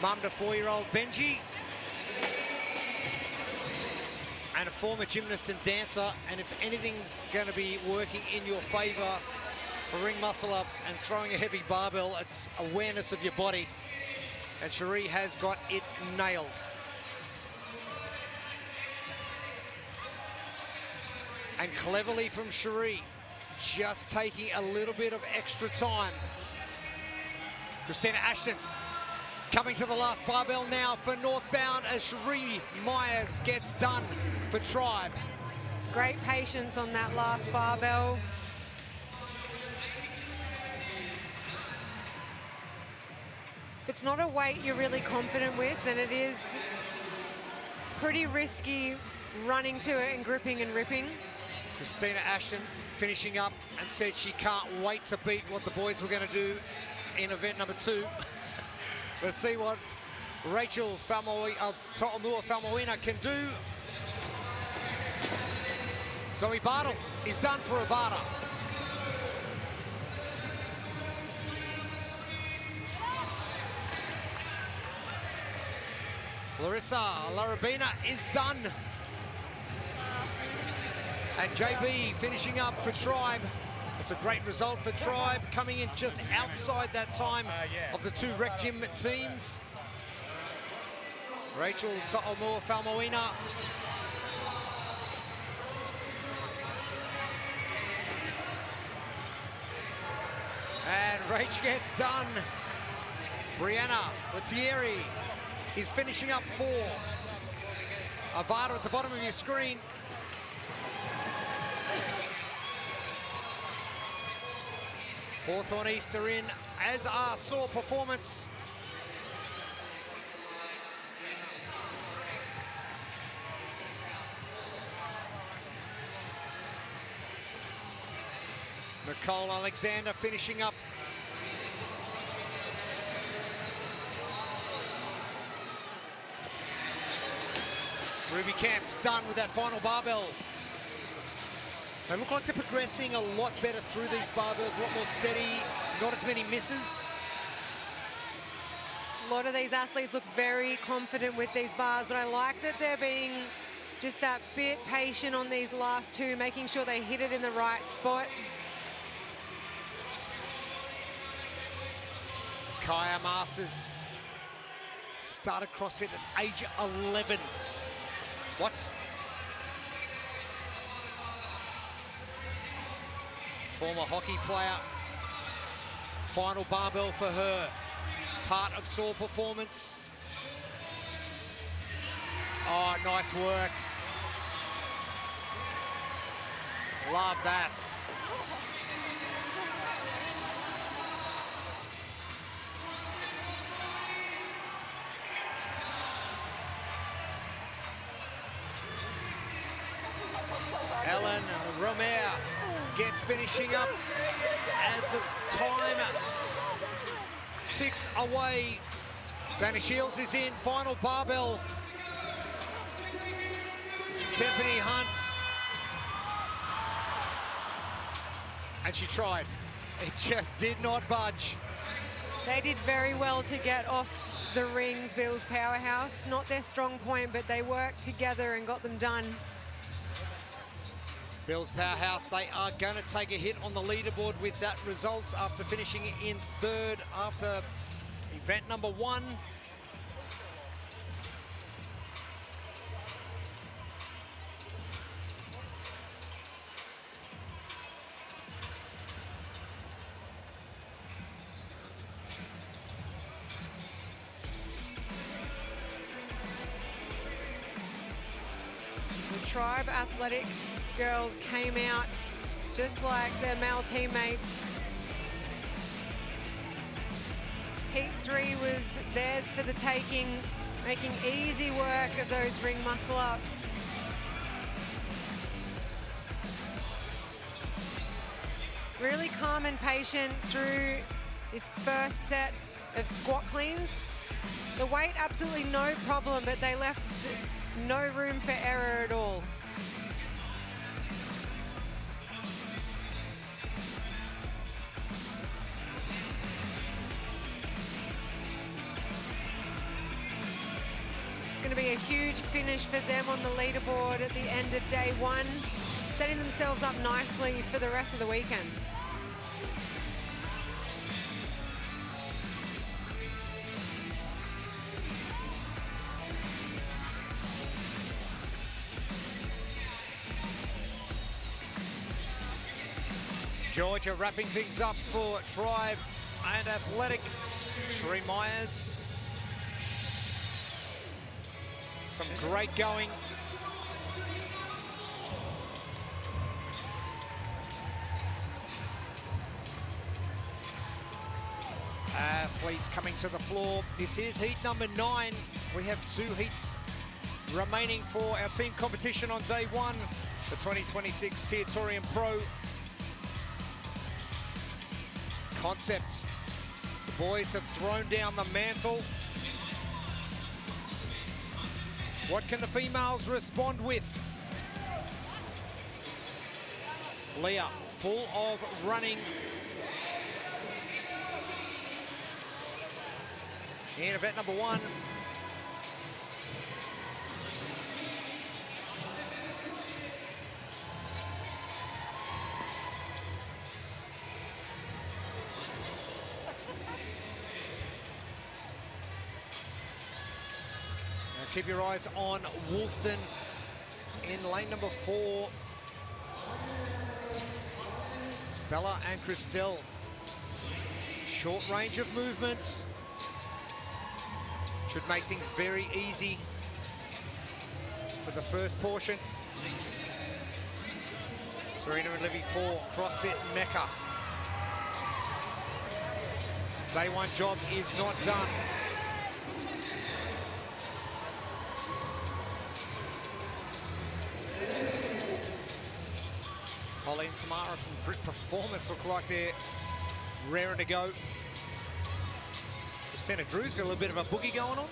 Mum to 4-year-old Benji. And a former gymnast and dancer. And if anything's going to be working in your favor for ring muscle ups and throwing a heavy barbell, it's awareness of your body. And Cherie has got it nailed. And cleverly from Cherie, just taking a little bit of extra time. Christina Ashton coming to the last barbell now for Northbound as Cherie Myers gets done for Tribe. Great patience on that last barbell. it's not a weight you're really confident with, and it is pretty risky running to it and gripping and ripping. Christina Ashton finishing up and said she can't wait to beat what the boys were going to do in event number 2. Let's see what Rachel To'omua Falmoina can do. Zoe Bartle is done for Avada. Larissa Larabina is done. And JB finishing up for Tribe. It's a great result for Tribe, coming in just outside that time of the 2 Rec Gym teams. Rachel To'omua Falmoina. And Rach gets done. Brianna Lettieri is finishing up 4. Avada at the bottom of your screen. Hawthorne Easter in, as are Saw Performance. Nicole Alexander finishing up. Ruby Camp's done with that final barbell. They look like they're progressing a lot better through these barbells, a lot more steady, not as many misses. A lot of these athletes look very confident with these bars, but I like that they're being just that bit patient on these last 2, making sure they hit it in the right spot. Kaya Masters started CrossFit at age 11. What? Former hockey player. Final barbell for her. Part of Saw Performance. Oh, nice work. Love that. Ellen Romer gets finishing up as the time ticks away. Danny Shields is in, final barbell. Tiffany Hunts. And she tried. It just did not budge. They did very well to get off the rings, Bill's Powerhouse. Not their strong point, but they worked together and got them done. Bill's Powerhouse, they are going to take a hit on the leaderboard with that result after finishing in 3rd after event number 1. The Tribe Athletic girls came out just like their male teammates. Heat 3 was theirs for the taking, making easy work of those ring muscle ups. Really calm and patient through this first set of squat cleans. The weight, absolutely no problem, but they left no room for error at all. It's going to be a huge finish for them on the leaderboard at the end of day 1, setting themselves up nicely for the rest of the weekend. Georgia wrapping things up for Tribe and Athletic. Sheree Myers. Some great going. athletes coming to the floor. This is heat number 9. We have 2 heats remaining for our team competition on day 1. The 2026 TYR Torian Pro. Concepts. The boys have thrown down the mantle. What can the females respond with? Leah, full of running. In event number 1. Now keep your eyes on Wolfton in lane number 4. Bella and Christelle. Short range of movements. Should make things very easy for the first portion. Serena and Livy for CrossFit Mecca. Day 1 job is not done. Holly and Tamara from Grit Performance look like they're raring to go. Christina Drew's got a little bit of a boogie going on.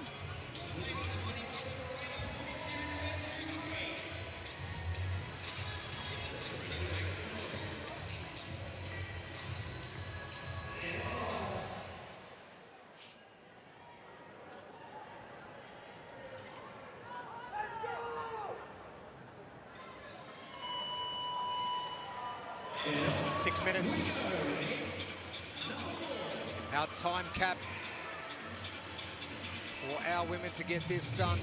Yeah. 6 minutes. Our time cap for our women to get this done.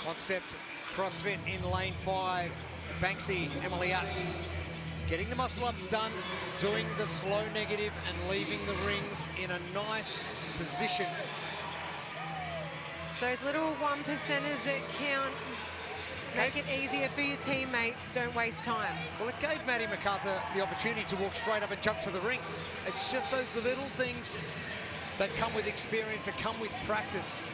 Concept CrossFit in lane 5. Banksy, Emily Utt, getting the muscle ups done, doing the slow negative and leaving the rings in a nice position. So those little 1%ers that count, make it easier for your teammates, don't waste time. Well, it gave Maddie MacArthur the opportunity to walk straight up and jump to the rings. It's just those little things that come with experience, that come with practice.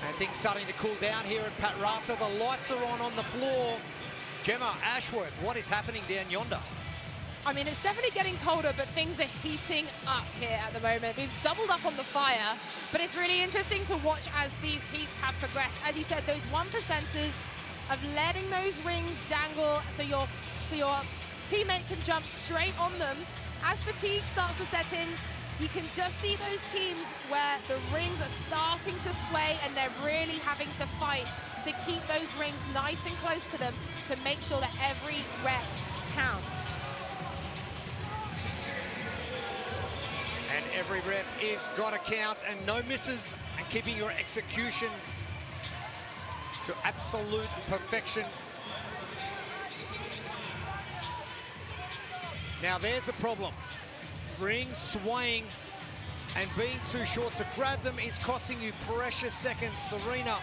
And things starting to cool down here at Pat Rafter. The lights are on the floor. Gemma Ashworth, what is happening down yonder? I mean, it's definitely getting colder, but things are heating up here at the moment. We've doubled up on the fire, but it's really interesting to watch as these heats have progressed. As you said, those 1%ers of letting those rings dangle so your teammate can jump straight on them. As fatigue starts to set in, you can just see those teams where the rings are starting to sway and they're really having to fight to keep those rings nice and close to them to make sure that every rep counts. And every rep is gotta count, and no misses, and keeping your execution to absolute perfection. Now there's a problem. Rings swaying and being too short to grab them is costing you precious seconds. Serena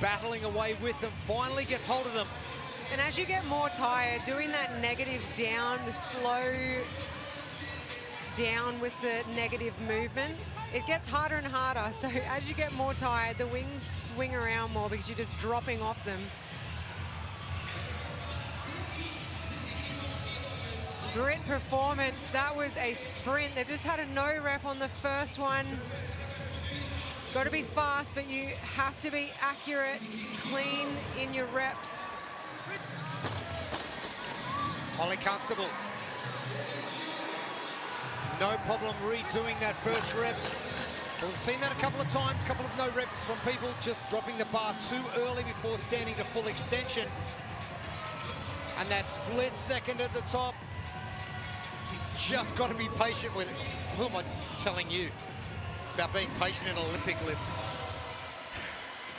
battling away with them, finally gets hold of them. And as you get more tired, doing that negative down, the slow down with the negative movement, it gets harder and harder. So as you get more tired, the wings swing around more because you're just dropping off them. Grit Performance, that was a sprint. They've just had a no rep on the first one. Got to be fast, but you have to be accurate, clean in your reps. Holly Constable. No problem redoing that first rep. Well, we've seen that a couple of times, a couple of no reps from people just dropping the bar too early before standing to full extension. And that split second at the top, you've just got to be patient with it. Who am I telling you about being patient in an Olympic lift?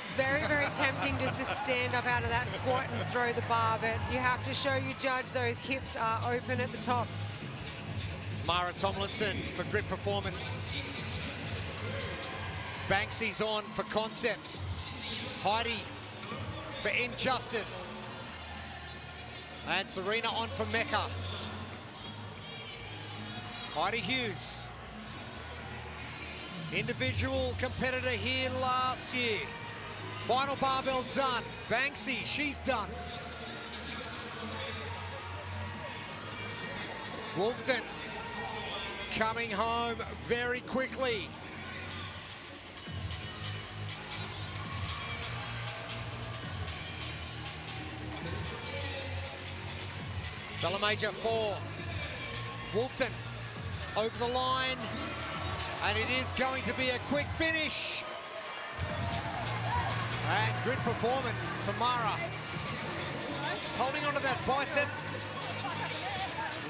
It's very, very tempting just to stand up out of that squat and throw the bar, but you have to show your judge those hips are open at the top. Tamara Tomlinson for Grit Performance. Banksy's on for Concepts. Heidi for Injustice. And Serena on for Mecca. Heidi Hughes. Individual competitor here last year. Final barbell done. Banksy, she's done. Wolfton coming home very quickly. Bella Major 4. Wolfton over the line. And it is going to be a quick finish. And good performance, Tamara. Just holding onto that bicep.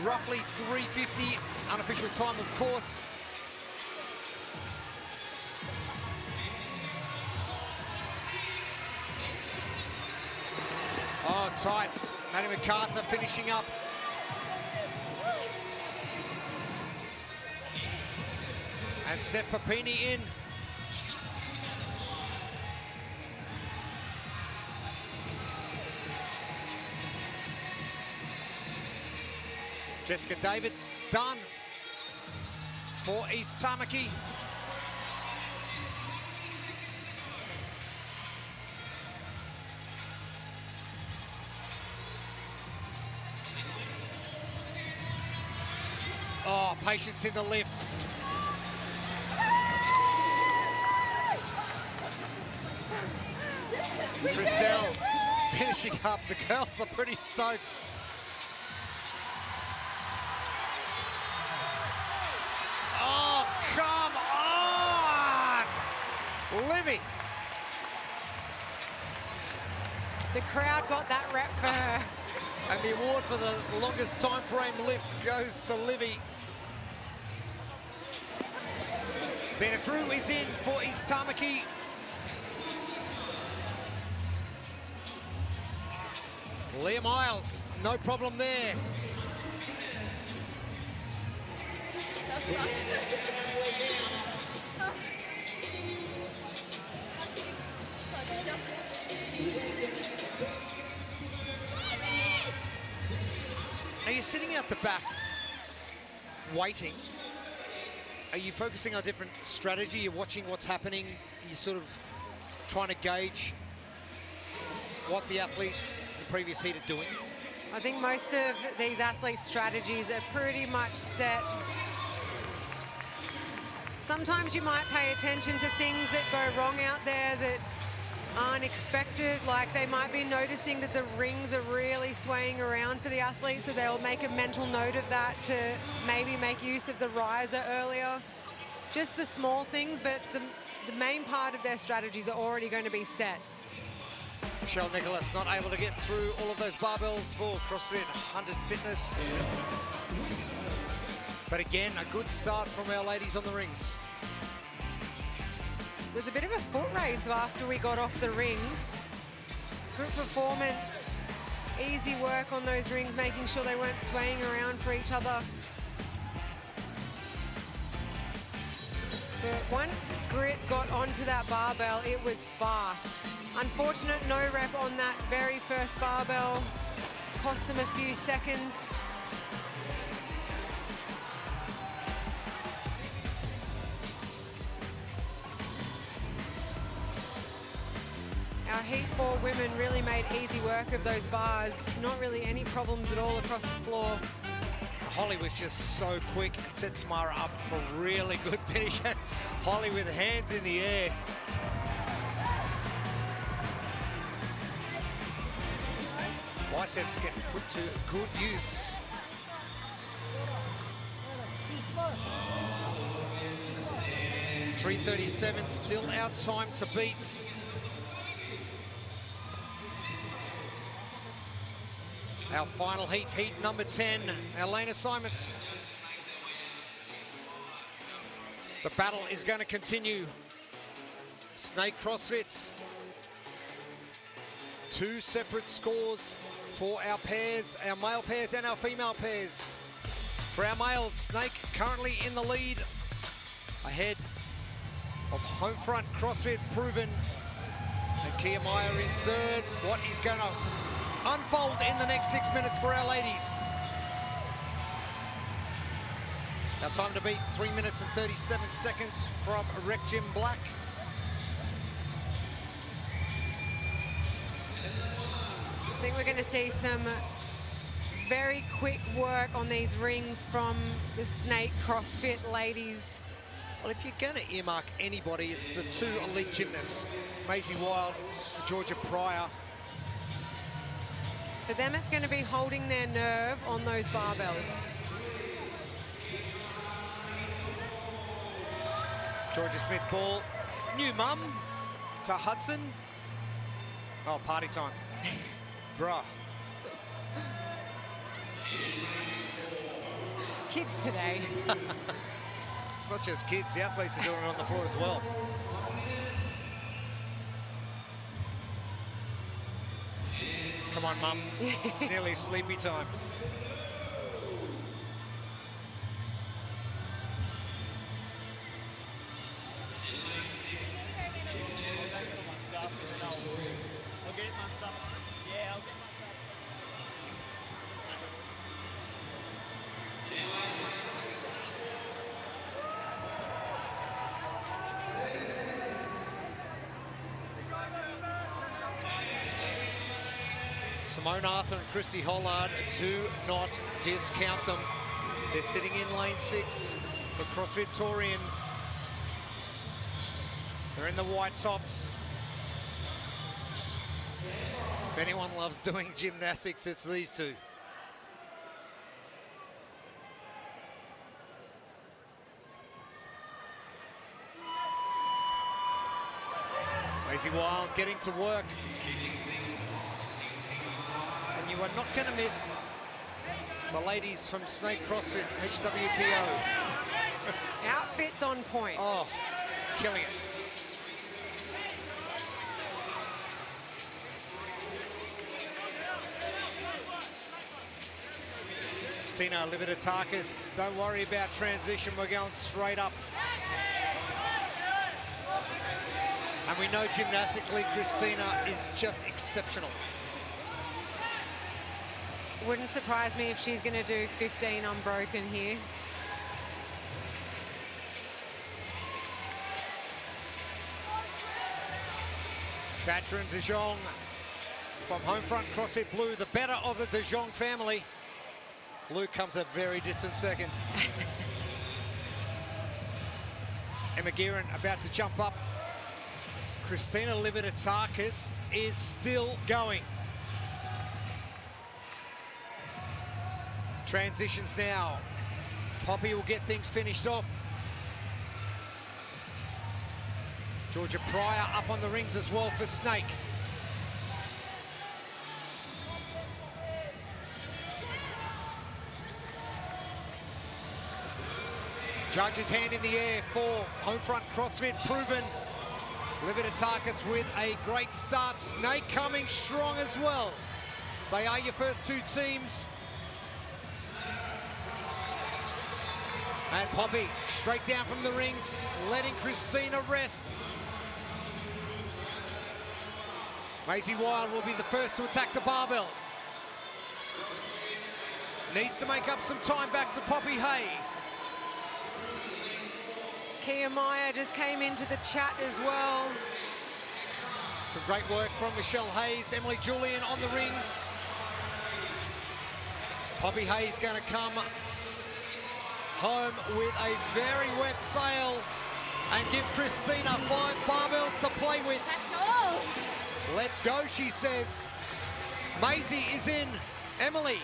Roughly 3:50, unofficial time, of course. Oh, tight. Maddie MacArthur finishing up. And Steph Papini in. Jessica David done for East Tamaki. Oh, patience in the lift. Christelle finishing up. The girls are pretty stoked. Oh, come on! Livy. The crowd got that rep for her. And the award for the longest time frame lift goes to Livy. Bennett Drew is in for East Tamaki. Leah Miles, no problem there. Now you're sitting out the back, waiting. Are you focusing on a different strategy? You're watching what's happening. You're sort of trying to gauge what the athletes in the previous heat are doing. I think most of these athletes' strategies are pretty much set. Sometimes you might pay attention to things that go wrong out there that aren't expected, like they might be noticing that the rings are really swaying around for the athletes, so they'll make a mental note of that to maybe make use of the riser earlier. Just the small things, but the main part of their strategies are already going to be set. Michelle Nicholas not able to get through all of those barbells for CrossFit 100 Fitness. But again, a good start from our ladies on the rings. It was a bit of a foot race after we got off the rings. Good performance, easy work on those rings, making sure they weren't swaying around for each other. But once Grit got onto that barbell, it was fast. Unfortunate no rep on that very first barbell. Cost them a few seconds. Our Heat 4 women really made easy work of those bars. Not really any problems at all across the floor. Holly was just so quick and set Tamara up for a really good finish. Holly with hands in the air. Biceps getting put to good use. .337, still our time to beat. Our final heat, heat number 10, our lane assignments. The battle is going to continue. Snake CrossFits. 2 separate scores for our pairs, our male pairs and our female pairs. For our males, Snake currently in the lead, ahead of Homefront CrossFit Proven and Kia Meyer in third. What is going to unfold in the next 6 minutes for our ladies. Our time to beat, 3 minutes and 37 seconds from Rec Gym Black. I think we're going to see some very quick work on these rings from the Snake CrossFit ladies. Well, if you're going to earmark anybody, it's the two elite gymnasts, Maisie Wild and Georgia Pryor. For them, it's going to be holding their nerve on those barbells. Georgia Smith ball, new mum to Hudson. Oh, party time. Bruh. Kids today. It's not just kids, the athletes are doing it on the floor as well. Come on, mum. It's nearly sleepy time. Simone Arthur and Christy Hollard, do not discount them. They're sitting in lane 6 for CrossFit Torian. They're in the white tops. If anyone loves doing gymnastics, it's these two. Maisie Wild getting to work. And you are not going to miss the ladies from Snake CrossFit HWPO. Outfits on point. Oh, it's killing it. Christina Lividatakis, don't worry about transition, we're going straight up. And we know gymnastically Christina is just exceptional. Wouldn't surprise me if she's going to do 15 unbroken here. Katrin De Jong from Homefront CrossFit Blue, the better of the De Jong family. Luke comes a very distant second. Emma Guerin about to jump up. Christina Lividatakis is still going. Transitions now. Poppy will get things finished off. Georgia Pryor up on the rings as well for Snake. Judge's hand in the air for Homefront CrossFit proven. Lividatakis with a great start. Snake coming strong as well. They are your first two teams. And Poppy straight down from the rings, letting Christina rest. Maisie Wild will be the first to attack the barbell. Needs to make up some time back to Poppy Hay. Kia Meyer just came into the chat as well. Some great work from Michelle Hayes, Emily Julian on the rings. Poppy Hayes going to come home with a very wet sail and give Christina 5 barbells to play with. Let's go, she says. Maisie is in. Emily,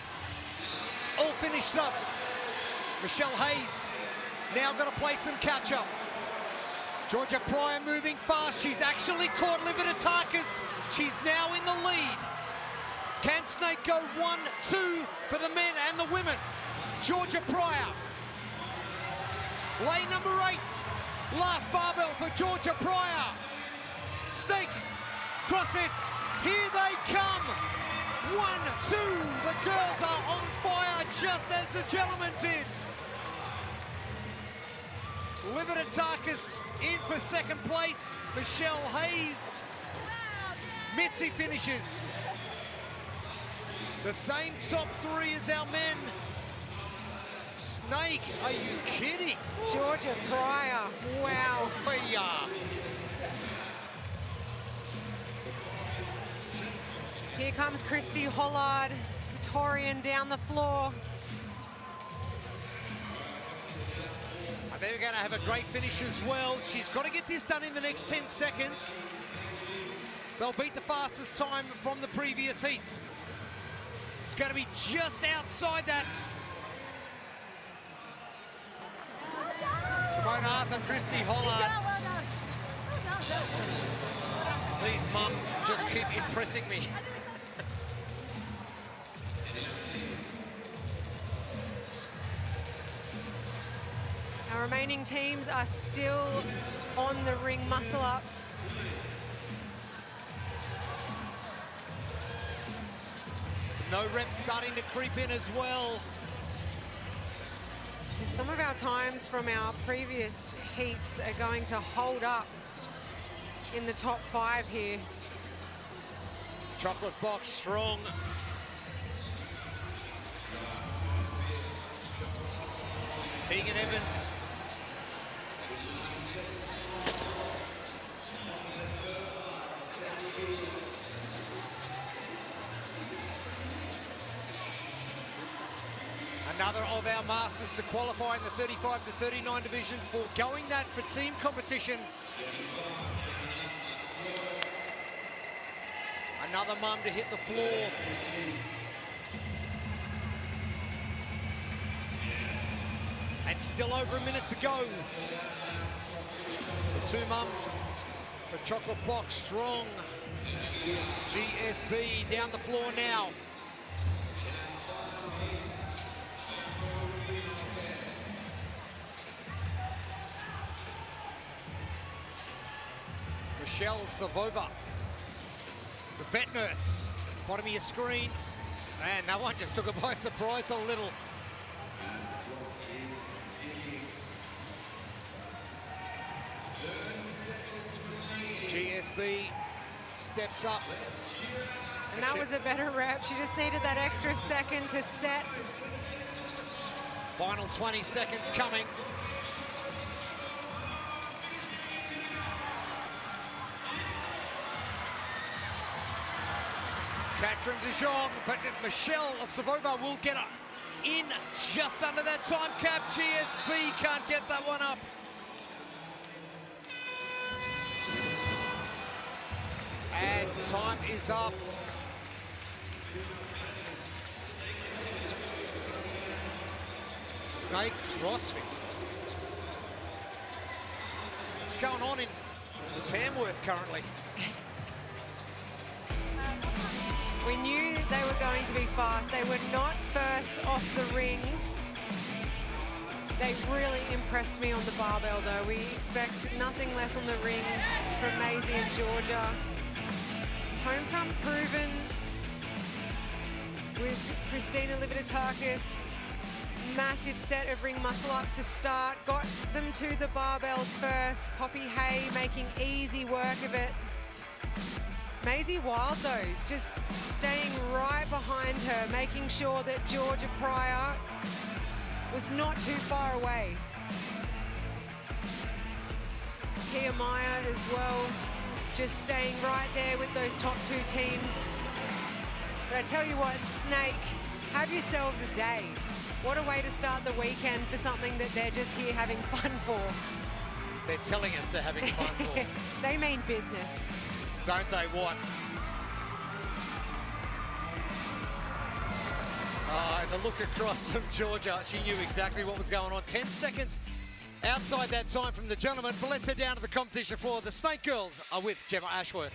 all finished up. Michelle Hayes now got to play some catch-up. Georgia Pryor moving fast. She's actually caught Lividatakis. She's now in the lead. Can Snake go 1-2 for the men and the women? Georgia Pryor. Lane number 8. Last barbell for Georgia Pryor. Snake CrossFits, here they come. 1-2. The girls are on fire just as the gentlemen did. Lividatakis in for second place. Michelle Hayes. Mitzi finishes. The same top three as our men. Snake, are you kidding? Georgia Pryor, wow. Here comes Christy Hollard, Torian down the floor. They're going to have a great finish as well. She's got to get this done in the next 10 seconds. They'll beat the fastest time from the previous heats. It's going to be just outside that. Simone Arthur, Christy Hollard. These mums just keep impressing me. Our remaining teams are still on the ring muscle-ups. Some no reps starting to creep in as well. Some of our times from our previous heats are going to hold up in the top 5 here. Chocolate box strong. Tegan Evans. Another of our masters to qualify in the 35 to 39 division, foregoing that for team competition. Another mum to hit the floor. And still over a minute to go. The two mums for Chocolate Box strong. GSB down the floor now. Michelle Savova, the vet nurse, bottom of your screen. And that one just took her by surprise a little. GSB steps up. And that was a better rep. She just needed that extra second to set. Final 20 seconds coming. Katrin de Jong, but Michelle Savova will get her in just under that time cap. GSB can't get that one up. And time is up. Snake CrossFit. What's going on in Tamworth currently? We knew they were going to be fast. They were not first off the rings. They really impressed me on the barbell though. We expect nothing less on the rings from Maisie and Georgia. Homefront proven with Christina Lividatakis. Massive set of ring muscle-ups to start. Got them to the barbells first. Poppy Hay making easy work of it. Maisie Wild though, just staying right behind her, making sure that Georgia Pryor was not too far away. Kia Meyer as well, just staying right there with those top two teams. But I tell you what, Snake, have yourselves a day. What a way to start the weekend for something that they're just here having fun for. They're telling us they're having fun for. They mean business. Don't they what? And the look across from Georgia, she knew exactly what was going on. 10 seconds outside that time from the gentlemen, but let's head down to the competition floor. The Snake girls are with Gemma Ashworth.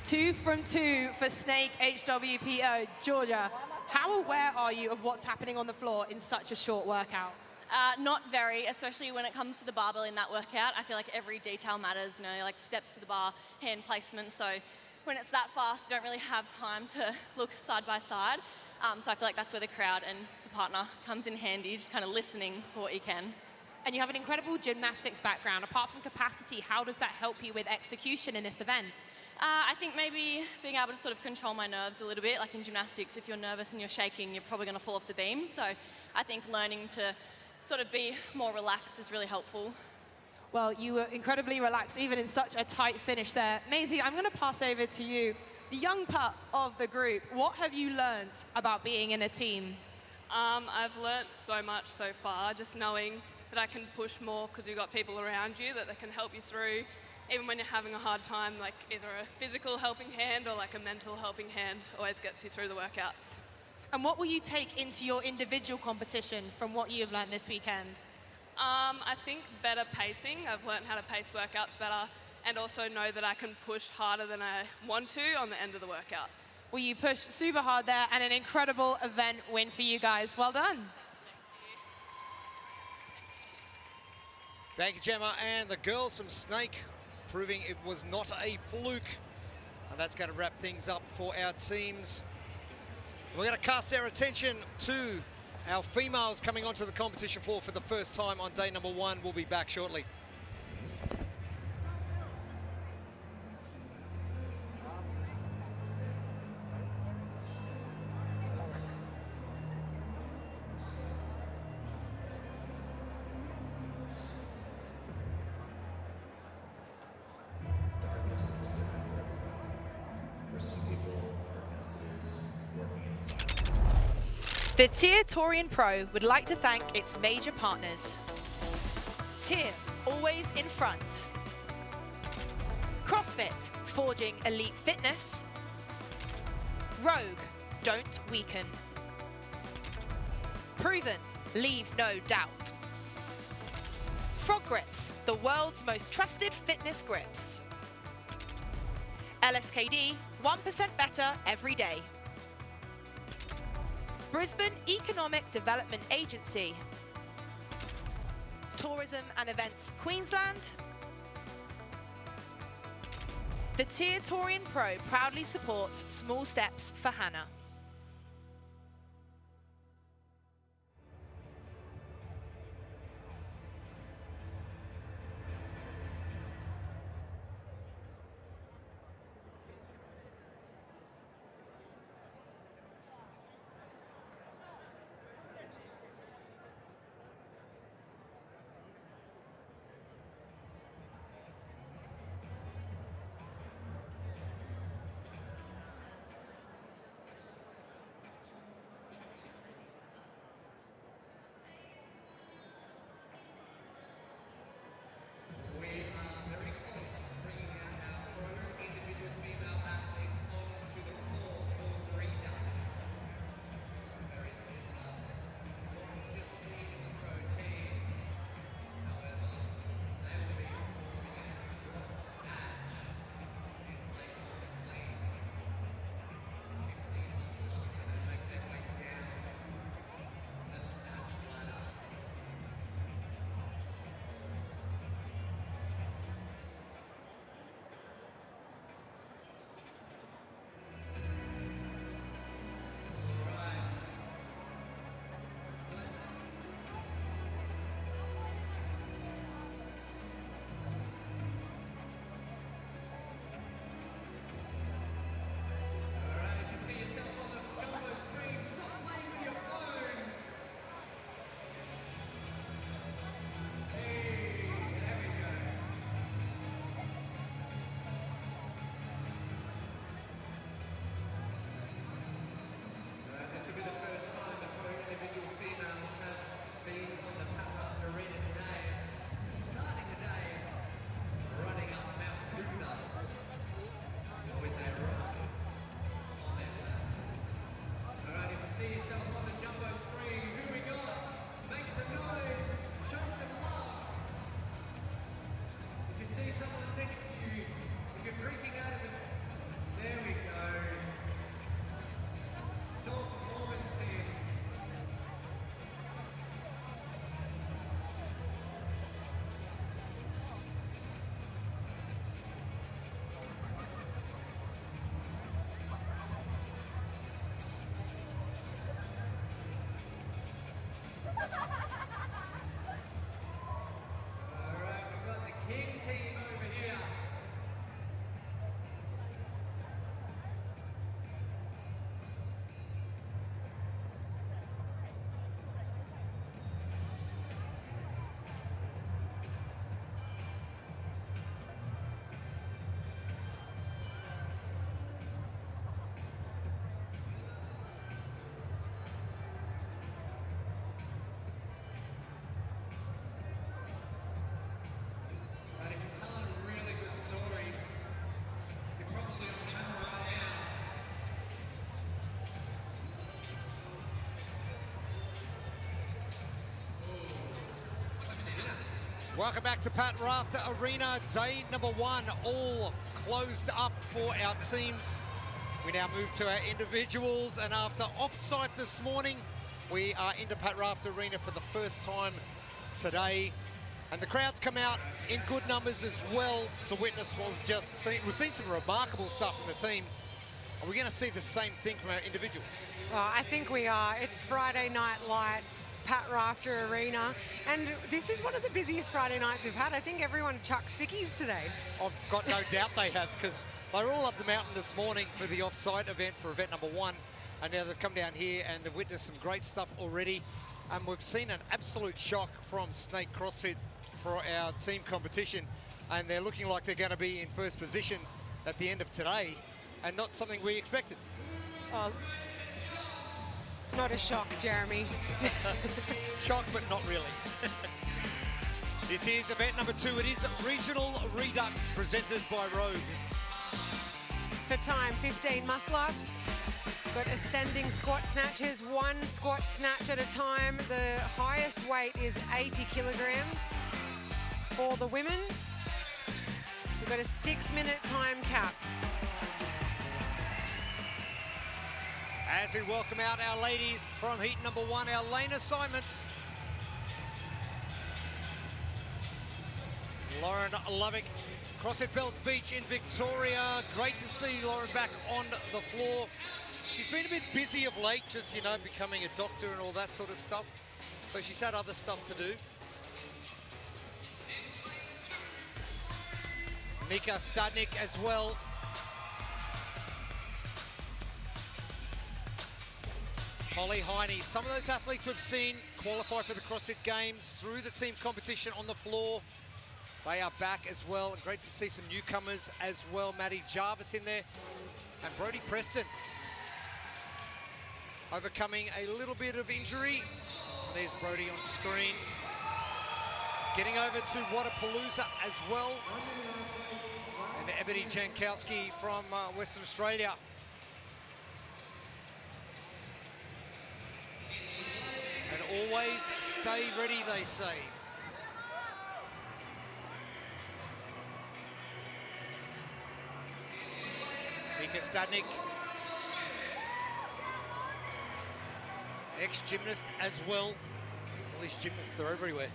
2 from 2 for Snake HWPO. Georgia, how aware are you of what's happening on the floor in such a short workout? Not very, especially when it comes to the barbell in that workout. I feel like every detail matters, you know, like steps to the bar, hand placement. So when it's that fast, you don't really have time to look side by side. So I feel like that's where the crowd and the partner comes in handy, just kind of listening for what you can. And you have an incredible gymnastics background. Apart from capacity, how does that help you with execution in this event? I think maybe being able to sort of control my nerves a little bit, like in gymnastics, if you're nervous and you're shaking, you're probably going to fall off the beam. So I think learning to sort of be more relaxed is really helpful. Well, you were incredibly relaxed, even in such a tight finish there. Maisie, I'm going to pass over to you. The young pup of the group, what have you learned about being in a team? I've learnt so much so far, just knowing that I can push more because you've got people around you that can help you through, even when you're having a hard time, like either a physical helping hand or like a mental helping hand always gets you through the workouts. And what will you take into your individual competition from what you've learned this weekend? I think better pacing. I've learned how to pace workouts better and also know that I can push harder than I want to on the end of the workouts. Well, you pushed super hard there and an incredible event win for you guys. Well done. Thank you, Gemma. And the girls from Snake proving it was not a fluke. And that's going to wrap things up for our teams. We're going to cast our attention to our females coming onto the competition floor for the first time on day number 1. We'll be back shortly. The TYR Torian Pro would like to thank its major partners. TYR, always in front. CrossFit, forging elite fitness. Rogue, don't weaken. Proven, leave no doubt. Frog Grips, the world's most trusted fitness grips. LSKD, 1% better every day. Brisbane Economic Development Agency. Tourism and Events Queensland. The TYR Torian Pro proudly supports Small Steps for Hannah. Welcome back to Pat Rafter Arena, day number 1, all closed up for our teams. We now move to our individuals, and after off-site this morning, we are into Pat Rafter Arena for the first time today. And the crowds come out in good numbers as well to witness what we've just seen. We've seen some remarkable stuff from the teams. Are we going to see the same thing from our individuals? Oh, I think we are. It's Friday Night Lights, Pat Rafter Arena, and this is one of the busiest Friday nights we've had. I think everyone chucked sickies today. I've got no doubt they have, because they were all up the mountain this morning for the off-site event for event number 1, and now they've come down here and they've witnessed some great stuff already. And we've seen an absolute shock from Snake CrossFit for our team competition, and they're looking like they're going to be in first position at the end of today, and not something we expected. Oh, not a shock, Jeremy. Shock, but not really. This is event number 2. It is Regional Redux presented by Rogue. For time, 15 muscle-ups. Got ascending squat snatches, 1 squat snatch at a time. The highest weight is 80 kilograms for the women. We've got a 6-minute time cap. As we welcome out our ladies from heat number 1, our lane assignments. Lauren Lovick, CrossFit Bells Beach in Victoria. Great to see Lauren back on the floor. She's been a bit busy of late, just, you know, becoming a doctor and all that sort of stuff. So she's had other stuff to do. Mika Stadnik as well. Holly Heine, some of those athletes we've seen qualify for the CrossFit Games through the team competition on the floor. They are back as well. And great to see some newcomers as well. Maddie Jarvis in there, and Brodie Preston overcoming a little bit of injury. And there's Brodie on screen. Getting over to Wadapalooza as well. And Ebony Jankowski from Western Australia. And always stay ready, they say. Mika Stadnik, ex-gymnast as well. All these gymnasts are everywhere.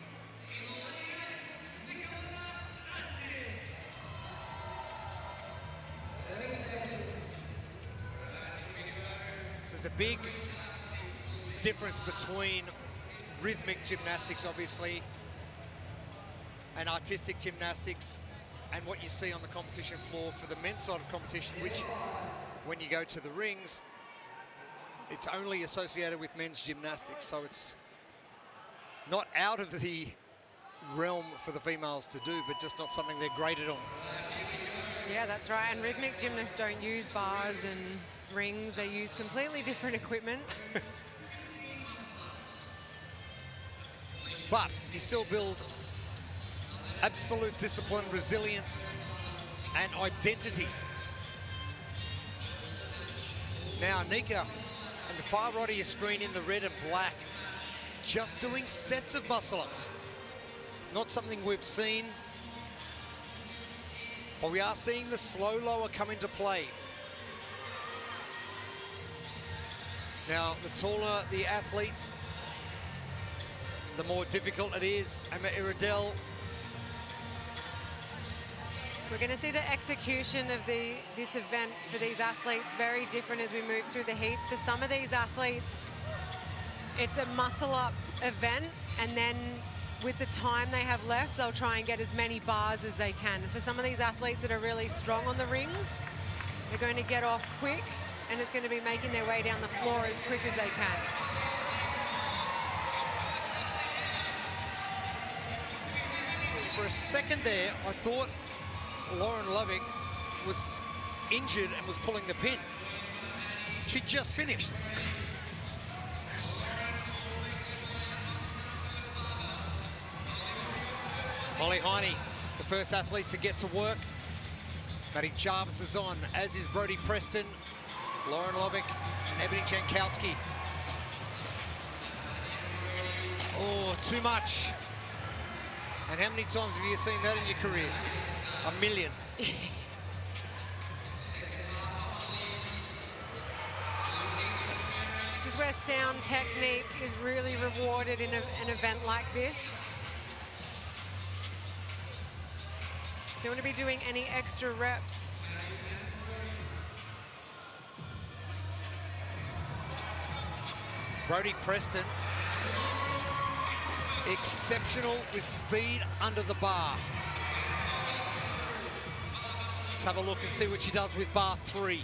So there's a big difference between rhythmic gymnastics, obviously, and artistic gymnastics, and what you see on the competition floor for the men's side of competition, which, when you go to the rings, it's only associated with men's gymnastics, so it's not out of the realm for the females to do, but just not something they're graded on. Yeah, that's right. And rhythmic gymnasts don't use bars and rings. They use completely different equipment. But you still build absolute discipline, resilience, and identity. Now, Nika, and the far right of your screen in the red and black, just doing sets of muscle-ups. Not something we've seen, but we are seeing the slow lower come into play. Now, the taller the athletes, the more difficult it is. Emma Iredell. We're going to see the execution of this event for these athletes very different as we move through the heats. For some of these athletes, it's a muscle-up event, and then with the time they have left, they'll try and get as many bars as they can. And for some of these athletes that are really strong on the rings, they're going to get off quick, and it's going to be making their way down the floor as quick as they can. For a second there, I thought Lauren Lovick was injured and was pulling the pin. She just finished. Holly Heine, the first athlete to get to work. Maddie Jarvis is on, as is Brodie Preston, Lauren Lovick, and Ebony Jankowski. Oh, too much. And how many times have you seen that in your career? A million. This is where sound technique is really rewarded in an event like this. Don't want to be doing any extra reps. Brodie Preston, exceptional with speed under the bar. Let's have a look and see what she does with bar 3.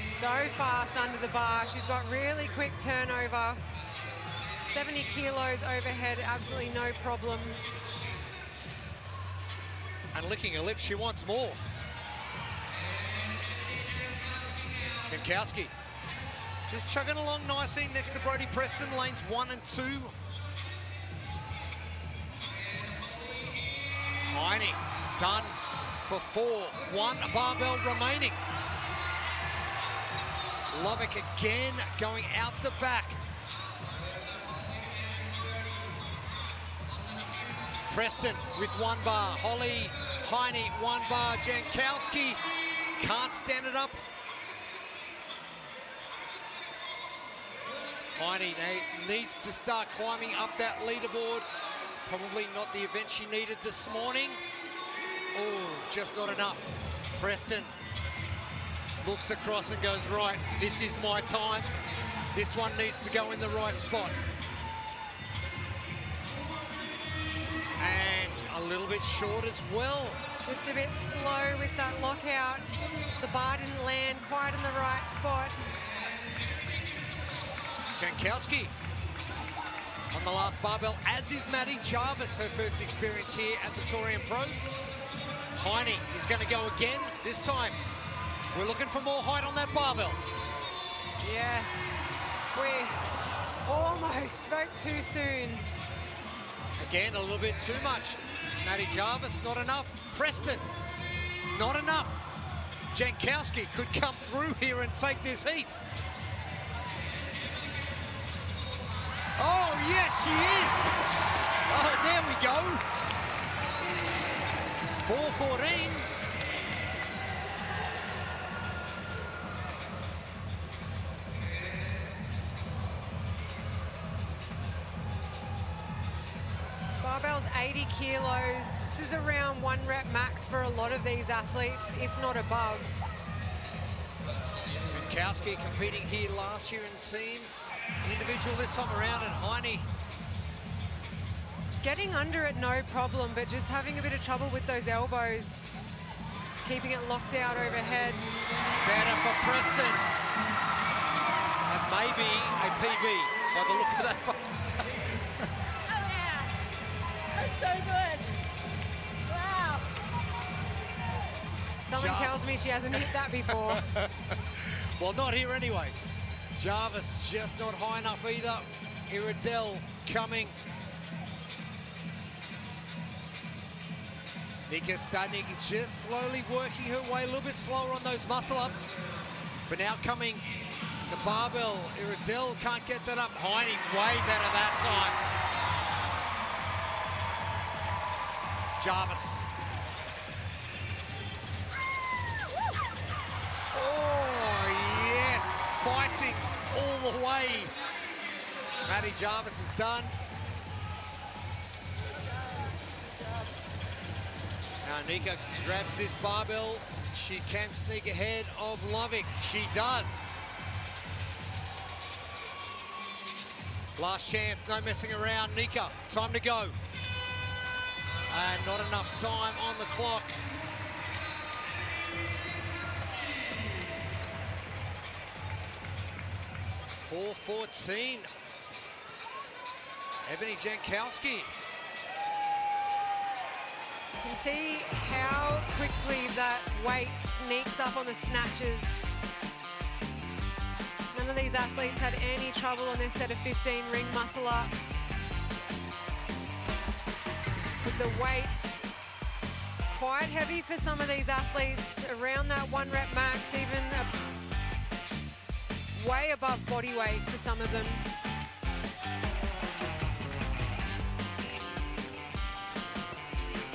So fast under the bar. She's got really quick turnover. 70 kilos overhead, absolutely no problem. And licking her lips, she wants more. Jankowski just chugging along nicely next to Brodie Preston, lanes 1 and 2. Heine done for 4. 1 barbell remaining. Lovick again going out the back. Preston with 1 bar. Holly, Heine, 1 bar. Jankowski can't stand it up. Heine needs to start climbing up that leaderboard. Probably not the event she needed this morning. Oh, just not enough. Preston looks across and goes, right, this is my time. This one needs to go in the right spot. And a little bit short as well. Just a bit slow with that lockout. The bar didn't land quite in the right spot. Jankowski on the last barbell, as is Maddie Jarvis, her first experience here at the Torian Pro. Heine is going to go again. This time, we're looking for more height on that barbell. Yes, we almost spoke too soon. Again, a little bit too much. Maddie Jarvis, not enough. Preston, not enough. Jankowski could come through here and take this heat. Oh, yes, she is. Oh, there we go. 4:14. This barbell's 80 kilos. This is around 1 rep max for a lot of these athletes, if not above. Jankowski competing here last year in teams. Individual this time around, and Heine. Getting under it, no problem, but just having a bit of trouble with those elbows. Keeping it locked out overhead. Better for Preston. And maybe a PB by the look of that face. Oh, yeah. That's so good. Wow. Someone tells me she hasn't hit that before. Well, not here anyway. Jarvis just not high enough either. Iredell coming. Nika Stadnik is just slowly working her way a little bit slower on those muscle-ups. But now coming the barbell. Iredell can't get that up. Heine way better that time. Jarvis. Oh, yes, fighting all the way. Maddie Jarvis is done. Now Nika grabs this barbell. She can sneak ahead of Lovick. She does. Last chance, no messing around. Nika, time to go. And not enough time on the clock. .4:14. Ebony Jankowski. You can see how quickly that weight sneaks up on the snatches. None of these athletes had any trouble on their set of 15 ring muscle-ups. With the weights quite heavy for some of these athletes, around that 1 rep max, even way above body weight for some of them.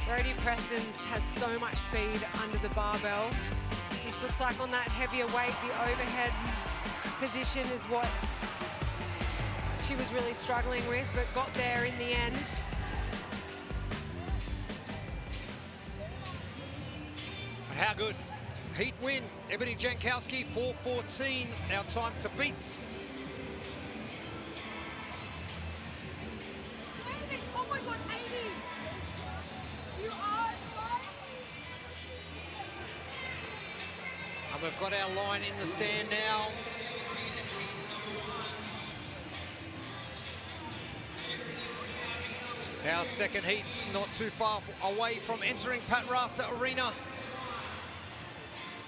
Brodie Preston has so much speed under the barbell. Just looks like on that heavier weight, the overhead position is what she was really struggling with, but got there in the end. And how good. Heat win. Ebony Jankowski, 4:14. Our time to beats. Oh my God, Amy! You are And we've got our line in the sand now. Our second heat's not too far away from entering Pat Rafter Arena.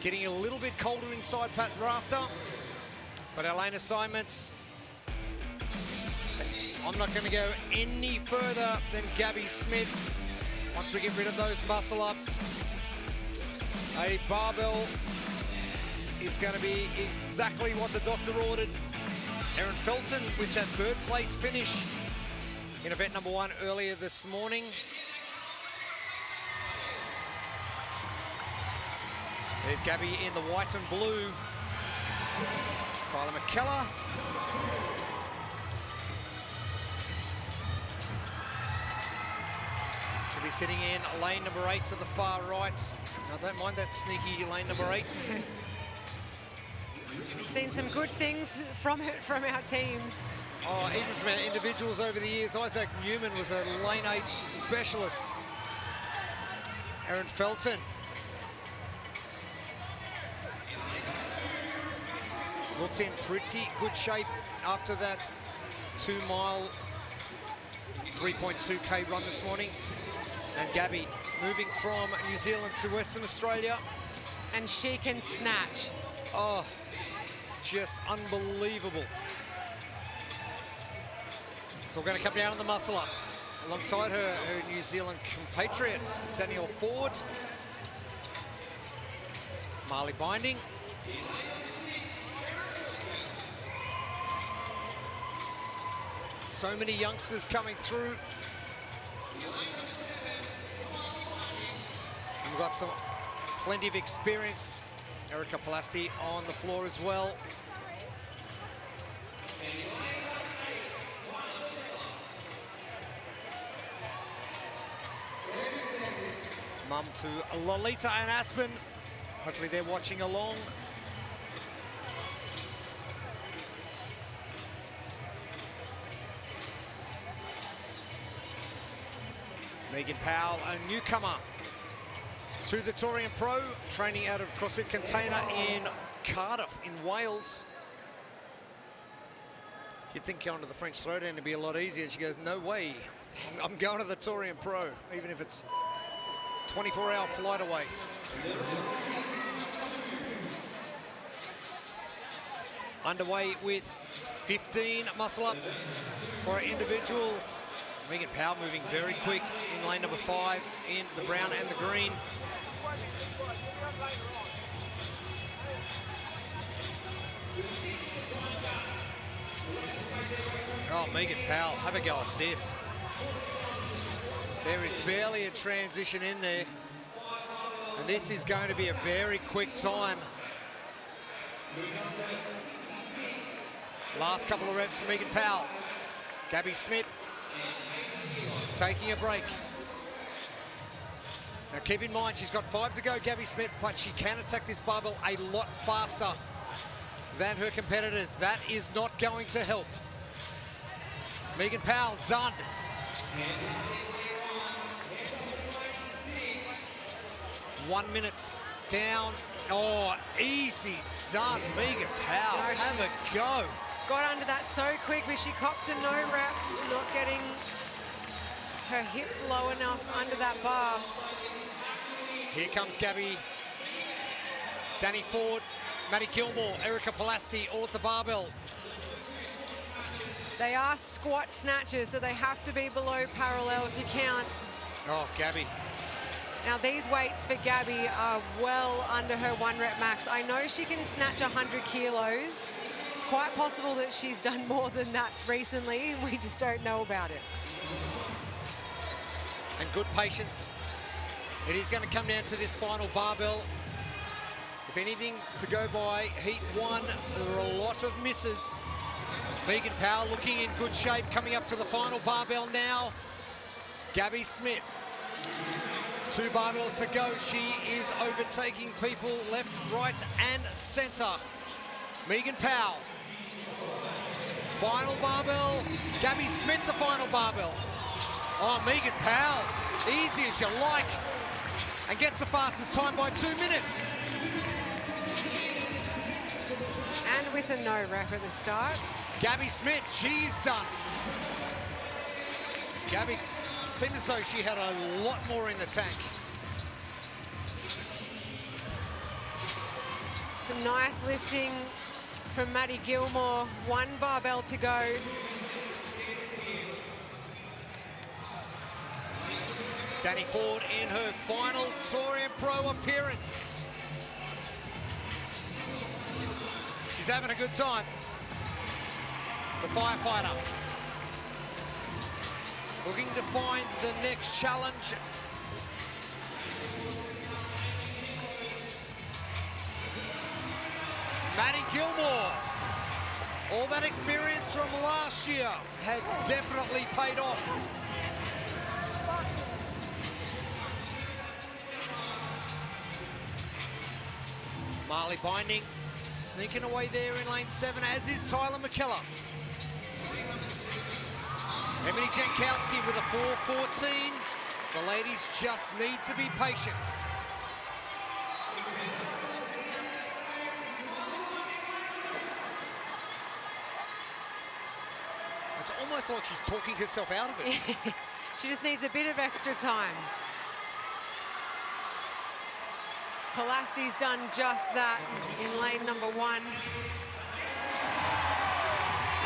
Getting a little bit colder inside Pat Rafter, but our lane assignments, I'm not going to go any further than Gabby Smith. Once we get rid of those muscle ups, a barbell is going to be exactly what the doctor ordered. Erin Felton with that third place finish in event number 1 earlier this morning. There's Gabby in the white and blue. Tyler McKellar. Should be sitting in lane number 8 to the far right. I don't mind that sneaky lane number 8. We've seen some good things from our teams. Oh, even from our individuals over the years. Isaac Newman was a lane 8 specialist. Erin Felton. Looked in pretty good shape after that 2-mile, 3.2K run this morning. And Gabby moving from New Zealand to Western Australia. And she can snatch. Oh, just unbelievable. So we're going to come down on the muscle ups. Alongside her New Zealand compatriots, Danielle Ford, Marley Binding. So many youngsters coming through. And we've got some plenty of experience. Erica Palasti on the floor as well. Mum to Lolita and Aspen. Hopefully they're watching along. Megan Powell, a newcomer to the Torian Pro, training out of CrossFit Container in Cardiff in Wales. You'd think going to the French Throwdown would be a lot easier. She goes, no way, I'm going to the Torian Pro, even if it's 24-hour flight away. Underway with 15 muscle-ups for our individuals. Megan Powell moving very quick in lane number 5 in the brown and the green. Oh, Megan Powell, have a go at this. There is barely a transition in there. And this is going to be a very quick time. Last couple of reps for Megan Powell. Gabby Smith taking a break. Now keep in mind, she's got 5 to go, Gabby Smith, but she can attack this barbell a lot faster than her competitors. That is not going to help. Megan Powell done. One minute down. Oh, easy done, Megan Powell. Have a go. Got under that so quick, but she copped a no rep, not getting her hips low enough under that bar. Here comes Gabby, Danny Ford, Maddie Gilmore, Erica Palasti, all at the barbell. They are squat snatches, so they have to be below parallel to count. Oh, Gabby. Now these weights for Gabby are well under her 1 rep max. I know she can snatch 100 kilos. It's quite possible that she's done more than that recently, and we just don't know about it. And good patience It is going to come down to this final barbell. If anything to go by, heat 1, there are a lot of misses. Megan Powell looking in good shape, coming up to the final barbell now. Gabby Smith, 2 barbells to go. She is overtaking people left, right, and center. Megan Powell, final barbell. Gabby Smith, the final barbell. Oh, Megan Powell, easy as you like, and gets the fastest time by 2 minutes. And with a no rep at the start. Gabby Smith, she's done. Gabby seemed as though she had a lot more in the tank. Some nice lifting from Maddie Gilmore. 1 barbell to go. Danny Ford in her final Torian Pro appearance. She's having a good time. The firefighter looking to find the next challenge. Maddie Gilmore, all that experience from last year had definitely paid off. Marley Binding sneaking away there in lane 7, as is Tyler McKellar. Emily Jankowski with a 4:14. The ladies just need to be patient. It's almost like she's talking herself out of it. She just needs a bit of extra time. Pulaski's done just that in lane number 1.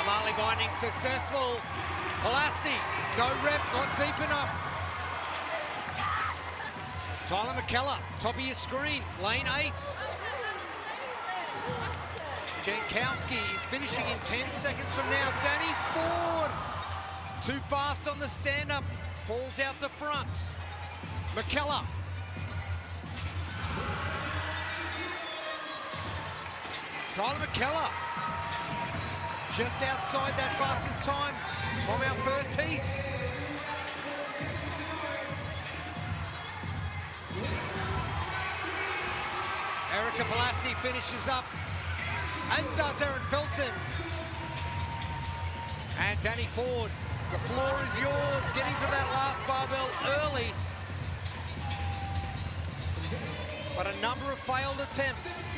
Marley Binding successful. Pulaski, no rep, not deep enough. Tyler McKellar, top of your screen, lane 8. Jankowski is finishing in 10 seconds from now. Danny Ford, too fast on the stand-up, falls out the front. McKellar. Tyler McKellar, just outside that fastest time from our first heats. Erica Pulaski finishes up, as does Erin Felton. And Danny Ford, the floor is yours, getting to that last barbell early. But a number of failed attempts.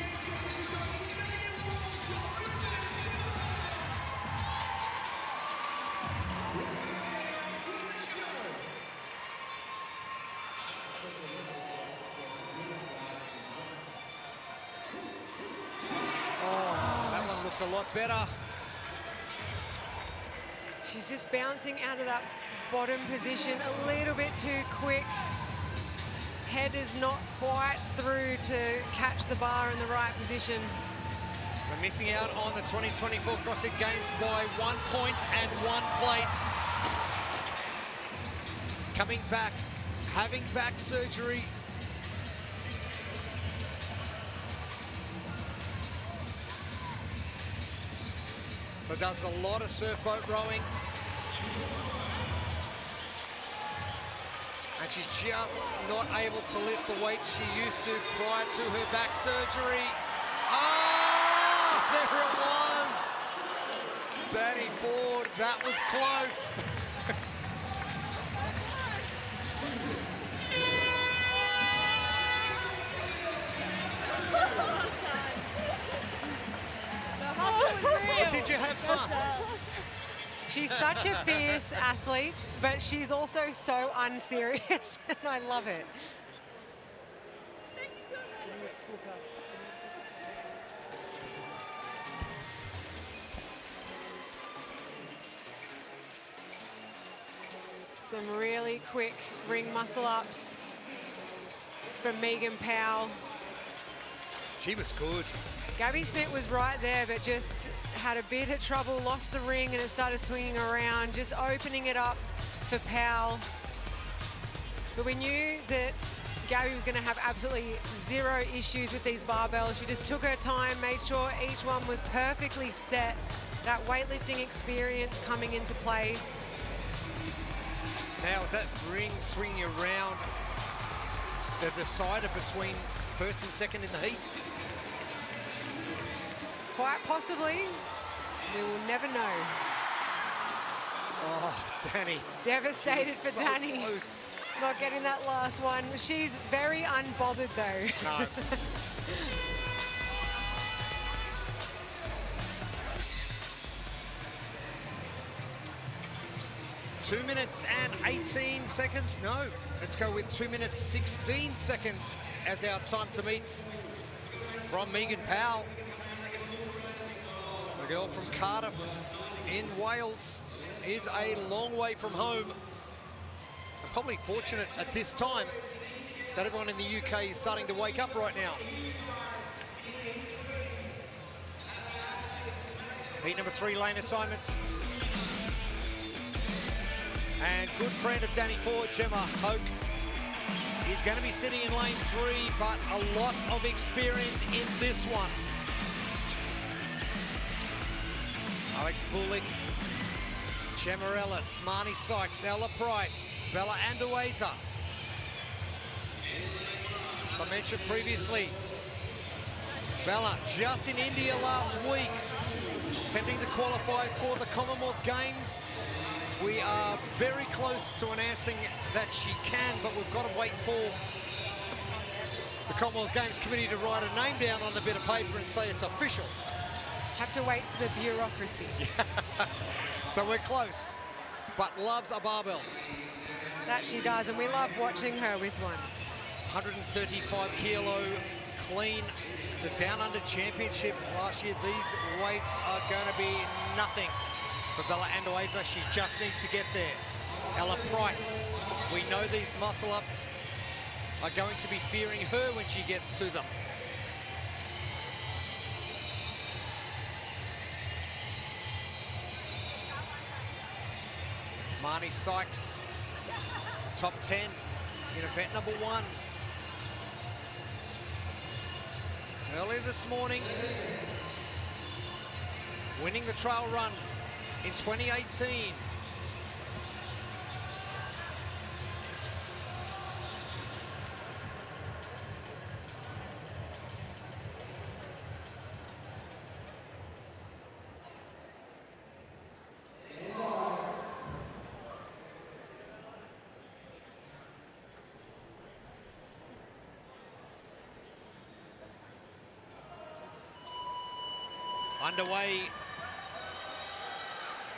A lot better. She's just bouncing out of that bottom position a little bit too quick. Head is not quite through to catch the bar in the right position. We're missing out on the 2024 CrossFit Games by 1 point and 1 place. Coming back, having back surgery. So does a lot of surf boat rowing. And she's just not able to lift the weight she used to prior to her back surgery. Oh, there it was. Danny Ford, that was close. But did you have fun? She's such a fierce athlete, but she's also so unserious, and I love it. Some really quick ring muscle ups from Megan Powell. She was good. Gabby Smith was right there, but just had a bit of trouble, lost the ring, and it started swinging around, just opening it up for Powell. But we knew that Gabby was going to have absolutely zero issues with these barbells. She just took her time, made sure each one was perfectly set. That weightlifting experience coming into play. Now, is that ring swinging around the decider between first and second in the heat? Quite possibly. We will never know. Oh, Danny. Devastated for so Danny. Close. Not getting that last one. She's very unbothered though. No. 2 minutes and 18 seconds. No, let's go with 2 minutes 16 seconds as our time to meet from Megan Powell. The girl from Cardiff in Wales is a long way from home. I'm probably fortunate at this time that everyone in the UK is starting to wake up right now. Heat number 3, lane assignments. And good friend of Danny Ford, Gemma Hoke, is going to be sitting in lane 3, but a lot of experience in this one. Alex Bullock, Gemma Ellis, Marnie Sykes, Ella Price, Bella Andueza. As I mentioned previously, Bella just in India last week, attempting to qualify for the Commonwealth Games. We are very close to announcing that she can, but we've got to wait for the Commonwealth Games Committee to write her name down on a bit of paper and say it's official. Have to wait for the bureaucracy. So we're close, but loves a barbell. That she does, and we love watching her with one. 135 kilo clean, the Down Under Championship last year. These weights are going to be nothing for Bella Andueza. She just needs to get there. Ella Price, we know these muscle-ups are going to be fearing her when she gets to them. Marnie Sykes, top 10 in event number 1. Earlier this morning, winning the trail run in 2018. Underway.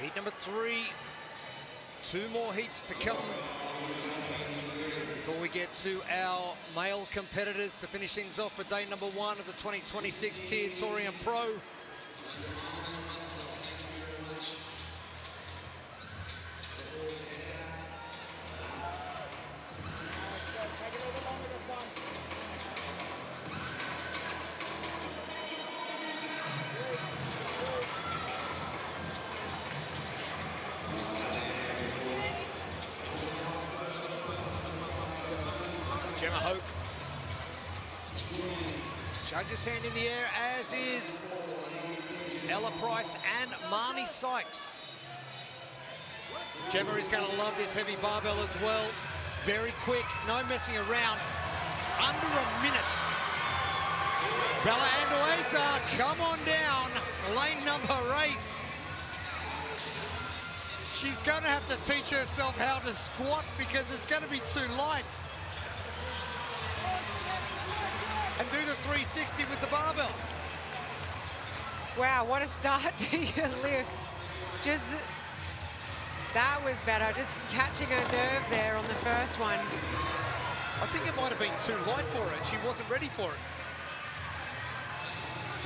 Heat number 3, 2 more heats to come before we get to our male competitors to finish things off for day number 1 of the 2026 TYR Torian Pro. Gemma Hoke. Judge's hand in the air, as is Ella Price and Marnie Sykes. Gemma is going to love this heavy barbell as well. Very quick, no messing around. Under a minute. Bella Andueza, come on down. Lane number 8. She's going to have to teach herself how to squat because it's going to be too light. And do the 360 with the barbell. Wow, what a start to your lifts. Just, that was better. Just catching her nerve there on the first one. I think it might have been too light for her and she wasn't ready for it.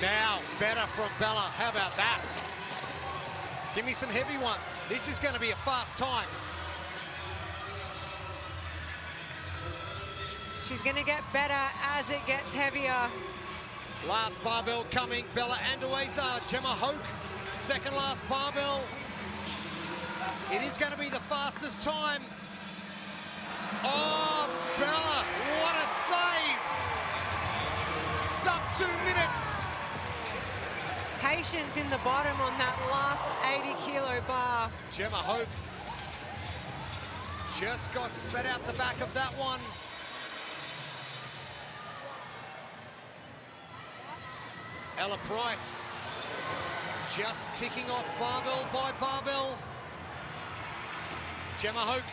Now, better from Bella. How about that? Give me some heavy ones. This is going to be a fast time. She's going to get better as it gets heavier. Last barbell coming. Bella Andueza, Gemma Hoke. Second last barbell. It is going to be the fastest time. Oh, Bella, what a 2 minutes. Patience in the bottom on that last 80-kilo bar. Gemma Hope just got spat out the back of that one. Ella Price just ticking off barbell by barbell. Gemma Hoke.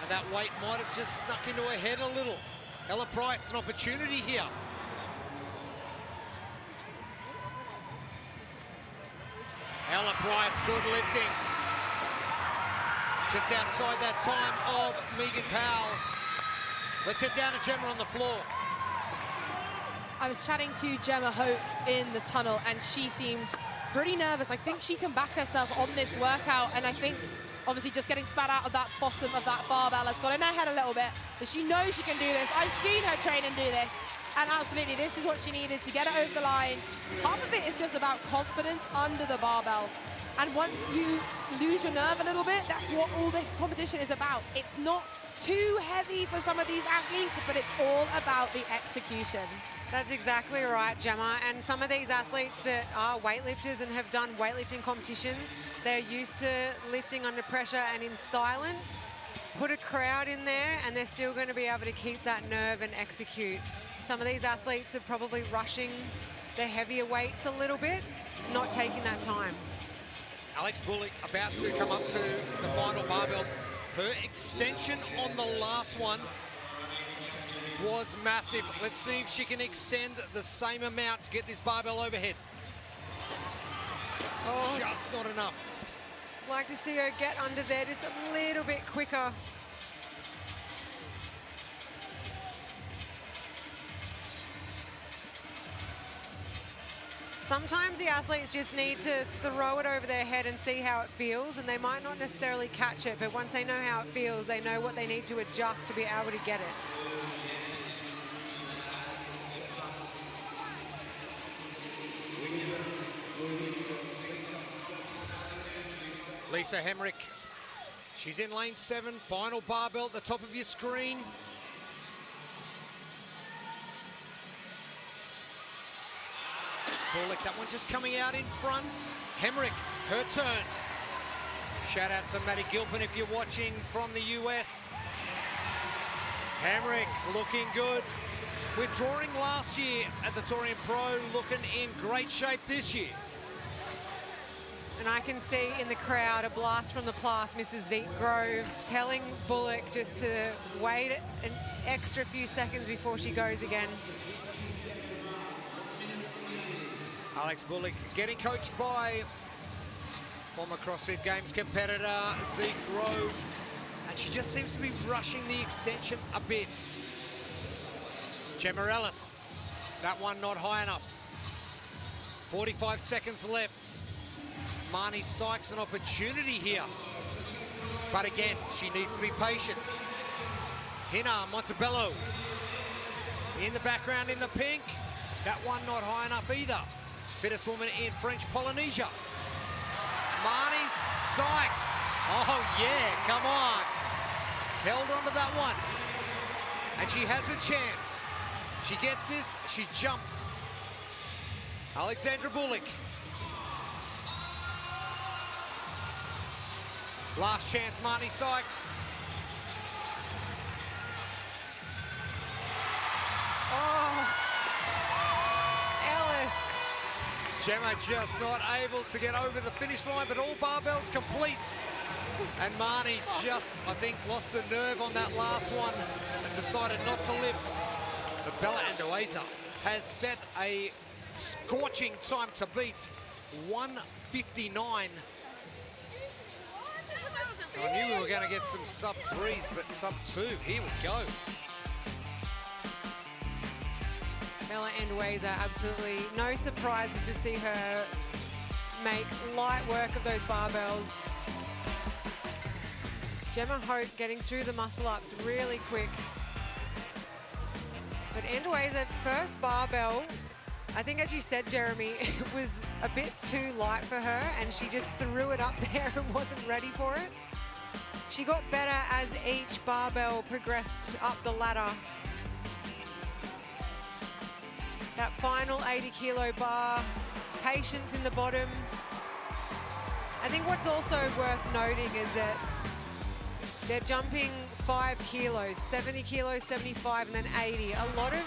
And that weight might have just snuck into her head a little. Ella Price, an opportunity here. Ella Price, good lifting. Just outside that time of Megan Powell. Let's head down to Gemma on the floor. I was chatting to Gemma Hoke in the tunnel, and she seemed pretty nervous. I think she can back herself on this workout, and I think obviously just getting spat out of that bottom of that barbell has got in her head a little bit, but she knows she can do this. I've seen her train and do this, and absolutely this is what she needed to get it over the line. Half of it is just about confidence under the barbell, and once you lose your nerve a little bit, that's what all this competition is about. It's not too heavy for some of these athletes, but it's all about the execution. That's exactly right, Gemma. And some of these athletes that are weightlifters and have done weightlifting competition, they're used to lifting under pressure and in silence. Put a crowd in there and they're still going to be able to keep that nerve and execute. Some of these athletes are probably rushing their heavier weights a little bit, not taking that time. Alex Bullock about to come up to the final barbell. Her extension on the last one was massive. Let's see if she can extend the same amount to get this barbell overhead. Oh, just not enough. Like to see her get under there just a little bit quicker. Sometimes the athletes just need to throw it over their head and see how it feels, and they might not necessarily catch it, but once they know how it feels, they know what they need to adjust to be able to get it. Lisa Hemrick, she's in lane 7, final barbell at the top of your screen. Bullock, that one just coming out in front. Hemrick, her turn. Shout out to Maddie Gilpin if you're watching from the US. Hemrick looking good. Withdrawing last year at the Torian Pro, looking in great shape this year. And I can see in the crowd a blast from the past, Mrs. Zeke Grove, telling Bullock just to wait an extra few seconds before she goes again. Alex Bullock getting coached by former CrossFit Games competitor Zeke Grove, and she just seems to be rushing the extension a bit. Gemma Ellis, that one not high enough. 45 seconds left. Marnie Sykes an opportunity here, but again, she needs to be patient. Hina Montebello in the background in the pink. That one not high enough either. Fittest woman in French Polynesia. Marnie Sykes. Oh yeah, come on. Held onto that one. And she has a chance. She gets this, she jumps. Alexandra Bullock. Last chance, Marnie Sykes. Oh, Ellis. Gemma just not able to get over the finish line, but all barbells complete. And Marnie just, I think, lost her nerve on that last one and decided not to lift. But Bella Andoeza has set a scorching time to beat, 1:59. I knew we were going to get some sub-3s, but sub-2. Here we go. Bella Andoeza, absolutely no surprises to see her make light work of those barbells. Gemma Hope getting through the muscle-ups really quick. But Andoeza, first barbell, I think as you said, Jeremy, it was a bit too light for her and she just threw it up there and wasn't ready for it. She got better as each barbell progressed up the ladder. That final 80-kilo bar, patience in the bottom. I think what's also worth noting is that they're jumping 5 kilos, 70 kilos, 75, and then 80. A lot of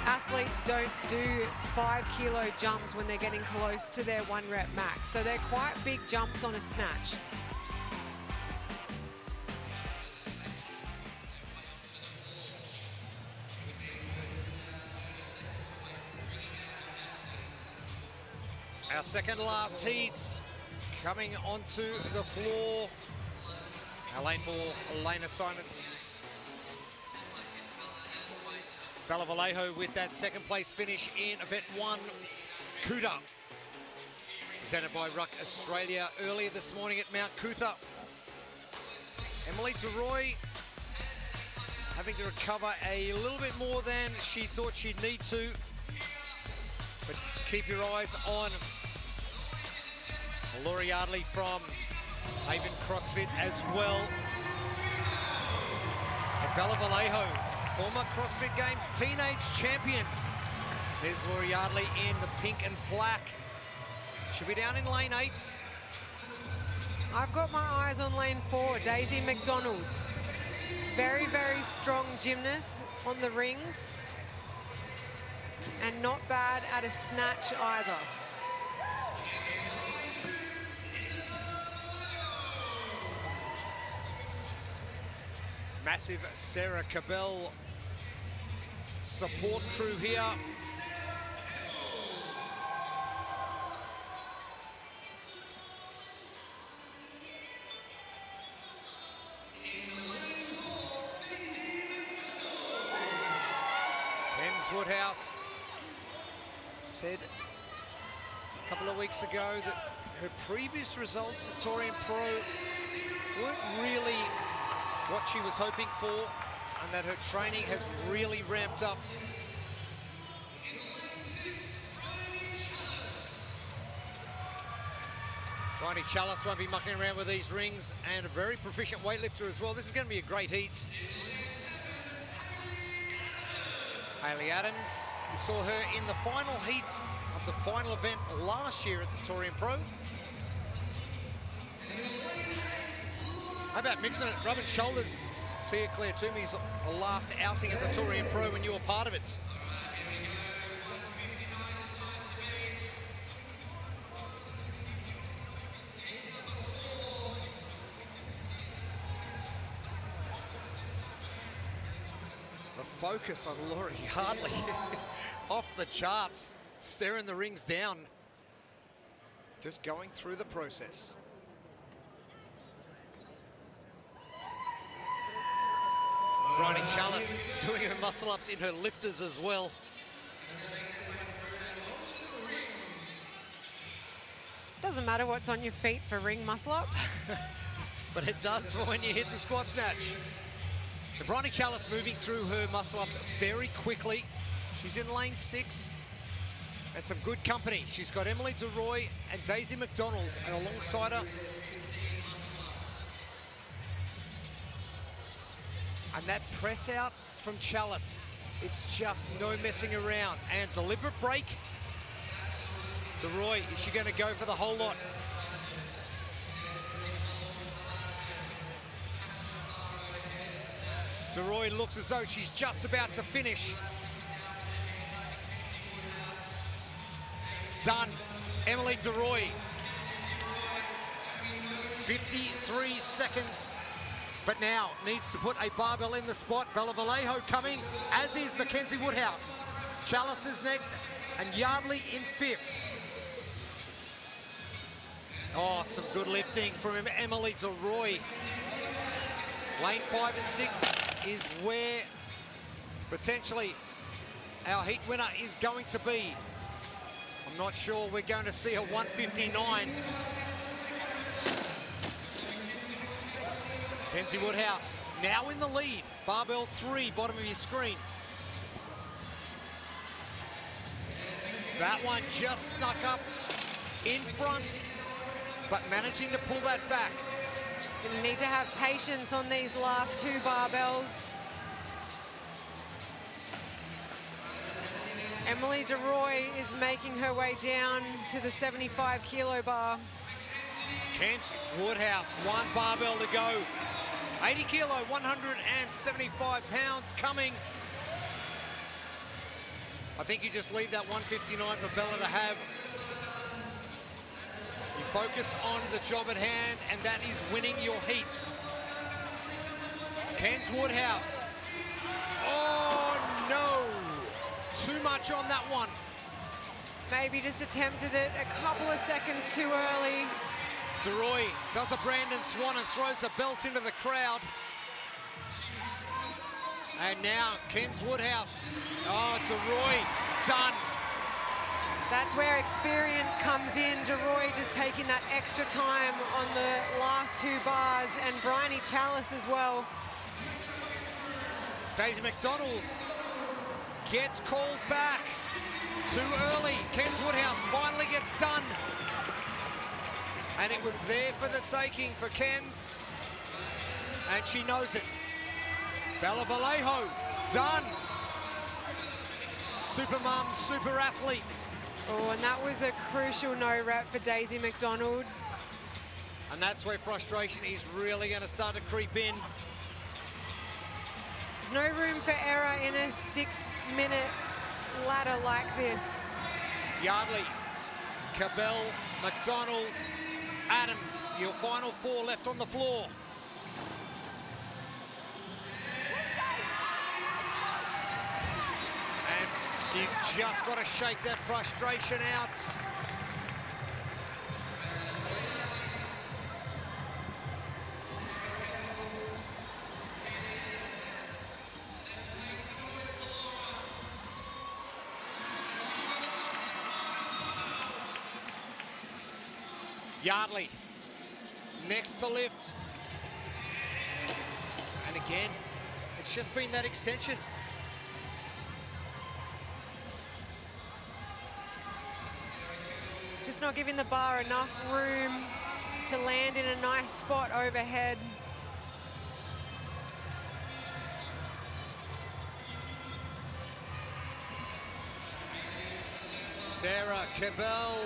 athletes don't do 5-kilo jumps when they're getting close to their 1 rep max. So they're quite big jumps on a snatch. Our second last heats coming onto the floor. Our lane 4 lane assignments. Bella Vallejo with that second place finish in event 1. Kuta, presented by Ruck Australia earlier this morning at Mount Cootha. Emily DeRoy having to recover a little bit more than she thought she'd need to. But keep your eyes on Laura Yardley from Haven CrossFit as well. And Bella Vallejo, former CrossFit Games teenage champion. There's Laura Yardley in the pink and black. She'll be down in lane 8. I've got my eyes on lane 4, Daisy McDonald. Very, very strong gymnast on the rings. And not bad at a snatch either. Massive Sarah Cabell support crew here. Ken's Woodhouse said a couple of weeks ago that her previous results at Torian Pro weren't really what she was hoping for, and that her training has really ramped up. Bryony Chalice won't be mucking around with these rings, and a very proficient weightlifter as well. This is going to be a great heat. Hayley Adams, we saw her in the final heats of the final event last year at the Torian Pro. How about mixing it, rubbing shoulders? Tia Claire Toomey's last outing at the Torian Pro when you were part of it. The focus on Laura Yardley off the charts, staring the rings down, just going through the process. Bryony Chalice doing her muscle-ups in her lifters as well. Doesn't matter what's on your feet for ring muscle-ups. But it does for when you hit the squat snatch. So Bryony Chalice moving through her muscle-ups very quickly. She's in lane 6. And some good company. She's got Emily DeRoy and Daisy McDonald alongside her. And that press out from Chalice, it's just no messing around. And deliberate break. DeRoy, is she going to go for the whole lot? DeRoy looks as though she's just about to finish. Done. Emily DeRoy. 53 seconds. But now needs to put a barbell in the spot. Bella Vallejo coming, as is Mackenzie Woodhouse. Chalice is next, and Yardley in 5th. Oh, some good lifting from Emily DeRoy. Lane 5 and 6 is where potentially our heat winner is going to be. I'm not sure we're going to see a 159. Mackenzie Woodhouse now in the lead. Barbell 3, bottom of your screen. That one just snuck up in front, but managing to pull that back. Just gonna need to have patience on these last 2 barbells. Emily DeRoy is making her way down to the 75 kilo bar. Kent Woodhouse, one barbell to go. 80 kilo, 175 pounds coming. I think you just leave that 159 for Bella to have. You focus on the job at hand, and that is winning your heats. Kent Woodhouse. Oh, no. Too much on that one. Maybe just attempted it a couple of seconds too early. DeRoy does a Brandon Swan and throws a belt into the crowd. And now Kent Woodhouse. Oh, DeRoy done. That's where experience comes in. DeRoy just taking that extra time on the last two bars, and Bryony Chalice as well. Daisy McDonald gets called back too early. Kent Woodhouse finally gets done. And it was there for the taking for Kens. And she knows it. Bella Vallejo, done. Super mums, super athletes. Oh, and that was a crucial no rep for Daisy McDonald. And that's where frustration is really going to start to creep in. There's no room for error in a 6-minute ladder like this. Yardley, Cabell, McDonald, Adams, your final four left on the floor. And you've just got to shake that frustration out. Yardley, next to lift. And again, it's just been that extension. Just not giving the bar enough room to land in a nice spot overhead. Sarah Cabell.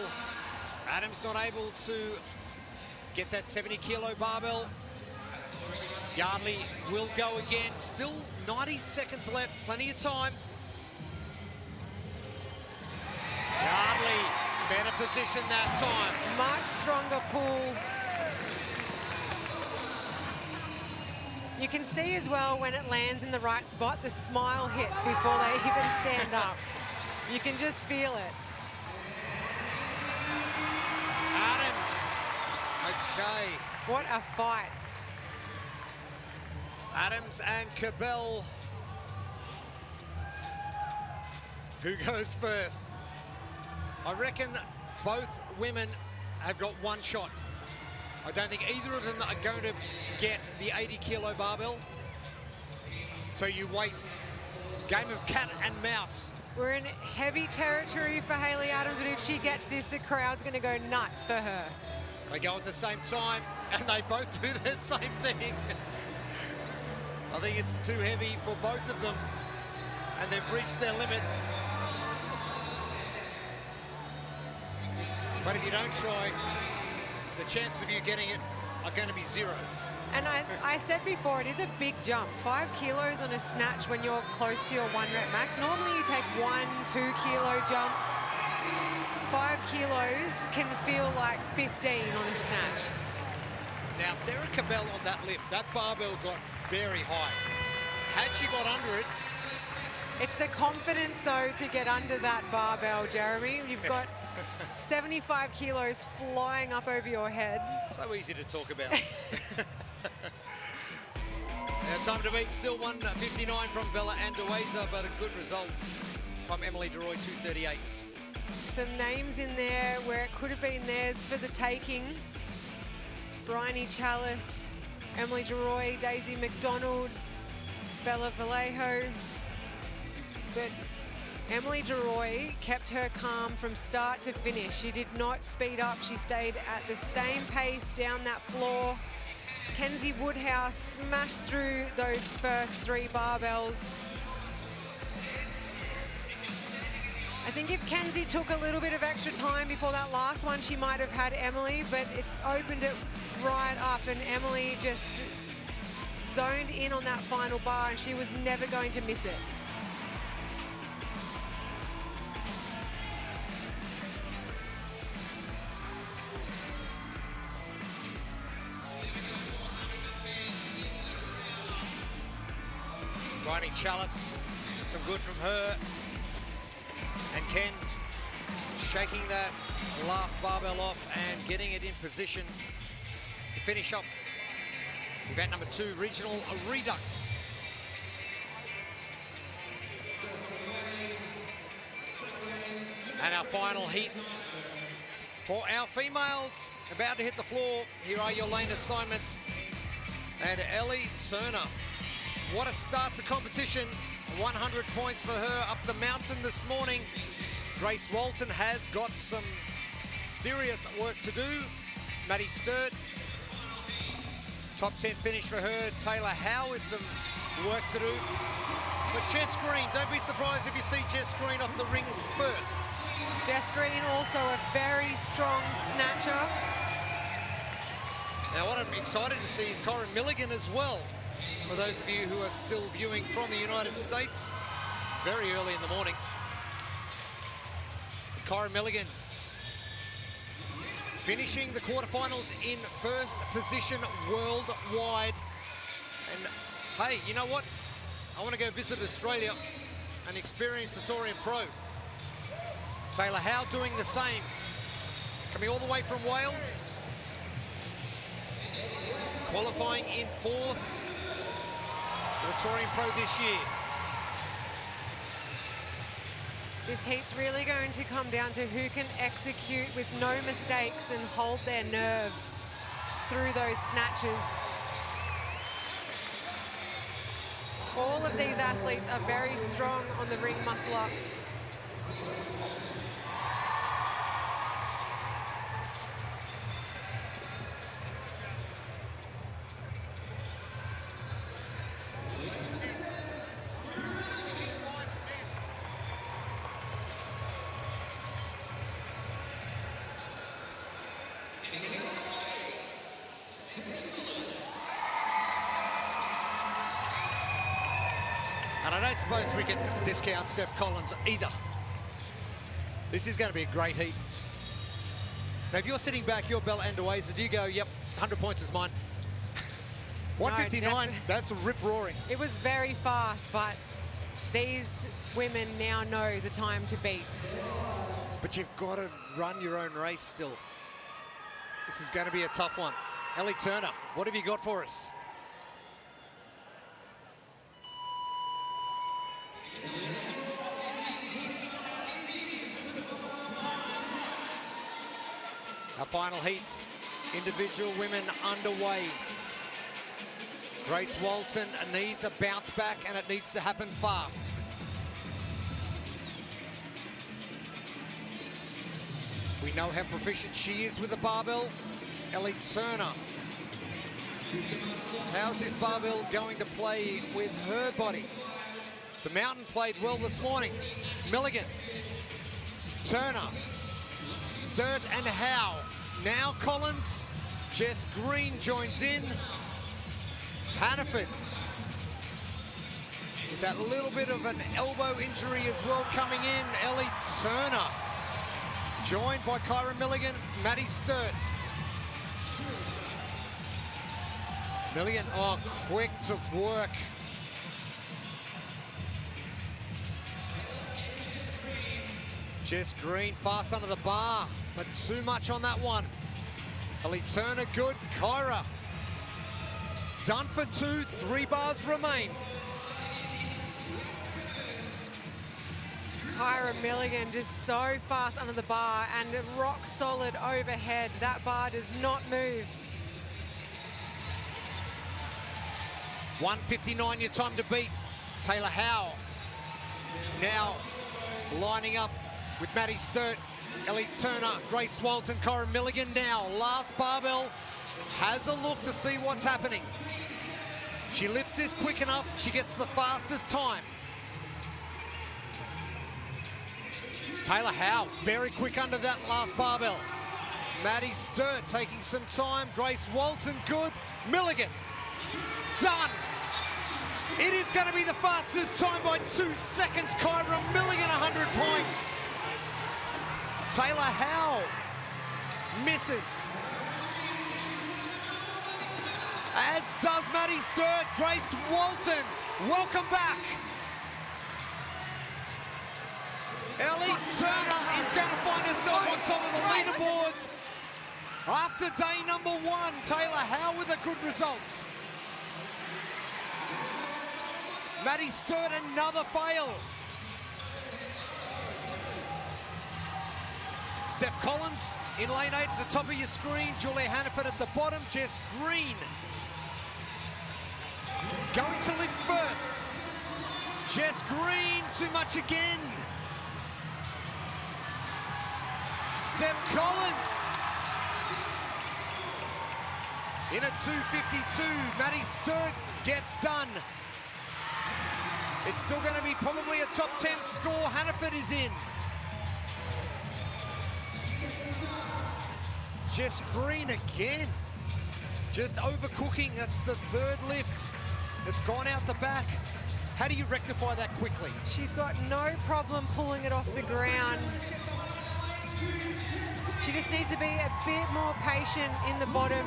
Adams not able to get that 70 kilo barbell. Yardley will go again. Still 90 seconds left, plenty of time. Yardley, better position that time. Much stronger pull. You can see as well when it lands in the right spot, the smile hits before they even stand up. You can just feel it. Adams, okay. What a fight. Adams and Cabell. Who goes first? I reckon both women have got one shot. I don't think either of them are going to get the 80 kilo barbell. So you wait. Game of cat and mouse. We're in heavy territory for Hayley Adams, but if she gets this, the crowd's going to go nuts for her. They go at the same time, and they both do the same thing. I think it's too heavy for both of them, and they've reached their limit. But if you don't try, the chances of you getting it are going to be zero. And I said before, it is a big jump. 5 kilos on a snatch when you're close to your 1 rep max. Normally you take 1, 2 kilo jumps. 5 kilos can feel like 15 on a snatch. Now, Sarah Cabell on that lift, that barbell got very high. Had she got under it... It's the confidence, though, to get under that barbell, Jeremy. You've got 75 kilos flying up over your head. So easy to talk about. Now, time to beat. Still 159 from Bella Andueza, but a good results from Emily DeRoy, 238s. Some names in there where it could have been theirs for the taking. Bryony Chalice, Emily DeRoy, Daisy McDonald, Bella Vallejo. But Emily DeRoy kept her calm from start to finish. She did not speed up. She stayed at the same pace down that floor. Kenzie Woodhouse smashed through those first 3 barbells. I think if Kenzie took a little bit of extra time before that last one, she might have had Emily, but it opened it right up, and Emily just zoned in on that final bar, and she was never going to miss it. Riley Chalice, some good from her. And Ken's shaking that last barbell off and getting it in position to finish up event number 2, Regional Redux. And our final heats for our females about to hit the floor. Here are your lane assignments. And Ellie Turner, what a start to competition. 100 points for her up the mountain this morning. Grace Walton has got some serious work to do. Maddie Sturt, top 10 finish for her. Taylor Howe with some work to do. But Jess Green, don't be surprised if you see Jess Green off the rings first. Jess Green also a very strong snatcher. Now what I'm excited to see is Corinne Milligan as well. For those of you who are still viewing from the United States, it's very early in the morning. Corinne Milligan finishing the quarterfinals in first position worldwide. And hey, you know what? I want to go visit Australia and experience the Torian Pro. Taylor Howe doing the same. Coming all the way from Wales. Qualifying in 4th. The Torian Pro this year. This heat's really going to come down to who can execute with no mistakes and hold their nerve through those snatches. All of these athletes are very strong on the ring muscle-ups. And I don't suppose we can discount Steph Collins either. This is going to be a great heat. Now, if you're sitting back, you're Bella Andoeza, do you go, yep, 100 points is mine? 159, that's rip-roaring. It was very fast, but these women now know the time to beat. But you've got to run your own race still. This is going to be a tough one. Ellie Turner, what have you got for us? Our final heats, individual women underway. Grace Walton needs a bounce back, and it needs to happen fast. We know how proficient she is with the barbell. Ellie Turner. How's this barbell going to play with her body? The mountain played well this morning. Milligan, Turner, Sturt and Howe. Now Collins, Jess Green joins in. Hannaford with that little bit of an elbow injury as well coming in. Ellie Turner joined by Kyra Milligan, Maddie Sturts. Milligan, oh, quick to work. Jess Green fast under the bar, but too much on that one. Ellie Turner good, Kyra done for 2, 3 bars remain. Kyra Milligan just so fast under the bar and rock solid overhead. That bar does not move. 1:59 your time to beat. Taylor Howe now lining up with Maddie Sturt, Ellie Turner, Grace Walton, Corinne Milligan now. Last barbell, has a look to see what's happening. She lifts this quick enough, she gets the fastest time. Taylor Howe, very quick under that last barbell. Maddie Sturt taking some time. Grace Walton, good. Milligan, done. It is going to be the fastest time by 2 seconds. Kyra Milligan, 100 points. Taylor Howe misses. As does Maddie Sturt. Grace Walton, welcome back. Ellie Turner is going to find herself on top of the leaderboards. After day number 1, Taylor Howe with a good results. Maddie Sturt, another fail. Steph Collins in lane 8 at the top of your screen. Julia Hannaford at the bottom. Jess Green going to lift first. Jess Green, too much again. Steph Collins in a 2:52. Maddie Sturt gets done. It's still going to be probably a top 10 score. Hannaford is in. Jess Green again. Just overcooking. That's the 3rd lift. It's gone out the back. How do you rectify that quickly? She's got no problem pulling it off the ground. She just needs to be a bit more patient in the bottom.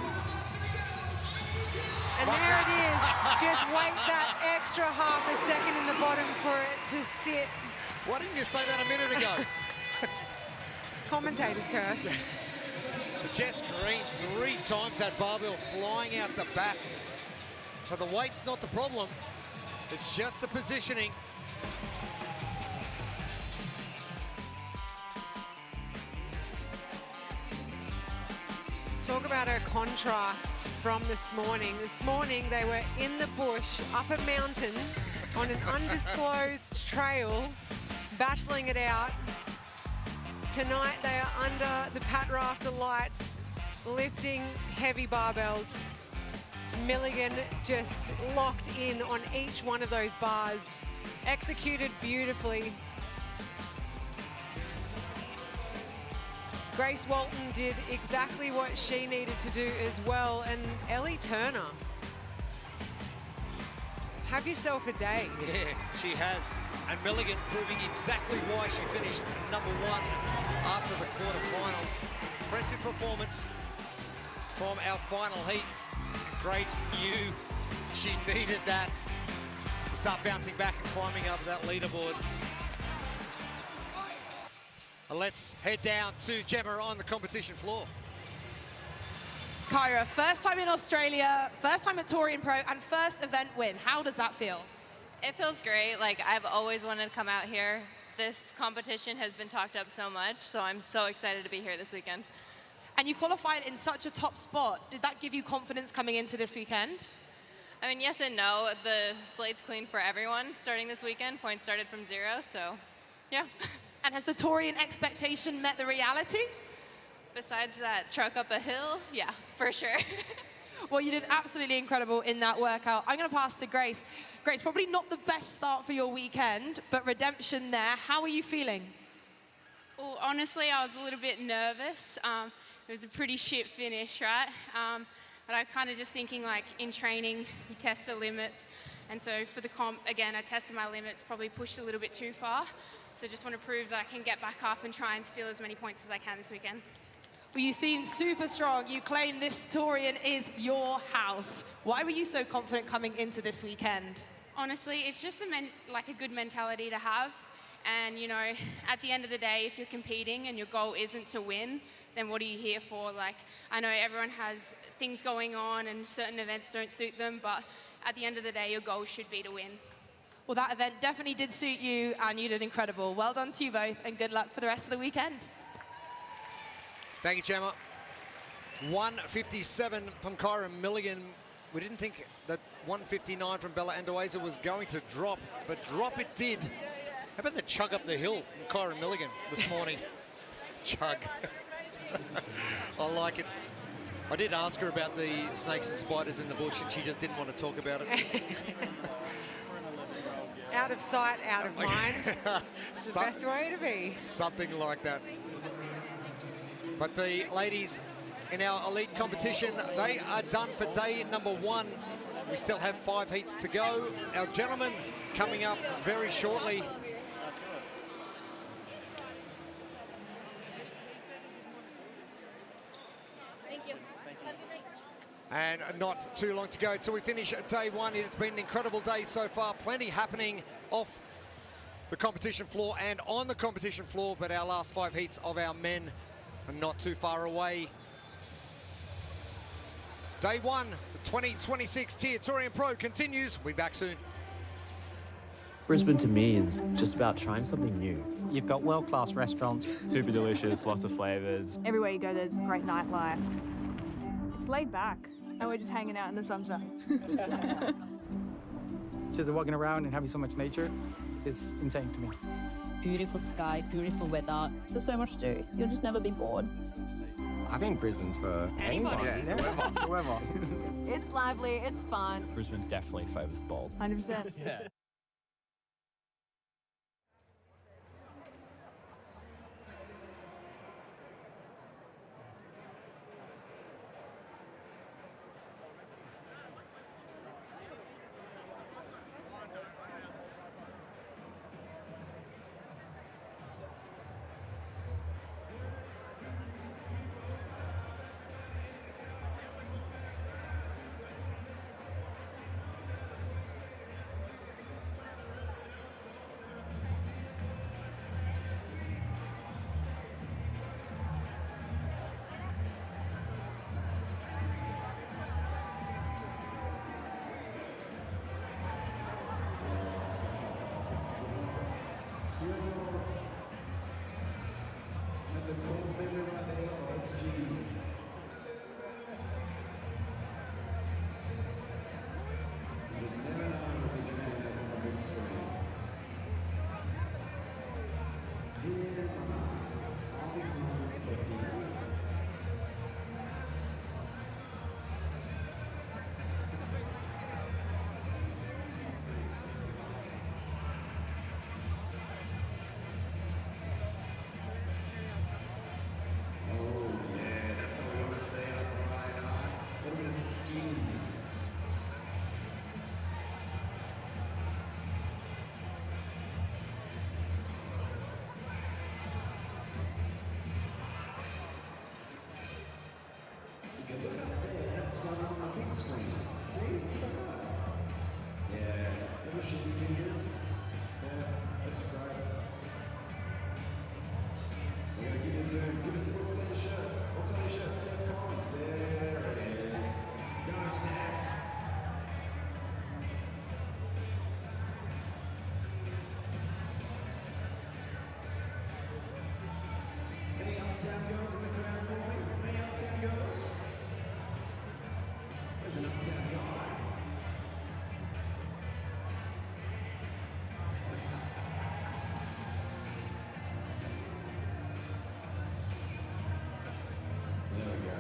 And there it is. Just wait that extra half a second in the bottom for it to sit. Why didn't you say that a minute ago? Commentator's curse. Jess Green, 3 times that barbell flying out the back. So the weight's not the problem. It's just the positioning. Talk about a contrast from this morning. This morning they were in the bush, up a mountain, on an undisclosed trail, battling it out. Tonight they are under the Pat Rafter lights, lifting heavy barbells. Milligan just locked in on each one of those bars, executed beautifully. Grace Walton did exactly what she needed to do as well, and Ellie Turner, have yourself a day. Yeah, she has. And Milligan proving exactly why she finished number 1 after the quarterfinals. Impressive performance from our final heats. Grace knew she needed that to start bouncing back and climbing up that leaderboard. Let's head down to Gemma on the competition floor. Kyra, first time in Australia, first time at Torian Pro, and first event win. How does that feel? It feels great. Like, I've always wanted to come out here. This competition has been talked up so much, so I'm so excited to be here this weekend. And you qualified in such a top spot. Did that give you confidence coming into this weekend? I mean, yes and no. The slate's clean for everyone starting this weekend. Points started from 0, so yeah. And has the Torian expectation met the reality? Besides that truck up a hill, yeah, for sure. Well, you did absolutely incredible in that workout. I'm going to pass to Grace. Grace, probably not the best start for your weekend, but redemption there. How are you feeling? Well, honestly, I was a little bit nervous. It was a pretty shit finish, right? But I kind of just thinking, like, in training, you test the limits. And so for the comp, again, I tested my limits, probably pushed a little bit too far. So just want to prove that I can get back up and try and steal as many points as I can this weekend. Well, you seem super strong. You claim this Torian is your house. Why were you so confident coming into this weekend? Honestly, it's just a good mentality to have. And, you know, at the end of the day, if you're competing and your goal isn't to win, then what are you here for? Like, I know everyone has things going on and certain events don't suit them, but at the end of the day, your goal should be to win. Well, that event definitely did suit you, and you did incredible. Well done to you both, and good luck for the rest of the weekend. Thank you, Gemma. 157 from Kyra Milligan. We didn't think that 159 from Bella Andoeza was going to drop, but drop it did. How about the chug up the hill from Kyra Milligan this morning? Chug. I like it. I did ask her about the snakes and spiders in the bush, and she just didn't want to talk about it. out of sight, out of mind. It's the best way to be. Something like that. But the ladies in our elite competition, they are done for day number 1. We still have 5 heats to go. Our gentlemen coming up very shortly. Thank you. And not too long to go till we finish day 1. It's been an incredible day so far. Plenty happening off the competition floor and on the competition floor, but our last 5 heats of our men are not too far away. Day 1, the 2026 TYR Torian Pro continues. We'll be back soon. Brisbane to me is just about trying something new. You've got world-class restaurants, super delicious, lots of flavors. Everywhere you go, there's great nightlife. It's laid back, and we're just hanging out in the sunshine. Just walking around and having so much nature is insane to me. Beautiful sky, beautiful weather. So much to do. You'll just never be bored. I think Brisbane's for Anybody. anyone. Yeah, whoever. It's lively, it's fun. Brisbane definitely favours the bold. 100%. Yeah. That's a cold memory right there, folks. Jeez. Just never know if you can have that on the big screen. Dear Mama, I'll be home for dinner. If you look up there, that's one on the big screen. See? To the right. Yeah, little shitty fingers. Yeah, that's great. We're going to give you a zoom. Give us what's on your shirt. What's on your shirt? Steph Collins. There it is. Go, Steph. Any uptown girls in the crowd for me? Any uptown girls? There's an uptown guy. There we go.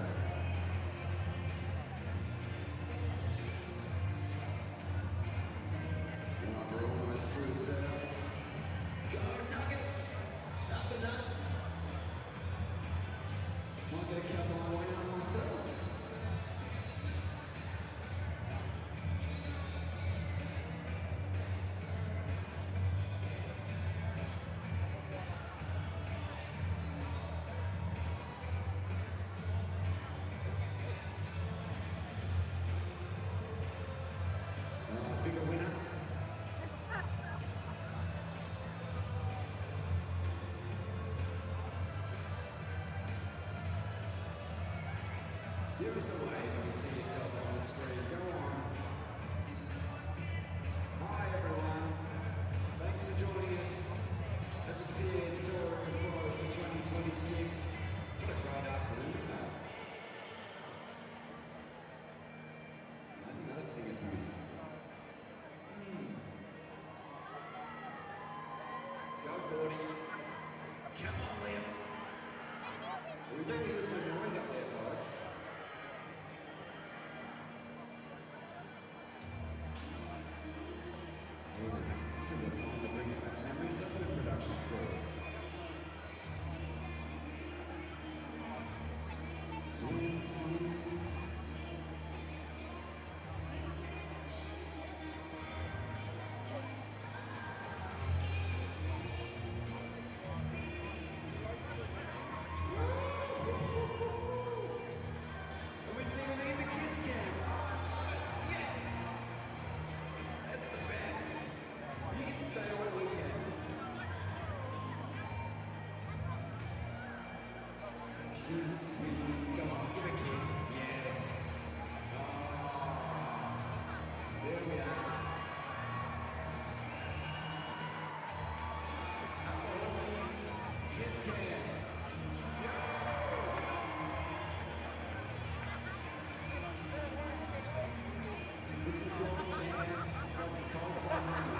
We're almost through the setups. Go, Nugget! Up the nut! Might get a couple on the way on myself. Pick a winner. Give us a wave when you see yourself on the screen. Go on. Hi everyone. Thanks for joining us at the TYR Torian Pro for 2026. What a great afternoon we've had. Isn't that a thing of beauty? Go 40. Come on, Liam. We better give us some noise up there, folks. This is joins us on the Brisbane Memory Sensitive Production Crew. Swing, swing. And we didn't even need the kiss cam. Oh, I love it. Yes. That's the best. You can stay all weekend. Kiss me. Come on, give a kiss. Yes. Oh, there we are. It's not always kiss cam. This is your chance from California.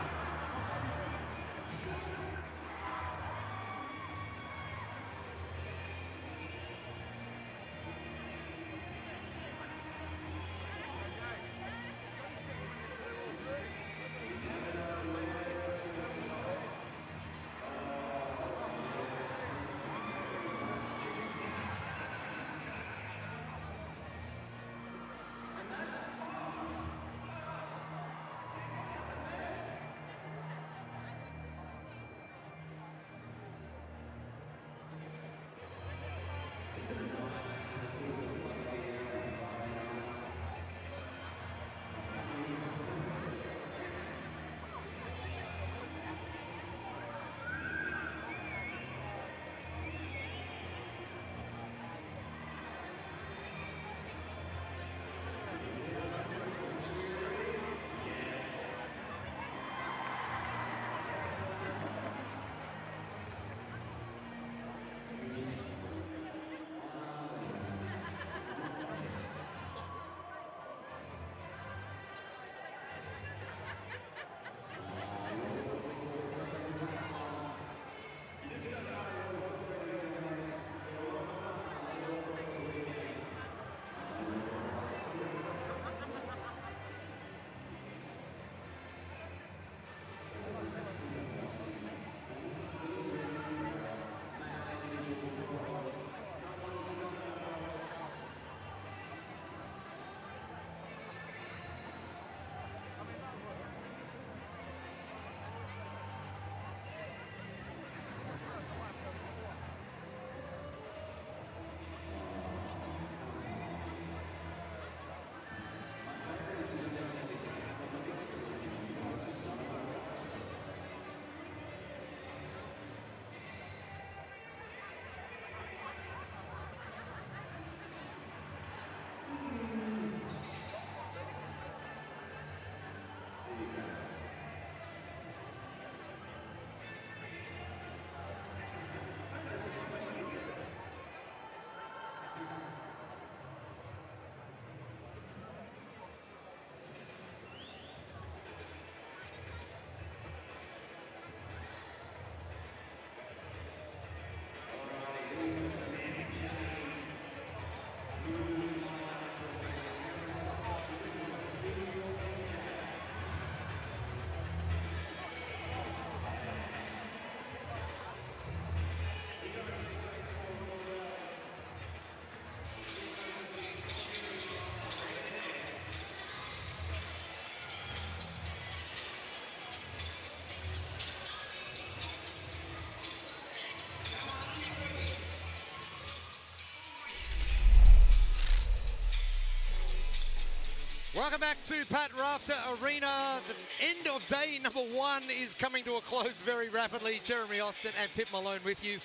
Welcome back to Pat Rafter Arena. The end of day number one is coming to a close very rapidly. Jeremy Austin and Pip Malone with you.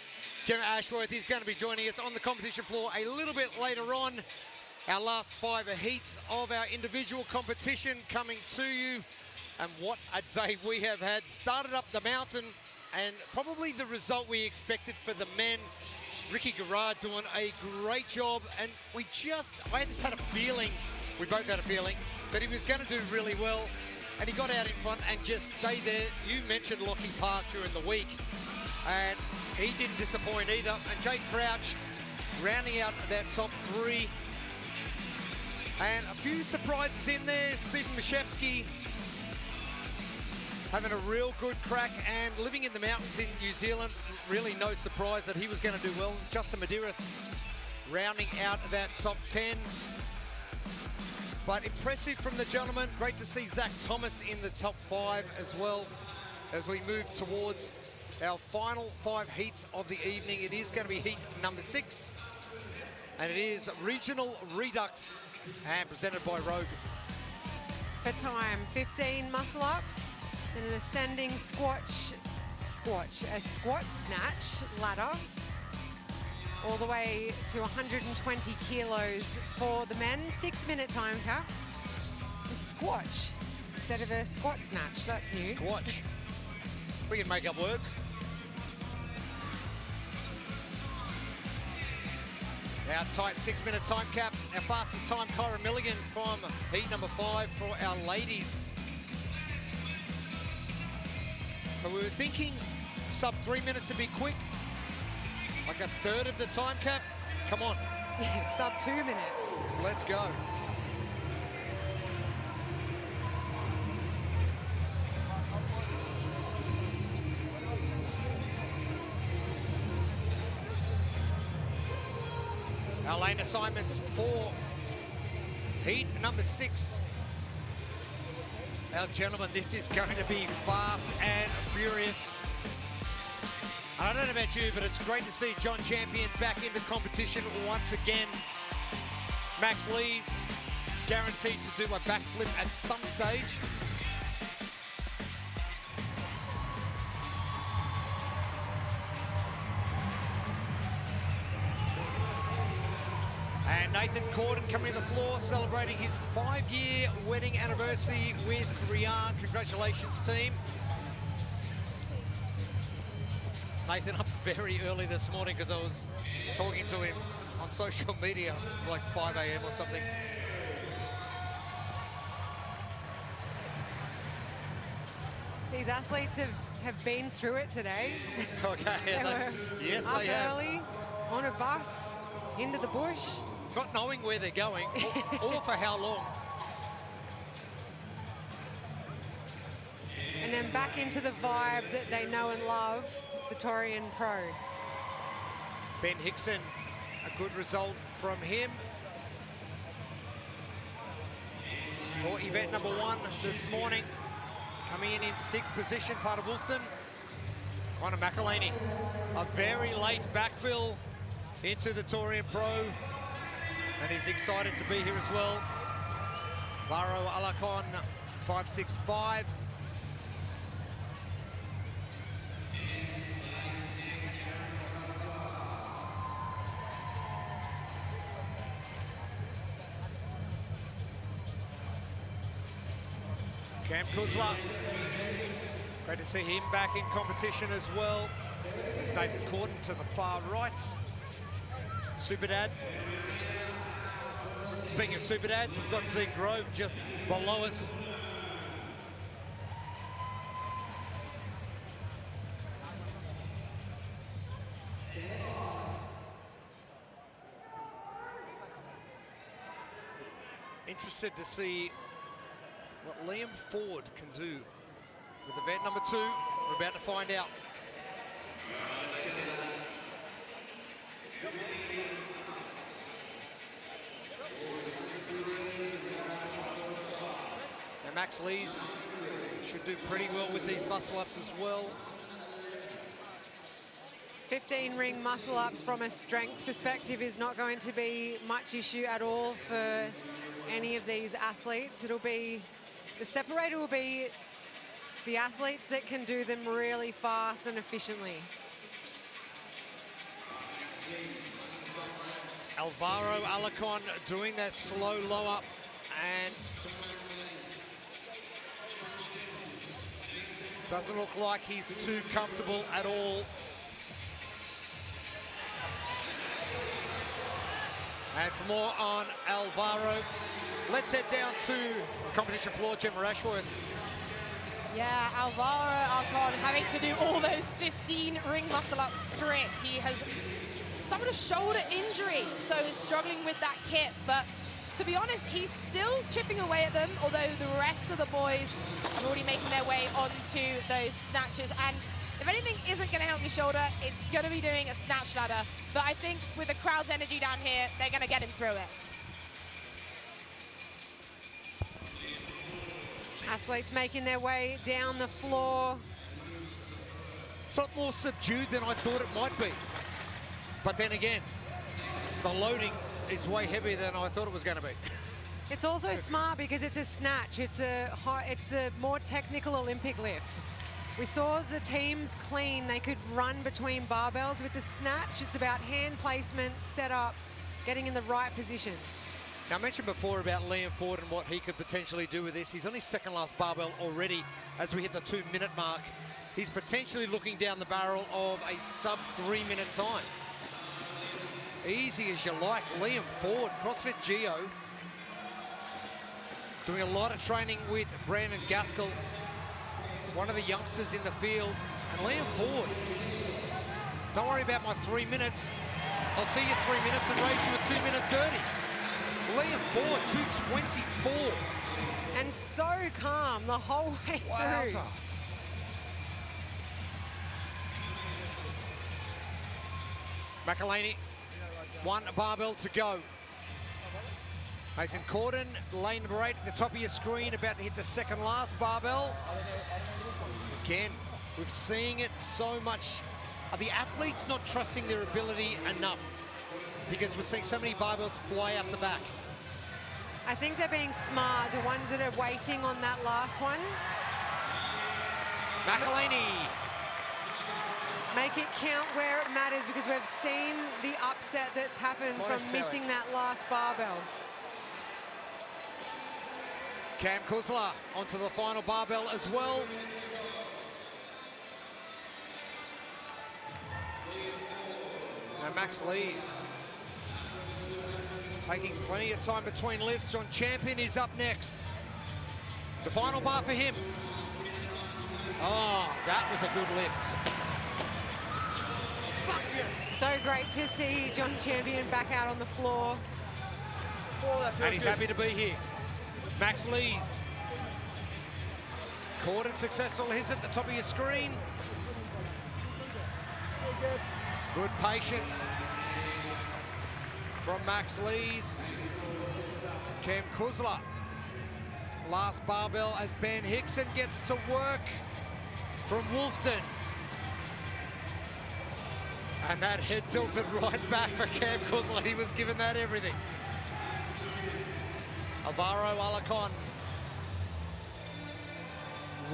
Gemma Ashworth is going to be joining us on the competition floor a little bit later on. Our last 5 heats of our individual competition coming to you. And what a day we have had. Started up the mountain and probably the result we expected for the men. Ricky Garrard doing a great job, and I just had a feeling, we both had a feeling, that he was going to do really well, and he got out in front and just stayed there. You mentioned Lockie Park during the week, and he didn't disappoint either. And Jake Crouch rounding out that top 3. And a few surprises in there. Stephen Mashevsky having a real good crack and living in the mountains in New Zealand. Really no surprise that he was going to do well. Justin Medeiros rounding out that top 10. But impressive from the gentleman. Great to see Zach Thomas in the top 5 as well as we move towards our final 5 heats of the evening. It is going to be heat number 6. And it is Regional Redux and presented by Rogue. For time, 15 muscle-ups and an ascending a squat snatch ladder, all the way to 120 kilos for the men. 6-minute time cap. A squatch instead of a squat snatch. That's new. Squatch. We can make up words. Our tight 6-minute time cap. Our fastest time, Kyra Milligan from heat number 5 for our ladies. So we were thinking sub 3 minutes would be quick. Like a third of the time cap. Come on. Yeah, sub 2 minutes. Let's go. Our lane assignments for heat number 6. Our gentlemen, this is going to be fast and furious. I don't know about you, but it's great to see John Champion back into competition once again. Max Lee's guaranteed to do a backflip at some stage. And Nathan Corden coming to the floor, celebrating his 5-year wedding anniversary with Rian. Congratulations, team. Nathan up very early this morning because I was talking to him on social media. It was like 5 a.m. or something. These athletes have been through it today. Okay, yes, up they have. early, on a bus, into the bush. Not knowing where they're going or for how long. And then back into the vibe that they know and love, the Torian Pro. Ben Hickson, a good result from him. For event number 1 this morning, coming in 6th position, part of Wolfton. Connor McElhaney, a very late backfill into the Torian Pro. And he's excited to be here as well. Varo Alacon, 5.65. Cam Kuzla, great to see him back in competition as well. There's Nathan Corden to the far right. Superdad. Speaking of super dads, we've got Zeke Grove just below us. Interested to see what Liam Ford can do with event number 2. We're about to find out. Max Lees should do pretty well with these muscle-ups as well. 15 ring muscle-ups from a strength perspective is not going to be much issue at all for any of these athletes. It'll be, the separator will be the athletes that can do them really fast and efficiently. Alvaro Alacon doing that slow low up and doesn't look like he's too comfortable at all. And for more on Alvaro, let's head down to the competition floor. Gemma Ashworth. Yeah, Alvaro Alcon having to do all those 15 ring muscle-ups straight. He has suffered a shoulder injury, so is struggling with that kit, but to be honest, he's still chipping away at them, although the rest of the boys are already making their way onto those snatches. And if anything isn't going to help your shoulder, it's going to be doing a snatch ladder. But I think with the crowd's energy down here, they're going to get him through it. Athletes making their way down the floor. It's a lot more subdued than I thought it might be. But then again, the loading is way heavier than I thought it was going to be. It's also smart because it's a snatch. It's the more technical Olympic lift. We saw the teams clean. They could run between barbells. With the snatch, it's about hand placement, setup, getting in the right position. Now, I mentioned before about Liam Ford and what he could potentially do with this. He's on his second last barbell already as we hit the 2-minute mark. He's potentially looking down the barrel of a sub 3-minute time. Easy as you like. Liam Ford, CrossFit Geo, doing a lot of training with Brandon Gaskell, one of the youngsters in the field. And Liam Ford, don't worry about my 3 minutes. I'll see you 3 minutes and raise you a 2-minute 30. Liam Ford, 2:24. And so calm the whole way through. McElhaney, one barbell to go. Nathan Corden, lane number 8 at the top of your screen, about to hit the second last barbell. Again, we're seeing it so much. Are the athletes not trusting their ability enough? Because we're seeing so many barbells fly out the back. I think they're being smart, the ones that are waiting on that last one. McElhaney. Make it count where it matters, because we've seen the upset that's happened from missing that last barbell. Cam Kuzla onto the final barbell as well. Now Max Lees taking plenty of time between lifts. John Champion is up next. The final bar for him. Oh, that was a good lift. So great to see John Champion back out on the floor. And he's happy to be here. Max Lees. Corden successful. He's at the top of your screen. Good patience from Max Lees. Cam Kuzla. Last barbell as Ben Hickson gets to work from Wolfton. And that head tilted right back for Cam Kuzla. He was given that everything. Alvaro Alarcon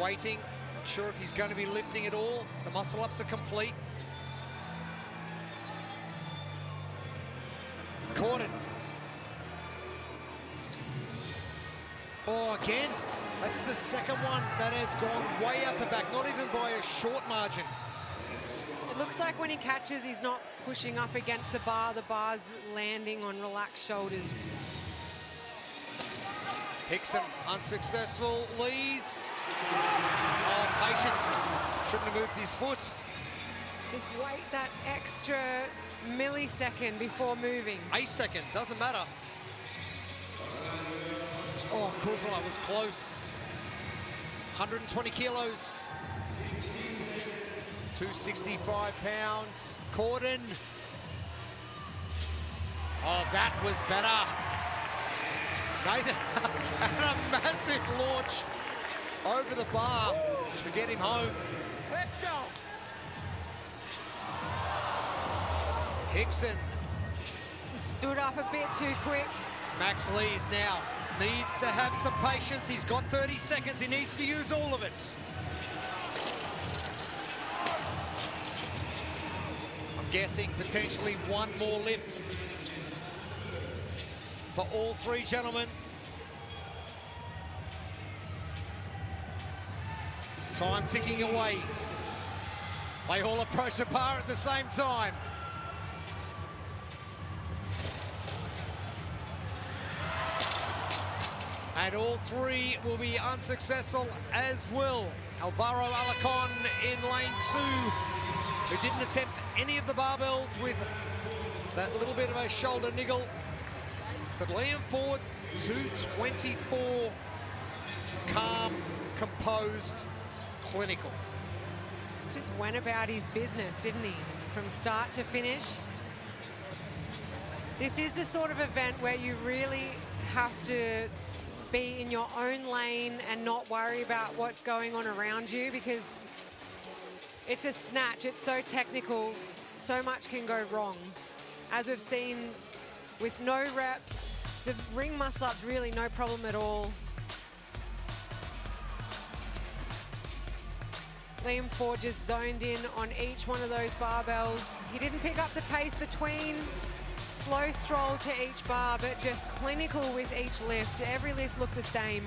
waiting, not sure if he's going to be lifting at all. The muscle ups are complete. Corden. Oh, again, that's the second one that has gone way out the back, not even by a short margin. It looks like when he catches, he's not pushing up against the bar. The bar's landing on relaxed shoulders. Hickson unsuccessful. Lees. Oh, patience. Shouldn't have moved his foot. Just wait that extra millisecond before moving. A second, doesn't matter. Oh, Kuzla was close. 120 kilos. 265 pounds. Corden. Oh, that was better. Nathan had a massive launch over the bar to get him home. Let's go. Hickson. He stood up a bit too quick. Max Lees now needs to have some patience. He's got 30 seconds. He needs to use all of it. I'm guessing potentially one more lift for all three gentlemen. Time ticking away. They all approach the bar at the same time. And all three will be unsuccessful, as will Alvaro Alarcon in lane 2, who didn't attempt any of the barbells with that little bit of a shoulder niggle. But Liam Ford, 2:24, calm, composed, clinical. Just went about his business, didn't he? From start to finish. This is the sort of event where you really have to be in your own lane and not worry about what's going on around you, because it's a snatch. It's so technical. So much can go wrong. As we've seen with no reps, the ring muscle up's really no problem at all. Liam Ford just zoned in on each one of those barbells. He didn't pick up the pace between. Slow stroll to each bar, but just clinical with each lift. Every lift looked the same.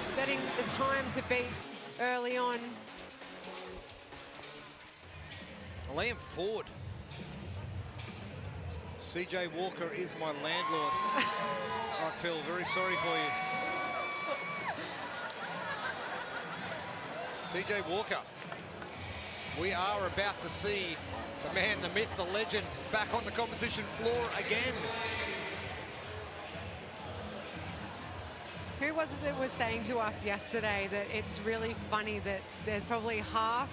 Setting the time to beat early on. Liam Ford. CJ Walker is my landlord. I feel very sorry for you. CJ Walker. We are about to see the man, the myth, the legend back on the competition floor again. Who was it that was saying to us yesterday that it's really funny that there's probably half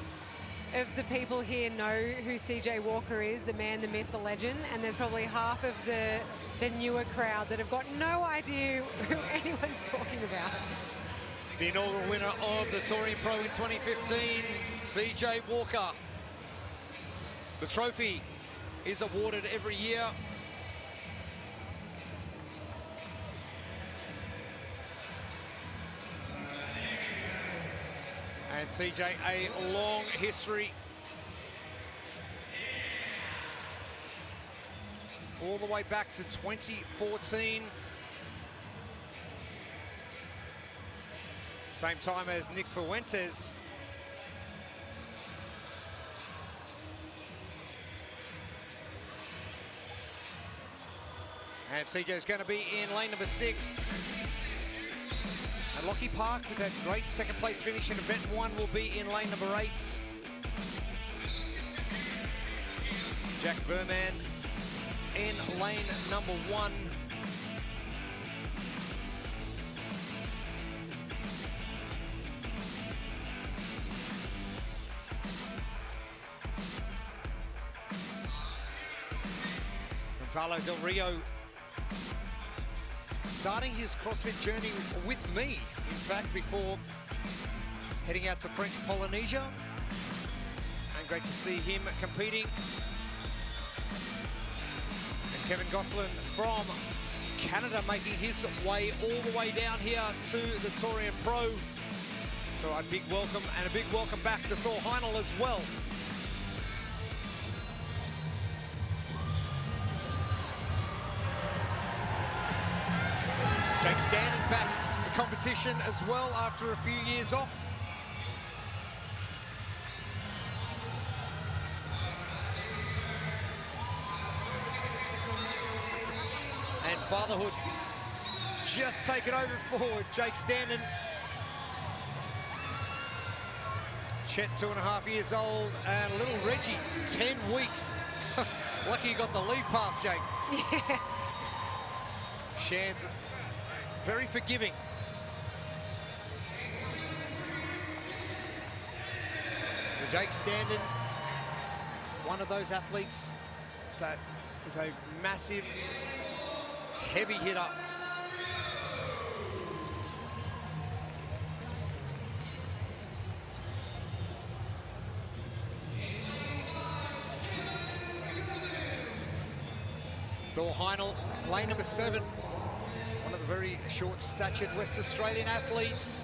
of the people here know who CJ Walker is, the man, the myth, the legend, and there's probably half of the newer crowd that have got no idea who anyone's talking about. The inaugural winner of the Torian Pro in 2015, CJ Walker. The trophy is awarded every year. And CJ, a long history. All the way back to 2014. Same time as Nick Fuentes. And CJ's going to be in lane number 6. And Lockie Park, with that great second place finish in event 1, will be in lane number 8. Jack Verman in lane number 1. Gonzalo Del Rio starting his CrossFit journey with me, in fact, before heading out to French Polynesia. And great to see him competing. And Kevin Gosselin from Canada making his way all the way down here to the Torian Pro. So a big welcome, and a big welcome back to Thor Heinel as well. Jake Standing back to competition as well after a few years off. And fatherhood just taken over for Jake Standing. Chet, 2.5 years old, and little Reggie, 10 weeks. Lucky you got the leave pass, Jake. Yeah. Shan's very forgiving. Jake Standing, one of those athletes that is a massive, heavy hitter. Thor Heinel, lane number 7. One of the very short-statured West Australian athletes.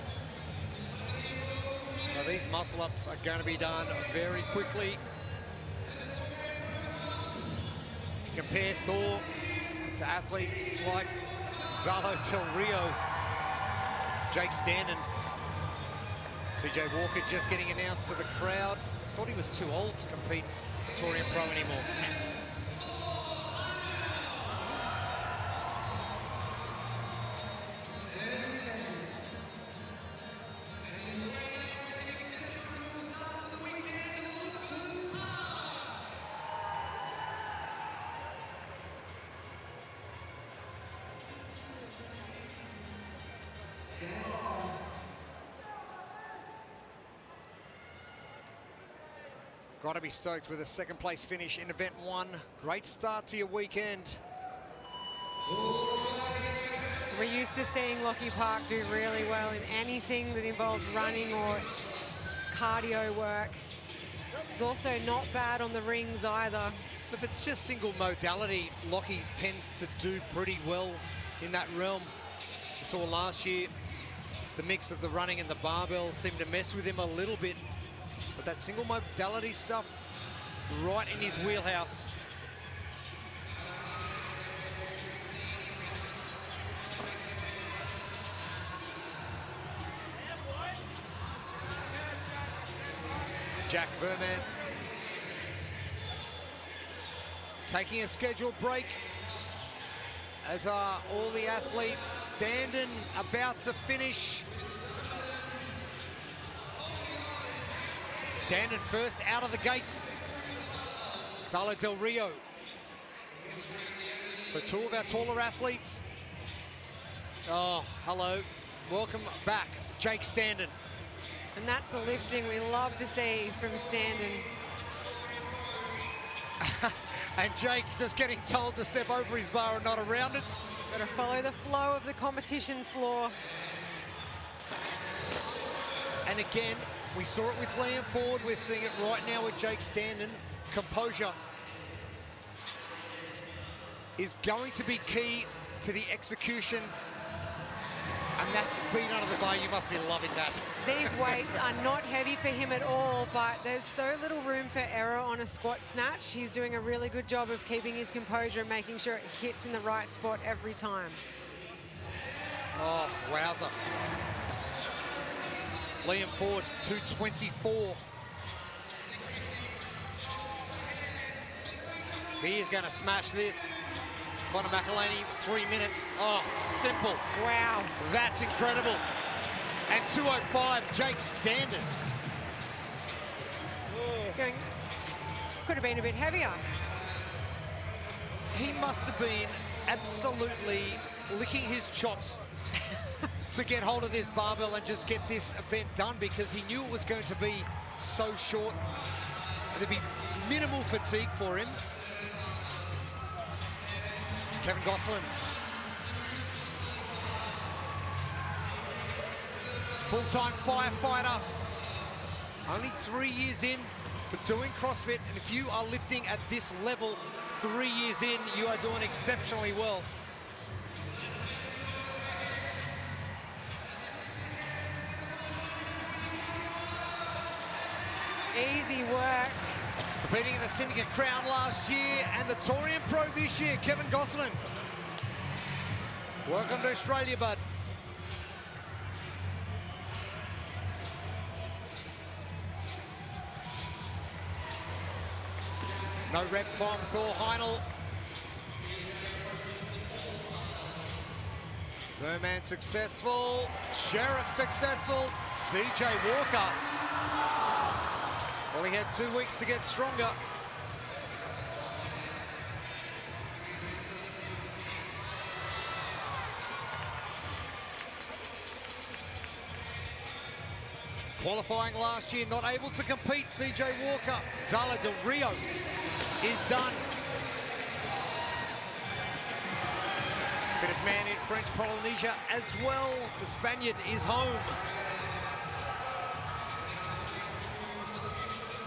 Now these muscle-ups are going to be done very quickly. If you compare Thor to athletes like Gonzalo Del Rio, Jake Standing, CJ Walker just getting announced to the crowd. Thought he was too old to compete at Torian Pro anymore. Got to be stoked with a second place finish in event 1. Great start to your weekend. We're used to seeing Lockie Park do really well in anything that involves running or cardio work. He's also not bad on the rings either. If it's just single modality, Lockie tends to do pretty well in that realm. We saw last year the mix of the running and the barbell seemed to mess with him a little bit. But that single modality stuff, right in his wheelhouse. Jack Verman taking a scheduled break, as are all the athletes. Standen about to finish. Standen first out of the gates. Talo Del Rio. So 2 of our taller athletes. Oh, hello. Welcome back, Jake Standen. And that's the lifting we love to see from Standen. And Jake just getting told to step over his bar and not around it. Got to follow the flow of the competition floor. And again, we saw it with Liam Ford. We're seeing it right now with Jake Standen. Composure is going to be key to the execution. And that speed under the bar, you must be loving that. These weights are not heavy for him at all, but there's so little room for error on a squat snatch. He's doing a really good job of keeping his composure and making sure it hits in the right spot every time. Oh, wowza. Liam Ford, 224. He is going to smash this. Conor McElhaney, 3 minutes. Oh, simple. Wow. That's incredible. And 205, Jake Standen. He's going, could have been a bit heavier. He must have been absolutely licking his chops to get hold of this barbell and just get this event done, because he knew it was going to be so short. There'd be minimal fatigue for him. Kevin Gosselin. Full-time firefighter. Only 3 years in for doing CrossFit. And if you are lifting at this level 3 years in, you are doing exceptionally well. Easy work. Competing in the Syndicate Crown last year and the Torian Pro this year, Kevin Gosselin. Welcome to Australia, bud. No rep from Thor Heinl. Verman successful. Sheriff successful. CJ Walker. Well, he had 2 weeks to get stronger. Qualifying last year, not able to compete, CJ Walker. Dala Del Rio is done. Fittest man in French Polynesia as well. The Spaniard is home.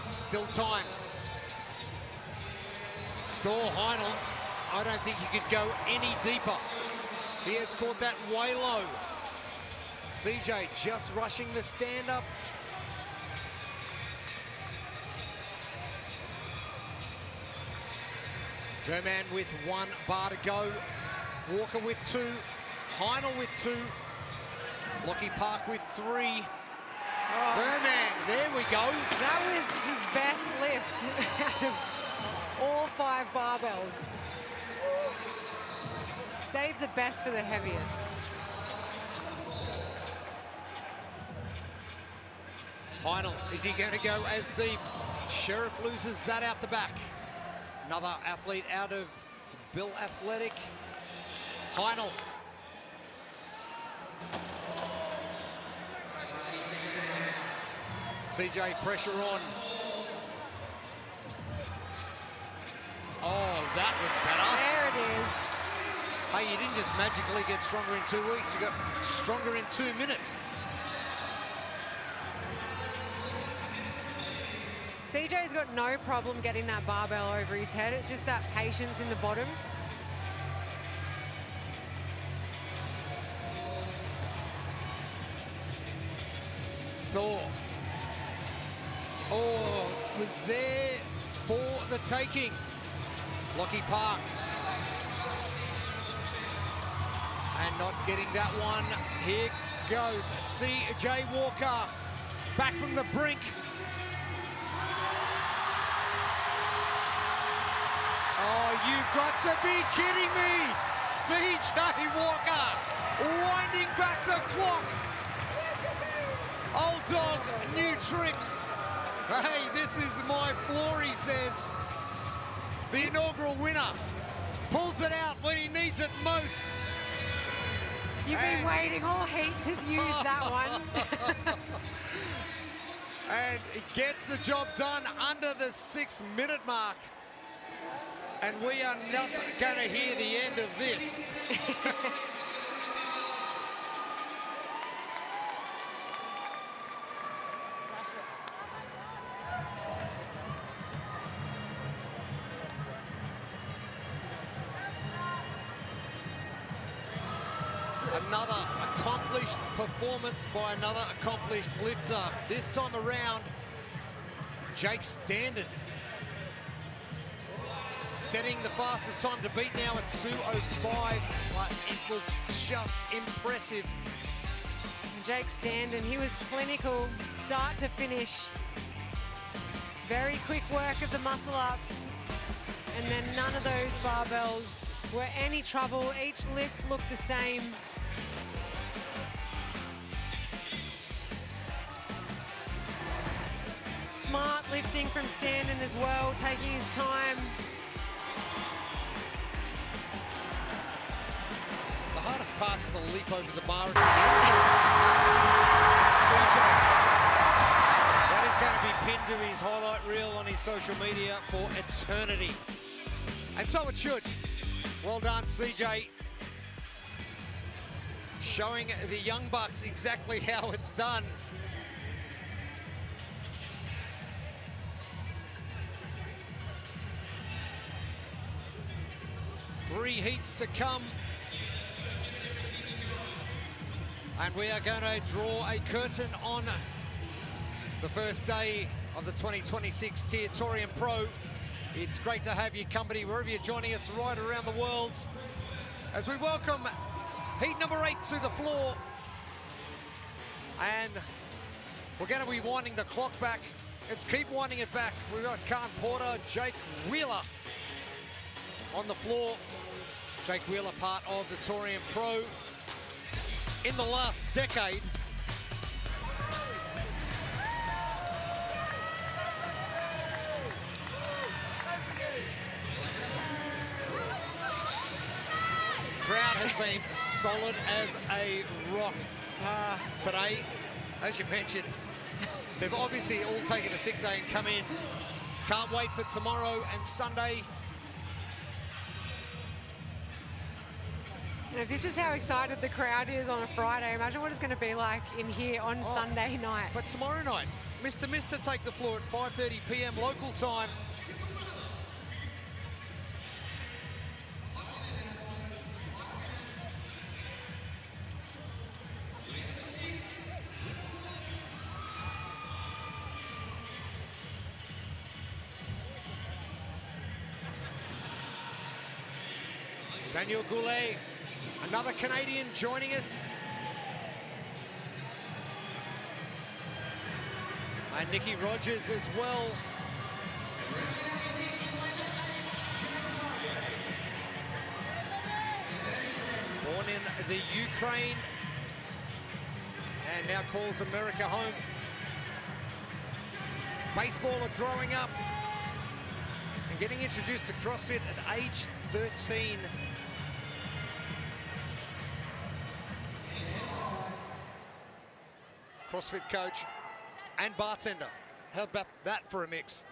Still time. Thor Heinl, I don't think he could go any deeper. He has caught that way low. CJ just rushing the stand-up. Verman with 1 bar to go. Walker with 2. Heinl with 2. Lockie Park with 3. Oh. Verman, there we go. That was his best lift out of all 5 barbells. Save the best for the heaviest. Heinl, is he going to go as deep? Sheriff loses that out the back. Another athlete out of Bill Athletic. Heinl. CJ pressure on. was better. There it is. Hey, you didn't just magically get stronger in 2 weeks, you got stronger in 2 minutes. CJ's got no problem getting that barbell over his head. It's just that patience in the bottom. Thor. Oh, was there for the taking. Lockie Park. And not getting that one. Here goes CJ Walker. Back from the brink. Oh, you've got to be kidding me. CJ Walker winding back the clock. Old dog, new tricks. Hey, this is my floor, he says. The inaugural winner pulls it out when he needs it most. You've been waiting all heat to use that one. And it gets the job done under the 6-minute mark. And we are not going to hear the end of this. Another accomplished performance by another accomplished lifter. This time around, Jake Standen setting the fastest time to beat now at 2:05, but it was just impressive. Jake Standen, he was clinical, start to finish. Very quick work of the muscle ups, and then none of those barbells were any trouble. Each lift looked the same. Smart lifting from Standen as well, taking his time. The hardest part is the leap over the bar at the end. And CJ, that is going to be pinned to his highlight reel on his social media for eternity. And so it should. Well done, CJ. Showing the young bucks exactly how it's done. Three heats to come. And we are going to draw a curtain on the first day of the 2026 TYR Torian Pro. It's great to have your company wherever you're joining us right around the world as we welcome heat number 8 to the floor. And we're going to be winding the clock back. Let's keep winding it back. We've got Khan Porter, Jake Wheeler on the floor. Jake Wheeler, part of the Torian Pro in the last decade. Crowd has been solid as a rock today. As you mentioned, they've obviously all taken a sick day and come in. Can't wait for tomorrow and Sunday. You know, if this is how excited the crowd is on a Friday, imagine what it's going to be like in here on Sunday night. But tomorrow night, Mr. take the floor at 5:30 p.m. local time. Daniel Goulet, another Canadian joining us. And Nikki Rogers as well. Born in the Ukraine and now calls America home. Baseballer growing up and getting introduced to CrossFit at age 13. CrossFit coach and bartender. How about that for a mix?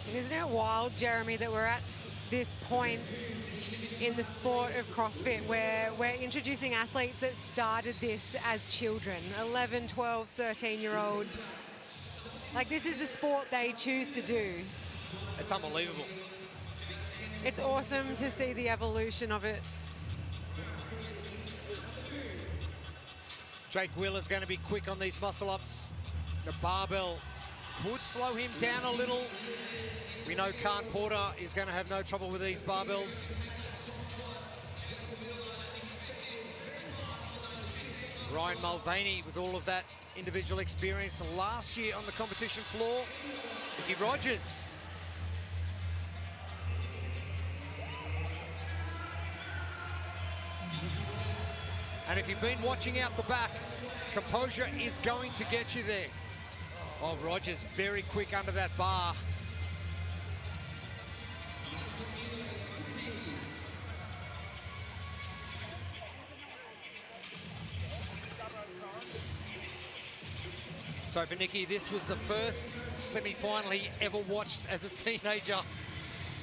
And isn't it wild, Jeremy, that we're at this point in the sport of CrossFit where we're introducing athletes that started this as children, 11, 12, 13-year-olds. Like, this is the sport they choose to do. It's unbelievable. It's awesome to see the evolution of it. Jake Wheeler's going to be quick on these muscle-ups. The barbell could slow him down a little. We know Khan Porter is going to have no trouble with these barbells. Ryan Mulvaney with all of that individual experience last year on the competition floor. Nicky Rogers. And if you've been watching out the back, composure is going to get you there. Oh, Rogers very quick under that bar. So for Nicky, this was the first semi-final he ever watched as a teenager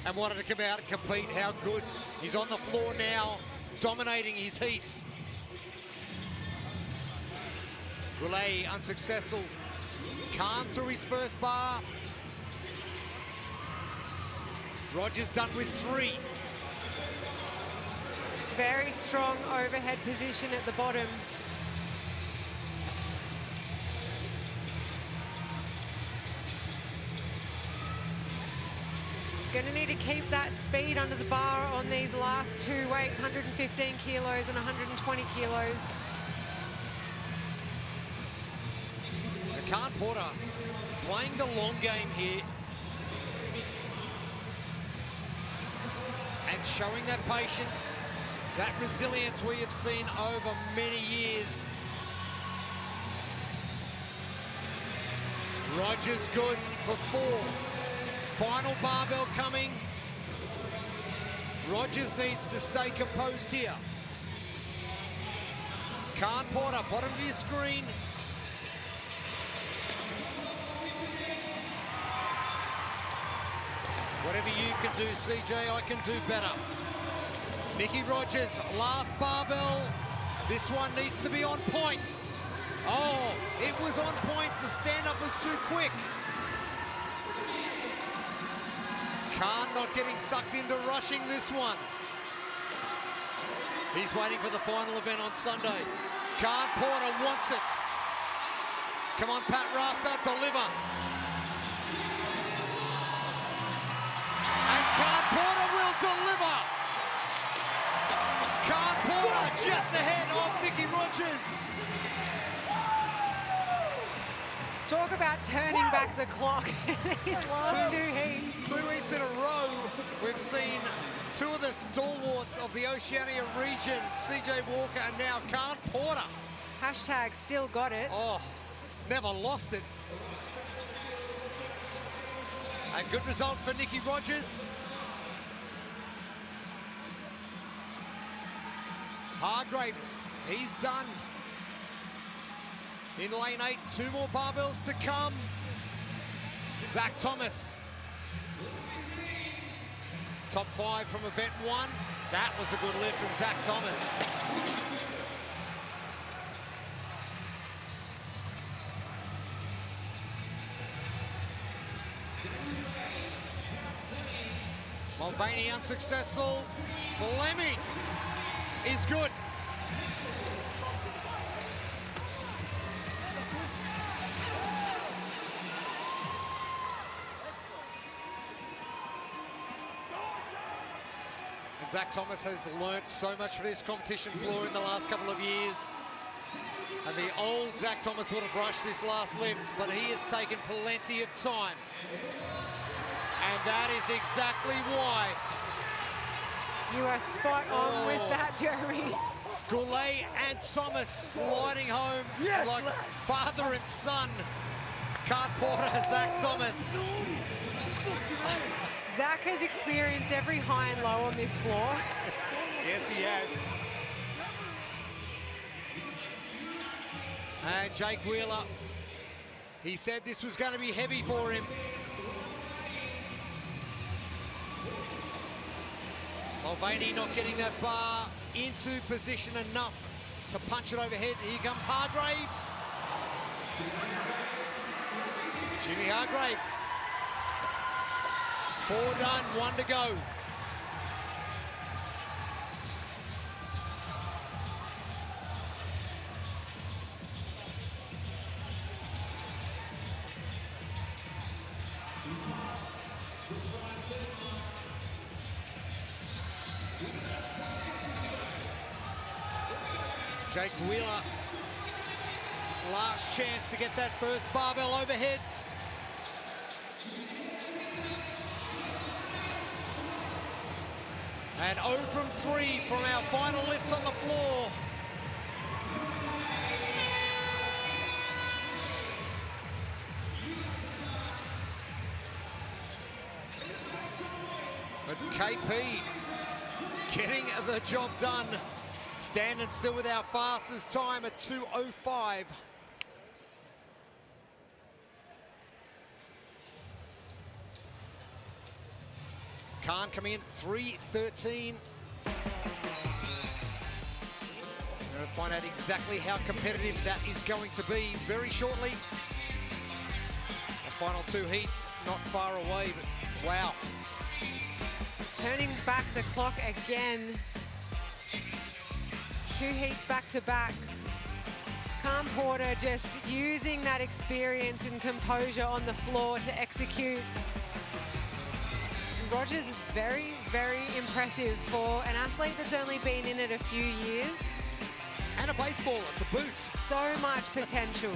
and wanted to come out and compete. How good. He's on the floor now, dominating his heat. Goulet unsuccessful. Khan through his first bar. Rogers done with 3. Very strong overhead position at the bottom. He's going to need to keep that speed under the bar on these last 2 weights, 115 kilos and 120 kilos. Khan Porter playing the long game here and showing that patience, that resilience we have seen over many years. Rogers good for 4. Final barbell coming. Rogers needs to stay composed here. Khan Porter, bottom of your screen. Whatever you can do, CJ, I can do better. Nicky Rogers, last barbell. This one needs to be on point. Oh, it was on point. The stand-up was too quick. Khan not getting sucked into rushing this one. He's waiting for the final event on Sunday. Khan Porter wants it. Come on, Pat Rafter, deliver. And Khan Porter will deliver. Khan Porter just ahead of Nicky Rogers. Talk about turning back the clock in these last 2 heats. 2 heats in a row. We've seen 2 of the stalwarts of the Oceania region, CJ Walker and now Khan Porter. Hashtag still got it. Oh, never lost it. A good result for Nicky Rogers. Hargraves, he's done. In lane 8, 2 more barbells to come. Zach Thomas. Top 5 from event 1. That was a good lift from Zach Thomas. Mulvaney unsuccessful. Fleming is good. And Zach Thomas has learnt so much for this competition floor in the last couple of years. And the old Zach Thomas would have rushed this last lift, but he has taken plenty of time. And that is exactly why. You are spot on with that, Jeremy. Goulet and Thomas sliding home like father and son. Khan Porter, Zach Thomas. Zach has experienced every high and low on this floor. Yes, he has. And Jake Wheeler, he said this was going to be heavy for him. Mulvaney not getting that bar into position enough to punch it overhead. Here comes Hargraves. Jimmy Hargraves. 4 done, 1 to go. Jake Wheeler, last chance to get that first barbell overheads. And 0 from 3 from our final lifts on the floor. But KP getting the job done. Standing still with our fastest time at 2:05. Khan coming in 3:13. We're going to find out exactly how competitive that is going to be very shortly. The final 2 heats not far away, but wow. Turning back the clock again. 2 heats back to back. Khan Porter just using that experience and composure on the floor to execute. Rogers is very, very impressive for an athlete that's only been in it a few years. And a baseballer to boot. So much potential.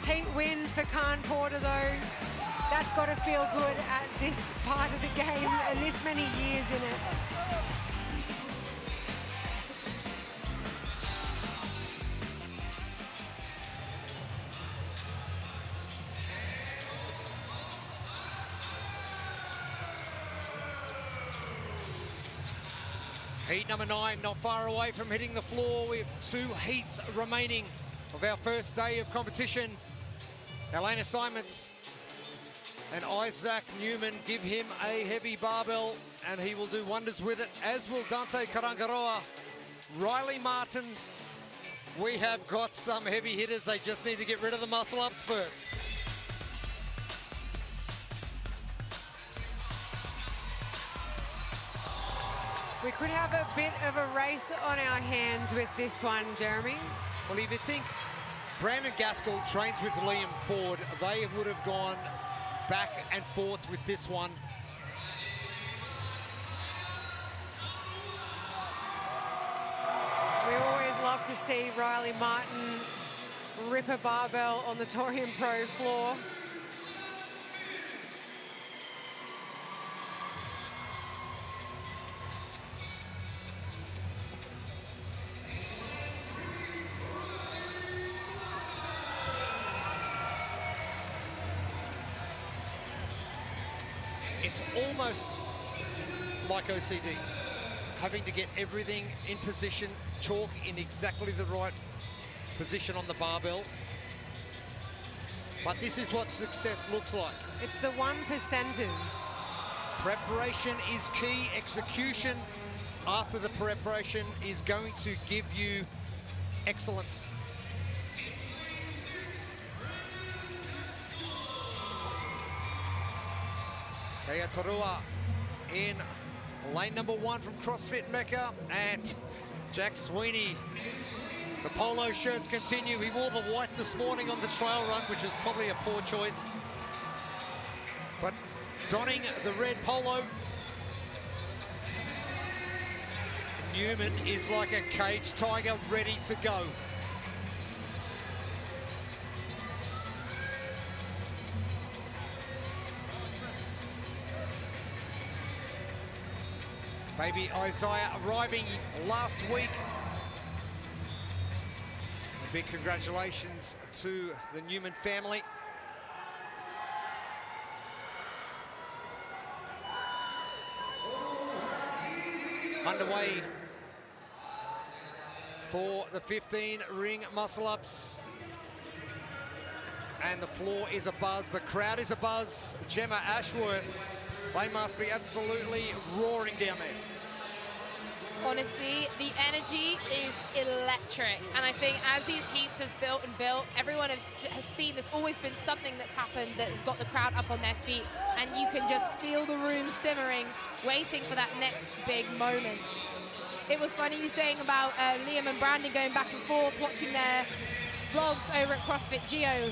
Heat win for Khan Porter though. That's got to feel good at this part of the game and this many years in it. Heat number 9 not far away from hitting the floor. We have 2 heats remaining of our first day of competition. Elena Simons and Isaac Newman give him a heavy barbell and he will do wonders with it, as will Dante Karangaroa. Riley Martin, we have got some heavy hitters. They just need to get rid of the muscle ups first. We could have a bit of a race on our hands with this one, Jeremy. Well, if you think Brandon Gaskell trains with Liam Ford, they would have gone back and forth with this one. We always love to see Riley Martin rip a barbell on the Torian Pro floor. It's almost like OCD, having to get everything in position, chalk in exactly the right position on the barbell. But this is what success looks like. It's the 1%ers. Preparation is key. Execution after the preparation is going to give you excellence. Kaya Torua in lane number 1 from CrossFit Mecca, and Jack Sweeney. The polo shirts continue. He wore the white this morning on the trail run, which is probably a poor choice. But donning the red polo, Newman is like a caged tiger ready to go. Baby Isaiah arriving last week. A big congratulations to the Newman family. underway for the 15 ring muscle-ups. And the floor is abuzz, the crowd is abuzz. Gemma Ashworth, they must be absolutely roaring down there. Honestly, the energy is electric. And I think as these heats have built and built, everyone has seen there's always been something that's happened that has got the crowd up on their feet. And you can just feel the room simmering, waiting for that next big moment. It was funny you saying about Liam and Brandon going back and forth, watching their vlogs over at CrossFit Geo.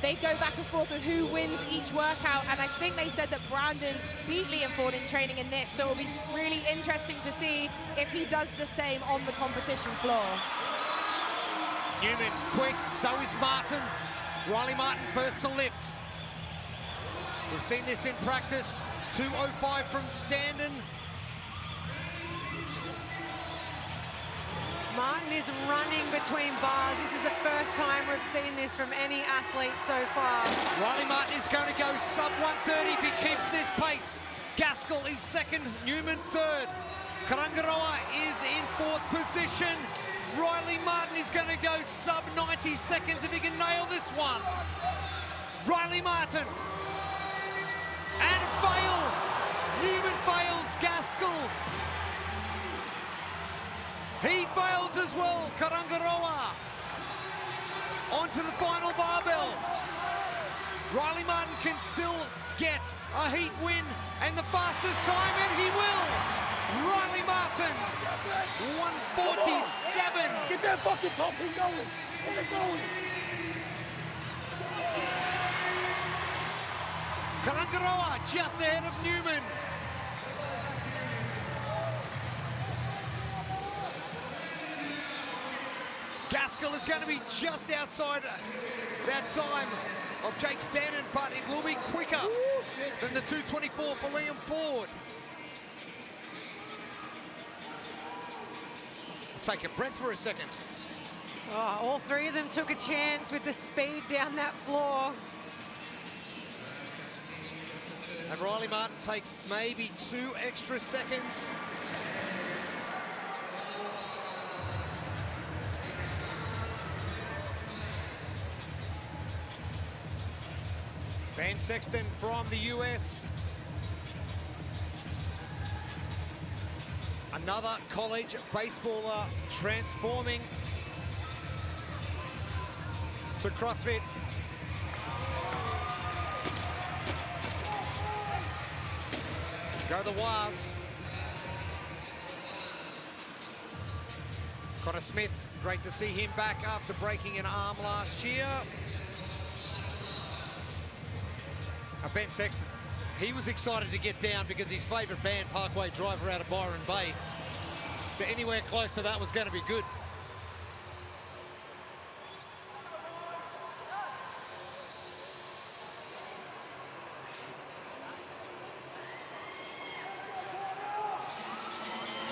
They go back and forth with who wins each workout, and I think they said that Brandon beat Liam Ford in training in this, so it'll be really interesting to see if he does the same on the competition floor. Newman quick, so is Martin. Riley Martin first to lift. We've seen this in practice. 2:05 from Standen. Martin is running between bars. This is the first time we've seen this from any athlete so far. Riley Martin is going to go sub 130 if he keeps this pace. Gaskell is second, Newman third. Karangaroa is in fourth position. Riley Martin is going to go sub 90 seconds if he can nail this one. Riley Martin. And fail. Newman fails, Gaskell. He fails as well, Karangaroa. Onto the final barbell. Riley Martin can still get a heat win and the fastest time, and he will. Riley Martin, 147. Get that fucking pumping going. Get it going. Karangaroa just ahead of Newman. Gaskell is going to be just outside that time of Jake Standen, but it will be quicker than the 2:24 for Liam Ford. Take a breath for a second. Oh, all three of them took a chance with the speed down that floor. And Riley Martin takes maybe 2 extra seconds. Ben Sexton from the US. Another college baseballer transforming to CrossFit. Go the Waz. Connor Smith, great to see him back after breaking an arm last year. Ben Sexton, he was excited to get down because his favourite band, Parkway Driver, out of Byron Bay. So anywhere close to that was going to be good.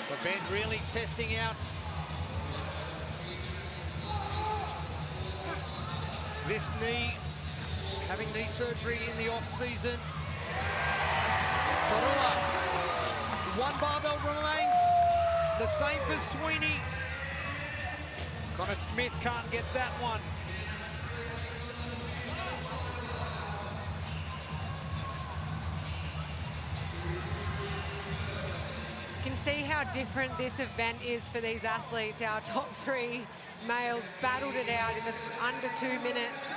So Ben really testing out this knee. Having knee surgery in the off-season. Torua, 1 barbell remains. The same for Sweeney. Connor Smith can't get that one. You can see how different this event is for these athletes. Our top 3 males battled it out in under 2 minutes.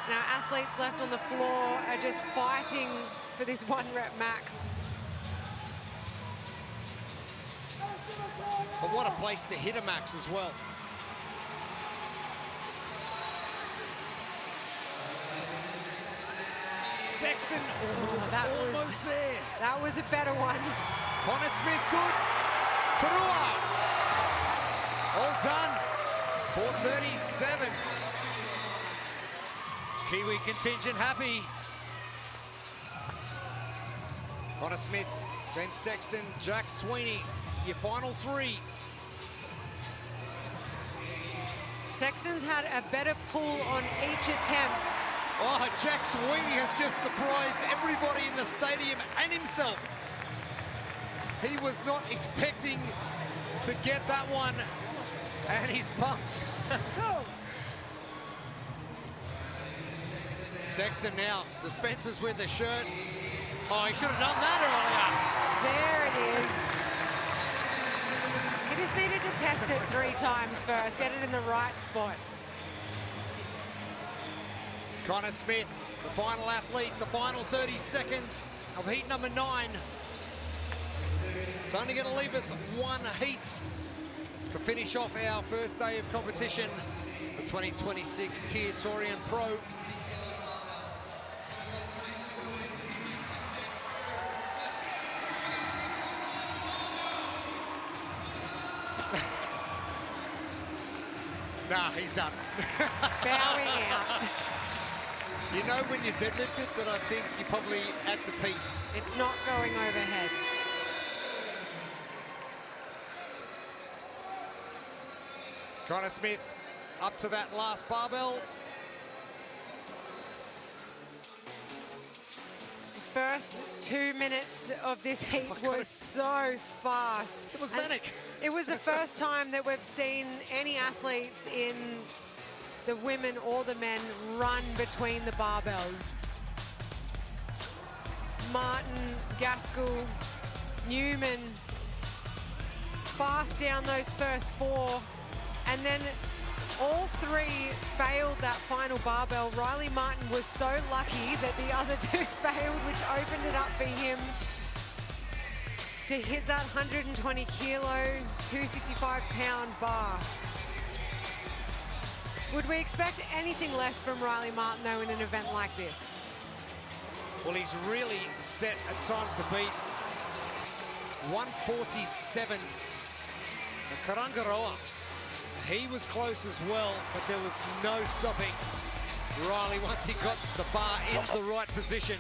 And our athletes left on the floor are just fighting for this 1 rep max. But what a place to hit a max as well. Sexton was almost there. That was a better one. Connor Smith, good. Torua. All done. 4:37. Kiwi contingent happy. Connor Smith, Ben Sexton, Jack Sweeney, your final 3. Sexton's had a better pull on each attempt. Oh, Jack Sweeney has just surprised everybody in the stadium and himself. He was not expecting to get that one, and he's pumped. Sexton now dispenses with the shirt. Oh, he should have done that There it is. He just needed to test it 3 times first, get it in the right spot. earlier. Connor Smith, the final athlete, the final 30 seconds of heat number 9. It's only going to leave us 1 heat to finish off our first day of competition, the 2026 TYR Torian Pro. Nah, he's done. Bowing out. You know when you deadlift it that I think you're probably at the peak. It's not going overhead. Connor Smith up to that last barbell. The first 2 minutes of this heat was so fast. It was And manic. it was the first time that we've seen any athletes in the women or the men run between the barbells. Martin, Gaskell, Newman, fast down those first 4. And then all 3 failed that final barbell. Riley Martin was so lucky that the other 2 failed, which opened it up for him to hit that 120 kilo, 265 pound bar. Would we expect anything less from Riley Martin though in an event like this? Well, he's really set a time to beat. 147. The Karangaroa. He was close as well, but there was no stopping Riley once he got the bar in the right position.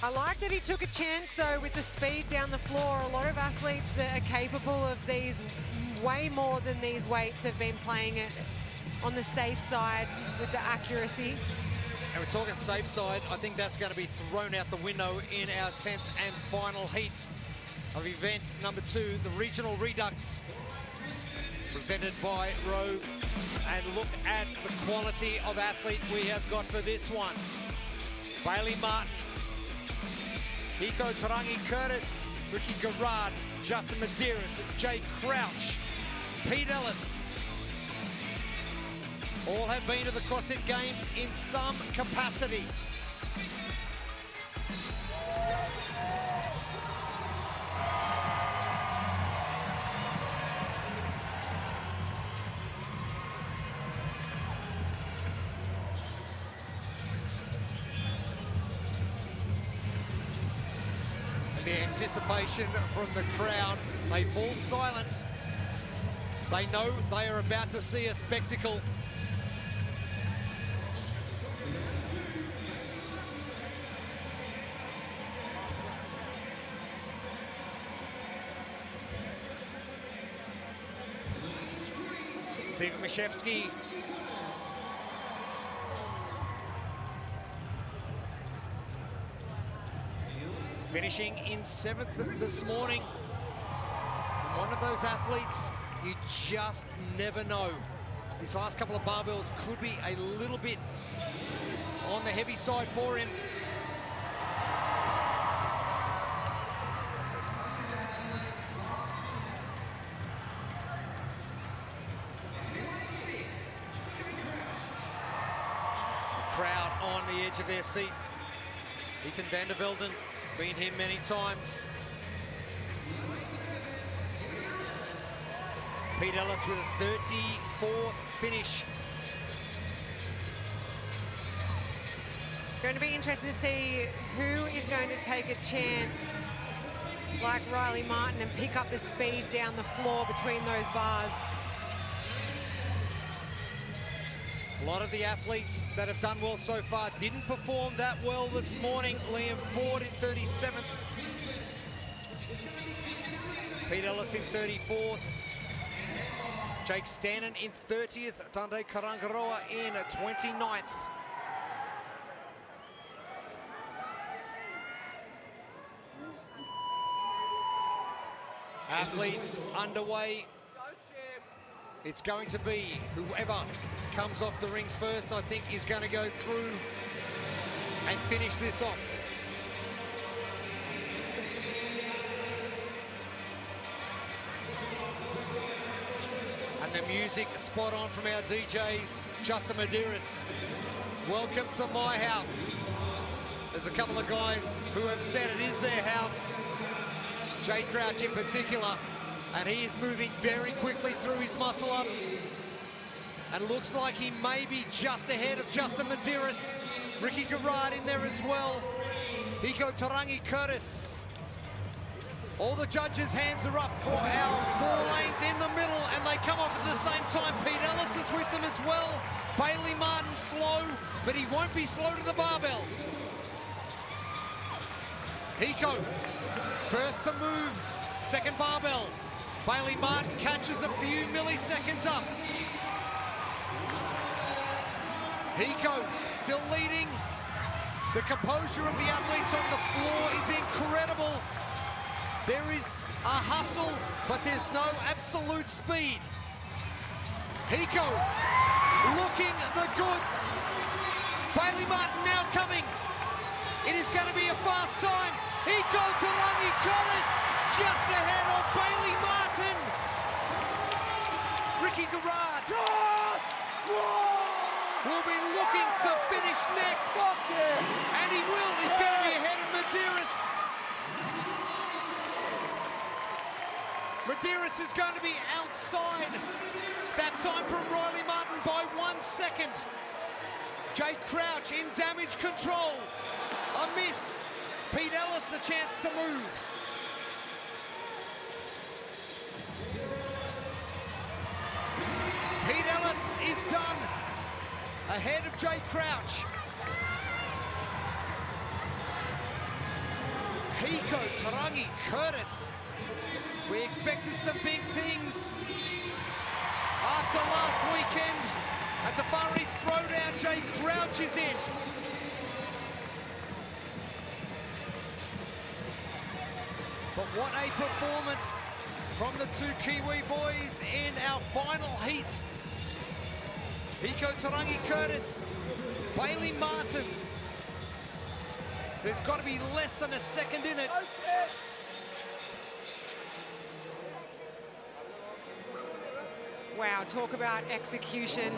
I like that he took a chance though with the speed down the floor. A lot of athletes that are capable of these way more than these weights have been playing it on the safe side with the accuracy. And we're talking safe side. I think that's going to be thrown out the window in our 10th and final heats of event number 2, the Regional Redux, presented by Rogue. And look at the quality of athlete we have got for this one. Bailey Martin, Hiko Tarangi Curtis, Ricky Garrard, Justin Medeiros, Jay Crouch, Pete Ellis. All have been to the CrossFit Games in some capacity. The anticipation from the crowd, they fall silent. They know they are about to see a spectacle. Steve Mashevsky. Finishing in 7th this morning. One of those athletes you just never know. These last couple of barbells could be a little bit on the heavy side for him. The crowd on the edge of their seat. Ethan van der Velden, been here many times. Pete Ellis with a 34th finish. It's going to be interesting to see who is going to take a chance like Riley Martin and pick up the speed down the floor between those bars. A lot of the athletes that have done well so far didn't perform that well this morning. Liam Ford in 37th. Pete Ellis in 34th. Jake Stannon in 30th. Dante Karangaroa in 29th. Athletes underway. It's going to be whoever comes off the rings first, I think, is going to go through and finish this off. And the music spot on from our DJs, Justin Medeiros. Welcome to my house. There's a couple of guys who have said it is their house. Jay Crouch in particular, and he is moving very quickly through his muscle-ups. And looks like he may be just ahead of Justin Medeiros. Ricky Garrard in there as well. Hiko Tarangi Curtis. All the judges' hands are up for our 4 lanes in the middle, and they come off at the same time. Pete Ellis is with them as well. Bailey Martin slow, but he won't be slow to the barbell. Hiko, first to move, second barbell. Bailey Martin catches a few milliseconds up. Hiko still leading. The composure of the athletes on the floor is incredible. There is a hustle, but there's no absolute speed. Hiko looking the goods. Bailey Martin now coming. It is going to be a fast time. Hiko Tarangi Curtis just ahead of Bailey Martin. Ricky Garrard will be looking to finish next. And he will. He's going to be ahead of Medeiros. Medeiros is going to be outside. That time from Riley Martin by 1 second. Jay Crouch in damage control. A miss. Pete Ellis a chance to move. Pete Ellis is done. Ahead of Jay Crouch. Hiko Tarangi Curtis. We expected some big things after last weekend at the Far East Throwdown. Jay Crouch is in. But what a performance from the 2 Kiwi boys in our final heat. Hiko Tarangi Curtis, Bailey Martin. There's got to be less than a second in it. Wow, talk about execution.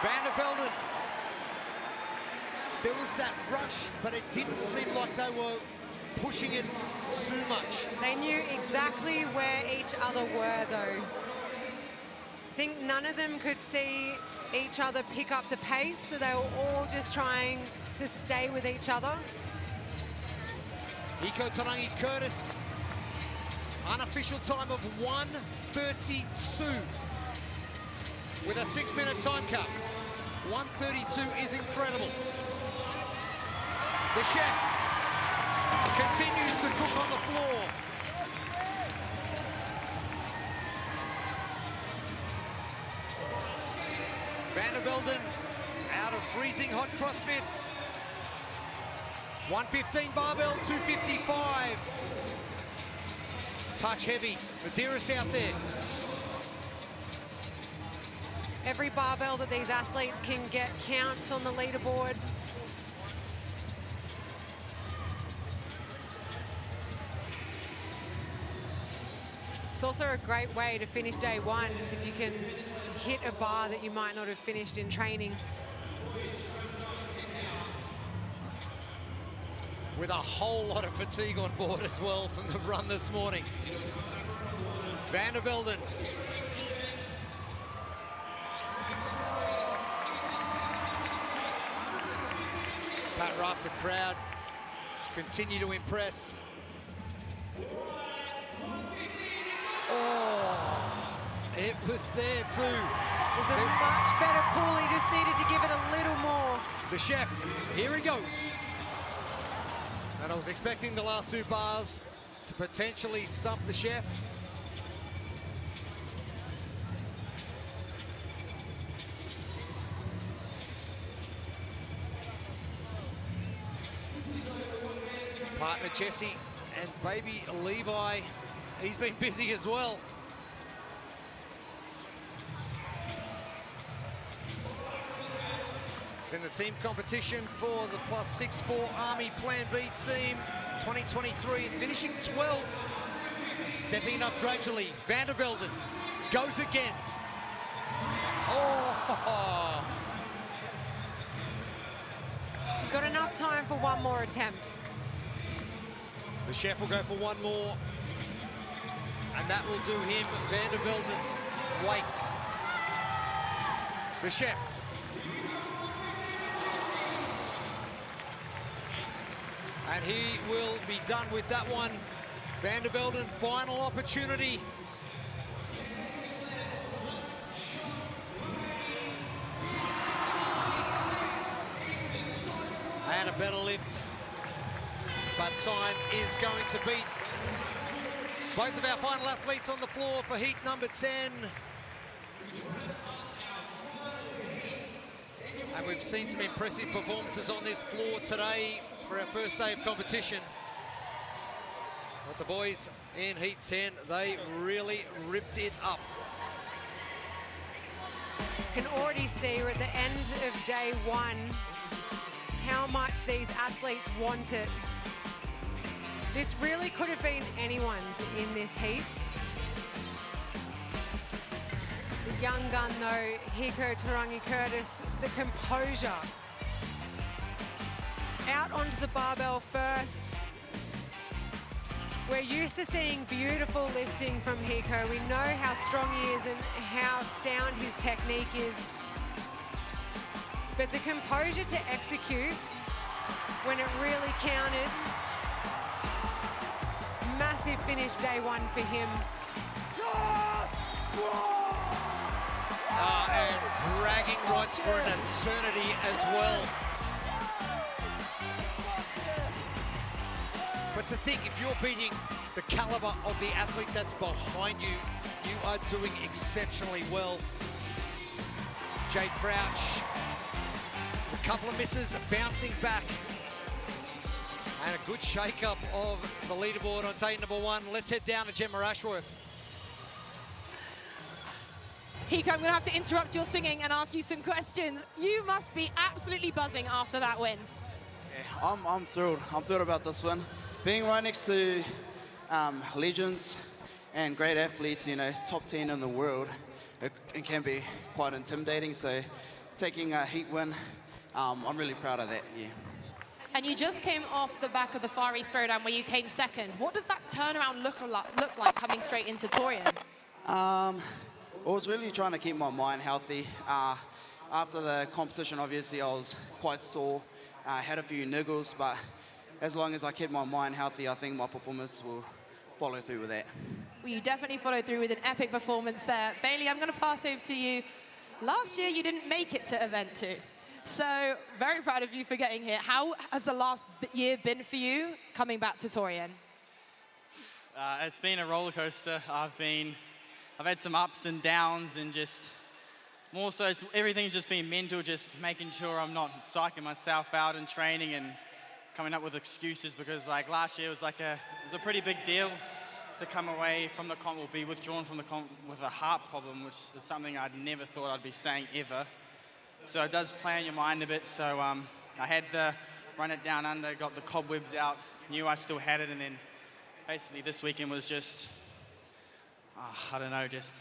Van der Velden. There was that rush, but it didn't seem like they were pushing it too much. They knew exactly where each other were, though. I think none of them could see each other pick up the pace, so they were all just trying to stay with each other. Hiko Tarangi Curtis, unofficial time of 1:32 with a 6-minute time cap. 1:32 is incredible. The chef continues to cook on the floor. Van der Velden out of freezing hot CrossFits. 115 barbell, 255. Touch heavy. Medeiros out there. Every barbell that these athletes can get counts on the leaderboard. It's also a great way to finish day one, is if you can hit a bar that you might not have finished in training. With a whole lot of fatigue on board as well from the run this morning. Van der Velden. Pat Rafter crowd continue to impress. Oh, it was there too. It was a much better pull. He just needed to give it a little more. The chef, here he goes. And I was expecting the last 2 bars to potentially stump the chef. Partner Jesse and baby Levi, he's been busy as well. It's in the team competition for the +6'4" Army Plan B team 2023, finishing 12th and stepping up gradually. Van der Velden goes again. Oh! He's got enough time for one more attempt. The chef will go for one more, and that will do him. Van der Velden waits. The chef. And he will be done with that one. Van der Velden, final opportunity. And a better lift. But time is going to beat both of our final athletes on the floor for heat number 10. And we've seen some impressive performances on this floor today for our first day of competition. But the boys in heat 10, they really ripped it up. You can already see we're at the end of day one how much these athletes want it. This really could have been anyone's in this heat. The young gun though, Hiko Tarangi Curtis, the composure. Out onto the barbell first. We're used to seeing beautiful lifting from Hiko. We know how strong he is and how sound his technique is. But the composure to execute when it really counted. Massive finish day one for him. And bragging rights for an eternity as well. But to think, if you're beating the caliber of the athlete that's behind you, you are doing exceptionally well. Jake Crouch, a couple of misses, bouncing back. And a good shake-up of the leaderboard on day number one. Let's head down to Gemma Ashworth. Hiko, I'm going to have to interrupt your singing and ask you some questions. You must be absolutely buzzing after that win. Yeah, I'm thrilled. I'm thrilled about this win. Being right next to legends and great athletes, you know, top 10 in the world, it can be quite intimidating. So taking a heat win, I'm really proud of that, yeah. And you just came off the back of the Far East Throwdown where you came second. What does that turnaround look like coming straight into Torian? I was really trying to keep my mind healthy. After the competition, obviously, I was quite sore. Had a few niggles, but as long as I keep my mind healthy, I think my performance will follow through with that. Well, you definitely followed through with an epic performance there. Bailey, I'm going to pass over to you. Last year, you didn't make it to event 2. So, very proud of you for getting here. How has the last year been for you coming back to Torian? It's been a roller coaster. I've had some ups and downs, and just more so everything's just been mental, just making sure I'm not psyching myself out in training and coming up with excuses, because like last year was it was a pretty big deal to come away from the comp or be withdrawn from the comp with a heart problem, which is something I'd never thought I'd be saying ever. So it does play on your mind a bit. So I had the run it down under, got the cobwebs out, knew I still had it, and then basically this weekend was just, I don't know, just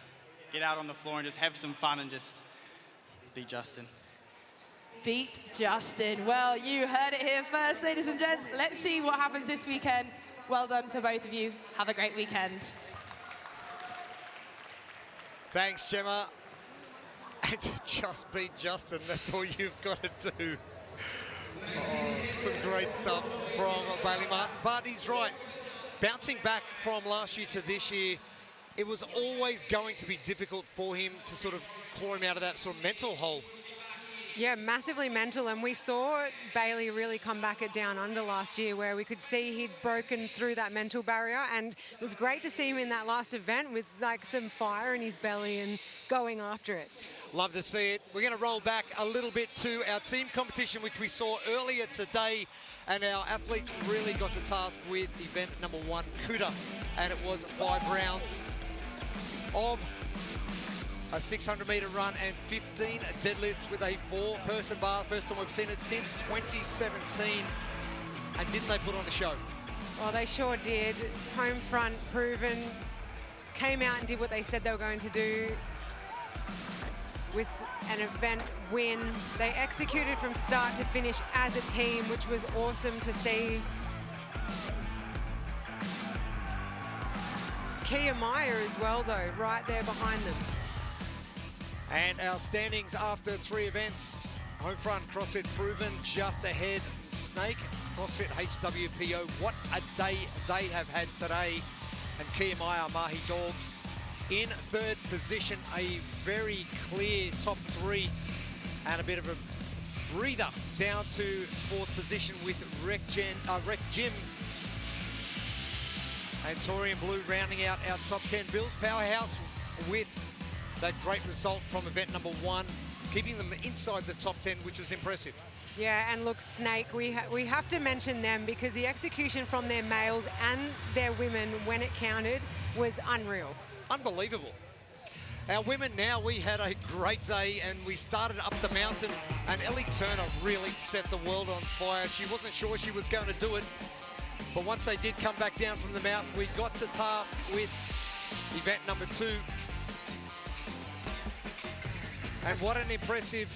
get out on the floor and just have some fun and just beat Justin. Beat Justin. Well, you heard it here first, ladies and gents. Let's see what happens this weekend. Well done to both of you. Have a great weekend. Thanks, Gemma. And to just beat Justin, that's all you've got to do. Oh, some great stuff from Bailey Martin, but he's right. Bouncing back from last year to this year, it was always going to be difficult for him to sort of claw him out of that sort of mental hole. Yeah, massively mental, and we saw Bailey really come back at Down Under last year, where we could see he'd broken through that mental barrier, and it was great to see him in that last event with like some fire in his belly and going after it. Love to see it. We're going to roll back a little bit to our team competition, which we saw earlier today, and our athletes really got to task with event number 1, Kuda, and it was 5 rounds of a 600-meter run and 15 deadlifts with a 4-person bar. First time we've seen it since 2017. And didn't they put on a show? Well, they sure did. Home front proven, came out and did what they said they were going to do with an event win. They executed from start to finish as a team, which was awesome to see. Kia Meyer as well, though, right there behind them. And our standings after 3 events. Home front, CrossFit Proven just ahead. Snake, CrossFit HWPO. What a day they have had today. And Kia Meyer, Mahi Dogs in 3rd position. A very clear top 3 and a bit of a breather down to 4th position with Rec Gym. And Torian Blue rounding out our top 10. Bill's Powerhouse with that great result from event number 1, keeping them inside the top 10, which was impressive. Yeah, and look, Snake, we have to mention them because the execution from their males and their women when it counted was unreal. Unbelievable. Our women now, we had a great day and we started up the mountain, and Ellie Turner really set the world on fire. She wasn't sure she was going to do it, but once they did come back down from the mountain, we got to task with event number 2. And what an impressive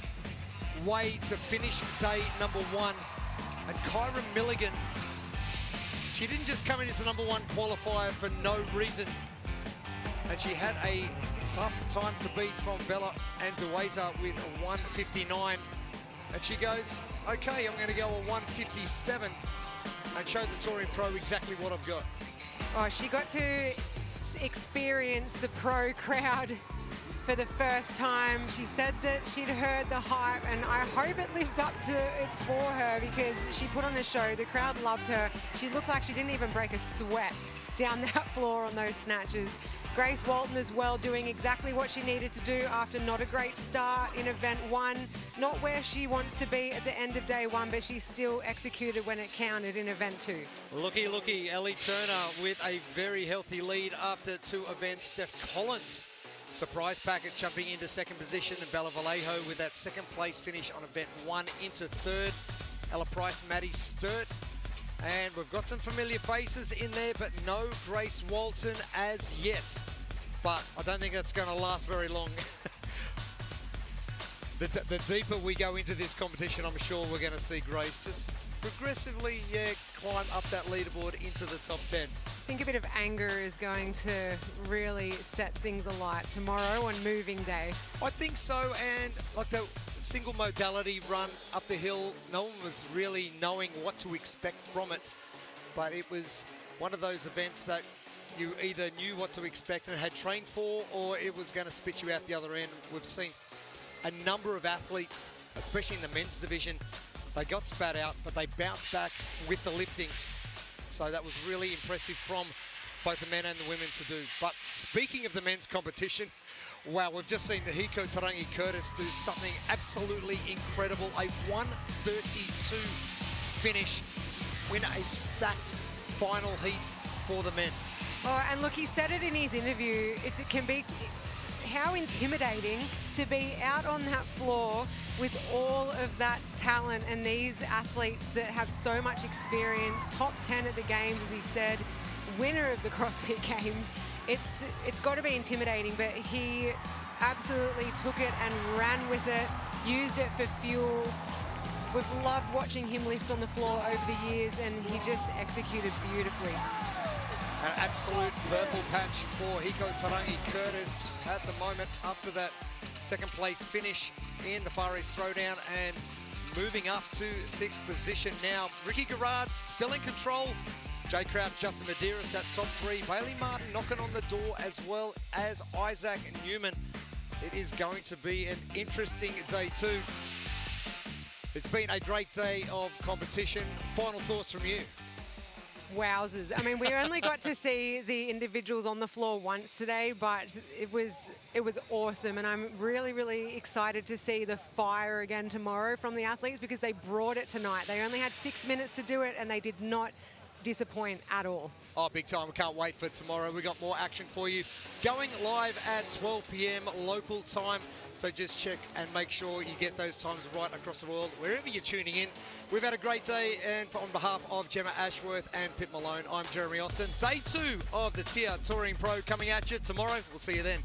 way to finish day number 1. And Kyra Milligan, she didn't just come in as the number 1 qualifier for no reason. And she had a tough time to beat from Bella and Dueza with a 1:59. And she goes, okay, I'm going to go a 1:57 and show the Torian Pro exactly what I've got. Oh, she got to experience the pro crowd for the first time. She said that she'd heard the hype, and I hope it lived up to it for her because she put on a show. The crowd loved her. She looked like she didn't even break a sweat down that floor on those snatches. Grace Walton as well, doing exactly what she needed to do after not a great start in event 1. Not where she wants to be at the end of day 1, but she still executed when it counted in event 2. Looky, Ellie Turner with a very healthy lead after 2 events. Steph Collins, surprise packet, jumping into 2nd position, and Bella Vallejo with that 2nd place finish on event 1 into 3rd. Ella Price, Maddie Sturt. And we've got some familiar faces in there, but no Grace Walton as yet. But I don't think that's going to last very long. The deeper we go into this competition, I'm sure we're going to see Grace just progressively, climb up that leaderboard into the top 10. I think a bit of anger is going to really set things alight tomorrow on moving day. I think so, and like the single modality run up the hill, no one was really knowing what to expect from it, but it was one of those events that you either knew what to expect and had trained for, or it was going to spit you out the other end. We've seen a number of athletes, especially in the men's division, they got spat out, but they bounced back with the lifting. So that was really impressive from both the men and the women to do. But speaking of the men's competition, wow, we've just seen Hiko Tarangi Curtis do something absolutely incredible. A 1:32 finish, win a stacked final heat for the men. Oh, and look, he said it in his interview. It can be how intimidating to be out on that floor with all of that talent and these athletes that have so much experience, top 10 at the games, as he said, winner of the CrossFit Games. It's got to be intimidating, but he absolutely took it and ran with it, used it for fuel. We've loved watching him lift on the floor over the years, and he just executed beautifully. An absolute purple patch for Hiko Tarangi Curtis at the moment after that 2nd place finish in the Far East Throwdown and moving up to 6th position now. Ricky Garrard still in control. Jay Crouch, Justin Medeiros at top 3. Bailey Martin knocking on the door, as well as Isaac Newman. It is going to be an interesting day 2. It's been a great day of competition. Final thoughts from you? Wowzers. I mean, we only got to see the individuals on the floor once today, but it was awesome. And I'm really, really excited to see the fire again tomorrow from the athletes, because they brought it tonight. They only had 6 minutes to do it, and they did not disappoint at all. Oh, big time. We can't wait for tomorrow. We got more action for you. Going live at 12 p.m. local time. So just check and make sure you get those times right across the world, wherever you're tuning in. We've had a great day, and on behalf of Gemma Ashworth and Pip Malone, I'm Jeremy Austin. Day 2 of the TYR Torian Pro coming at you tomorrow. We'll see you then.